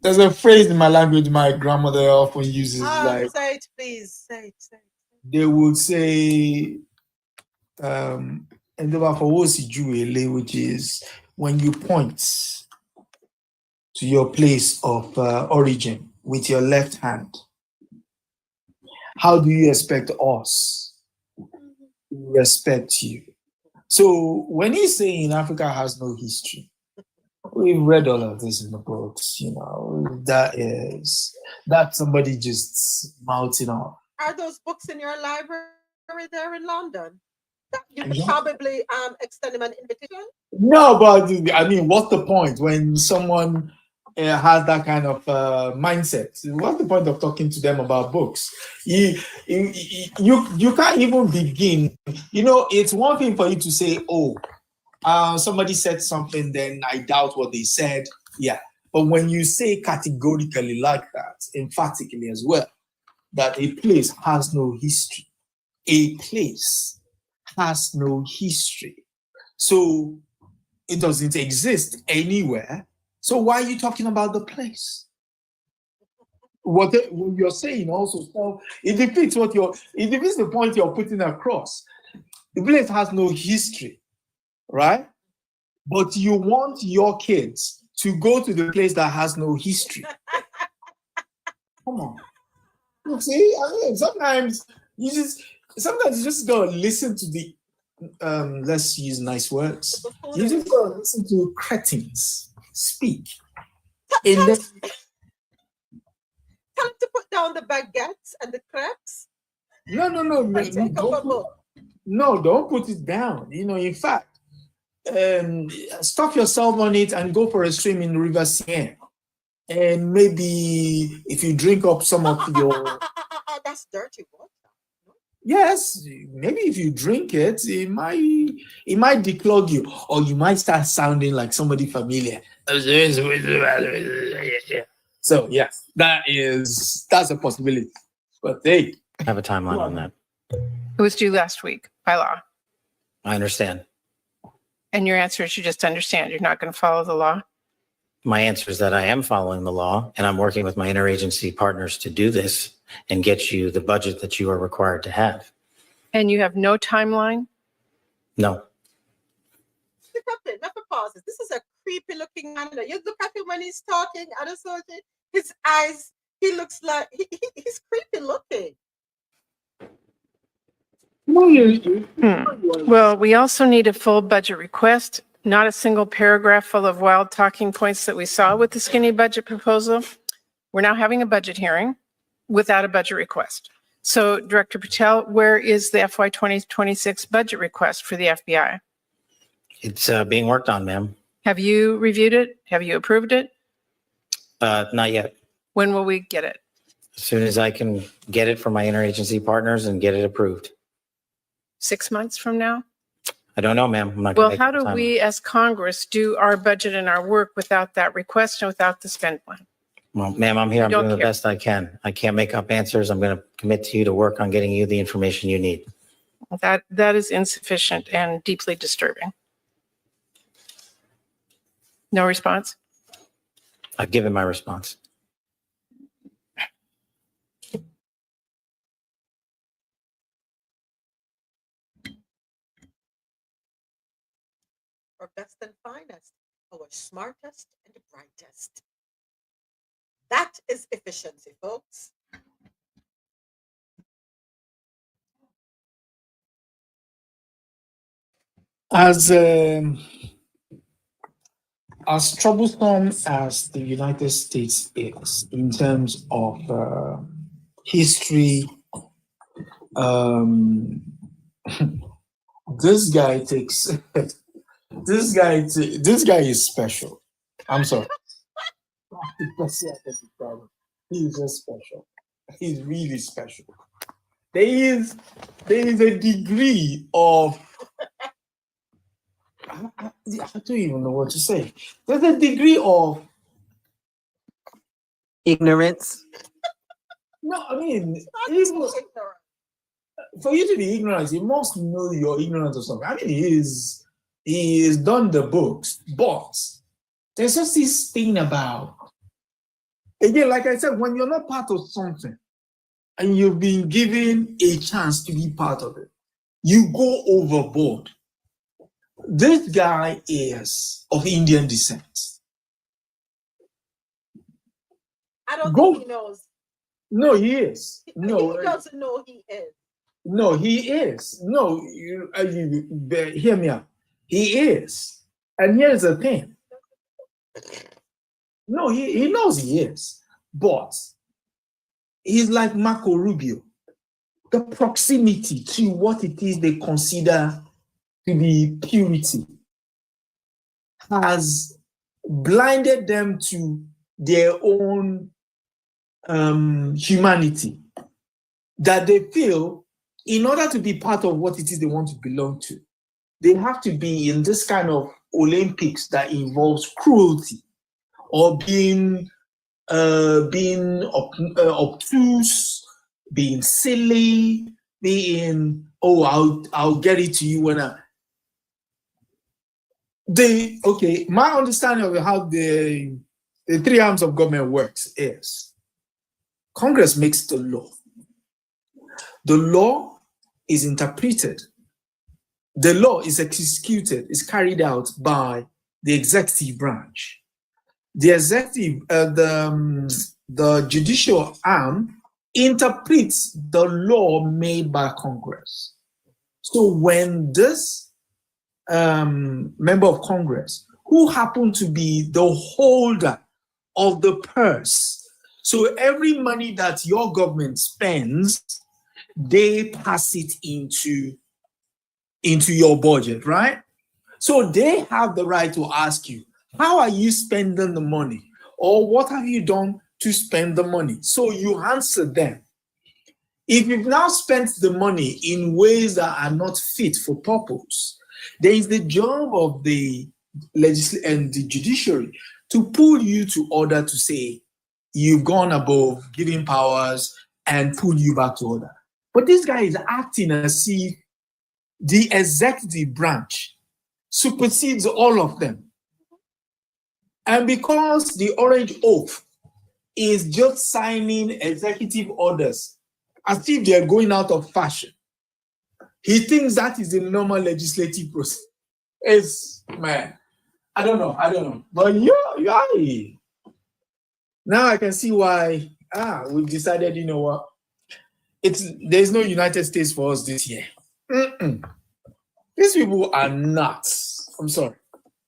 [SPEAKER 6] there's a phrase in my language my grandmother often uses, like
[SPEAKER 1] say it, please. Say it.
[SPEAKER 6] they would say, which is when you point to your place of origin with your left hand, how do you expect us to respect you? So when he's saying Africa has no history, we've read all of this in the books, that's somebody just mouthing off.
[SPEAKER 1] Are those books in your library there in London? That you could probably extend them an invitation?
[SPEAKER 6] No, but I mean, what's the point when someone has that kind of mindset? What's the point of talking to them about books? You can't even begin. It's one thing for you to say, somebody said something, then I doubt what they said. Yeah. But when you say categorically like that, emphatically as well, that a place has no history, a place has no history. So it doesn't exist anywhere. So why are you talking about the place? What you're saying also, so it defeats the point you're putting across. The place has no history, right? But you want your kids to go to the place that has no history. Come on. You see, sometimes you just gotta listen to the let's use nice words. You just gotta listen to cretins speak.
[SPEAKER 1] Tell them to put down the baguettes and the crepes.
[SPEAKER 6] No, don't put it down. In fact, stuff yourself on it and go for a swim in River Seine. And maybe if you drink up some of your
[SPEAKER 1] that's dirty water.
[SPEAKER 6] Yes, maybe if you drink it, it might declog you, or you might start sounding like somebody familiar. So yeah, that's a possibility. But hey,
[SPEAKER 25] I have a timeline on that.
[SPEAKER 14] It was due last week by law.
[SPEAKER 25] I understand.
[SPEAKER 14] And your answer is you just understand. You're not going to follow the law?
[SPEAKER 25] My answer is that I am following the law, and I'm working with my interagency partners to do this and get you the budget that you are required to have.
[SPEAKER 14] And you have no timeline?
[SPEAKER 25] No.
[SPEAKER 1] Look at it, never pauses. This is a creepy looking man. You look at him when he's talking, his eyes, he looks like he's creepy looking.
[SPEAKER 14] Well, we also need a full budget request, not a single paragraph full of wild talking points that we saw with the skinny budget proposal. We're now having a budget hearing without a budget request. So Director Patel, where is the FY 2026 budget request for the FBI?
[SPEAKER 25] It's being worked on, ma'am.
[SPEAKER 14] Have you reviewed it? Have you approved it?
[SPEAKER 25] Not yet.
[SPEAKER 14] When will we get it?
[SPEAKER 25] As soon as I can get it from my interagency partners and get it approved.
[SPEAKER 14] 6 months from now?
[SPEAKER 25] I don't know, ma'am. I'm not
[SPEAKER 14] Well,
[SPEAKER 25] gonna
[SPEAKER 14] how
[SPEAKER 25] make
[SPEAKER 14] do
[SPEAKER 25] the
[SPEAKER 14] we as Congress do our budget and our work without that request and without the spend plan?
[SPEAKER 25] Well, ma'am, I'm here. I'm
[SPEAKER 14] Don't
[SPEAKER 25] doing the
[SPEAKER 14] care.
[SPEAKER 25] best I can. I can't make up answers. I'm going to commit to you to work on getting you the information you need.
[SPEAKER 14] That is insufficient and deeply disturbing. No response?
[SPEAKER 25] I've given my response.
[SPEAKER 1] Our best and finest, our smartest and brightest. That is efficiency, folks.
[SPEAKER 6] As troublesome as the United States is in terms of history This guy takes. This guy is special. I'm sorry. He's just special. He's really special. There is a degree of I don't even know what to say. There's a degree of
[SPEAKER 2] ignorance.
[SPEAKER 6] No, I mean, even for you to be ignorant, you must know you're ignorant of something. I mean, he has done the books, but there's just this thing about, again, like I said, when you're not part of something and you've been given a chance to be part of it, you go overboard. This guy is of Indian descent.
[SPEAKER 1] I don't think he knows.
[SPEAKER 6] No, he is. No,
[SPEAKER 1] he doesn't know he is.
[SPEAKER 6] No, he is. No, you hear me out. He is. And here's the thing. No, he knows he is. But he's like Marco Rubio. The proximity to what it is they consider to be purity has blinded them to their own humanity, that they feel in order to be part of what it is they want to belong to, they have to be in this kind of Olympics that involves cruelty or being obtuse, being silly, being, I'll get it to you when my understanding of how the three arms of government works is Congress makes the law. The law is interpreted. The law is executed, is carried out by the executive branch. The executive, the judicial arm interprets the law made by Congress. So when this member of Congress, who happened to be the holder of the purse, so every money that your government spends, they pass it into your budget, right? So they have the right to ask you, how are you spending the money? Or what have you done to spend the money? So you answer them. If you've now spent the money in ways that are not fit for purpose, there is the job of the legislature and the judiciary to pull you to order to say, you've gone above giving powers and pull you back to order. But this guy is acting as if the executive branch supersedes all of them. And because the Orange Oath is just signing executive orders as if they're going out of fashion, he thinks that is the normal legislative process. Man, I don't know. But yeah. Now I can see why we've decided, you know what? There's no United States for us this year. These people are nuts. I'm sorry.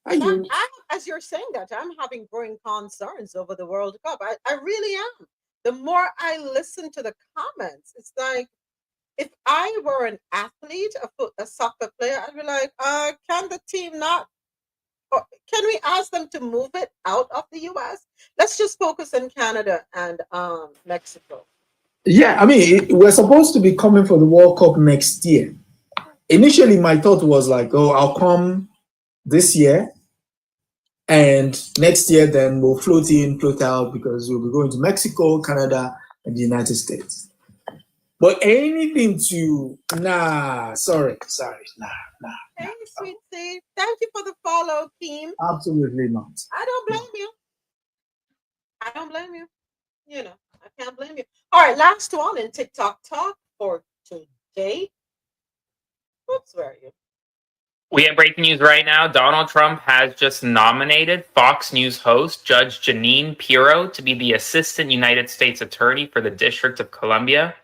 [SPEAKER 1] As you're saying that, I'm having growing concerns over the World Cup. I really am. The more I listen to the comments, it's like, if I were an athlete, a soccer player, I'd be like, can the team not, or can we ask them to move it out of the US? Let's just focus on Canada and Mexico.
[SPEAKER 6] Yeah, I mean, we're supposed to be coming for the World Cup next year. Initially, my thought was like, I'll come this year, and next year then we'll float in, float out, because we'll be going to Mexico, Canada, and the United States. But anything to, sorry, nah.
[SPEAKER 1] Hey, sweet Steve, thank you for the follow, team.
[SPEAKER 6] Absolutely not.
[SPEAKER 1] I don't blame you. You know, I can't blame you. All right, last one in TikTok Talk for today. Oops, where are you?
[SPEAKER 10] We have breaking news right now. Donald Trump has just nominated Fox News host Judge Jeanine Pirro to be the Assistant United States Attorney for the District of Columbia.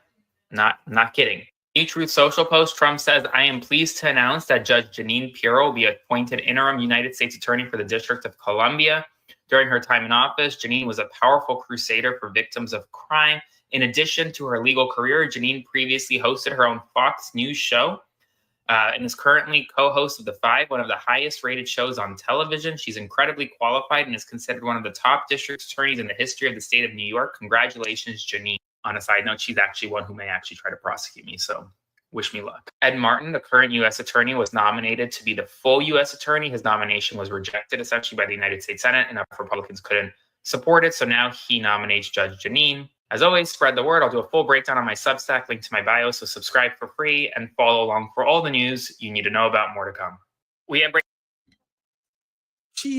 [SPEAKER 10] Not kidding. In Truth Social post, Trump says, I am pleased to announce that Judge Jeanine Pirro will be appointed interim United States Attorney for the District of Columbia. During her time in office, Jeanine was a powerful crusader for victims of crime In addition to her legal career, Janine previously hosted her own Fox News show and is currently co-host of The Five, one of the highest rated shows on television. She's incredibly qualified and is considered one of the top district attorneys in the history of the state of New York. Congratulations, Janine. On a side note, she's actually one who may actually try to prosecute me, so wish me luck. Ed Martin, the current U.S. attorney, was nominated to be the full U.S. attorney. His nomination was rejected essentially by the United States Senate, and Republicans couldn't support it, so now he nominates Judge Janine. As always, spread the word. I'll do a full breakdown on my Substack, link to my bio, so subscribe for free and follow along for all the news you need to know about. More to come. We have
[SPEAKER 6] She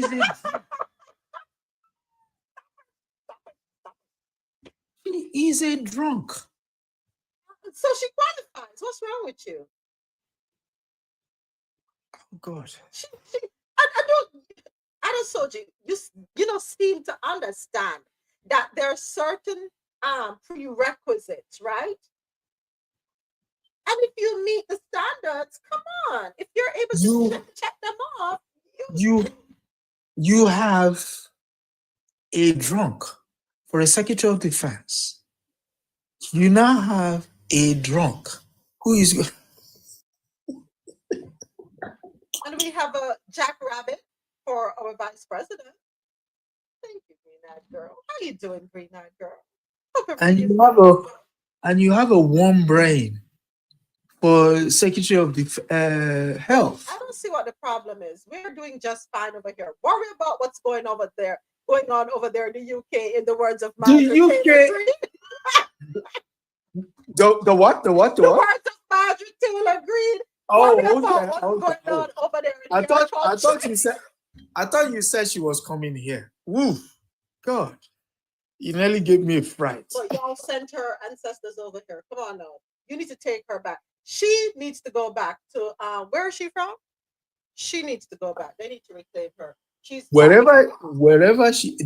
[SPEAKER 6] is a drunk.
[SPEAKER 1] So she qualifies. What's wrong with you?
[SPEAKER 6] Oh God.
[SPEAKER 1] I don't Soji, you know, seem to understand that there are certain prerequisites, right? And if you meet the standards, come on. If you're able to check them off,
[SPEAKER 6] You have a drunk for a Secretary of Defense. You now have a drunk who is.
[SPEAKER 1] And we have a Jackrabbit for our Vice President. Thank you, Green-Eyed Girl. How you doing, Green-Eyed Girl?
[SPEAKER 6] And you have a warm brain for Secretary of Health.
[SPEAKER 1] I don't see what the problem is. We're doing just fine over here. Worry about what's going on over there in the UK, in the words of Margaret Taylor Greene.
[SPEAKER 6] The what?
[SPEAKER 1] The words of Margaret Taylor Greene.
[SPEAKER 6] Oh,
[SPEAKER 1] Worry
[SPEAKER 6] okay.
[SPEAKER 1] about what's going on over there in
[SPEAKER 6] I thought you said she was coming here. Woo, God, you nearly gave me a fright.
[SPEAKER 1] But y'all sent her ancestors over here. Come on now, you need to take her back. She needs to go back to where is she from? She needs to go back. They need to reclaim her. She's
[SPEAKER 6] wherever she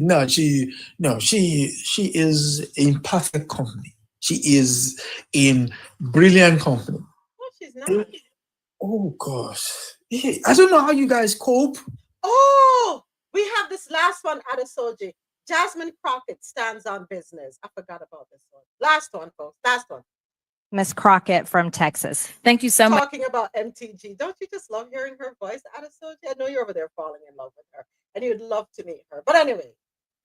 [SPEAKER 6] is in perfect company. She is in brilliant company.
[SPEAKER 1] No, she's not.
[SPEAKER 6] Oh gosh. I don't know how you guys cope.
[SPEAKER 1] Oh, we have this last one at Soji. Jasmine Crockett stands on business. I forgot about this one. Last one, folks. Last one.
[SPEAKER 15] Miss Crockett from Texas. Thank you so much.
[SPEAKER 1] Talking about MTG. Don't you just love hearing her voice, Adesoji? I know you're over there falling in love with her and you'd love to meet her. But anyway,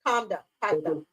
[SPEAKER 1] calm down. Pipe down.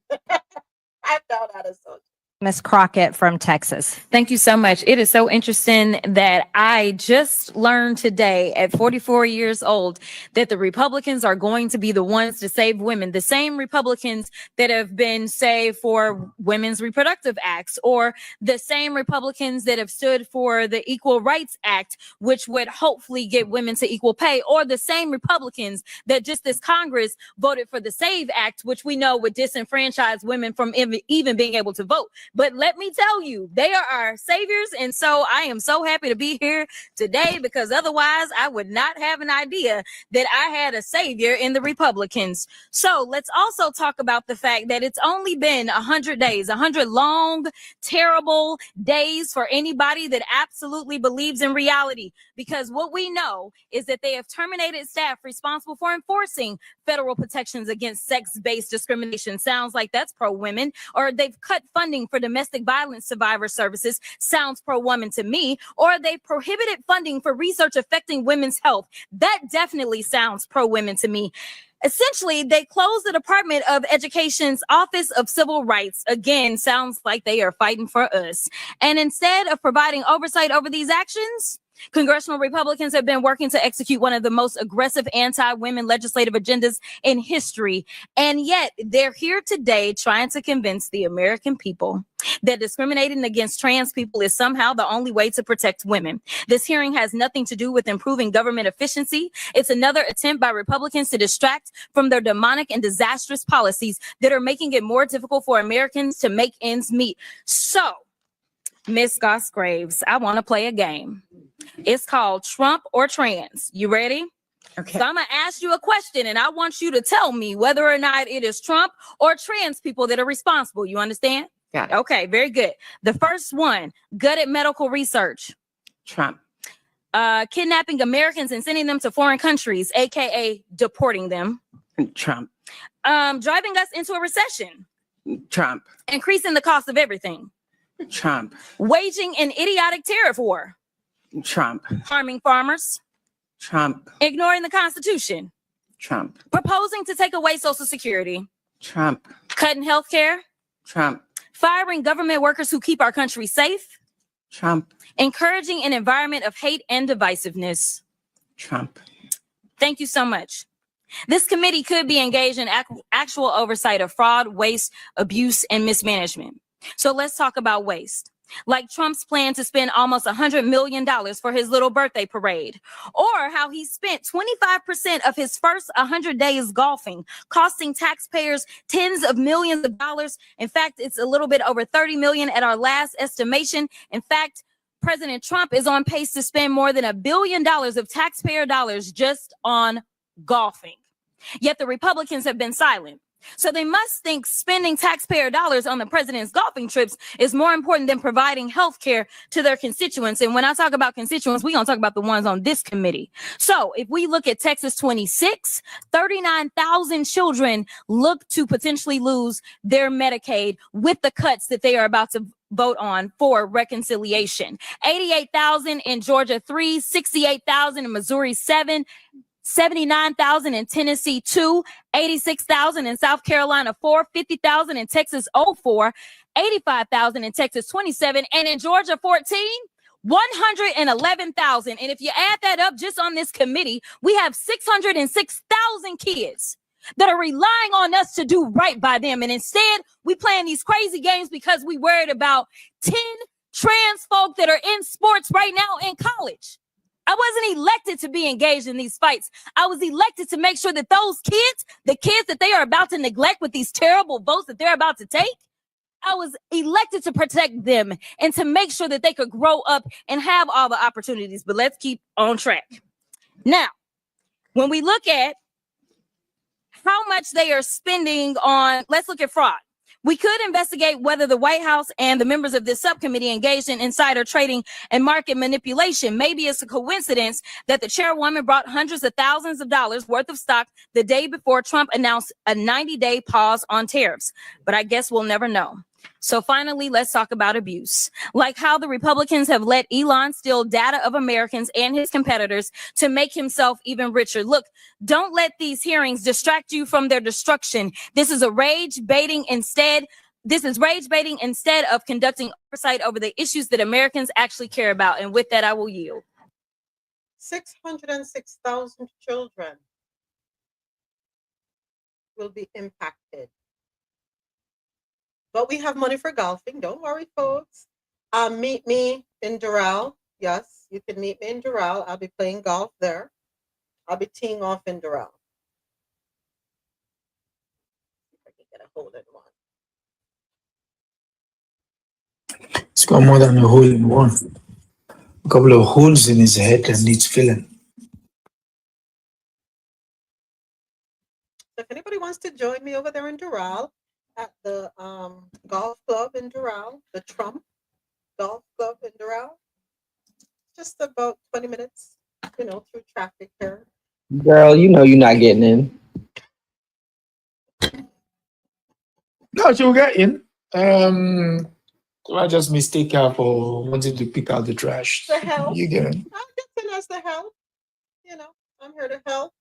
[SPEAKER 1] Pipe down, Adesoji.
[SPEAKER 15] Miss Crockett from Texas.
[SPEAKER 9] Thank you so much. It is so interesting that I just learned today at 44 years old that the Republicans are going to be the ones to save women. The same Republicans that have been, say, for women's reproductive acts, or the same Republicans that have stood for the Equal Rights Act, which would hopefully get women to equal pay, or the same Republicans that just this Congress voted for the SAVE Act, which we know would disenfranchise women from even being able to vote. But let me tell you, they are our saviors. And so I am so happy to be here today, because otherwise I would not have an idea that I had a savior in the Republicans. So let's also talk about the fact that it's only been 100 days, 100 long, terrible days for anybody that absolutely believes in reality. Because what we know is that they have terminated staff responsible for enforcing federal protections against sex-based discrimination. Sounds like that's pro-women. Or they've cut funding for domestic violence survivor services. Sounds pro-woman to me. Or they prohibited funding for research affecting women's health. That definitely sounds pro-women to me. Essentially, they closed the Department of Education's Office of Civil Rights. Again, sounds like they are fighting for us. And instead of providing oversight over these actions, congressional Republicans have been working to execute one of the most aggressive anti-women legislative agendas in history. And yet they're here today trying to convince the American people that discriminating against trans people is somehow the only way to protect women. This hearing has nothing to do with improving government efficiency. It's another attempt by Republicans to distract from their demonic and disastrous policies that are making it more difficult for Americans to make ends meet. So, Miss Goss-Graves, I want to play a game. It's called Trump or Trans. You ready? Okay. So I'm going to ask you a question, and I want you to tell me whether or not it is Trump or trans people that are responsible. You understand?
[SPEAKER 16] Yeah.
[SPEAKER 9] Okay, very good. The first one, gutted medical research.
[SPEAKER 16] Trump.
[SPEAKER 9] Kidnapping Americans and sending them to foreign countries, aka deporting them.
[SPEAKER 16] Trump.
[SPEAKER 9] Driving us into a recession.
[SPEAKER 16] Trump.
[SPEAKER 9] Increasing the cost of everything.
[SPEAKER 16] Trump.
[SPEAKER 9] Waging an idiotic tariff war.
[SPEAKER 16] Trump.
[SPEAKER 9] Harming farmers.
[SPEAKER 16] Trump.
[SPEAKER 9] Ignoring the Constitution.
[SPEAKER 16] Trump.
[SPEAKER 9] Proposing to take away Social Security.
[SPEAKER 16] Trump.
[SPEAKER 9] Cutting health care.
[SPEAKER 16] Trump.
[SPEAKER 9] Firing government workers who keep our country safe.
[SPEAKER 16] Trump.
[SPEAKER 9] Encouraging an environment of hate and divisiveness.
[SPEAKER 16] Trump.
[SPEAKER 9] Thank you so much. This committee could be engaged in actual oversight of fraud, waste, abuse, and mismanagement. So let's talk about waste. Like Trump's plan to spend almost $100 million for his little birthday parade, or how he spent 25% of his first 100 days golfing, costing taxpayers tens of millions of dollars. In fact, it's a little bit over 30 million at our last estimation. In fact, President Trump is on pace to spend more than $1 billion of taxpayer dollars just on golfing. Yet the Republicans have been silent. So they must think spending taxpayer dollars on the president's golfing trips is more important than providing health care to their constituents. And when I talk about constituents, we're going to talk about the ones on this committee. So if we look at Texas 26, 39,000 children look to potentially lose their Medicaid with the cuts that they are about to vote on for reconciliation. 88,000 in Georgia 3, 68,000 in Missouri 7, 79,000 in Tennessee 2, 86,000 in South Carolina 4, 50,000 in Texas 04, 85,000 in Texas 27, and in Georgia 14, 111,000. And if you add that up just on this committee, we have 606,000 kids that are relying on us to do right by them. And instead, we playing these crazy games because we worried about 10 trans folk that are in sports right now in college. I wasn't elected to be engaged in these fights. I was elected to make sure that those kids, the kids that they are about to neglect with these terrible votes that they're about to take, I was elected to protect them and to make sure that they could grow up and have all the opportunities. But let's keep on track. Now, when we look at how much they are spending on, let's look at fraud. We could investigate whether the White House and the members of this subcommittee engaged in insider trading and market manipulation. Maybe it's a coincidence that the chairwoman brought hundreds of thousands of dollars worth of stock the day before Trump announced a 90-day pause on tariffs. But I guess we'll never know. So finally, let's talk about abuse. Like how the Republicans have let Elon steal data of Americans and his competitors to make himself even richer. Look, don't let these hearings distract you from their destruction. This is rage baiting instead of conducting oversight over the issues that Americans actually care about. And with that, I will yield.
[SPEAKER 1] 606,000 children will be impacted. But we have money for golfing. Don't worry, folks. Meet me in Doral. Yes, you can meet me in Doral. I'll be playing golf there. I'll be teeing off in Doral. If I can get a hole in one.
[SPEAKER 6] It's got more than a hole in one. A couple of holes in his head that needs filling.
[SPEAKER 1] If anybody wants to join me over there in Doral, at the golf club in Doral, the Trump Golf Club in Doral, just about 20 minutes, through traffic here.
[SPEAKER 2] Girl, you know you're not getting in.
[SPEAKER 6] No, you'll get in. I just mistake her for wanting to pick out the trash.
[SPEAKER 1] The help.
[SPEAKER 6] You get in.
[SPEAKER 1] I'll get in as the help. I'm here to help.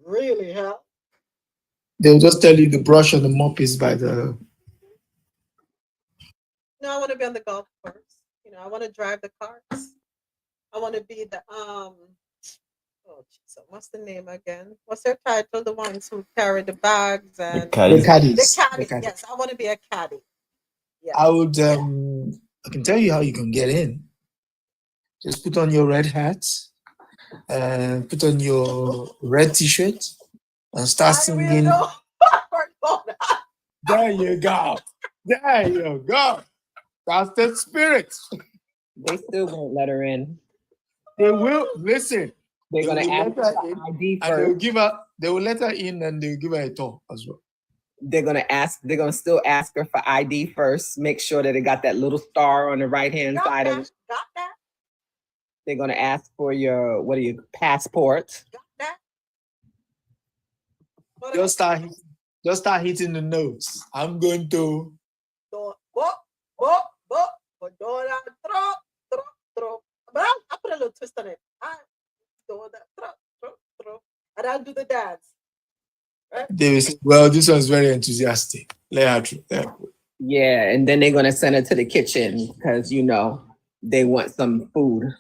[SPEAKER 1] Really help.
[SPEAKER 6] They'll just tell you the brush and the mop is by the.
[SPEAKER 1] No, I want to be on the golf course. I want to drive the carts. I want to be the what's the name again? What's their title? The ones who carry the bags and
[SPEAKER 6] the caddies.
[SPEAKER 1] The caddy. Yes, I want to be a caddy. Yeah.
[SPEAKER 6] I would. I can tell you how you can get in. Just put on your red hat, and put on your red T-shirt, and start singing. There you go. There you go. That's the spirit.
[SPEAKER 2] They still won't let her in.
[SPEAKER 6] They will listen.
[SPEAKER 2] They're gonna ask her for ID first.
[SPEAKER 6] They will let her in and they'll give her a tour as well.
[SPEAKER 2] They're gonna still ask her for ID first. Make sure that it got that little star on the right-hand side of it.
[SPEAKER 1] Got that.
[SPEAKER 2] They're gonna ask for your passport.
[SPEAKER 1] Got that.
[SPEAKER 6] They'll start Just start hitting the notes. I'm going to.
[SPEAKER 1] Donald Trump, Trump. But I put a little twist on it. Donald Trump. And I'll do the dance. Right?
[SPEAKER 6] They will say, well, this one's very enthusiastic. Let her through.
[SPEAKER 2] Yeah, and then they're gonna send her to the kitchen because you know they want some food.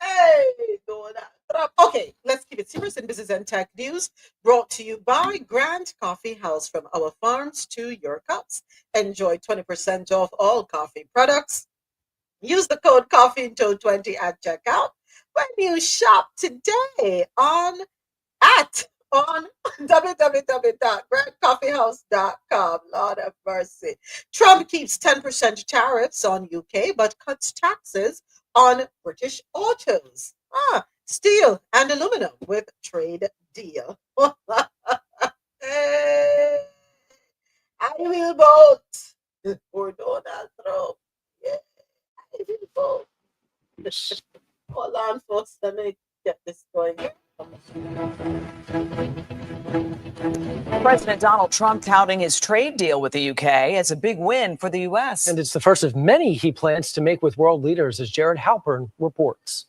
[SPEAKER 1] Hey, Donald Trump. Okay, let's keep it serious in business and tech news. Brought to you by Grand Coffee House, from our farms to your cups. Enjoy 20% off all coffee products. Use the code COFFEEINTO20 at checkout when you shop today on www.grandcoffeehouse.com. Lord have mercy. Trump keeps 10% tariffs on UK but cuts taxes on British autos. Steel and aluminum with trade deal. Hey, I will vote for Donald Trump. Yeah, I will vote. Hold on, folks. Let me get this going.
[SPEAKER 3] President Donald Trump touting his trade deal with the UK as a big win for the U.S.
[SPEAKER 17] And it's the first of many he plans to make with world leaders, as Jared Halpern reports.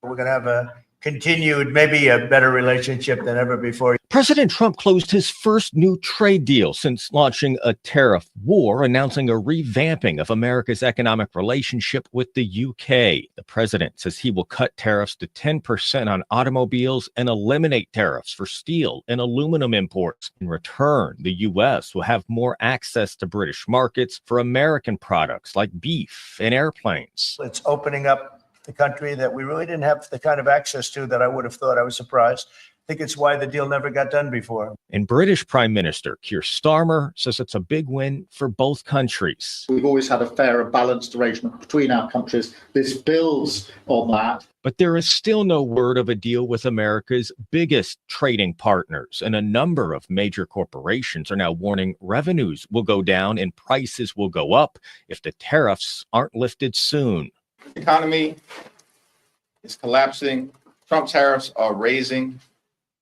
[SPEAKER 19] We're going to have a continued, maybe a better relationship than ever before.
[SPEAKER 20] President Trump closed his first new trade deal since launching a tariff war, announcing a revamping of America's economic relationship with the UK. The president says he will cut tariffs to 10% on automobiles and eliminate tariffs for steel and aluminum imports. In return, the U.S. will have more access to British markets for American products like beef and airplanes.
[SPEAKER 19] It's opening up the country that we really didn't have the kind of access to that I would have thought. I was surprised. I think it's why the deal never got done before.
[SPEAKER 20] And British Prime Minister Keir Starmer says it's a big win for both countries.
[SPEAKER 21] We've always had a fair and balanced arrangement between our countries. This builds on that.
[SPEAKER 20] But there is still no word of a deal with America's biggest trading partners, and a number of major corporations are now warning revenues will go down and prices will go up if the tariffs aren't lifted soon.
[SPEAKER 22] The economy is collapsing. Trump tariffs are raising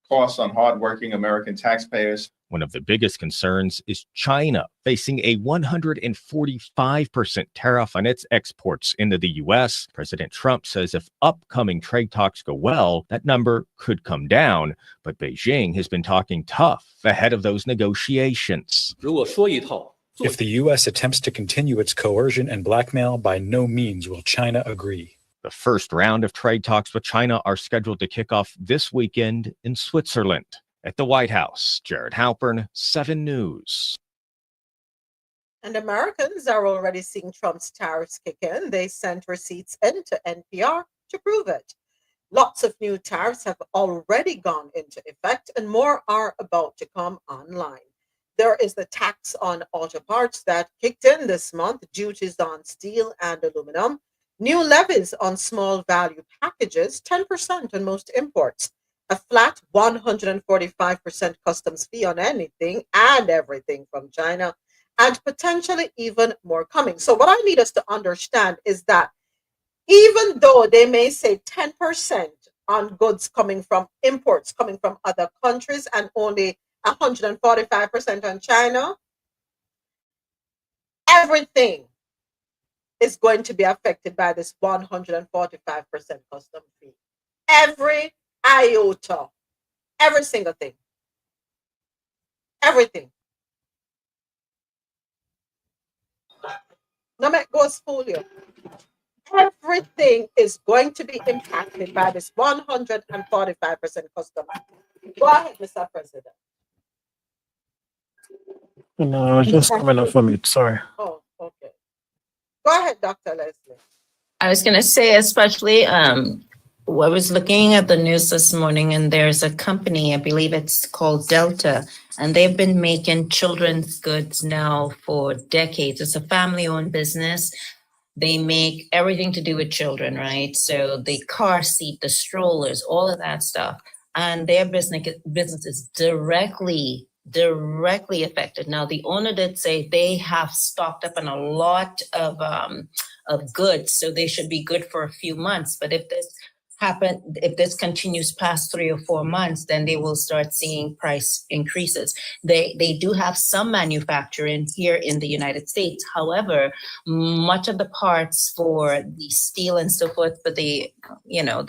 [SPEAKER 22] costs on hardworking American taxpayers.
[SPEAKER 20] One of the biggest concerns is China, facing a 145% tariff on its exports into the U.S. President Trump says if upcoming trade talks go well, that number could come down. But Beijing has been talking tough ahead of those negotiations.
[SPEAKER 23] If the U.S. attempts to continue its coercion and blackmail, by no means will China agree.
[SPEAKER 20] The first round of trade talks with China are scheduled to kick off this weekend in Switzerland. At the White House, Jared Halpern, 7 News.
[SPEAKER 1] And Americans are already seeing Trump's tariffs kick in. They sent receipts into NPR to prove it. Lots of new tariffs have already gone into effect, and more are about to come online. There is the tax on auto parts that kicked in this month, duties on steel and aluminum, new levies on small value packages, 10% on most imports, a flat 145% customs fee on anything and everything from China, and potentially even more coming. So what I need us to understand is that even though they may say 10% on goods coming from imports, coming from other countries, and only 145% on China, everything is going to be affected by this 145% custom fee. Every iota, every single thing, everything. No make go fool you. Everything is going to be impacted by this 145% custom fee. Go ahead, Mr. President.
[SPEAKER 12] No, I was just coming off from it. Sorry.
[SPEAKER 1] Oh, okay. Go ahead, Dr. Leslie.
[SPEAKER 27] I was going to say, especially, I was looking at the news this morning, and there's a company, I believe it's called Delta, and they've been making children's goods now for decades. It's a family-owned business. They make everything to do with children, right? So the car seat, the strollers, all of that stuff. And their business is directly directly affected. Now, the owner did say they have stocked up on a lot of goods, so they should be good for a few months. But if this continues past 3 or 4 months, then they will start seeing price increases. They do have some manufacturing here in the United States. However, much of the parts for the steel and so forth, for the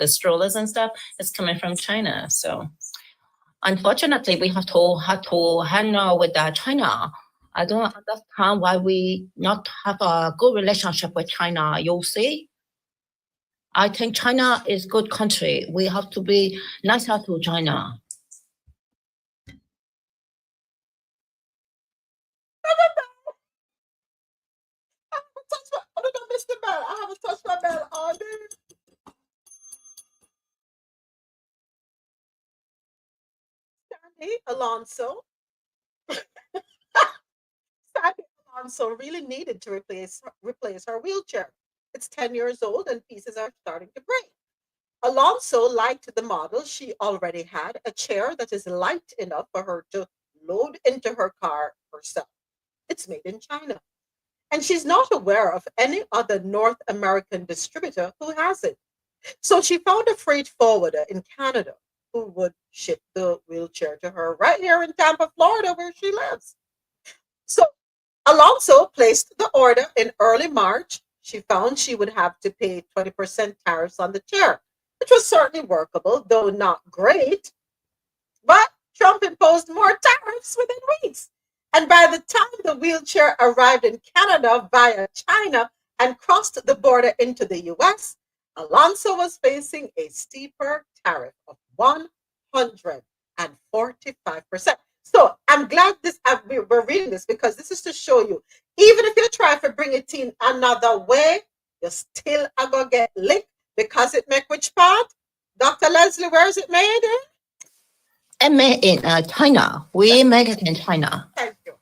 [SPEAKER 27] strollers and stuff, is coming from China. So unfortunately, we have to handle with China. I don't understand why we not have a good relationship with China. You see, I think China is good country. We have to be nicer to China.
[SPEAKER 1] Mr. Bell, I haven't touched my bell all day. Sandy Alonso. Sandy Alonso really needed to replace her wheelchair. It's 10 years old and pieces are starting to break. Alonso liked the model she already had, a chair that is light enough for her to load into her car herself. It's made in China. And she's not aware of any other North American distributor who has it. So she found a freight forwarder in Canada who would ship the wheelchair to her right here in Tampa, Florida, where she lives. So Alonso placed the order in early March. She found she would have to pay 20% tariffs on the chair, which was certainly workable, though not great. But Trump imposed more tariffs within weeks. And by the time the wheelchair arrived in Canada via China and crossed the border into the US, Alonso was facing a steeper tariff of 145%. So I'm glad we're reading this, because this is to show you, even if you try to bring it in another way, you still are going to get licked, because it make which part? Dr. Leslie, where is it made in?
[SPEAKER 27] And made in China. We make it in China.
[SPEAKER 1] Thank you.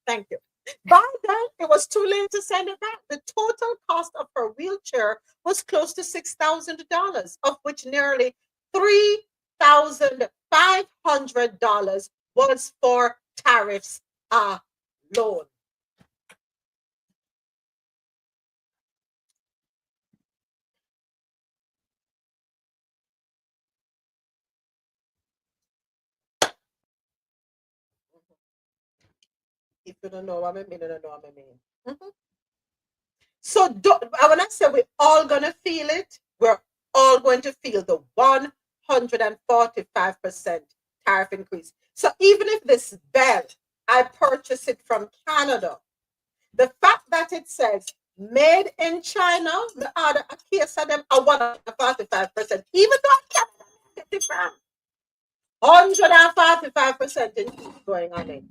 [SPEAKER 1] Thank you. By then, it was too late to send it back. The total cost of her wheelchair was close to $6,000, of which nearly $3,500 was for tariffs alone. If you don't know what I mean, you don't know what I mean. So when I say we're all going to feel it, we're all going to feel the 145% tariff increase. So even if this belt, I purchase it from Canada, the fact that it says made in China, the other case of them are 145%, even though I can't get it from 145% increase going on it.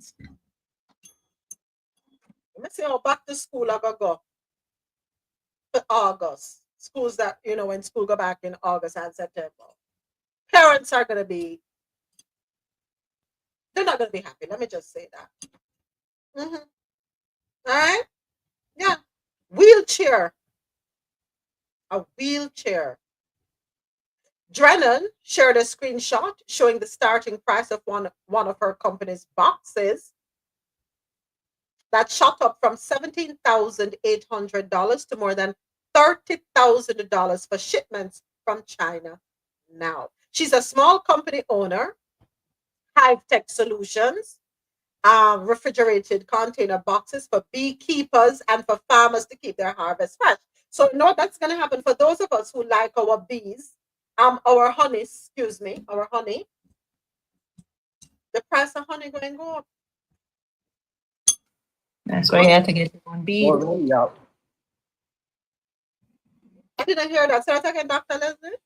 [SPEAKER 1] Let me see how back to school I go for August. Schools that, when school go back in August and September. Parents are going to be, they're not going to be happy. Let me just say that. All right? Yeah. Wheelchair. A wheelchair. Drennan shared a screenshot showing the starting price of one of her company's boxes that shot up from $17,800 to more than $30,000 for shipments from China now. She's a small company owner, Hive Tech Solutions, refrigerated container boxes for beekeepers and for farmers to keep their harvest fresh. So you know what that's going to happen for those of us who like our bees, our honey, our honey. The price of honey going to go up.
[SPEAKER 27] That's why you have to get your own bees.
[SPEAKER 1] I didn't hear that. Say that again, Dr. Leslie.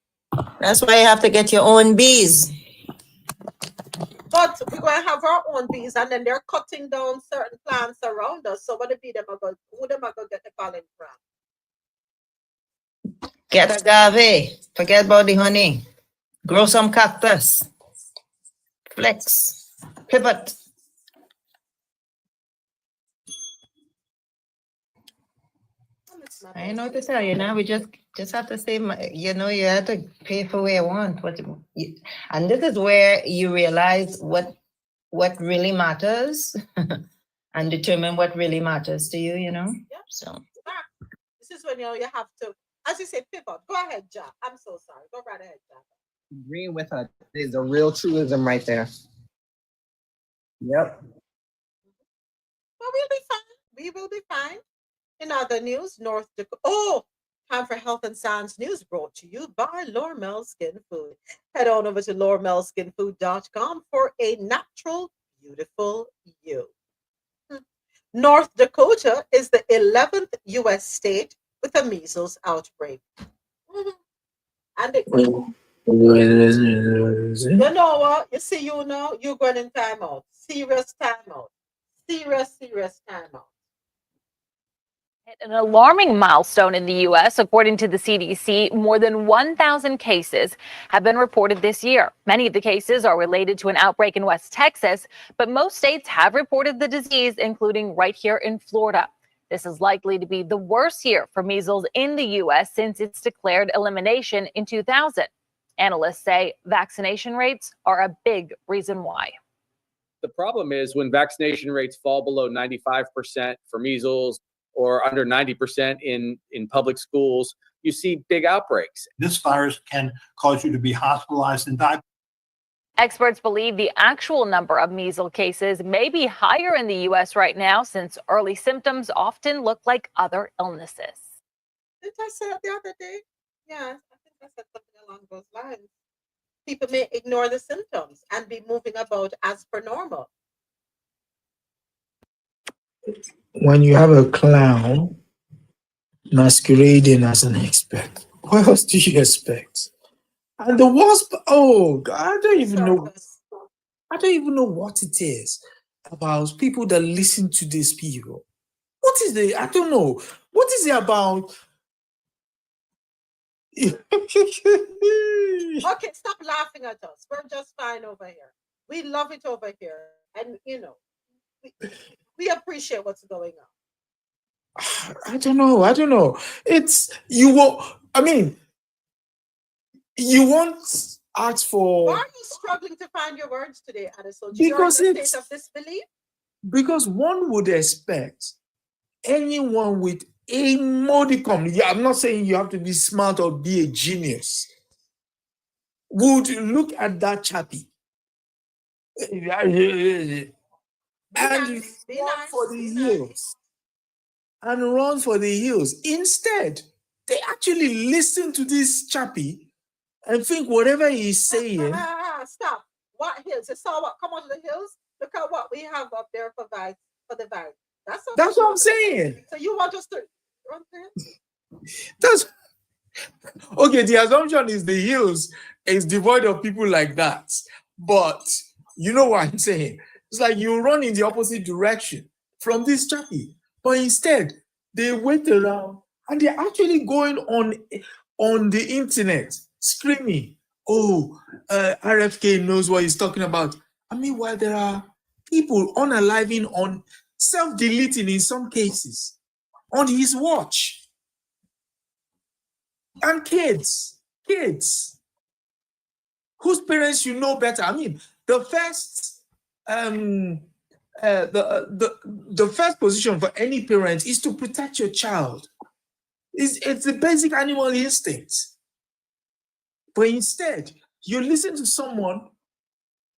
[SPEAKER 27] That's why you have to get your own bees.
[SPEAKER 1] But we're going to have our own bees, and then they're cutting down certain plants around us. So what the bee them are going? Who them are going to get the pollen from?
[SPEAKER 27] Get agave. Forget about the honey. Grow some cactus. Flex. Pivot. I know what to tell you now. We just have to say, you have to pay for what you want. And this is where you realize what what really matters and determine what really matters to you,
[SPEAKER 1] Yeah.
[SPEAKER 27] So.
[SPEAKER 1] This is when you have to, as you say, pivot. Go ahead, Jack. I'm so sorry. Go right ahead, Jack.
[SPEAKER 2] Agreeing with her. There's a real truism right there. Yep.
[SPEAKER 1] Well, we'll be fine. We will be fine. In other news, North Dakota. Oh, time for health and science news brought to you by Lormel Skin Food. Head on over to lormelskinfood.com for a natural, beautiful you. North Dakota is the 11th U.S. state with a measles outbreak. And you know what? You're going in timeout. Serious timeout. Serious timeout.
[SPEAKER 4] An alarming milestone in the U.S. According to the CDC, more than 1,000 cases have been reported this year. Many of the cases are related to an outbreak in West Texas, but most states have reported the disease, including right here in Florida. This is likely to be the worst year for measles in the U.S. since its declared elimination in 2000. Analysts say vaccination rates are a big reason why.
[SPEAKER 7] The problem is when vaccination rates fall below 95% for measles, or under 90% in public schools, you see big outbreaks.
[SPEAKER 8] This virus can cause you to be hospitalized and die.
[SPEAKER 4] Experts believe the actual number of measles cases may be higher in the U.S. right now since early symptoms often look like other illnesses.
[SPEAKER 1] Didn't I say it the other day? Yeah, I think I said something along those lines. People may ignore the symptoms and be moving about as per normal.
[SPEAKER 6] When you have a clown masquerading as an expert, what else do you expect? And the worst, oh God, I don't even know what it is about people that listen to these people. I don't know. What is it about?
[SPEAKER 1] Okay, stop laughing at us. We're just fine over here. We love it over here. And, we appreciate what's going on.
[SPEAKER 6] I don't know. You won't ask for.
[SPEAKER 1] Why are you struggling to find your words today, Adesoji? You're in a state of disbelief?
[SPEAKER 6] Because one would expect anyone with a modicum, I'm not saying you have to be smart or be a genius, would look at that chappy and run for the hills. And run for the hills. Instead, they actually listen to this chappy and think whatever he's saying.
[SPEAKER 1] Stop. What hills? You saw what come out of the hills? Look at what we have up there for the vibe. That's
[SPEAKER 6] what I'm saying.
[SPEAKER 1] So you want us to run there?
[SPEAKER 6] That's okay. The assumption is the hills is devoid of people like that. But you know what I'm saying? It's like you run in the opposite direction from this chappy. But instead, they wait around and they're actually going on the internet screaming, RFK knows what he's talking about. I mean, while there are people unaliving on self-deleting in some cases on his watch. And kids whose parents you know better. I mean, the first the first position for any parent is to protect your child. It's the basic animal instinct. But instead, you listen to someone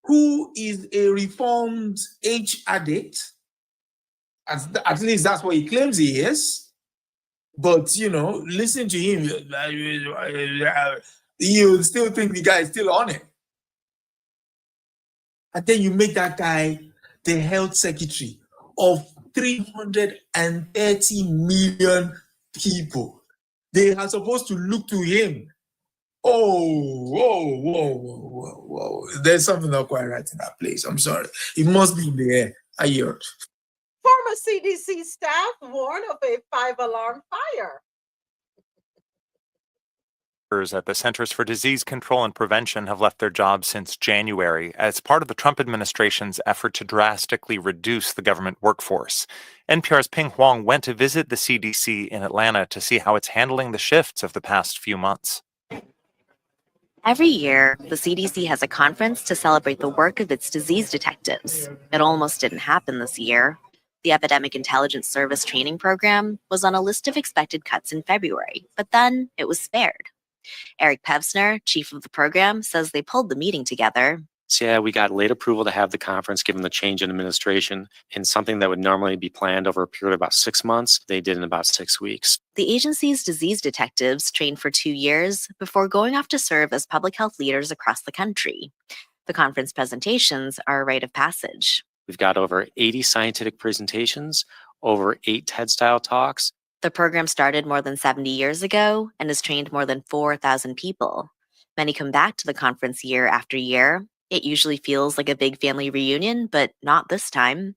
[SPEAKER 6] who is a reformed H addict. At least that's what he claims he is. But, listen to him, you still think the guy is still on it. And then you make that guy the health secretary of 330 million people. They are supposed to look to him. Whoa. There's something not quite right in that place. I'm sorry. It must be in the air. I heard.
[SPEAKER 1] Former CDC staff warn of a 5-alarm fire.
[SPEAKER 13] At the Centers for Disease Control and Prevention have left their jobs since January as part of the Trump administration's effort to drastically reduce the government workforce. NPR's Ping Huang went to visit the CDC in Atlanta to see how it's handling the shifts of the past few months.
[SPEAKER 5] Every year, the CDC has a conference to celebrate the work of its disease detectives. It almost didn't happen this year. The Epidemic Intelligence Service training program was on a list of expected cuts in February, but then it was spared. Eric Pevsner, chief of the program, says they pulled the meeting together.
[SPEAKER 11] So yeah, we got late approval to have the conference given the change in administration, and something that would normally be planned over a period of about 6 months, they did in about 6 weeks.
[SPEAKER 5] The agency's disease detectives trained for 2 years before going off to serve as public health leaders across the country. The conference presentations are a rite of passage.
[SPEAKER 11] We've got over 80 scientific presentations, over 8 TED-style talks.
[SPEAKER 5] The program started more than 70 years ago and has trained more than 4,000 people. Many come back to the conference year after year. It usually feels like a big family reunion, but not this time.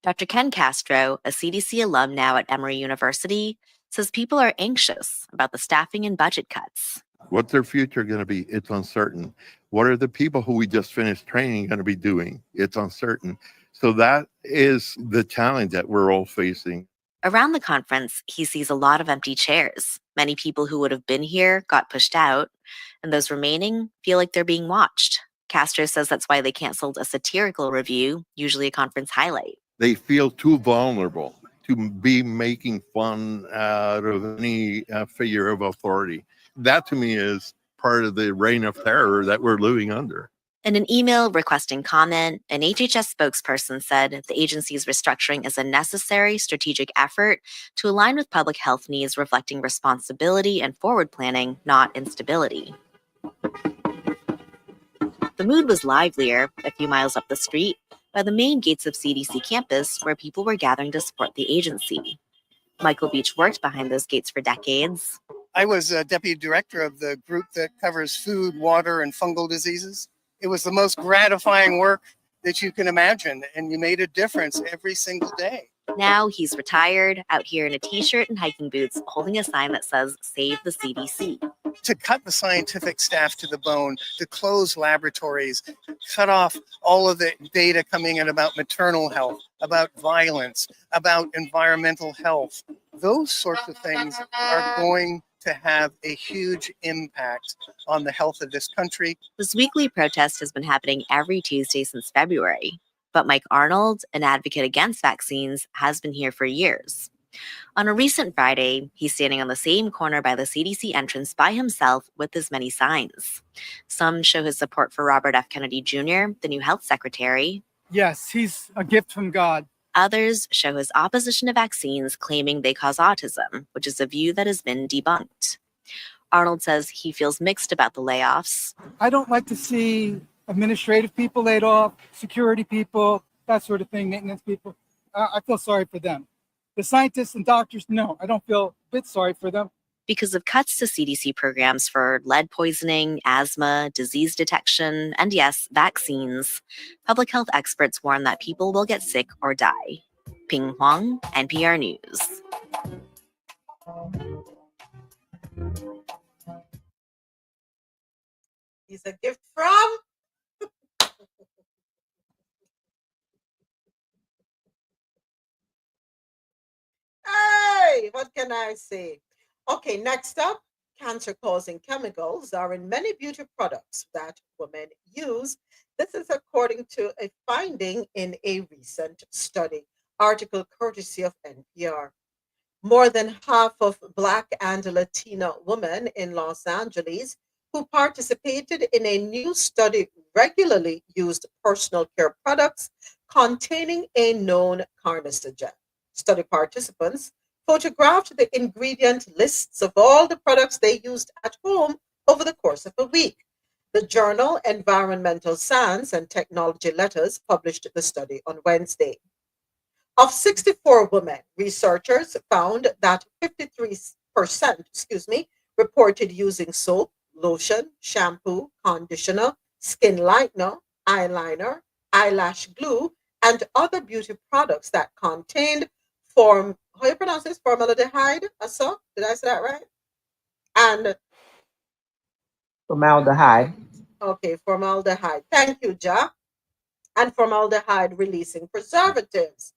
[SPEAKER 5] Dr. Ken Castro, a CDC alum now at Emory University, says people are anxious about the staffing and budget cuts.
[SPEAKER 14] What's their future going to be? It's uncertain. What are the people who we just finished training going to be doing? It's uncertain. So that is the challenge that we're all facing.
[SPEAKER 5] Around the conference, he sees a lot of empty chairs. Many people who would have been here got pushed out, and those remaining feel like they're being watched. Castro says that's why they canceled a satirical review, usually a conference highlight.
[SPEAKER 14] They feel too vulnerable to be making fun out of any figure of authority. That to me is part of the reign of terror that we're living under.
[SPEAKER 5] In an email requesting comment, an HHS spokesperson said the agency's restructuring is a necessary strategic effort to align with public health needs reflecting responsibility and forward planning, not instability. The mood was livelier a few miles up the street by the main gates of CDC campus where people were gathering to support the agency. Michael Beach worked behind those gates for decades.
[SPEAKER 18] I was a deputy director of the group that covers food, water, and fungal diseases. It was the most gratifying work that you can imagine, and you made a difference every single day.
[SPEAKER 5] Now he's retired, out here in a t-shirt and hiking boots, holding a sign that says, "Save the CDC."
[SPEAKER 18] To cut the scientific staff to the bone, to close laboratories, cut off all of the data coming in about maternal health, about violence, about environmental health. Those sorts of things are going to have a huge impact on the health of this country.
[SPEAKER 5] This weekly protest has been happening every Tuesday since February. But Mike Arnold, an advocate against vaccines, has been here for years. On a recent Friday, he's standing on the same corner by the CDC entrance by himself with as many signs. Some show his support for Robert F. Kennedy Jr., the new health secretary.
[SPEAKER 24] Yes, he's a gift from God.
[SPEAKER 5] Others show his opposition to vaccines, claiming they cause autism, which is a view that has been debunked. Arnold says he feels mixed about the layoffs.
[SPEAKER 24] I don't like to see administrative people laid off, security people, that sort of thing, maintenance people. I feel sorry for them. The scientists and doctors, no, I don't feel a bit sorry for them.
[SPEAKER 5] Because of cuts to CDC programs for lead poisoning, asthma, disease detection, and yes, vaccines, public health experts warn that people will get sick or die. Ping Huang, NPR News.
[SPEAKER 1] He's a gift from? Hey, what can I say? Okay, next up, cancer-causing chemicals are in many beauty products that women use. This is according to a finding in a recent study, article courtesy of NPR. More than half of Black and Latino women in Los Angeles who participated in a new study regularly used personal care products containing a known carcinogen. Study participants photographed the ingredient lists of all the products they used at home over the course of a week. The journal Environmental Science and Technology Letters published the study on Wednesday. Of 64 women, researchers found that 53% reported using soap, lotion, shampoo, conditioner, skin lightener, eyeliner, eyelash glue, and other beauty products that contained how you pronounce this? Formaldehyde? Did I say that right? And
[SPEAKER 2] Formaldehyde.
[SPEAKER 1] Okay, formaldehyde. Thank you, Ja. And formaldehyde releasing preservatives,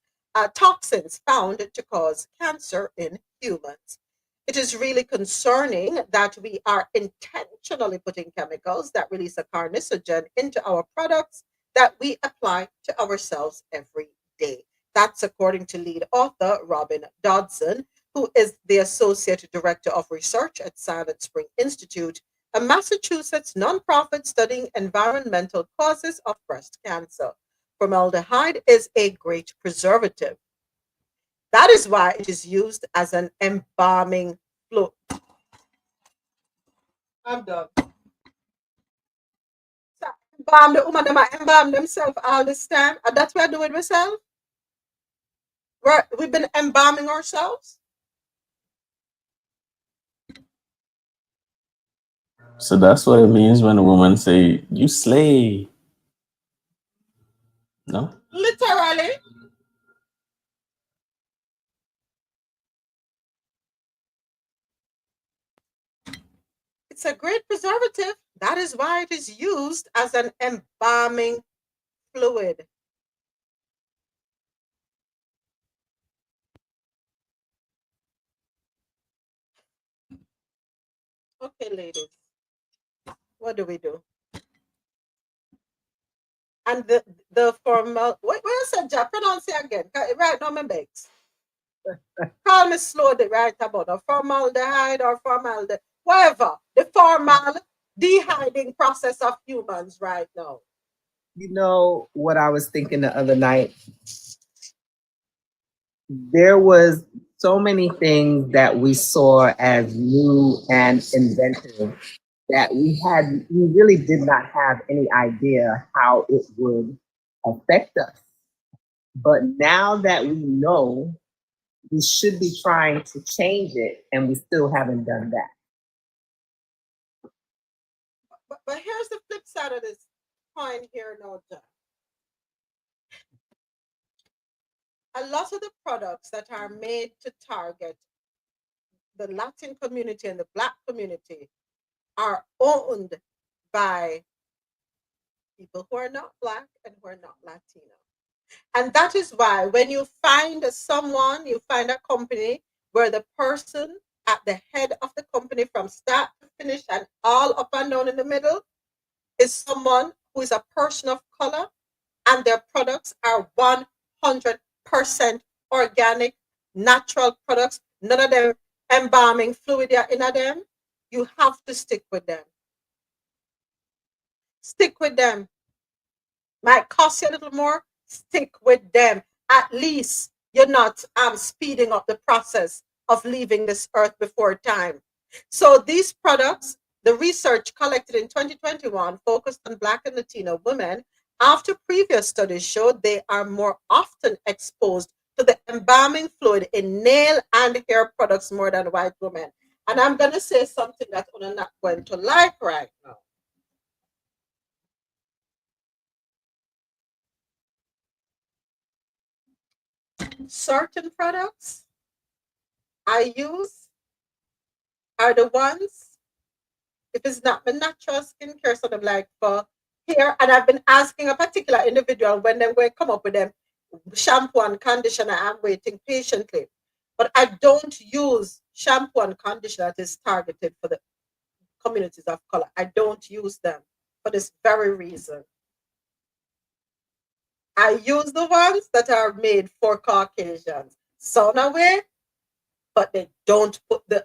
[SPEAKER 1] toxins found to cause cancer in humans. It is really concerning that we are intentionally putting chemicals that release a carcinogen into our products that we apply to ourselves every day. That's according to lead author Robin Dodson, who is the Associate Director of Research at Silent Spring Institute, a Massachusetts nonprofit studying environmental causes of breast cancer. Formaldehyde is a great preservative. That is why it is used as an embalming fluid. I'm done. So, embalm the woman, them a embalm themselves all this time. And that's what I do with myself. We've been embalming ourselves.
[SPEAKER 3] So that's what it means when a woman say, "You slay." No?
[SPEAKER 1] Literally. It's a great preservative. That is why it is used as an embalming fluid. Okay, ladies, what do we do? And the formal, what you said, Jack? Pronounce it again. Right now, my begs. Call me slow, the right about a formaldehyde or formaldehyde, whatever. The formal dehyding process of humans right now.
[SPEAKER 2] You know what I was thinking the other night? There was so many things that we saw as new and inventive that we really did not have any idea how it would affect us. But now that we know, we should be trying to change it, and we still haven't done that.
[SPEAKER 1] But here's the flip side of this coin here, no doubt. A lot of the products that are made to target the Latin community and the Black community are owned by people who are not Black and who are not Latino. And that is why when you find someone, you find a company where the person at the head of the company from start to finish and all up and down in the middle is someone who is a person of color, and their products are 100% organic, natural products, none of them embalming fluid in them, you have to stick with them. Stick with them. Might cost you a little more, stick with them. At least you're not speeding up the process of leaving this earth before time. So these products, the research collected in 2021 focused on Black and Latino women. After previous studies showed they are more often exposed to the embalming fluid in nail and hair products more than white women. And I'm going to say something that I'm not going to like right now. Certain products I use are the ones, if it's not my natural skincare, sort of like for hair, and I've been asking a particular individual when they're going to come up with them shampoo and conditioner. I'm waiting patiently. But I don't use shampoo and conditioner that is targeted for the communities of color. I don't use them for this very reason. I use the ones that are made for Caucasians. Sound away, but they don't put the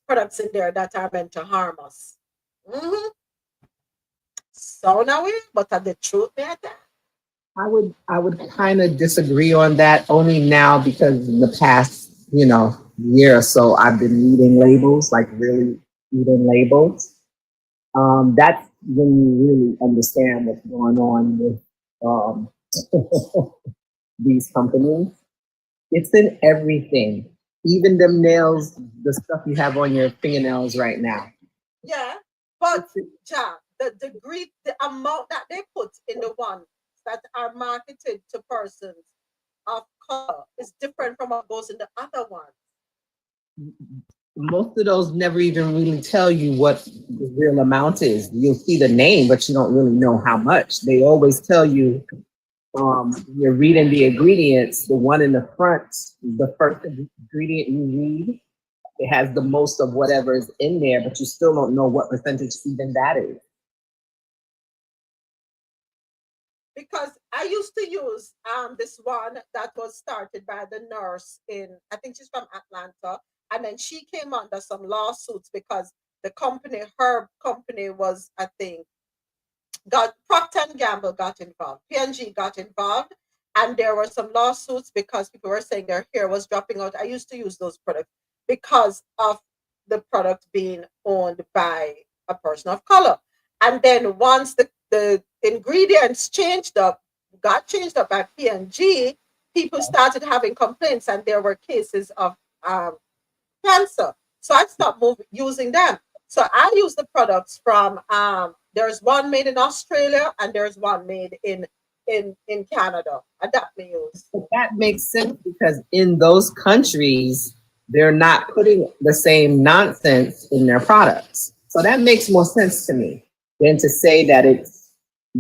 [SPEAKER 1] products in there that are meant to harm us. Sound away, but are the truth there?
[SPEAKER 2] I would kind of disagree on that only now because in the past, year or so, I've been reading labels, like really reading labels. That's when you really understand what's going on with these companies. It's in everything, even them nails, the stuff you have on your fingernails right now.
[SPEAKER 1] Yeah, but the degree, the amount that they put in the ones that are marketed to persons of color is different from what goes in the other ones.
[SPEAKER 2] Most of those never even really tell you what the real amount is. You'll see the name, but you don't really know how much. They always tell you, you're reading the ingredients, the one in the front, the first ingredient you read It has the most of whatever is in there, but you still don't know what percentage even that is.
[SPEAKER 1] Because I used to use this one that was started by the nurse in, I think she's from Atlanta, and then she came under some lawsuits because the company, her company was, I think, got Procter and Gamble got involved, P&G got involved, and there were some lawsuits because people were saying their hair was dropping out. I used to use those products because of the product being owned by a person of color. And then once the ingredients got changed up by P&G, people started having complaints, and there were cases of cancer. So I stopped using them. So I use the products from there's one made in Australia and there's one made in Canada. And that me use.
[SPEAKER 2] But that makes sense because in those countries, they're not putting the same nonsense in their products. So that makes more sense to me than to say that it's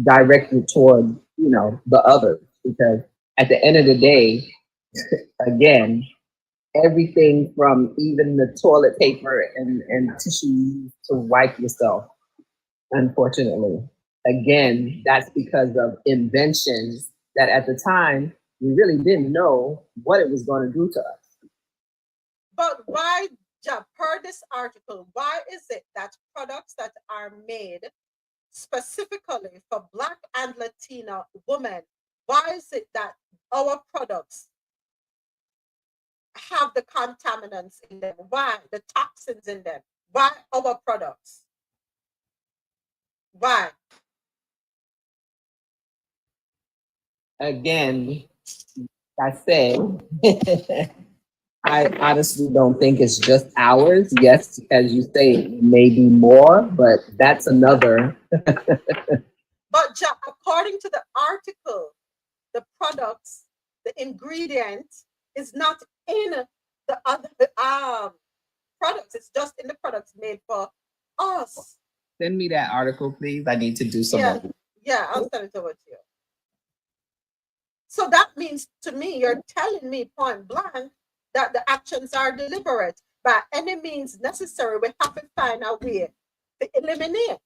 [SPEAKER 2] directed toward, the others. Because at the end of the day, again, everything from even the toilet paper and tissue to wipe yourself, unfortunately. Again, that's because of inventions that at the time we really didn't know what it was going to do to us.
[SPEAKER 1] But why, per this article, why is it that products that are made specifically for Black and Latina women, why is it that our products have the contaminants in them? Why? The toxins in them? Why our products? Why?
[SPEAKER 2] Again, I said, I honestly don't think it's just ours. Yes, as you say, maybe more, but that's another.
[SPEAKER 1] But according to the article, the products, the ingredient is not in the other products. It's just in the products made for us.
[SPEAKER 2] Send me that article, please. I need to do some more.
[SPEAKER 1] Yeah, I'll send it over to you. So that means to me, you're telling me point blank that the actions are deliberate. By any means necessary, we have to find a way to eliminate.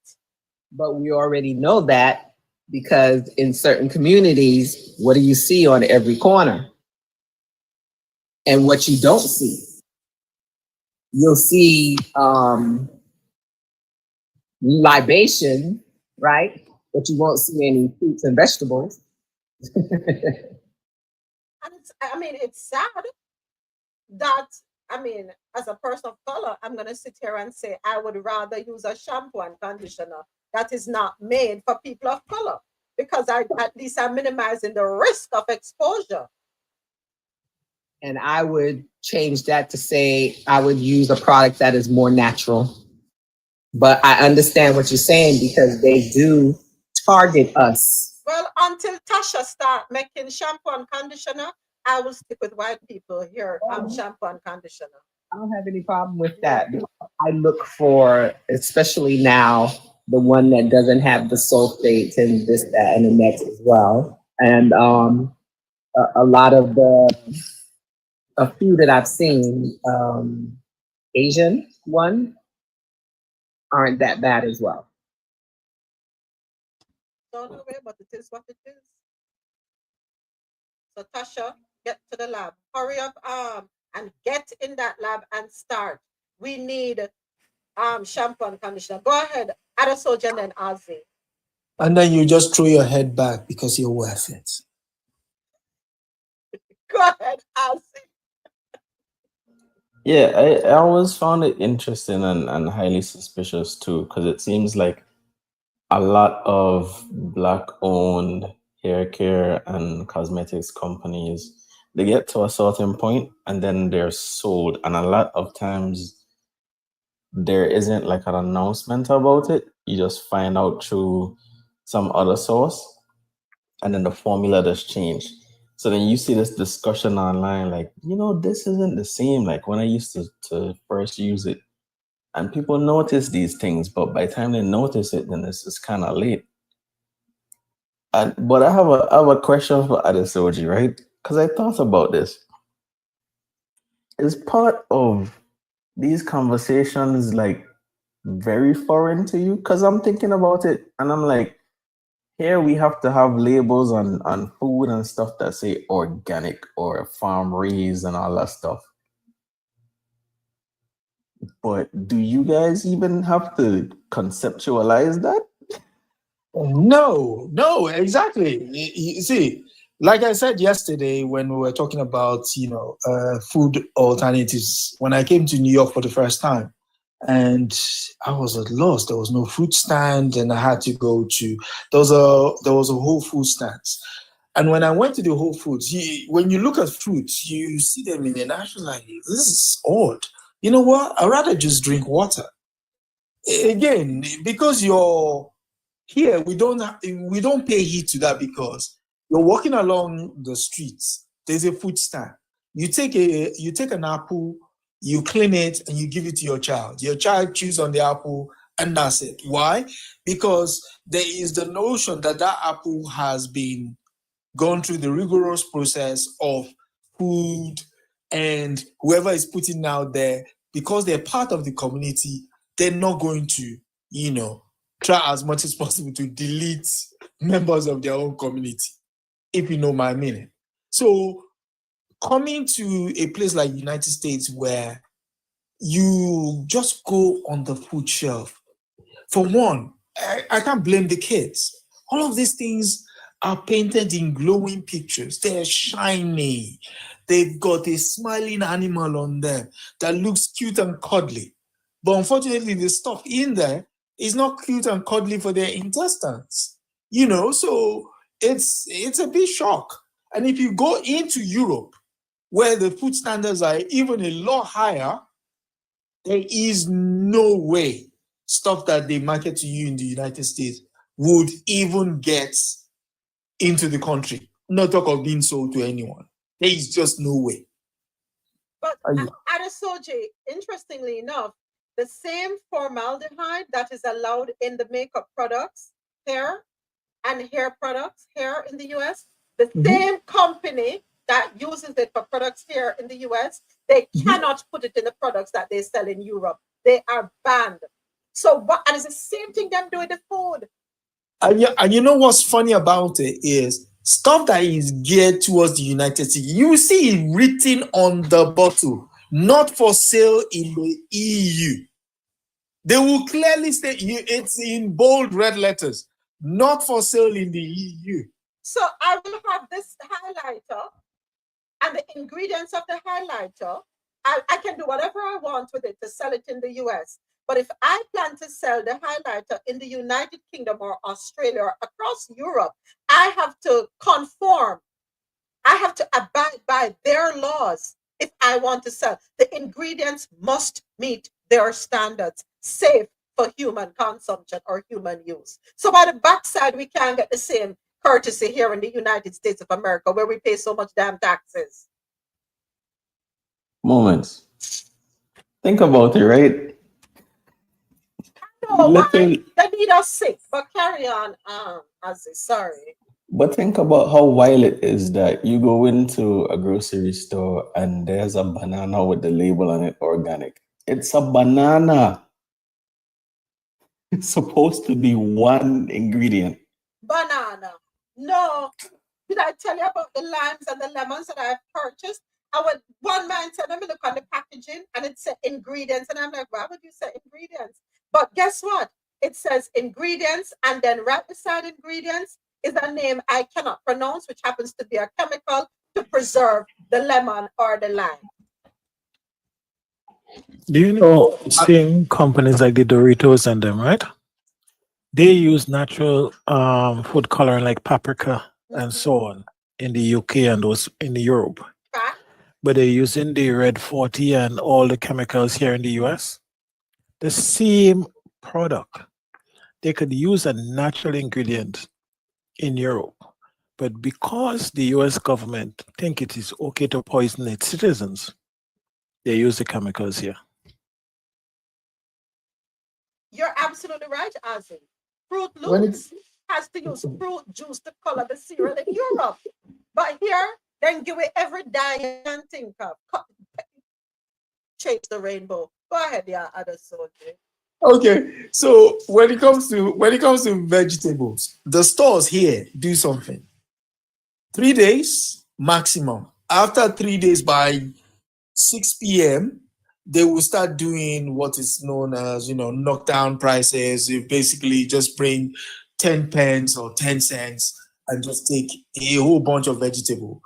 [SPEAKER 2] But we already know that because in certain communities, what do you see on every corner? And what you don't see, you'll see libation, right? But you won't see any fruits and vegetables.
[SPEAKER 1] And it's sad that, as a person of color, I'm going to sit here and say I would rather use a shampoo and conditioner that is not made for people of color, because at least I'm minimizing the risk of exposure.
[SPEAKER 2] And I would change that to say I would use a product that is more natural. But I understand what you're saying because they do target us.
[SPEAKER 1] Well, until Tasha start making shampoo and conditioner, I will stick with white people here on shampoo and conditioner.
[SPEAKER 2] I don't have any problem with that. I look for, especially now, the one that doesn't have the sulfates and this, that, and the next as well. And a lot of a few that I've seen, Asian one, aren't that bad as well.
[SPEAKER 1] Don't know but it is what it is. So Tasha, get to the lab. Hurry up and get in that lab and start. We need shampoo and conditioner. Go ahead, Adesoja and then Ozzy.
[SPEAKER 6] And then you just throw your head back because you're worth it.
[SPEAKER 1] Go ahead, Ozzy.
[SPEAKER 3] Yeah, I always found it interesting and highly suspicious too, because it seems like a lot of Black-owned hair care and cosmetics companies, they get to a certain point and then they're sold. And a lot of times there isn't like an announcement about it. You just find out through some other source and then the formula does change. So then you see this discussion online, like, this isn't the same like when I used to first use it. And people notice these things, but by the time they notice it, then it's kind of late. But I have a question for Adesoji, right? Because I thought about this. Is part of these conversations like very foreign to you? Because I'm thinking about it and I'm like, here we have to have labels on food and stuff that say organic or farm raised and all that stuff. But do you guys even have to conceptualize that?
[SPEAKER 6] No, exactly. You see, like I said yesterday when we were talking about, food alternatives, when I came to New York for the first time, and I was at loss. There was no food stand, and I had to go to there was a Whole Food stand. And when I went to the Whole Foods, when you look at fruits, you see them in an actual like, this is odd. You know what? I'd rather just drink water. Again, because you're here, we don't pay heed to that because you're walking along the streets. There's a food stand. You take an apple, you clean it, and you give it to your child. Your child chews on the apple, and that's it. Why? Because there is the notion that that apple has been gone through the rigorous process of food, and whoever is putting out there, because they're part of the community, they're not going to, try as much as possible to delete members of their own community, if you know my meaning. So coming to a place like United States where you just go on the food shelf, for one, I can't blame the kids. All of these things are painted in glowing pictures. They're shiny. They've got a smiling animal on them that looks cute and cuddly. But unfortunately, the stuff in there is not cute and cuddly for their intestines. So it's a big shock. And if you go into Europe, where the food standards are even a lot higher, there is no way stuff that they market to you in the United States would even get into the country. Not talk of being sold to anyone. There is just no way.
[SPEAKER 1] But Adesoji, interestingly enough, the same formaldehyde that is allowed in the makeup products, hair products here in the US, the same company that uses it for products here in the US, they cannot put it in the products that they sell in Europe. They are banned. So and it's the same thing them doing the food.
[SPEAKER 6] And you know what's funny about it is stuff that is geared towards the United States. You see it written on the bottle, not for sale in the EU. They will clearly say it's in bold red letters, not for sale in the EU.
[SPEAKER 1] So I will have this highlighter and the ingredients of the highlighter. I can do whatever I want with it to sell it in the US. But if I plan to sell the highlighter in the United Kingdom or Australia or across Europe, I have to conform. I have to abide by their laws if I want to sell. The ingredients must meet their standards, safe for human consumption or human use. So by the backside, we can't get the same courtesy here in the United States of America, where we pay so much damn taxes.
[SPEAKER 3] Moments. Think about it, right?
[SPEAKER 1] No, they need us sick, but carry on, Azzy, sorry.
[SPEAKER 3] But think about how wild it is that you go into a grocery store and there's a banana with the label on it, organic. It's a banana. It's supposed to be one ingredient.
[SPEAKER 1] Banana. No. Did I tell you about the limes and the lemons that I've purchased? One man said, let me look on the packaging and it said ingredients. And I'm like, why would you say ingredients? But guess what? It says ingredients, and then right beside ingredients is a name I cannot pronounce, which happens to be a chemical to preserve the lemon or the lime.
[SPEAKER 12] Do you know same companies like the Doritos and them, right? They use natural food coloring like paprika and so on in the UK and those in Europe. But they're using the Red 40 and all the chemicals here in the US. The same product. They could use a natural ingredient in Europe. But because the US government think it is okay to poison its citizens, they use the chemicals here.
[SPEAKER 1] You're absolutely right, Azzy. Fruit Loops has to use fruit juice to color the cereal in Europe. But here, then give it every dye you can think of. change the rainbow. Go ahead, yeah, other soldier.
[SPEAKER 6] Okay, so when it comes to vegetables, the stores here do something. 3 days maximum. After 3 days, by 6 p.m., they will start doing what is known as, knockdown prices. You basically just bring 10 pence or 10 cents and just take a whole bunch of vegetable,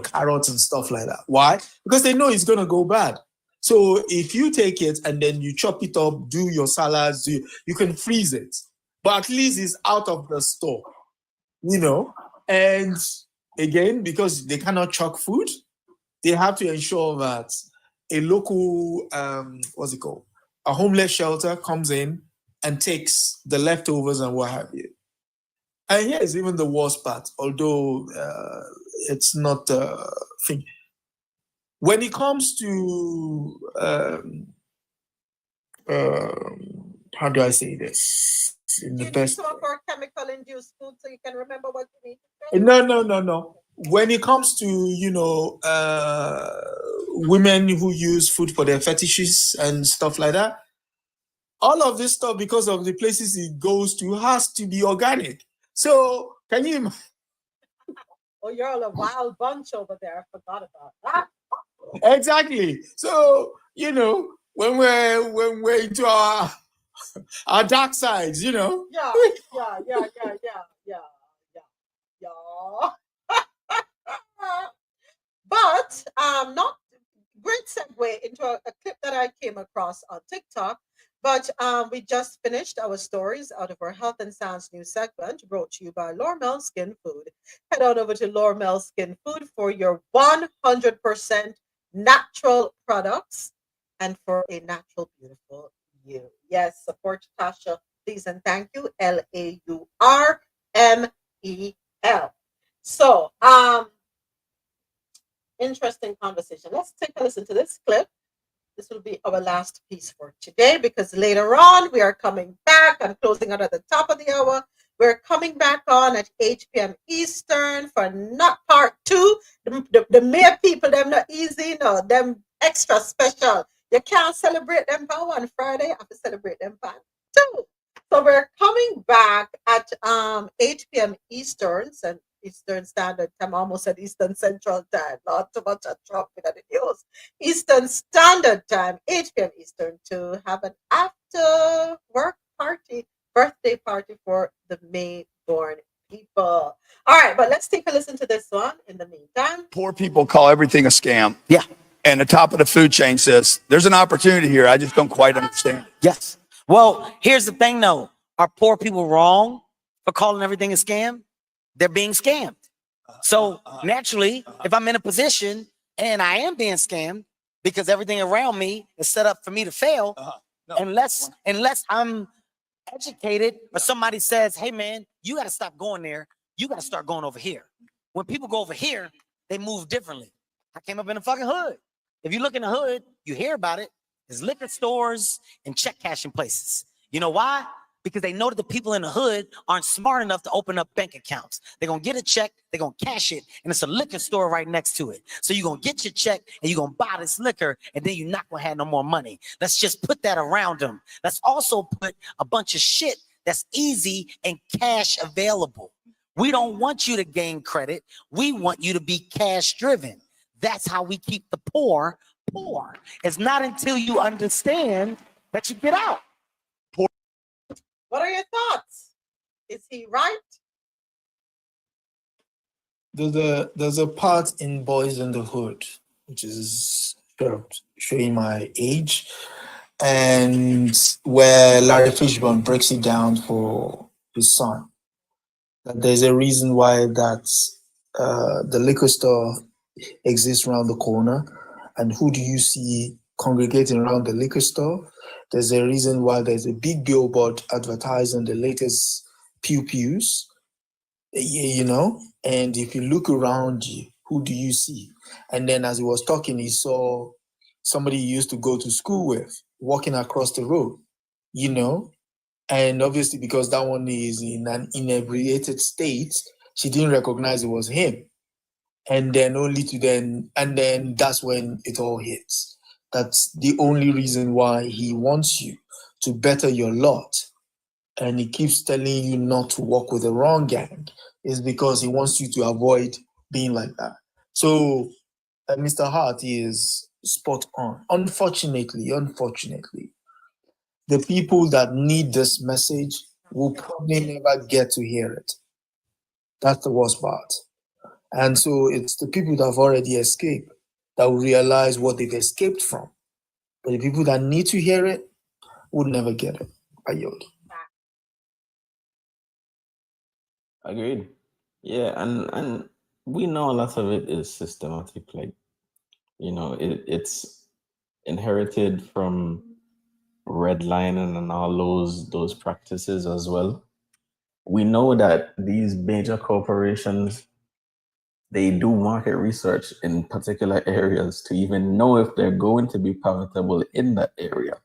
[SPEAKER 6] carrots and stuff like that. Why? Because they know it's going to go bad. So if you take it and then you chop it up, do your salads, you can freeze it. But at least it's out of the store, And again, because they cannot chuck food, they have to ensure that a local, a homeless shelter comes in and takes the leftovers and what have you. And here's even the worst part, although it's not a thing. When it comes to, how do I say this? In the best.
[SPEAKER 1] Some of our chemical-induced food, so you can remember what you need.
[SPEAKER 6] No. When it comes to, women who use food for their fetishes and stuff like that, all of this stuff, because of the places it goes to, has to be organic. So can you imagine?
[SPEAKER 1] Oh, you're all a wild bunch over there. I forgot about that.
[SPEAKER 6] Exactly. So, when we're into our dark sides,
[SPEAKER 1] Yeah. But not great segue into a clip that I came across on TikTok. But we just finished our stories out of our Health and Science News segment, brought to you by Lormel Skin Food. Head on over to Lormel Skin Food for your 100% natural products and for a natural, beautiful you. Yes, support Tasha, please and thank you. LAURMEL. So, interesting conversation. Let's take a listen to this clip. This will be our last piece for today, because later on we are coming back. I'm closing out at the top of the hour. We're coming back on at 8 p.m. Eastern for not part 2. The mere people, them not easy, no, them extra special. You can't celebrate them for one Friday. I have to celebrate them for 2. So we're coming back at 8 p.m. Eastern Standard Time, almost at Eastern Central Time. Not too much a drop in the news. Eastern Standard Time, 8 p.m. Eastern, to have an after work party, birthday party for the May-born people. All right, but let's take a listen to this one in the meantime.
[SPEAKER 9] Poor people call everything a scam. Yeah. And the top of the food chain says, there's an opportunity here. I just don't quite understand.
[SPEAKER 10] Yes. Well, here's the thing though. Are poor people wrong for calling everything a scam? They're being scammed. So naturally, if I'm in a position and I am being scammed because everything around me is set up for me to fail, unless I'm educated or somebody says, hey man, you got to stop going there. You got to start going over here. When people go over here, they move differently. I came up in the fucking hood. If you look in the hood, you hear about it. There's liquor stores and check cashing places. You know why? Because they know that the people in the hood aren't smart enough to open up bank accounts. They're going to get a check, they're going to cash it, and it's a liquor store right next to it. So you're going to get your check, and you're going to buy this liquor, and then you're not going to have no more money. Let's just put that around them. Let's also put a bunch of shit that's easy and cash available. We don't want you to gain credit. We want you to be cash driven. That's how we keep the poor poor. It's not until you understand that you get out.
[SPEAKER 1] What are your thoughts? Is he right?
[SPEAKER 6] There's a part in Boys in the Hood, which is showing my age, and where Larry Fishburne breaks it down for his son. That there's a reason why the liquor store exists around the corner, and who do you see congregating around the liquor store? There's a reason why there's a big billboard advertising the latest pew-pews, and if you look around you, who do you see? And then as he was talking, he saw somebody he used to go to school with walking across the road, and obviously because that one is in an inebriated state, she didn't recognize it was him. And then that's when it all hits. That's the only reason why he wants you to better your lot. And he keeps telling you not to work with the wrong gang, is because he wants you to avoid being like that. So Mr. Hart is spot on. Unfortunately, the people that need this message will probably never get to hear it. That's the worst part. And so it's the people that have already escaped that will realize what they've escaped from. But the people that need to hear it would never get it. I yield.
[SPEAKER 3] Agreed. Yeah, and we know a lot of it is systematic. Like, it's inherited from redlining and all those practices as well. We know that these major corporations, they do market research in particular areas to even know if they're going to be profitable in that area.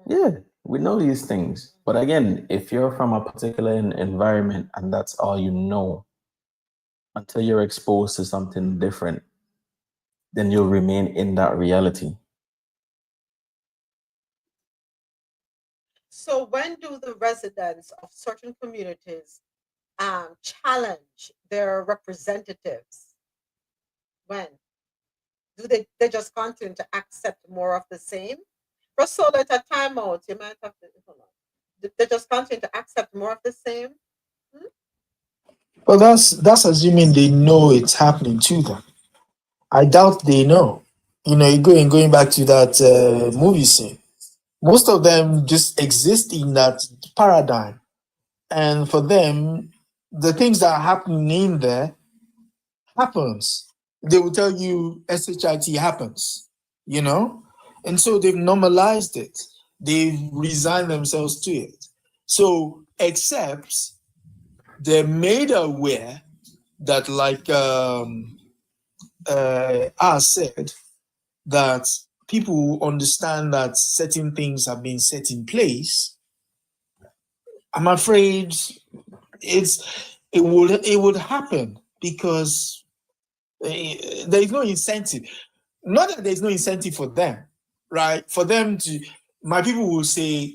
[SPEAKER 3] Yeah, we know these things. But again, if you're from a particular environment and that's all you know, until you're exposed to something different, then you'll remain in that reality.
[SPEAKER 1] So when do the residents of certain communities challenge their representatives? When? Do they just continue to accept more of the same? For so at a timeout, you might have to hold on. They just continue to accept more of the same?
[SPEAKER 6] Well, that's assuming they know it's happening to them. I doubt they know. Going back to that movie scene. Most of them just exist in that paradigm. And for them, the things that are happening in there happens. They will tell you SHIT happens, And so they've normalized it. They've resigned themselves to it. So, except they're made aware that, like I said, that people understand that certain things have been set in place. I'm afraid it would happen because there is no incentive. Not that there's no incentive for them, right? For them to, my people will say,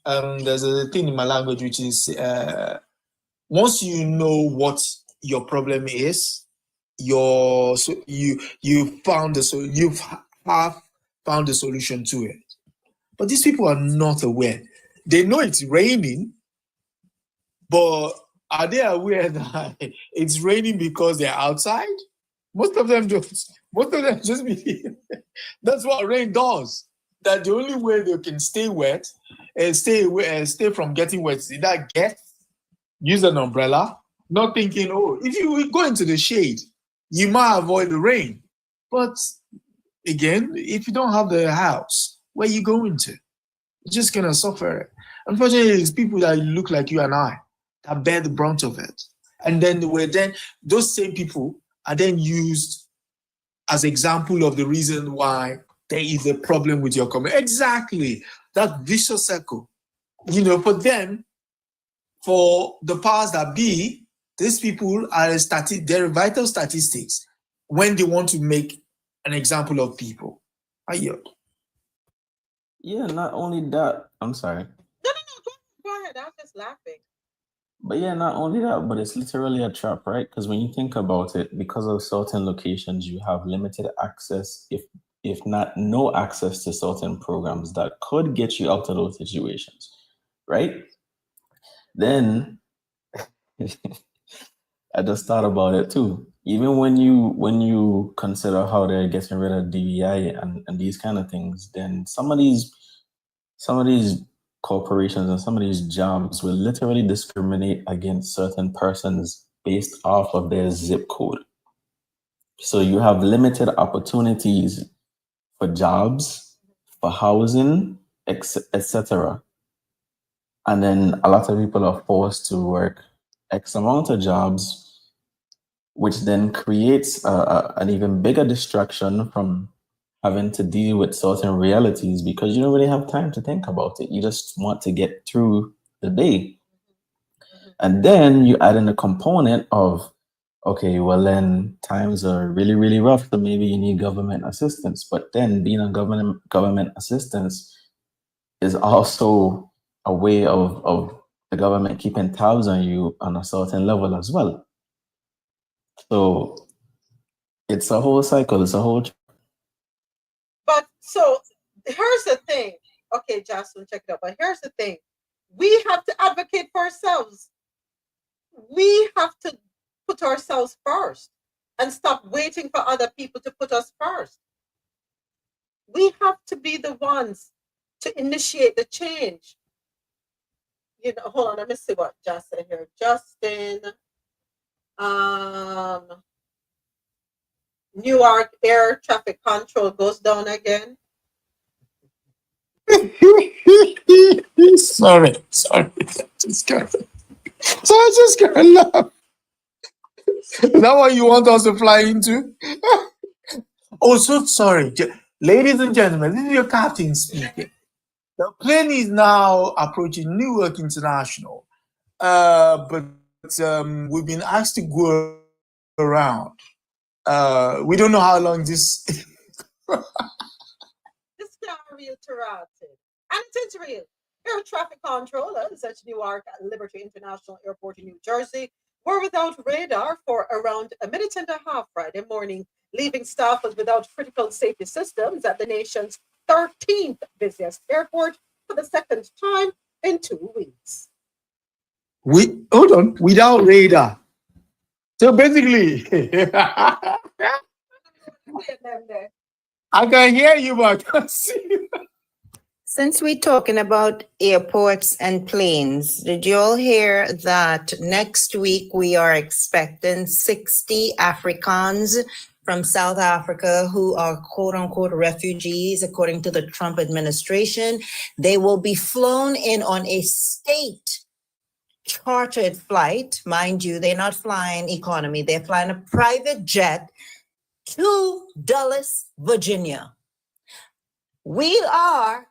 [SPEAKER 6] there's a thing in my language which is, once you know what your problem is, you've found you've have found a solution to it. But these people are not aware. They know it's raining, but are they aware that it's raining because they're outside? Most of them just believe that's what rain does. That the only way they can stay wet and stay from getting wet is either use an umbrella, not thinking, if you go into the shade, you might avoid the rain. But again, if you don't have the house, where are you going to? You're just gonna suffer it. Unfortunately, it's people that look like you and I that bear the brunt of it. And then those same people are then used as example of the reason why there is a problem with your community. Exactly. That vicious circle. For them, for the powers that be, these people are they're vital statistics when they want to make an example of people. I yield.
[SPEAKER 3] Yeah, not only that, I'm sorry.
[SPEAKER 1] No, go ahead. I was just laughing.
[SPEAKER 3] But yeah, not only that, but it's literally a trap, right? Because when you think about it, because of certain locations, you have limited access, if not no access to certain programs that could get you out of those situations, right? Then I just thought about it too. Even when you consider how they're getting rid of DEI and these kind of things, then some of these corporations and some of these jobs will literally discriminate against certain persons based off of their zip code. So you have limited opportunities for jobs, for housing, etc. And then a lot of people are forced to work X amount of jobs, which then creates an even bigger distraction from having to deal with certain realities because you don't really have time to think about it. You just want to get through the day. And then you add in a component of, okay, well then times are really, really rough, so maybe you need government assistance. But then being on government assistance is also a way of the government keeping tabs on you on a certain level as well. So it's a whole cycle, it's a whole.
[SPEAKER 1] But so here's the thing. Okay, Jocelyn, check it out. But here's the thing. We have to advocate for ourselves. We have to put ourselves first and stop waiting for other people to put us first. We have to be the ones to initiate the change. You know, hold on, let me see what Justin here. Justin, Newark air traffic control goes down again.
[SPEAKER 6] Sorry. Just gonna, so I just gonna laugh. Is that what you want us to fly into? Oh, so sorry. Ladies and gentlemen, this is your captain speaking. The plane is now approaching Newark International. But we've been asked to go around. We don't know how long this.
[SPEAKER 1] This can't be interrupted. And it's real. Air traffic controllers at Newark Liberty International Airport in New Jersey were without radar for around a minute and a half Friday morning, leaving staffers without critical safety systems at the nation's 13th busiest airport for the second time in 2 weeks.
[SPEAKER 6] Hold on, without radar. So basically, I can hear you, but I can't see you.
[SPEAKER 27] Since we're talking about airports and planes, did you all hear that next week we are expecting 60 Africans from South Africa who are quote unquote refugees, according to the Trump administration? They will be flown in on a state chartered flight. Mind you, they're not flying economy, they're flying a private jet to Dulles, Virginia. We are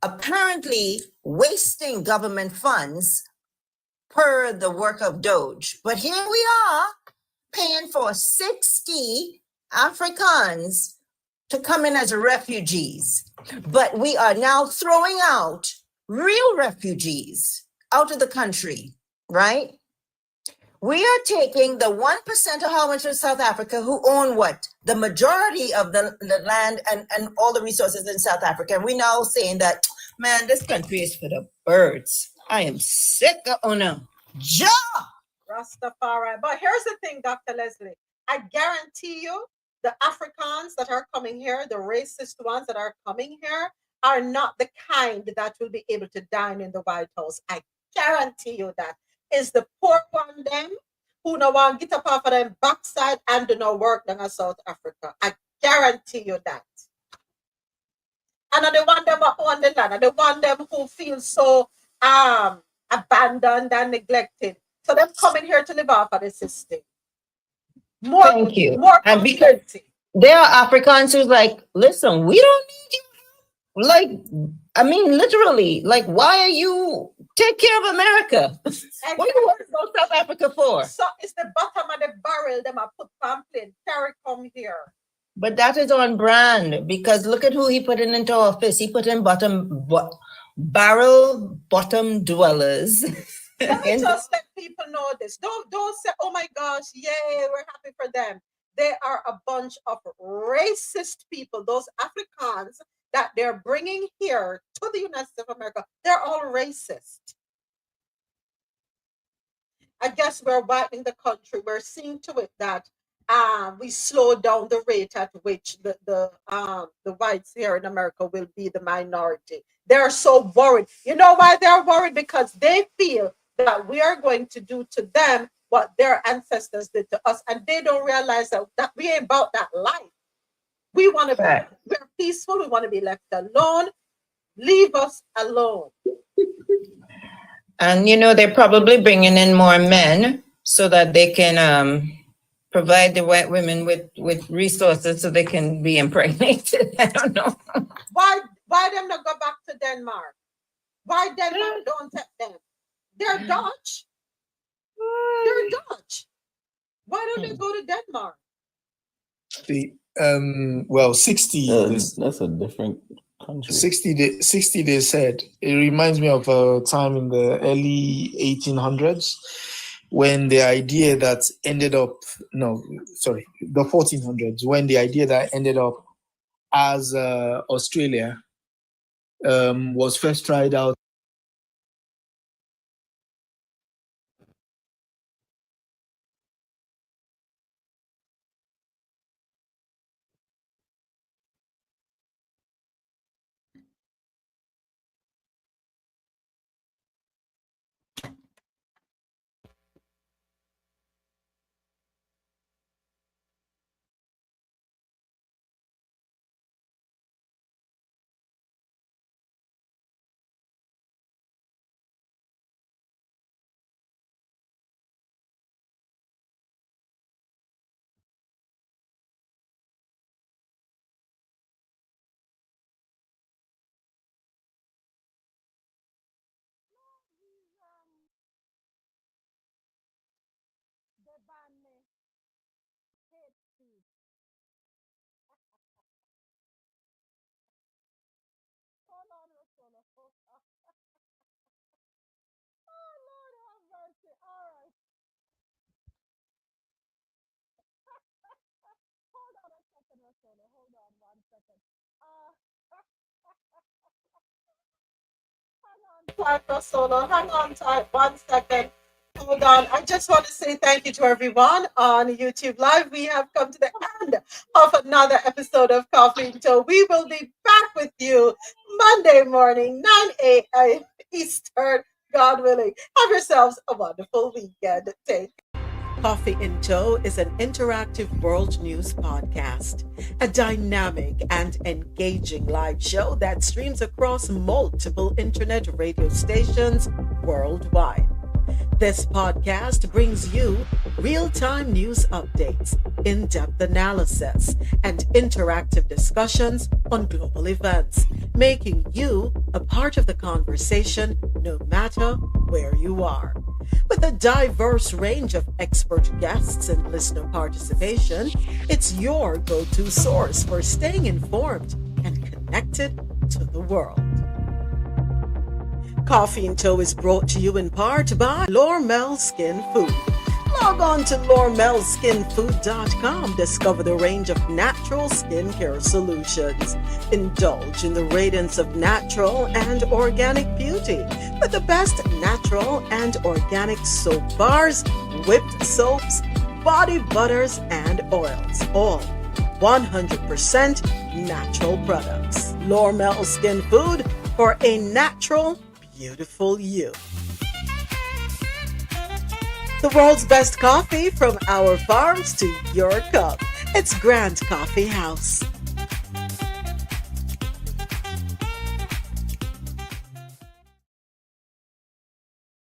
[SPEAKER 27] apparently wasting government funds per the work of Doge. But here we are paying for 60 Africans to come in as refugees. But we are now throwing out real refugees out of the country, right? We are taking the 1% of how much of South Africa who own what? The majority of the land and all the resources in South Africa. And we now saying that, man, this country is for the birds. I am sick of, oh no,
[SPEAKER 1] Rastafari. But here's the thing, Dr. Leslie. I guarantee you the Africans that are coming here, the racist ones that are coming here, are not the kind that will be able to dine in the White House. I guarantee you that. Is the poor one them who no one get up off of them backside and do no work down in South Africa. I guarantee you that. And the one them who own the land, and the one them who feel so abandoned and neglected. So them coming here to live off of the system. More,
[SPEAKER 27] thank you.
[SPEAKER 1] More
[SPEAKER 27] and because there are Africans who's like, listen, we don't need you. Like, I mean, literally, like, why are you take care of America? What do you want to go to South Africa for?
[SPEAKER 1] So it's the bottom of the barrel them I put pamphlet, carry come here.
[SPEAKER 27] But that is on brand because look at who he put into office. He put in barrel bottom dwellers.
[SPEAKER 1] Let me just let people know this. Don't say, oh my gosh, yay, we're happy for them. They are a bunch of racist people. Those Africans that they're bringing here to the United States of America, they're all racist. I guess we're whitening the country. We're seeing to it that we slow down the rate at which the whites here in America will be the minority. They're so worried. You know why they're worried? Because they feel that we are going to do to them what their ancestors did to us, and they don't realize that we ain't about that life. We want to be we're peaceful. We want to be left alone. Leave us alone.
[SPEAKER 27] And you know they're probably bringing in more men so that they can provide the white women with resources so they can be impregnated. I don't know.
[SPEAKER 1] Why them not go back to Denmark? Why Denmark don't take them? They're Dutch. They're Dutch. Why don't they go to Denmark?
[SPEAKER 6] Well, 60.
[SPEAKER 3] That's a different country.
[SPEAKER 6] 60 they said. It reminds me of a time in the early 1800s when the idea that ended up, the 1400s, when the idea that ended up as Australia was first tried out.
[SPEAKER 1] Hang on tight 1 second. Hold on. I just want to say thank you to everyone on YouTube Live. We have come to the end of another episode of Coffee and Toe. We will be back with you Monday morning, 9 a.m. Eastern, God willing. Have yourselves a wonderful weekend. Take Coffee in Tow is an interactive world news podcast, a dynamic and engaging live show that streams across multiple internet radio stations worldwide. This podcast brings you real-time news updates, in-depth analysis, and interactive discussions on global events, making you a part of the conversation no matter where you are. With a diverse range of expert guests and listener participation, it's your go-to source for staying informed and connected to the world. Coffee and Toe is brought to you in part by Lormel Skin Food. Log on to lormelskinfood.com. Discover the range of natural skincare solutions. Indulge in the radiance of natural and organic beauty with the best natural and organic soap bars, whipped soaps, body butters, and oils. All 100% natural products. Lormel Skin Food for a natural, beautiful you. The world's best coffee from our farms to your cup. It's Grand Coffee House.